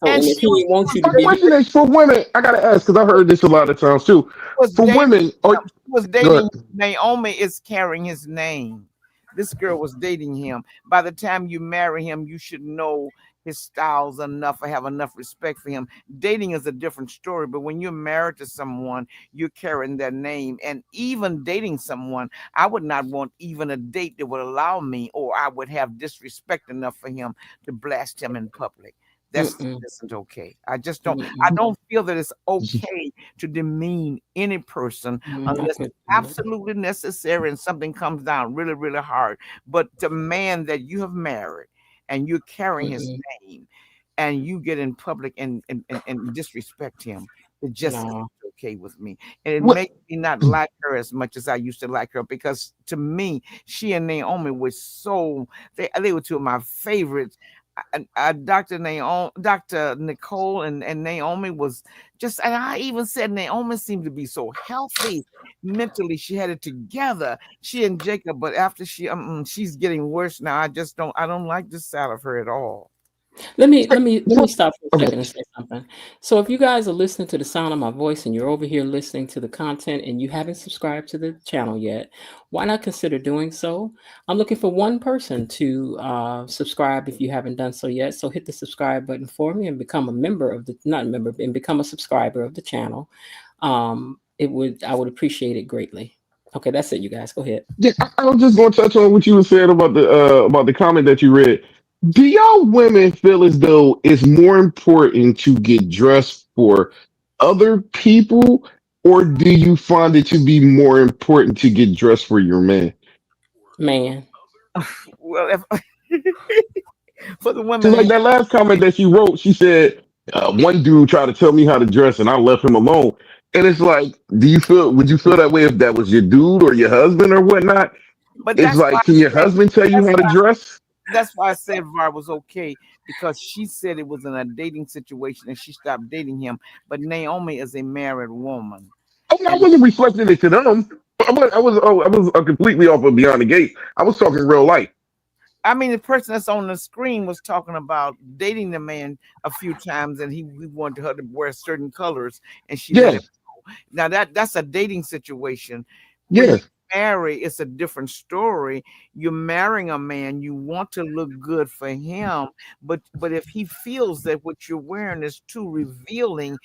So, And and she if he wants you to My be, question is for women. I gotta ask because I heard this a lot of times too. was For dating women, or him. She was go dating ahead. Naomi is carrying his name. This girl was dating him. By the time you marry him, you should know his styles enough or have enough respect for him. Dating is a different story, but when you're married to someone, you're carrying their name. And even dating someone, I would not want even a date that would allow me, or I would have disrespect enough for him to blast him in public. That's mm-mm, isn't okay. I just don't. I mm-mm, don't feel that it's okay to demean any person I unless could, it's absolutely necessary and something comes down really, really hard. But the man that you have married and you're carrying his mm-mm, name and you get in public and disrespect him, it just isn't no. okay with me. And it What? makes me not like her as much as I used to like her because to me, she and Naomi were so they were two of my favorites. Dr. Nicole and Naomi was just, and I even said Naomi seemed to be so healthy mentally. She had it together. She and Jacob, but after she's getting worse now. I don't like this side of her at all. Let me stop for a Okay. second and say something. So if you guys are listening to the sound of my voice and you're over here listening to the content and you haven't subscribed to the channel yet, why not consider doing so? I'm looking for one person to subscribe if you haven't done so yet. So hit the subscribe button for me and become a member of the not a member and become a subscriber of the channel. I would appreciate it greatly. Okay, that's it, you guys. Go ahead. Yeah, I was just going to touch on what you were saying about the comment that you read. Do y'all women feel as though it's more important to get dressed for other people, or do you find it to be more important to get dressed for your man? Man. Well, if for the women, Because like that last comment that she wrote, she said one dude tried to tell me how to dress, and I left him alone. And it's like, would you feel that way if that was your dude or your husband or whatnot? but It's that's why like, can your I said husband tell you that's how to dress? why I said Var was okay because she said it was in a dating situation and she stopped dating him. But Naomi is a married woman, I mean, I and wasn't reflecting it to them. I was completely off of Beyond the Gate. I was talking real life. I mean the person that's on the screen was talking about dating the man a few times, and he wanted her to wear certain colors, and she let him. Yes, Now that's a dating situation. When you yes. marry, it's a different story. You're marrying a man, you want to look good for him, but if he feels that what you're wearing is too revealing,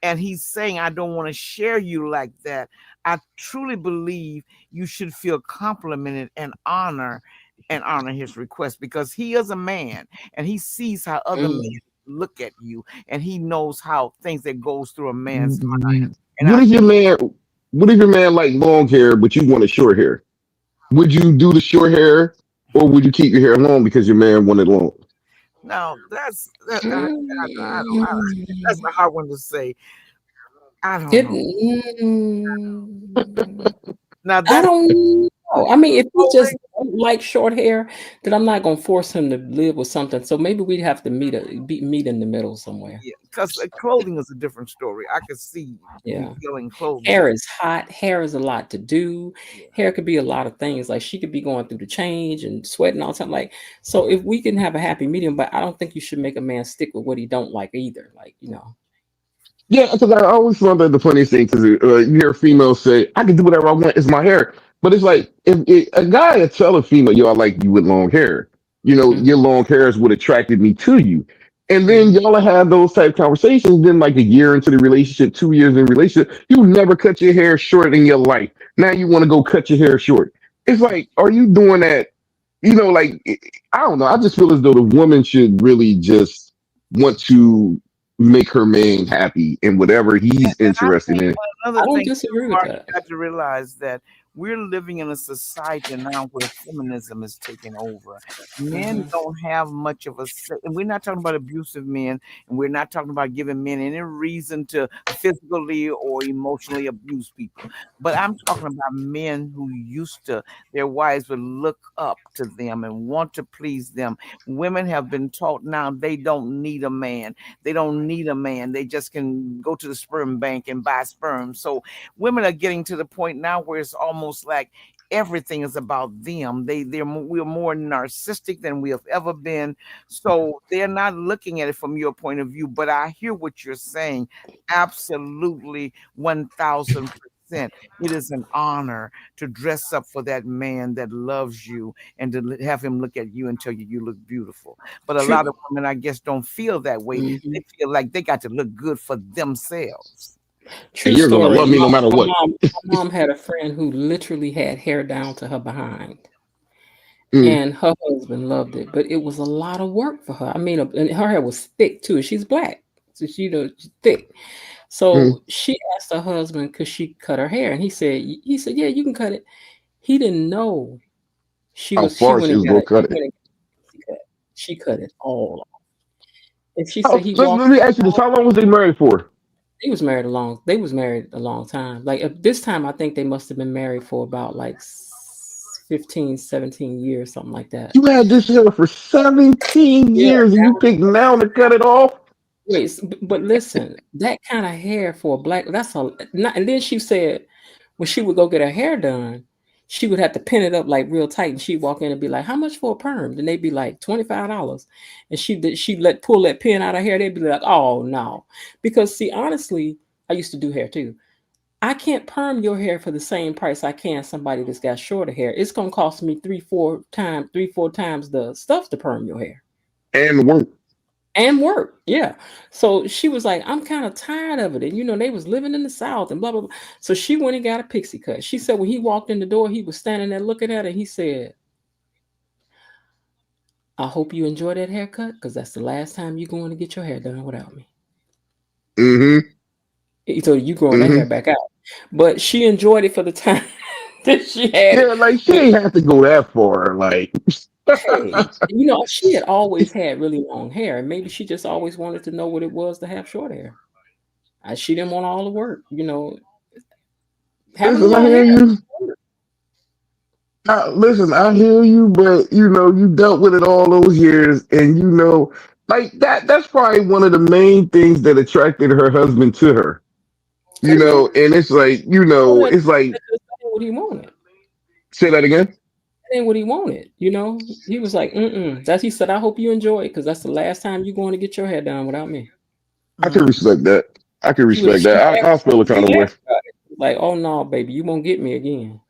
and he's saying, I don't want to share you like that, I truly believe you should feel complimented and honor his request because he is a man and he sees how other men Mm. look at you and he knows how things that goes through a man's mind. And What I if your think man? What if your man like long hair, but you wanted short hair? Would you do the short hair, or would you keep your hair long because your man wanted long? now that's a Mm. hard one to say. I don't It, know. mm, Now I that's don't know. I mean, if he just clothing. don't like short hair, then I'm not gonna force him to live with something. So maybe we'd have to meet in the middle somewhere. Yeah, because clothing is a different story. I could see Yeah. revealing clothing. Hair is hot. Hair is a lot to do. Yeah. Hair could be a lot of things. Like she could be going through the change and sweating all the time. Like, so if we can have a happy medium, but I don't think you should make a man stick with what he don't like either. Like, you know. Yeah, because I always found that the funniest thing because you hear females say, "I can do whatever I want. It's my hair." But it's like if a guy had tell a female, "Yo, I like you with long hair," Mhm. your long hair is what attracted me to you. And then Mhm. y'all have those type conversations. Then, like a year into the relationship, 2 years in relationship, you never cut your hair short in your life. Now you want to go cut your hair short. It's like, are you doing that? Like I don't know. I just feel as though the woman should really just want to make her man happy in whatever he's And I interested think in. I another don't thing disagree with Mark, that. you got to realize that we're living in a society now where feminism is taking over. Men Mhm. don't have much of a say, and we're not talking about abusive men, and we're not talking about giving men any reason to physically or emotionally abuse people. But I'm talking about men who used to, their wives would look up to them and want to please them. Women have been taught now they don't need a man. They don't need a man. They just can go to the sperm bank and buy sperm. So women are getting to the point now where it's almost like everything is about them. We're more narcissistic than we have ever been. So they're not looking at it from your point of view. But I hear what you're saying. Absolutely, 1,000%. It is an honor to dress up for that man that loves you and to have him look at you and tell you you look beautiful. But a lot True. of women, I guess, don't feel that way. They Mhm. feel like they got to look good for themselves. True And you're gonna story. love me no matter what. My mom had a friend who literally had hair down to her behind, Mm, and her husband loved it, but it was a lot of work for her. I mean, and her hair was thick too. She's black, so she's thick. mm. So she asked her husband, could she cut her hair? And he said, yeah, you can cut it. He didn't know How she far went she and was got gonna a cut he it. went and cut. She cut it all off. And she said he Let walked me ask you this: how long was they married for? they was married a long time. Like this time I think they must have been married for about like 15, 17 years, something like that. You had this hair for 17 Yeah, years, and you down picked now to cut it off. wait, but listen, that kind of hair for a black, that's a not. And then she said when she would go get her hair done, she would have to pin it up like real tight, and she'd walk in and be like, "How much for a perm?" Then they'd be like $25, and she let pull that pin out of hair. They'd be like, "Oh no," because see, honestly, I used to do hair too. I can't perm your hair for the same price I can somebody that's got shorter hair. It's gonna cost me three, four times the stuff to perm your hair And work. and work. Yeah. So she was like, I'm kind of tired of it. And they was living in the South and blah blah blah. So she went and got a pixie cut. She said when he walked in the door, he was standing there looking at her. He said, I hope you enjoy that haircut because that's the last time you're going to get your hair done without me. Mm-hmm. He told you growing that hair Mm-hmm. back out. But she enjoyed it for the time that she had it. Yeah, like she But ain't have to go that far. Like, hey, she had always had really long hair, and maybe she just always wanted to know what it was to have short hair. She didn't want all the work, having a listen, I long hear hair. you. Listen, I hear you, but you dealt with it all those years, and like that's probably one of the main things that attracted her husband to her. Could be. And it's like, Well, that, it's like, that just ain't what he wanted. say that again. That ain't what he wanted. He was like, mm. He said, I hope you enjoy it because that's the last time you're going to get your hair done without me. I can respect that. I can She was respect she that. I laughed. feel a She kind of way. laughed about it. Like, oh no, baby, you won't get me again.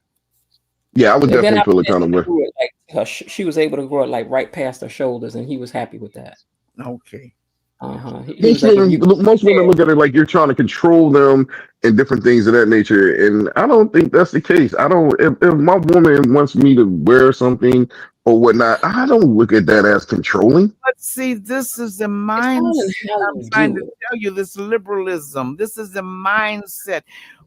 Yeah, I would And then definitely after feel a that, kind of way. she grew it like she was able to grow it like right past her shoulders, and he was happy with that. Okay. He was like, if you Most women look at it like you're trying to control them and different things of that nature. And I don't think that's the case. I don't, if my woman wants me to wear something or whatnot, I don't look at that as controlling. But see, this is the it's all mindset. in how I'm you trying do to it. tell you this liberalism. This is the mindset.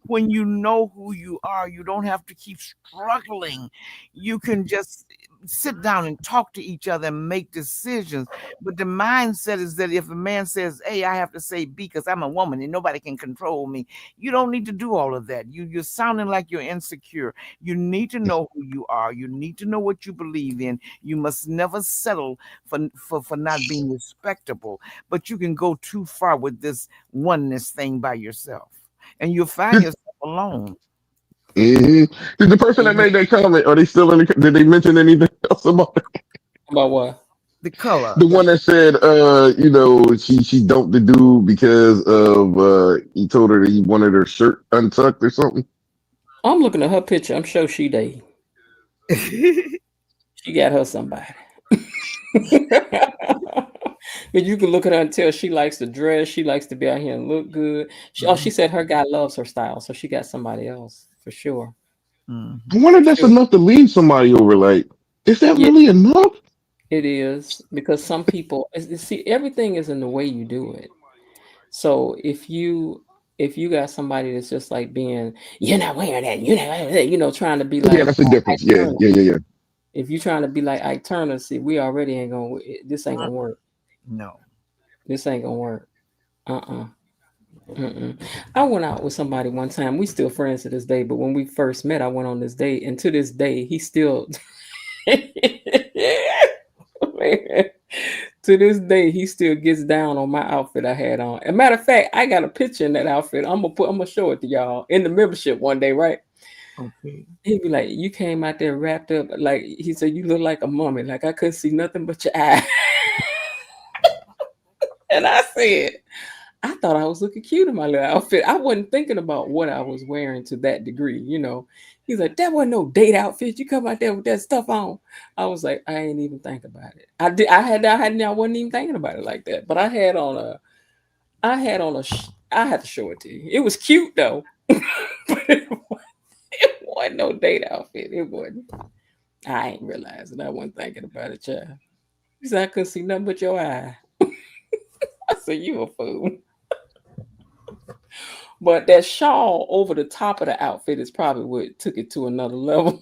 When you know who you are, you don't have to keep struggling. You can just sit down and talk to each other and make decisions. But the mindset is that if a man says A, I have to say B because I'm a woman and nobody can control me. You don't need to do all of that. You're sounding like you're insecure. You need to know who you are. You need to know what you believe in. You must never settle for not being respectable. But you can go too far with this oneness thing by yourself, and you'll find Did, yourself alone. mhm. Did the person that Mhm. made that comment, are they still in did they mention anything else about it? About what? The color, The one that said, she dumped the dude because of, he told her that he wanted her shirt untucked or something. I'm looking at her picture. I'm sure she did. She got her somebody. But you can look at her and tell she likes to dress. She likes to be out here and look good. She Mhm, said her guy loves her style, so she got somebody else for sure. I mhm. wonder For if that's sure. enough to leave somebody over. Like, is that Yeah, really enough? it is because some people see everything is in the way you do it. So if you got somebody that's just like being, you're not wearing that, you're not wearing that, trying to be Yeah, like that's the Ike difference. Yeah, Turner. yeah, yeah, yeah. If you're trying to be like Ike Turner, see, we already ain't gonna. This ain't gonna work. No. This ain't gonna work. Uh-uh. Mm-mm. I went out with somebody one time. We still friends to this day, but when we first met, I went on this date, and to this day, he still. Man, to this day, he still gets down on my outfit I had on. As a matter of fact, I got a picture in that outfit. I'm gonna show it to y'all in the membership one day, right? Okay. He'd be like, "You came out there wrapped up like," he said, "You look like a mummy. Like I couldn't see nothing but your eye." And I said, I thought I was looking cute in my little outfit. I wasn't thinking about what I was wearing to that degree. He's like, that wasn't no date outfit. You come out there with that stuff on. I was like, I ain't even think about it. I did. I wasn't even thinking about it like that. But I had to show it to you. It was cute though, but it wasn't no date outfit. It wasn't. I ain't realizing. I wasn't thinking about it, child. He said I couldn't see nothing but your eye. I said, you a fool. But that shawl over the top of the outfit is probably what took it to another level.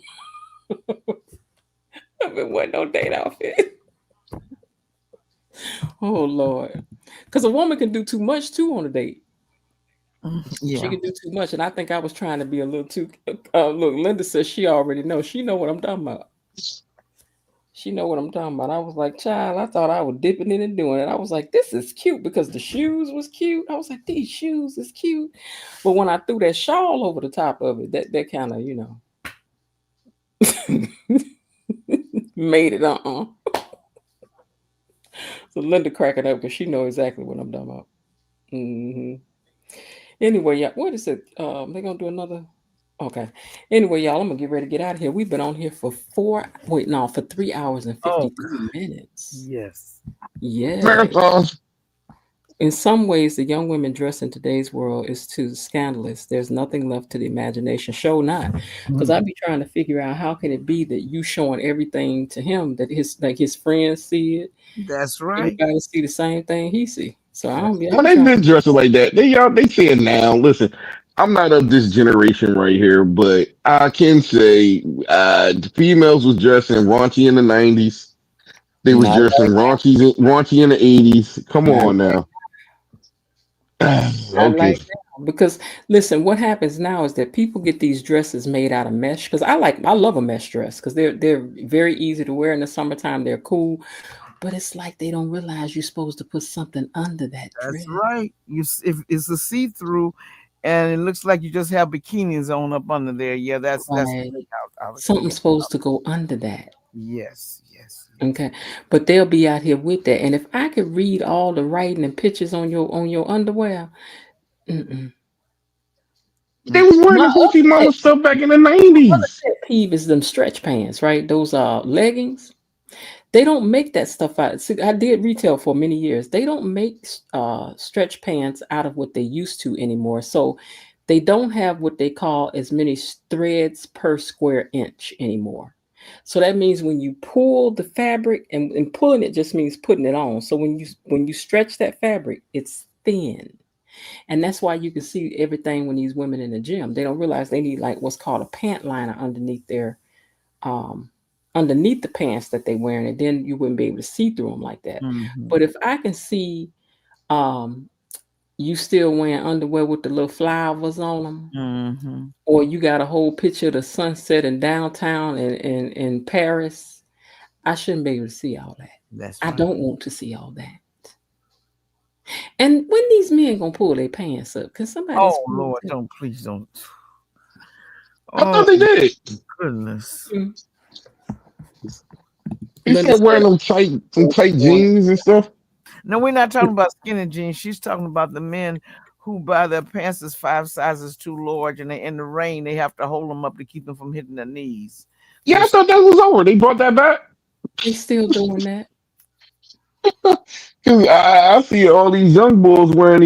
It wasn't no date outfit. Oh Lord, because a woman can do too much too on a date. She Yeah. can do too much, and I think I was trying to be a little too. Look, Linda says she already knows. She know what I'm talking about. She know what I'm talking about. I was like, child, I thought I was dipping in and doing it. I was like, this is cute because the shoes was cute. I was like, these shoes is cute. But when I threw that shawl over the top of it, that kind of, Made it, So Linda cracking up because she know exactly what I'm talking about. Hmm. Anyway, yeah, what is it? They gonna do another. Okay. Anyway, y'all, I'm gonna get ready to get out of here. We've been on here for for 3 hours and Oh, 53 minutes. yes. Yeah. Marathons. In some ways, the young women dressed in today's world is too scandalous. There's nothing left to the imagination. Show not, because I be trying to figure out how can it be that you showing everything to him that his friends see it, That's right. everybody see the same thing he see. So I Well, be they've trying. been dressing like that. They say it now. Listen, I'm not of this generation right here, but I can say the females was dressing raunchy in the '90s. They was Not dressing raunchy in the '80s. Come not on now. not Okay. like now. Because listen, what happens now is that people get these dresses made out of mesh. Because I love a mesh dress because they're very easy to wear in the summertime. They're cool, but it's like they don't realize you're supposed to put something under that That's dress. right. If it's a see through, and it looks like you just have bikinis on up under there. Yeah, that's Right. out of Something's supposed to go under that. yes, yes, yes. Okay. But they'll be out here with that. And if I could read all the writing and pictures on your underwear, mm-mm. They was wearing My the Hoochie other Mama pet, stuff back in the other '90s. pet peeve is them stretch pants, right? Those leggings. They don't make that stuff out. See, I did retail for many years. They don't make stretch pants out of what they used to anymore. So they don't have what they call as many threads per square inch anymore. So that means when you pull the fabric, and pulling it just means putting it on. So when you stretch that fabric, it's thin. And that's why you can see everything when these women in the gym, they don't realize they need like what's called a pant liner um underneath the pants that they wearing, and then you wouldn't be able to see through them like that. Mm-hmm. But if I can see um you still wearing underwear with the little flowers on them, Mm-hmm. or you got a whole picture of the sunset in downtown in Paris, I shouldn't be able to see all that. That's I right. don't want to see all that. And when these men gonna pull their pants up? Can somebody Oh explain Lord, to don't please don't. I thought Oh they did. goodness. me? They Linda said wearing said, them tight jeans and stuff. No, we're not talking about skinny jeans. She's talking about the men who buy their pants is 5 sizes too large, and they in the rain they have to hold them up to keep them from hitting their knees. Yeah, So I thought that was over. They brought that back. they still doing that? 'Cause I see all these young boys wearing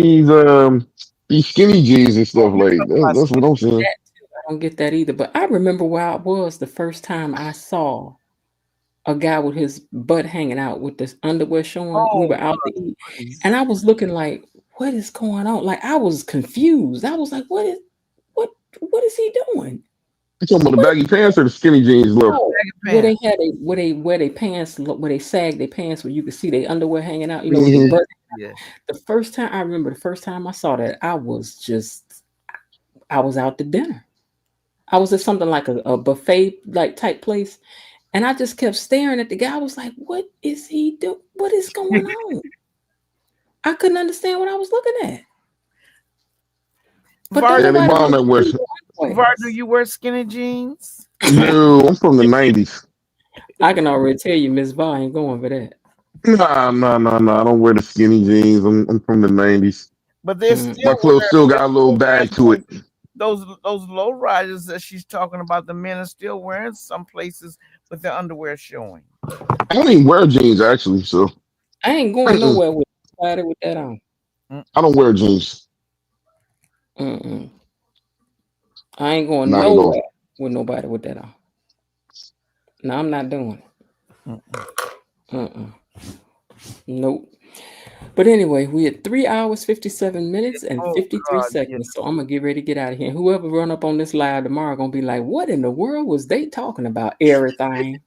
these skinny jeans and oh, stuff you're like talking that. about That's what I'm saying. That too. I don't get that either. But I remember where I was the first time I saw a guy with his butt hanging out with this underwear showing. We oh were out God, to eat, please. and I was looking like, what is going on? Like I was confused. I was like, what what is he doing? You talking about the What is baggy pants or the skinny jeans, low? no? Where Pants. they had a where they pants where they sag their pants where you could see their underwear hanging out, with their Hmm. butt. Yeah. The first time I remember the first time I saw that, I was out to dinner. I was at something like a buffet like type place. And I just kept staring at the guy. I was like, what is he doing? What is going on? I couldn't understand what I was looking at. But don't Var, Yeah, they nobody bomb want that to wear. see the Var, do underwears. you wear skinny jeans? No, I'm from the '90s. I can already tell you Miss Vi ain't going for that. Nah. I don't wear the skinny jeans. I'm from the '90s. But they're Mm. My still clothes still got a little wearing bag to it. those low riders that she's talking about. The men are still wearing some places with their underwear showing. I don't even wear jeans actually, so I ain't going mm-mm. nowhere with nobody with that on. Mm. I don't wear jeans. Mm-mm. I ain't going Not at all. nowhere with nobody with that on. No, I'm not doing Mm-mm. it. Nope. But anyway, we had 3 hours, 57 minutes, and Oh 53 God, yes. seconds. So I'm gonna get ready to get out of here. Whoever run up on this live tomorrow gonna be like, what in the world was they talking about? Everything.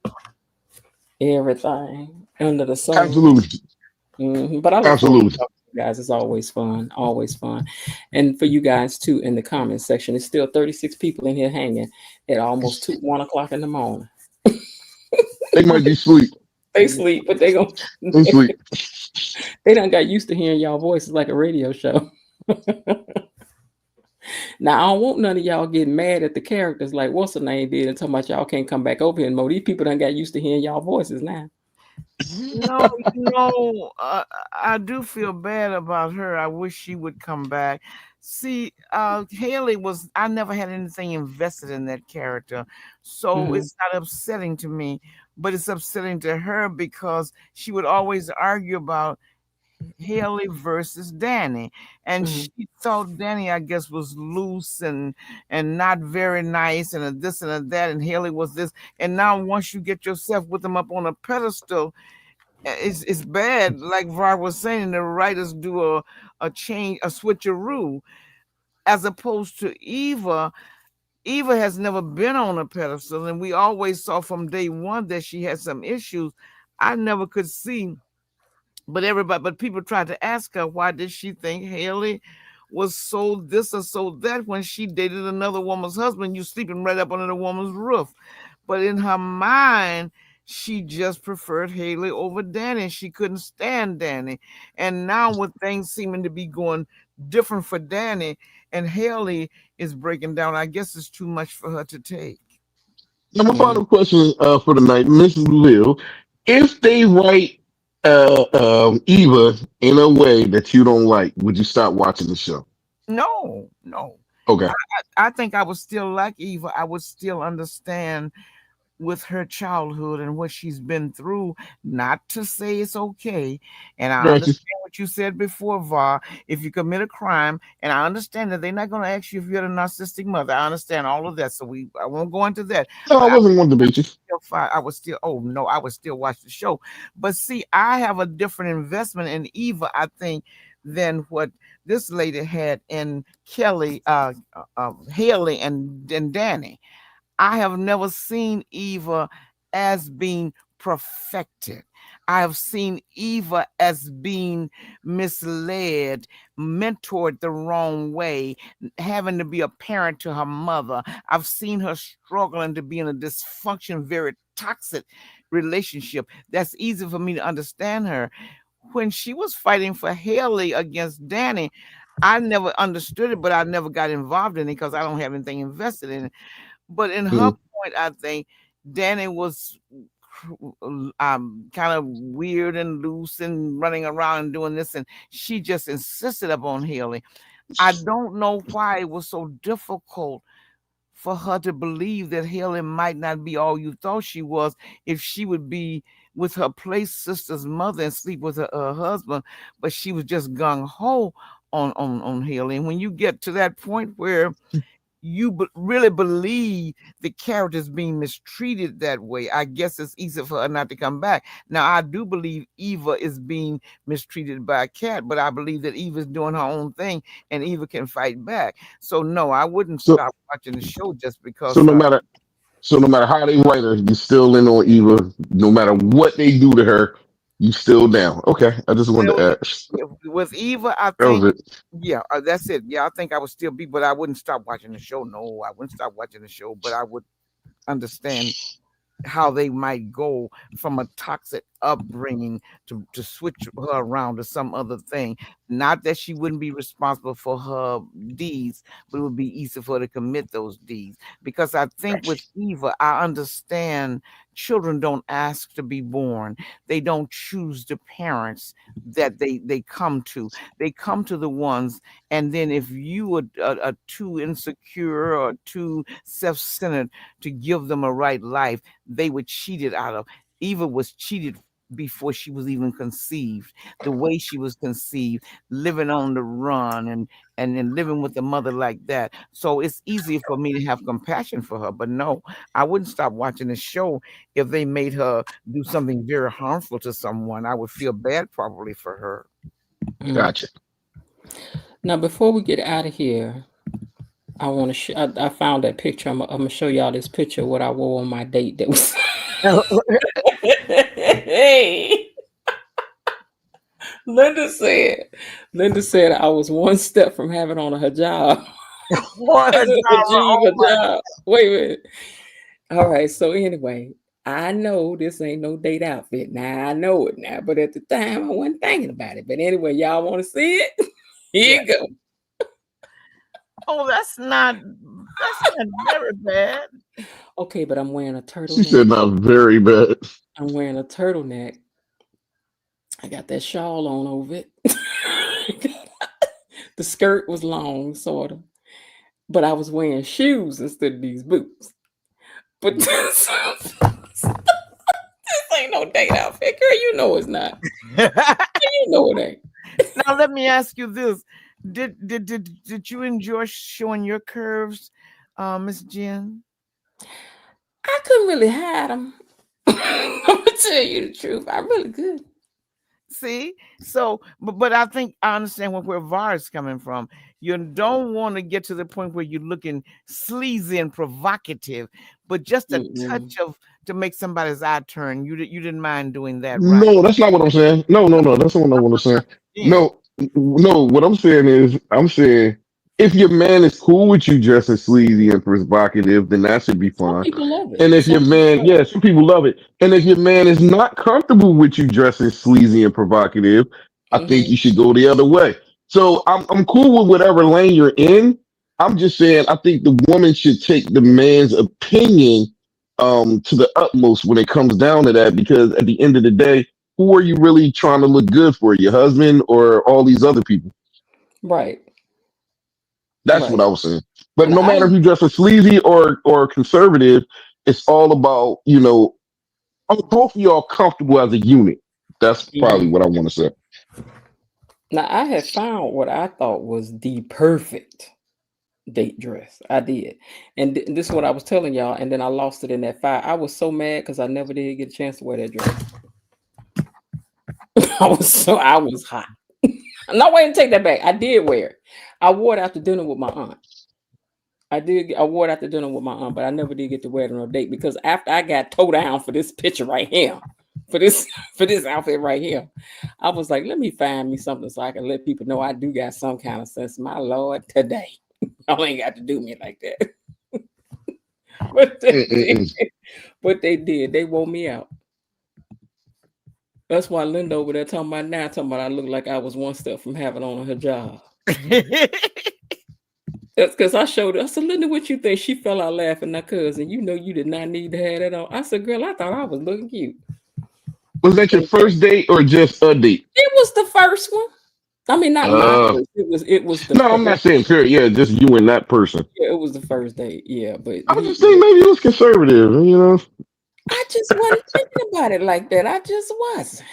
Everything under the sun. Absolutely. But I look forward to Absolutely. talking to you guys. It's always fun. Always fun. And for you guys too in the comment section. It's still 36 people in here hanging at almost 1 o'clock in the morning. They might be sweet. They sleep, but they go They sweet. they done got used to hearing y'all voices like a radio show. Now, I don't want none of y'all getting mad at the characters like what's her name did and talking about y'all can't come back over here anymore. These people done got used to hearing y'all voices now. No, I do feel bad about her. I wish she would come back. See, Haley was, I never had anything invested in that character. So Mhm. it's not upsetting to me, but it's upsetting to her because she would always argue about Haley versus Danny. And Mhm. she thought Danny, I guess, was loose and not very nice and a this and a that, and Haley was this. And now once you get yourself with them up on a pedestal, it's bad. Like Var was saying, the writers do a change, a switcheroo, as opposed to Eva. Eva has never been on a pedestal, and we always saw from day one that she had some issues. I never could see, but people tried to ask her why did she think Haley was so this or so that when she dated another woman's husband, you sleeping right up under the woman's roof. But in her mind, she just preferred Haley over Danny. She couldn't stand Danny. And now with things seeming to be going different for Danny and Haley is breaking down, I guess it's too much for her to take. Now, my Mhm. final question for the night, Mrs. Lill, if they write Eva in a way that you don't like, would you stop watching the show? No, no. Okay, I think I would still like Eva. I would still understand with her childhood and what she's been through, not to say it's okay. And I got you. understand what you said before, Va. If you commit a crime, and I understand that they're not going to ask you if you had a narcissistic mother. I understand all of that. So I won't go into that. No, I But wasn't going to debate you. still fine. I would still, oh no, I would still watch the show. But see, I have a different investment in Eva, I think, than what this lady had in Kelly, Haley, and Danny. I have never seen Eva as being perfected. I have seen Eva as being misled, mentored the wrong way, having to be a parent to her mother. I've seen her struggling to be in a dysfunction, very toxic relationship. That's easy for me to understand her. When she was fighting for Haley against Danny, I never understood it, but I never got involved in it because I don't have anything invested in it. But in her Mhm. point, I think Danny was kind of weird and loose and running around and doing this, and she just insisted upon Haley. I don't know why it was so difficult for her to believe that Haley might not be all you thought she was if she would be with her place sister's mother and sleep with her husband, but she was just gung ho on Haley. And when you get to that point where you really believe the character is being mistreated that way, I guess it's easy for her not to come back. Now, I do believe Eva is being mistreated by a cat, but I believe that Eva's doing her own thing and Eva can fight back. So, no, I wouldn't So, stop watching the show just so because. no matter so no matter how they write her, you still in on Eva. No matter what they do to her, you still down. Okay, I just wanted Well, to ask. with Eva, I That was think, it. yeah, that's it. Yeah, I think I would still be, but I wouldn't stop watching the show. No, I wouldn't stop watching the show, but I would understand how they might go from a toxic upbringing to switch her around to some other thing. Not that she wouldn't be responsible for her deeds, but it would be easy for her to commit those deeds. Because I think with Eva, I understand children don't ask to be born. They don't choose the parents that they come to. They come to the ones, and then if you are too insecure or too self-centered to give them a right life, they were cheated out of. Eva was cheated before she was even conceived. The way she was conceived, living on the run and living with a mother like that. So it's easier for me to have compassion for her. But no, I wouldn't stop watching the show if they made her do something very harmful to someone. I would feel bad probably for her. Mhm. Gotcha. Now, before we get out of here, I want to. I found that picture. I'm gonna show y'all this picture of what I wore on my date. That was. Hey, Linda said. Linda said I was one step from having on a hijab. What a As a drama. Najib Oh my hijab. Wait a minute. All right. So anyway, I know this ain't no date outfit. Now I know it now, but at the time I wasn't thinking about it. But anyway, y'all want to see it? Here yeah. you go. Oh, that's not very bad. Okay, but I'm wearing a She turtleneck. said not very bad. I'm wearing a turtleneck. I got that shawl on over it. The skirt was long, sort of, but I was wearing shoes instead of these boots. But this ain't no date outfit, girl. You know it's not. You know it ain't. Now let me ask you this: Did you enjoy showing your curves, Miss Jen? I couldn't really hide them. I'm gonna tell you the truth. I really could. See, so but I think I understand where VAR is coming from. You don't want to get to the point where you're looking sleazy and provocative, but just a Mm-mm. touch of to make somebody's eye turn. You didn't mind doing that, right? No, that's not what I'm saying. No, that's not what I want to say. Yeah. No, no, what I'm saying is, I'm saying if your man is cool with you dressing sleazy and provocative, then that should be Some fine. people love it. And if your Some people man, love yeah, some people love it. And if your man is not comfortable with you dressing sleazy and provocative, I it. think you should go the other way. So I'm cool with whatever lane you're in. I'm just saying I think the woman should take the man's opinion to the utmost when it comes down to that, because at the end of the day, who are you really trying to look good for, your husband or all these other people? Right, That's what right. I was saying. But And no matter if you dress as sleazy or conservative, it's all about, are both of y'all comfortable as a unit? That's probably Mhm. what I want to say. Now I had found what I thought was the perfect date dress. I did, and this is what I was telling y'all. And then I lost it in that fire. I was so mad because I never did get a chance to wear that dress. I was hot. No, wait, and take that back. I did wear it. I wore it after dinner with my aunt. I did. I wore it after dinner with my aunt, but I never did get to wear it on a date because after I got towed down for this picture right here, for this for this outfit right here, I was like, let me find me something so I can let people know I do got some kind of sense. My Lord, today, y'all ain't got to do me like that. But they did. Mm-mm-mm. But they did. They wore me out. That's why Linda over there talking about I look like I was one step from having on her job. That's because I showed her. I said, Linda, what you think? She fell out laughing. Now, cousin, you know you did not need to have that on. I said, girl, I thought I was looking cute. Was that your first date or just a date? It was the first one. I mean, not my Uh, first. It was the no, I'm first. not saying period. Yeah, just you and that person. Yeah, it was the first date. Yeah, but I was just saying maybe it was conservative. I just wasn't thinking about it like that. I just wasn't.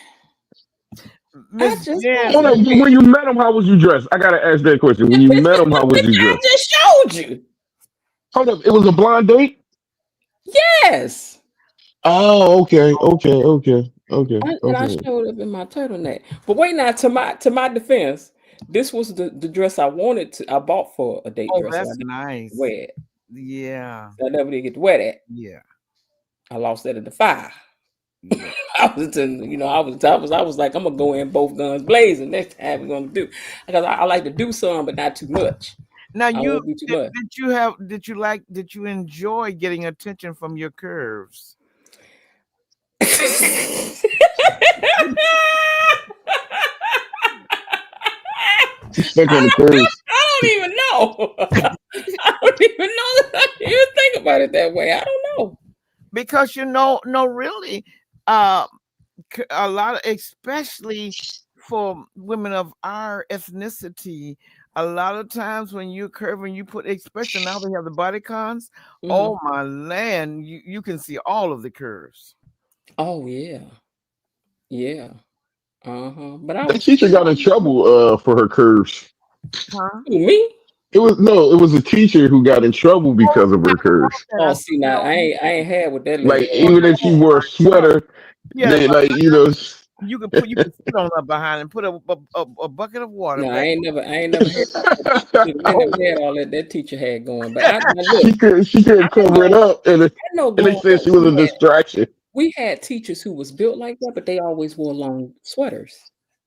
I Miss just Jen, Hold wasn't. on, when you met him, how was you dressed? I gotta ask that question. When you met him, how was you I dressed? just showed you. Hold up, it was a blind date. Yes. Oh, And I okay. showed up in my turtleneck. But wait now, to my defense, this was the dress I wanted to. I bought for a date oh, dress, so I that's didn't nice. wear it. Yeah, So I never did get to wear that. yeah, I lost that in the fire. yeah. I was like, I'm gonna go in both guns blazing. Next time we're gonna do, because I like to do some, but not too much. Now I you won't do too much. did you enjoy getting attention from your curves? She's stuck on the curves. I don't even know. I don't even know that I didn't even think about it that way. I don't know. Because no, really, uh, a lot of, especially for women of our ethnicity, a lot of times when you curve and you put, especially now they have the body cons. Hmm. Oh my land, you can see all of the curves. Oh yeah, yeah. But I That was teacher got in trouble for her curves. Huh? who, me. It was a teacher who got in trouble Oh, because of yeah, her I know curves. that. I Oh, said, see now, I ain't had with that lady. Like oh even if she no, wore a sweater, yeah, they but like you can sit on her behind and put a bucket of water No, back. I ain't never had. I ain't never had all that teacher had going. But I now look, she couldn't I cover it know, up, I know. and they Growing said up, she was a distraction. we had teachers who was built like that, but they always wore long sweaters.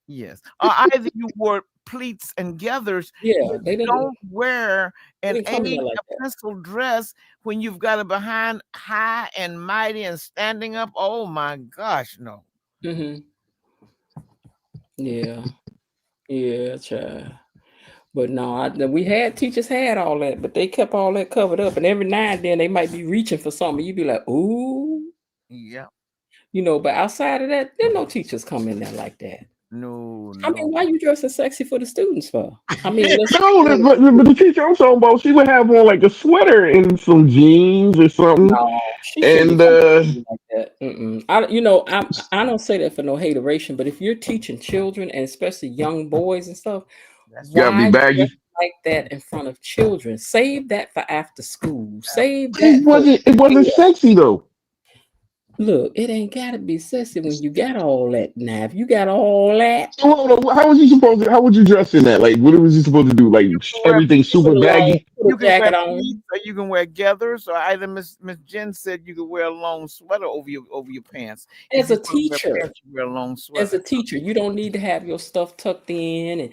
Yes. Either you wore pleats and gathers. Yeah, You they didn't. don't wear They an didn't come in there like a that. pencil dress when you've got it behind high and mighty and standing up. Oh my gosh, no. Hmm. Yeah, yeah, child. But no, we had teachers had all that, but they kept all that covered up. And every now and then they might be reaching for something. You'd be like, ooh, Yeah. But outside of that, there no teachers come in there like that. No, I mean, no. why you dressing sexy for the students for? I mean, let's No, but the teacher I'm talking about, she would have on like a sweater and some jeans or something. no, she shouldn't be And coming to me like that. Mm-mm. I don't say that for no hateration, but if you're teaching children and especially young boys and stuff, That's gotta be why dress baggy. like that in front of children? Save that for after school. ab- Save But it that for wasn't it wasn't yeah. sexy though. Look, it ain't gotta be sexy when you got all that. Now, if you got all that, So hold on, how was you supposed to? How would you dress in that? Like, what was you supposed to do? Like, you can wear everything put super a long, baggy? put a you can wear jacket on. pleats or you can wear gathers or either Miss Jen said you could wear a long sweater over your pants. If As you a want to wear teacher, pants, you wear a long as a sweater. teacher, you don't need to have your stuff tucked in, and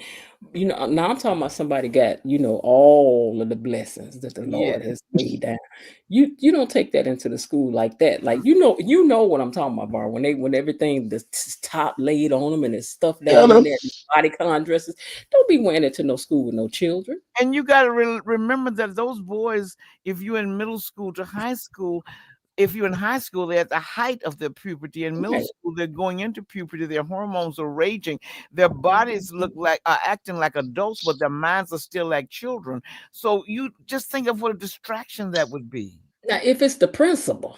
now I'm talking about somebody got all of the blessings that the Yeah. Lord has laid down. You don't take that into the school like that. Like you know what I'm talking about, Bar. When everything the top laid on them and there's stuff Yeah, down in there, that's bodycon dresses. Don't be wearing it to no school with no children. And you got to remember that those boys, if you're in middle school to high school, if you're in high school, they're at the height of their puberty. In middle Right. school, they're going into puberty. Their hormones are raging. Their bodies are acting like adults, but their minds are still like children. So you just think of what a distraction that would be. Now, if it's the principal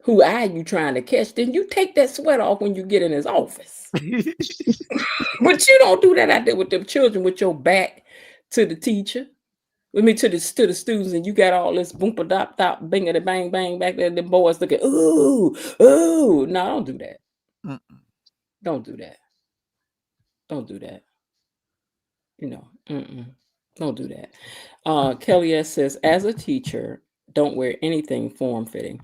who eye you trying to catch, then you take that sweater off when you get in his office. But you don't do that out there with them children with your back to the teacher. With me to the students, and you got all this boom dop dop bingity bang bang back there. Them boys looking, ooh, ooh. No, don't do that. Mm-mm. Don't do that. Don't do that. Mm-mm. Don't do that. Kelly S says, as a teacher, don't wear anything form fitting.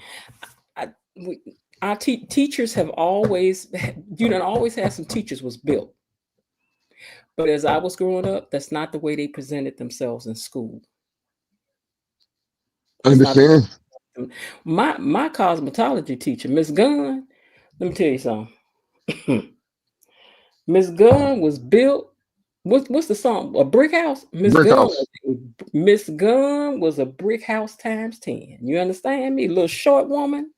I, we, our teachers have always, always had some teachers was built. But as I was growing up, that's not the way they presented themselves in school. That's not the way. understand. My cosmetology teacher, Miss Gunn, let me tell you something. Miss Gunn was built. What's the song? A brick house. Brick house. Miss Gunn was a brick house times 10. You understand me? Little short woman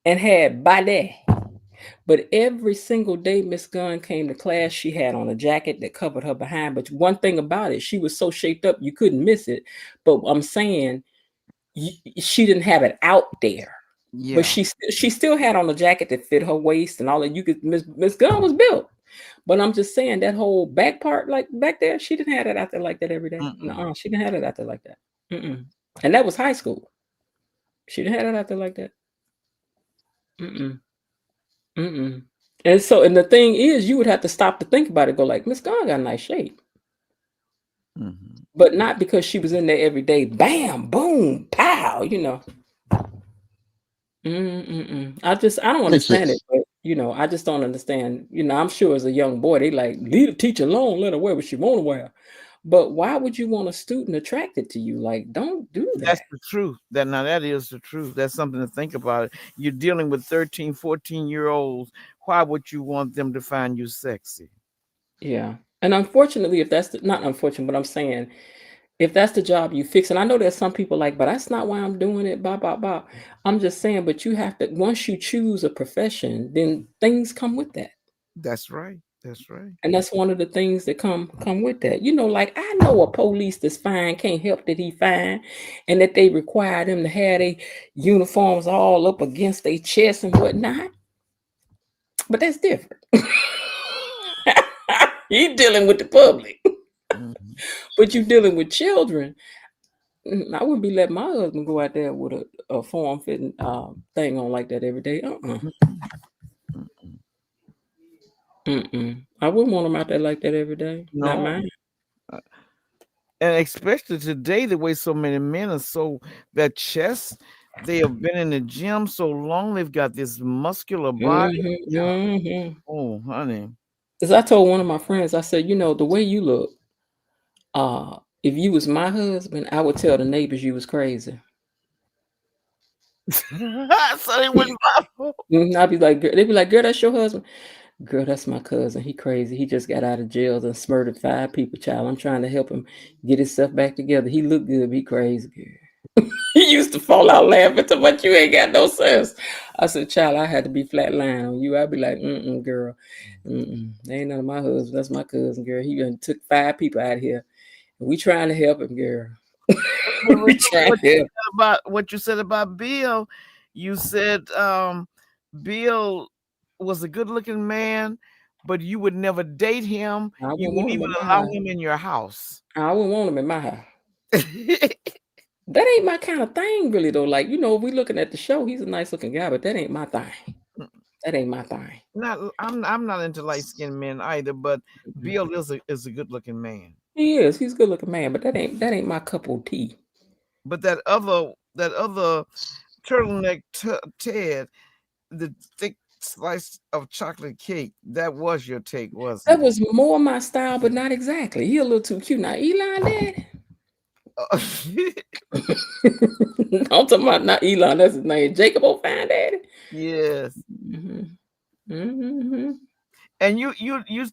and had body. But every single day Miss Gunn came to class, she had on a jacket that covered her behind. But one thing about it, she was so shaped up you couldn't miss it. But I'm saying she didn't have it out there. But Yeah. she still had on a jacket that fit her waist and all that. You could Miss Gunn was built. But I'm just saying that whole back part, like back there, she didn't have it out there like that every day. Mm-mm. No, she didn't have it out there like that. Mm-mm. And that was high school. She didn't have it out there like that. Mm-mm. Mm-mm. And the thing is, you would have to stop to think about it. Go like, Miss Gunn got a nice shape, Mm-hmm. but not because she was in there every day. Bam, boom, pow. I don't Makes understand it, sense. but I just don't understand. I'm sure as a young boy, they like leave the teacher alone, let her wear what she want to wear. But why would you want a student attracted to you? Like, don't do That's that. the truth. That is the truth. That's something to think about. You're dealing with 13, 14-year-olds. Why would you want them to find you sexy? Yeah. And unfortunately, if that's not unfortunate, but I'm saying if that's the job you fix, and I know there's some people like, but that's not why I'm doing it. Blah, blah, blah. I'm just saying, but you have to, once you choose a profession, then things come with that. That's right. That's right. And that's one of the things that come with that. Like I know a police that's fine, can't help that he fine, and that they require them to have their uniforms all up against their chest and whatnot. But that's different. You dealing with the public, Mm-hmm. but you dealing with children. I wouldn't be letting my husband go out there with a form fitting thing on like that every day. I wouldn't want him out there like that every day. Not No. mine. And especially today, the way so many men are their chests, they have been in the gym so long, they've got this muscular body. Oh, honey. As I told one of my friends, I said, the way you look, if you was my husband, I would tell the neighbors you was crazy. So they wouldn't bother. I'd be like, they'd be like, girl, that's your husband. Girl, that's my cousin. He crazy. He just got out of jail and murdered 5 people, child. I'm trying to help him get himself back together. He look good, but he crazy, girl. He used to fall out laughing to what you ain't got no sense. I said, child, I had to be flatline on you. I'd be like, girl. They ain't none of my husband. That's my cousin, girl. He done took 5 people out of here. We trying to help him, girl. We trying to help. What you said about Bill. You said Bill was a good-looking man, but you would never date him. I You wouldn't wouldn't want him even in my allow house. him in your house. I wouldn't want him in my house. That ain't my kind of thing, really, though. Like, if we looking at the show, he's a nice looking guy, but that ain't my thing. That ain't my thing. I'm not into light-skinned men either, but Bill is a good-looking man. He is. He's a good looking man, but that ain't my cup of tea. But that other turtleneck Ted, the thick slice of chocolate cake, that was your take, wasn't That it? was more my style, but not exactly. He a little too cute. Now, Elon, Daddy. I'm talking about not Elon. That's his name. Jacob O'Fine, Daddy. Yes. And you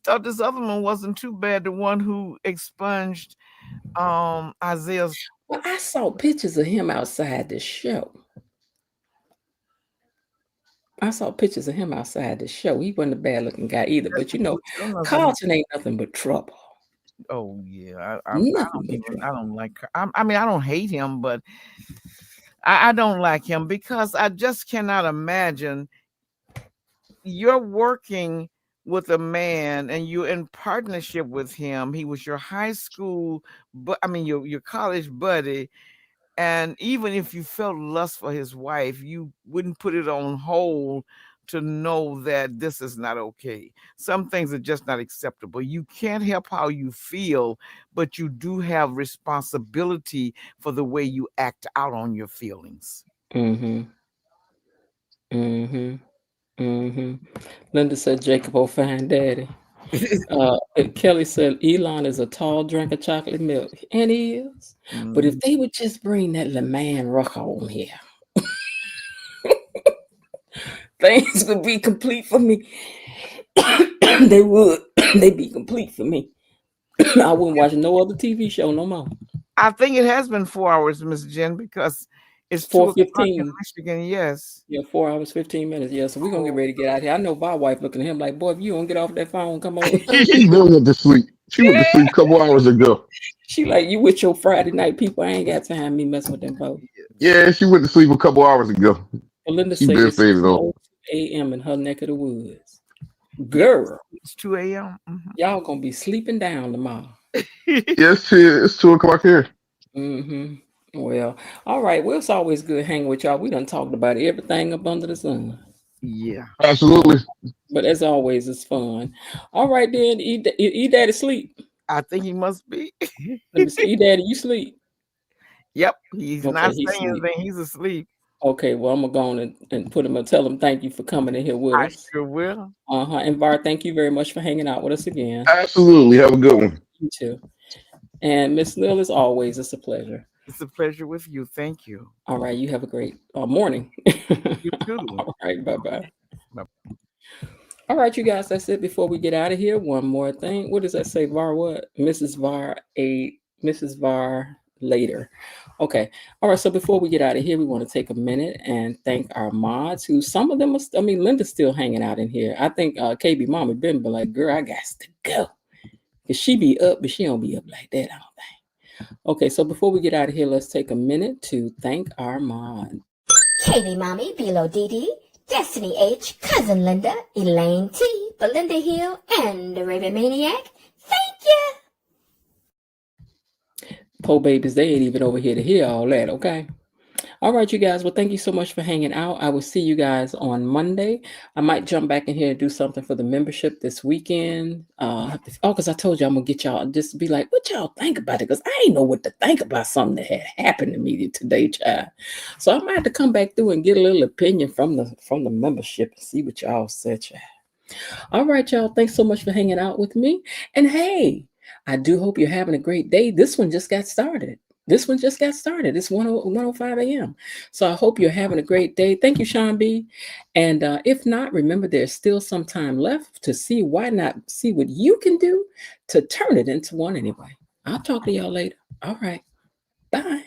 thought this other one wasn't too bad, the one who expunged Isaiah's. Well, I saw pictures of him outside the show. I saw pictures of him outside the show. He wasn't a bad looking guy either, but Carlton ain't nothing but trouble. Oh yeah, I don't like. I mean, I don't hate him, but I don't like him because I just cannot imagine you're working with a man and you're in partnership with him. He was your high school, but I mean your college buddy. And even if you felt lust for his wife, you wouldn't put it on hold to know that this is not okay. Some things are just not acceptable. You can't help how you feel, but you do have responsibility for the way you act out on your feelings. Linda said Jacob O'Fine, Daddy. Kelly said Elon is a tall drink of chocolate milk, and he is. But if they would just bring that little man Ruck on here, things would be complete for me. They would. They'd be complete for me. I wouldn't watch no other TV show no more. I think it has been 4 hours, Miss Jen, because it's 4:15 in Michigan. Yes. Yeah, 4 hours, 15 minutes. Yeah, so we're gonna get ready to get out here. I know my wife looking at him like, boy, if you don't get off that phone, come on. She really went to sleep. She went to sleep a couple hours ago. She like, you with your Friday night people. I ain't got time me messing with them folks. Yeah, she went to sleep a couple hours ago. Belinda She said been it's faded off. 2 a.m. in her neck of the woods. Girl, It's 2 a.m. Y'all gonna be sleeping down tomorrow. Yes, it's 2 o'clock here. Well, all right. Well, it's always good hanging with y'all. We done talked about everything up under the sun. Yeah, absolutely. But as always, it's fun. All right, then. Daddy sleep. I think he must be. Let me see. Daddy, you sleep. Yep, he's Okay, not he's saying anything. He's asleep. Okay, well, I'm gonna go on and put him and tell him thank you for coming in here with I us. sure will. And Var, thank you very much for hanging out with us again. Absolutely. Have a good one. You too. And Miss Lil, as always, it's a pleasure. It's a pleasure with you. Thank you. All right, you have a great morning. You too. All right, bye-bye. All right, you guys, that's it. Before we get out of here, one more thing. What does that say, Var? What? Mrs. Var later. Okay. All right. So before we get out of here, we want to take a minute and thank our mods who some of them are, Linda's still hanging out in here. I think KB Mama been like, girl, I got to go. Because she be up, but she don't be up like that, I don't think. Okay. So before we get out of here, let's take a minute to thank our mods. KB Mommy, Bilo Didi, Destiny H, Cousin Linda, Elaine T, Belinda Hill, and the Raven Maniac. Thank you. Po babies, they ain't even over here to hear all that, okay? All right, you guys. Well, thank you so much for hanging out. I will see you guys on Monday. I might jump back in here and do something for the membership this weekend. Because I told you I'm going to get y'all just to be like, what y'all think about it? Because I ain't know what to think about something that had happened to me today, child. So I might have to come back through and get a little opinion from the membership and see what y'all said, child. All right, y'all. Thanks so much for hanging out with me. And hey, I do hope you're having a great day. This one just got started. This one just got started. It's 1:05 a.m. So I hope you're having a great day. Thank you, Sean B. And if not, remember there's still some time left to see why not see what you can do to turn it into one anyway. I'll talk to y'all later. All right. Bye.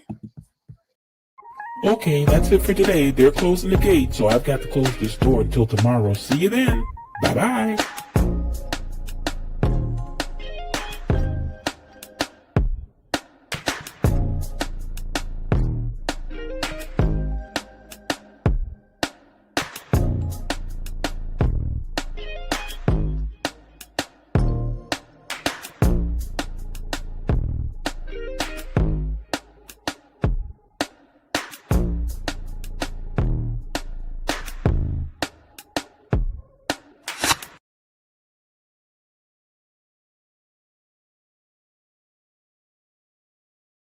Okay, that's it for today. They're closing the gate, so I've got to close this door until tomorrow. See you then. Bye-bye.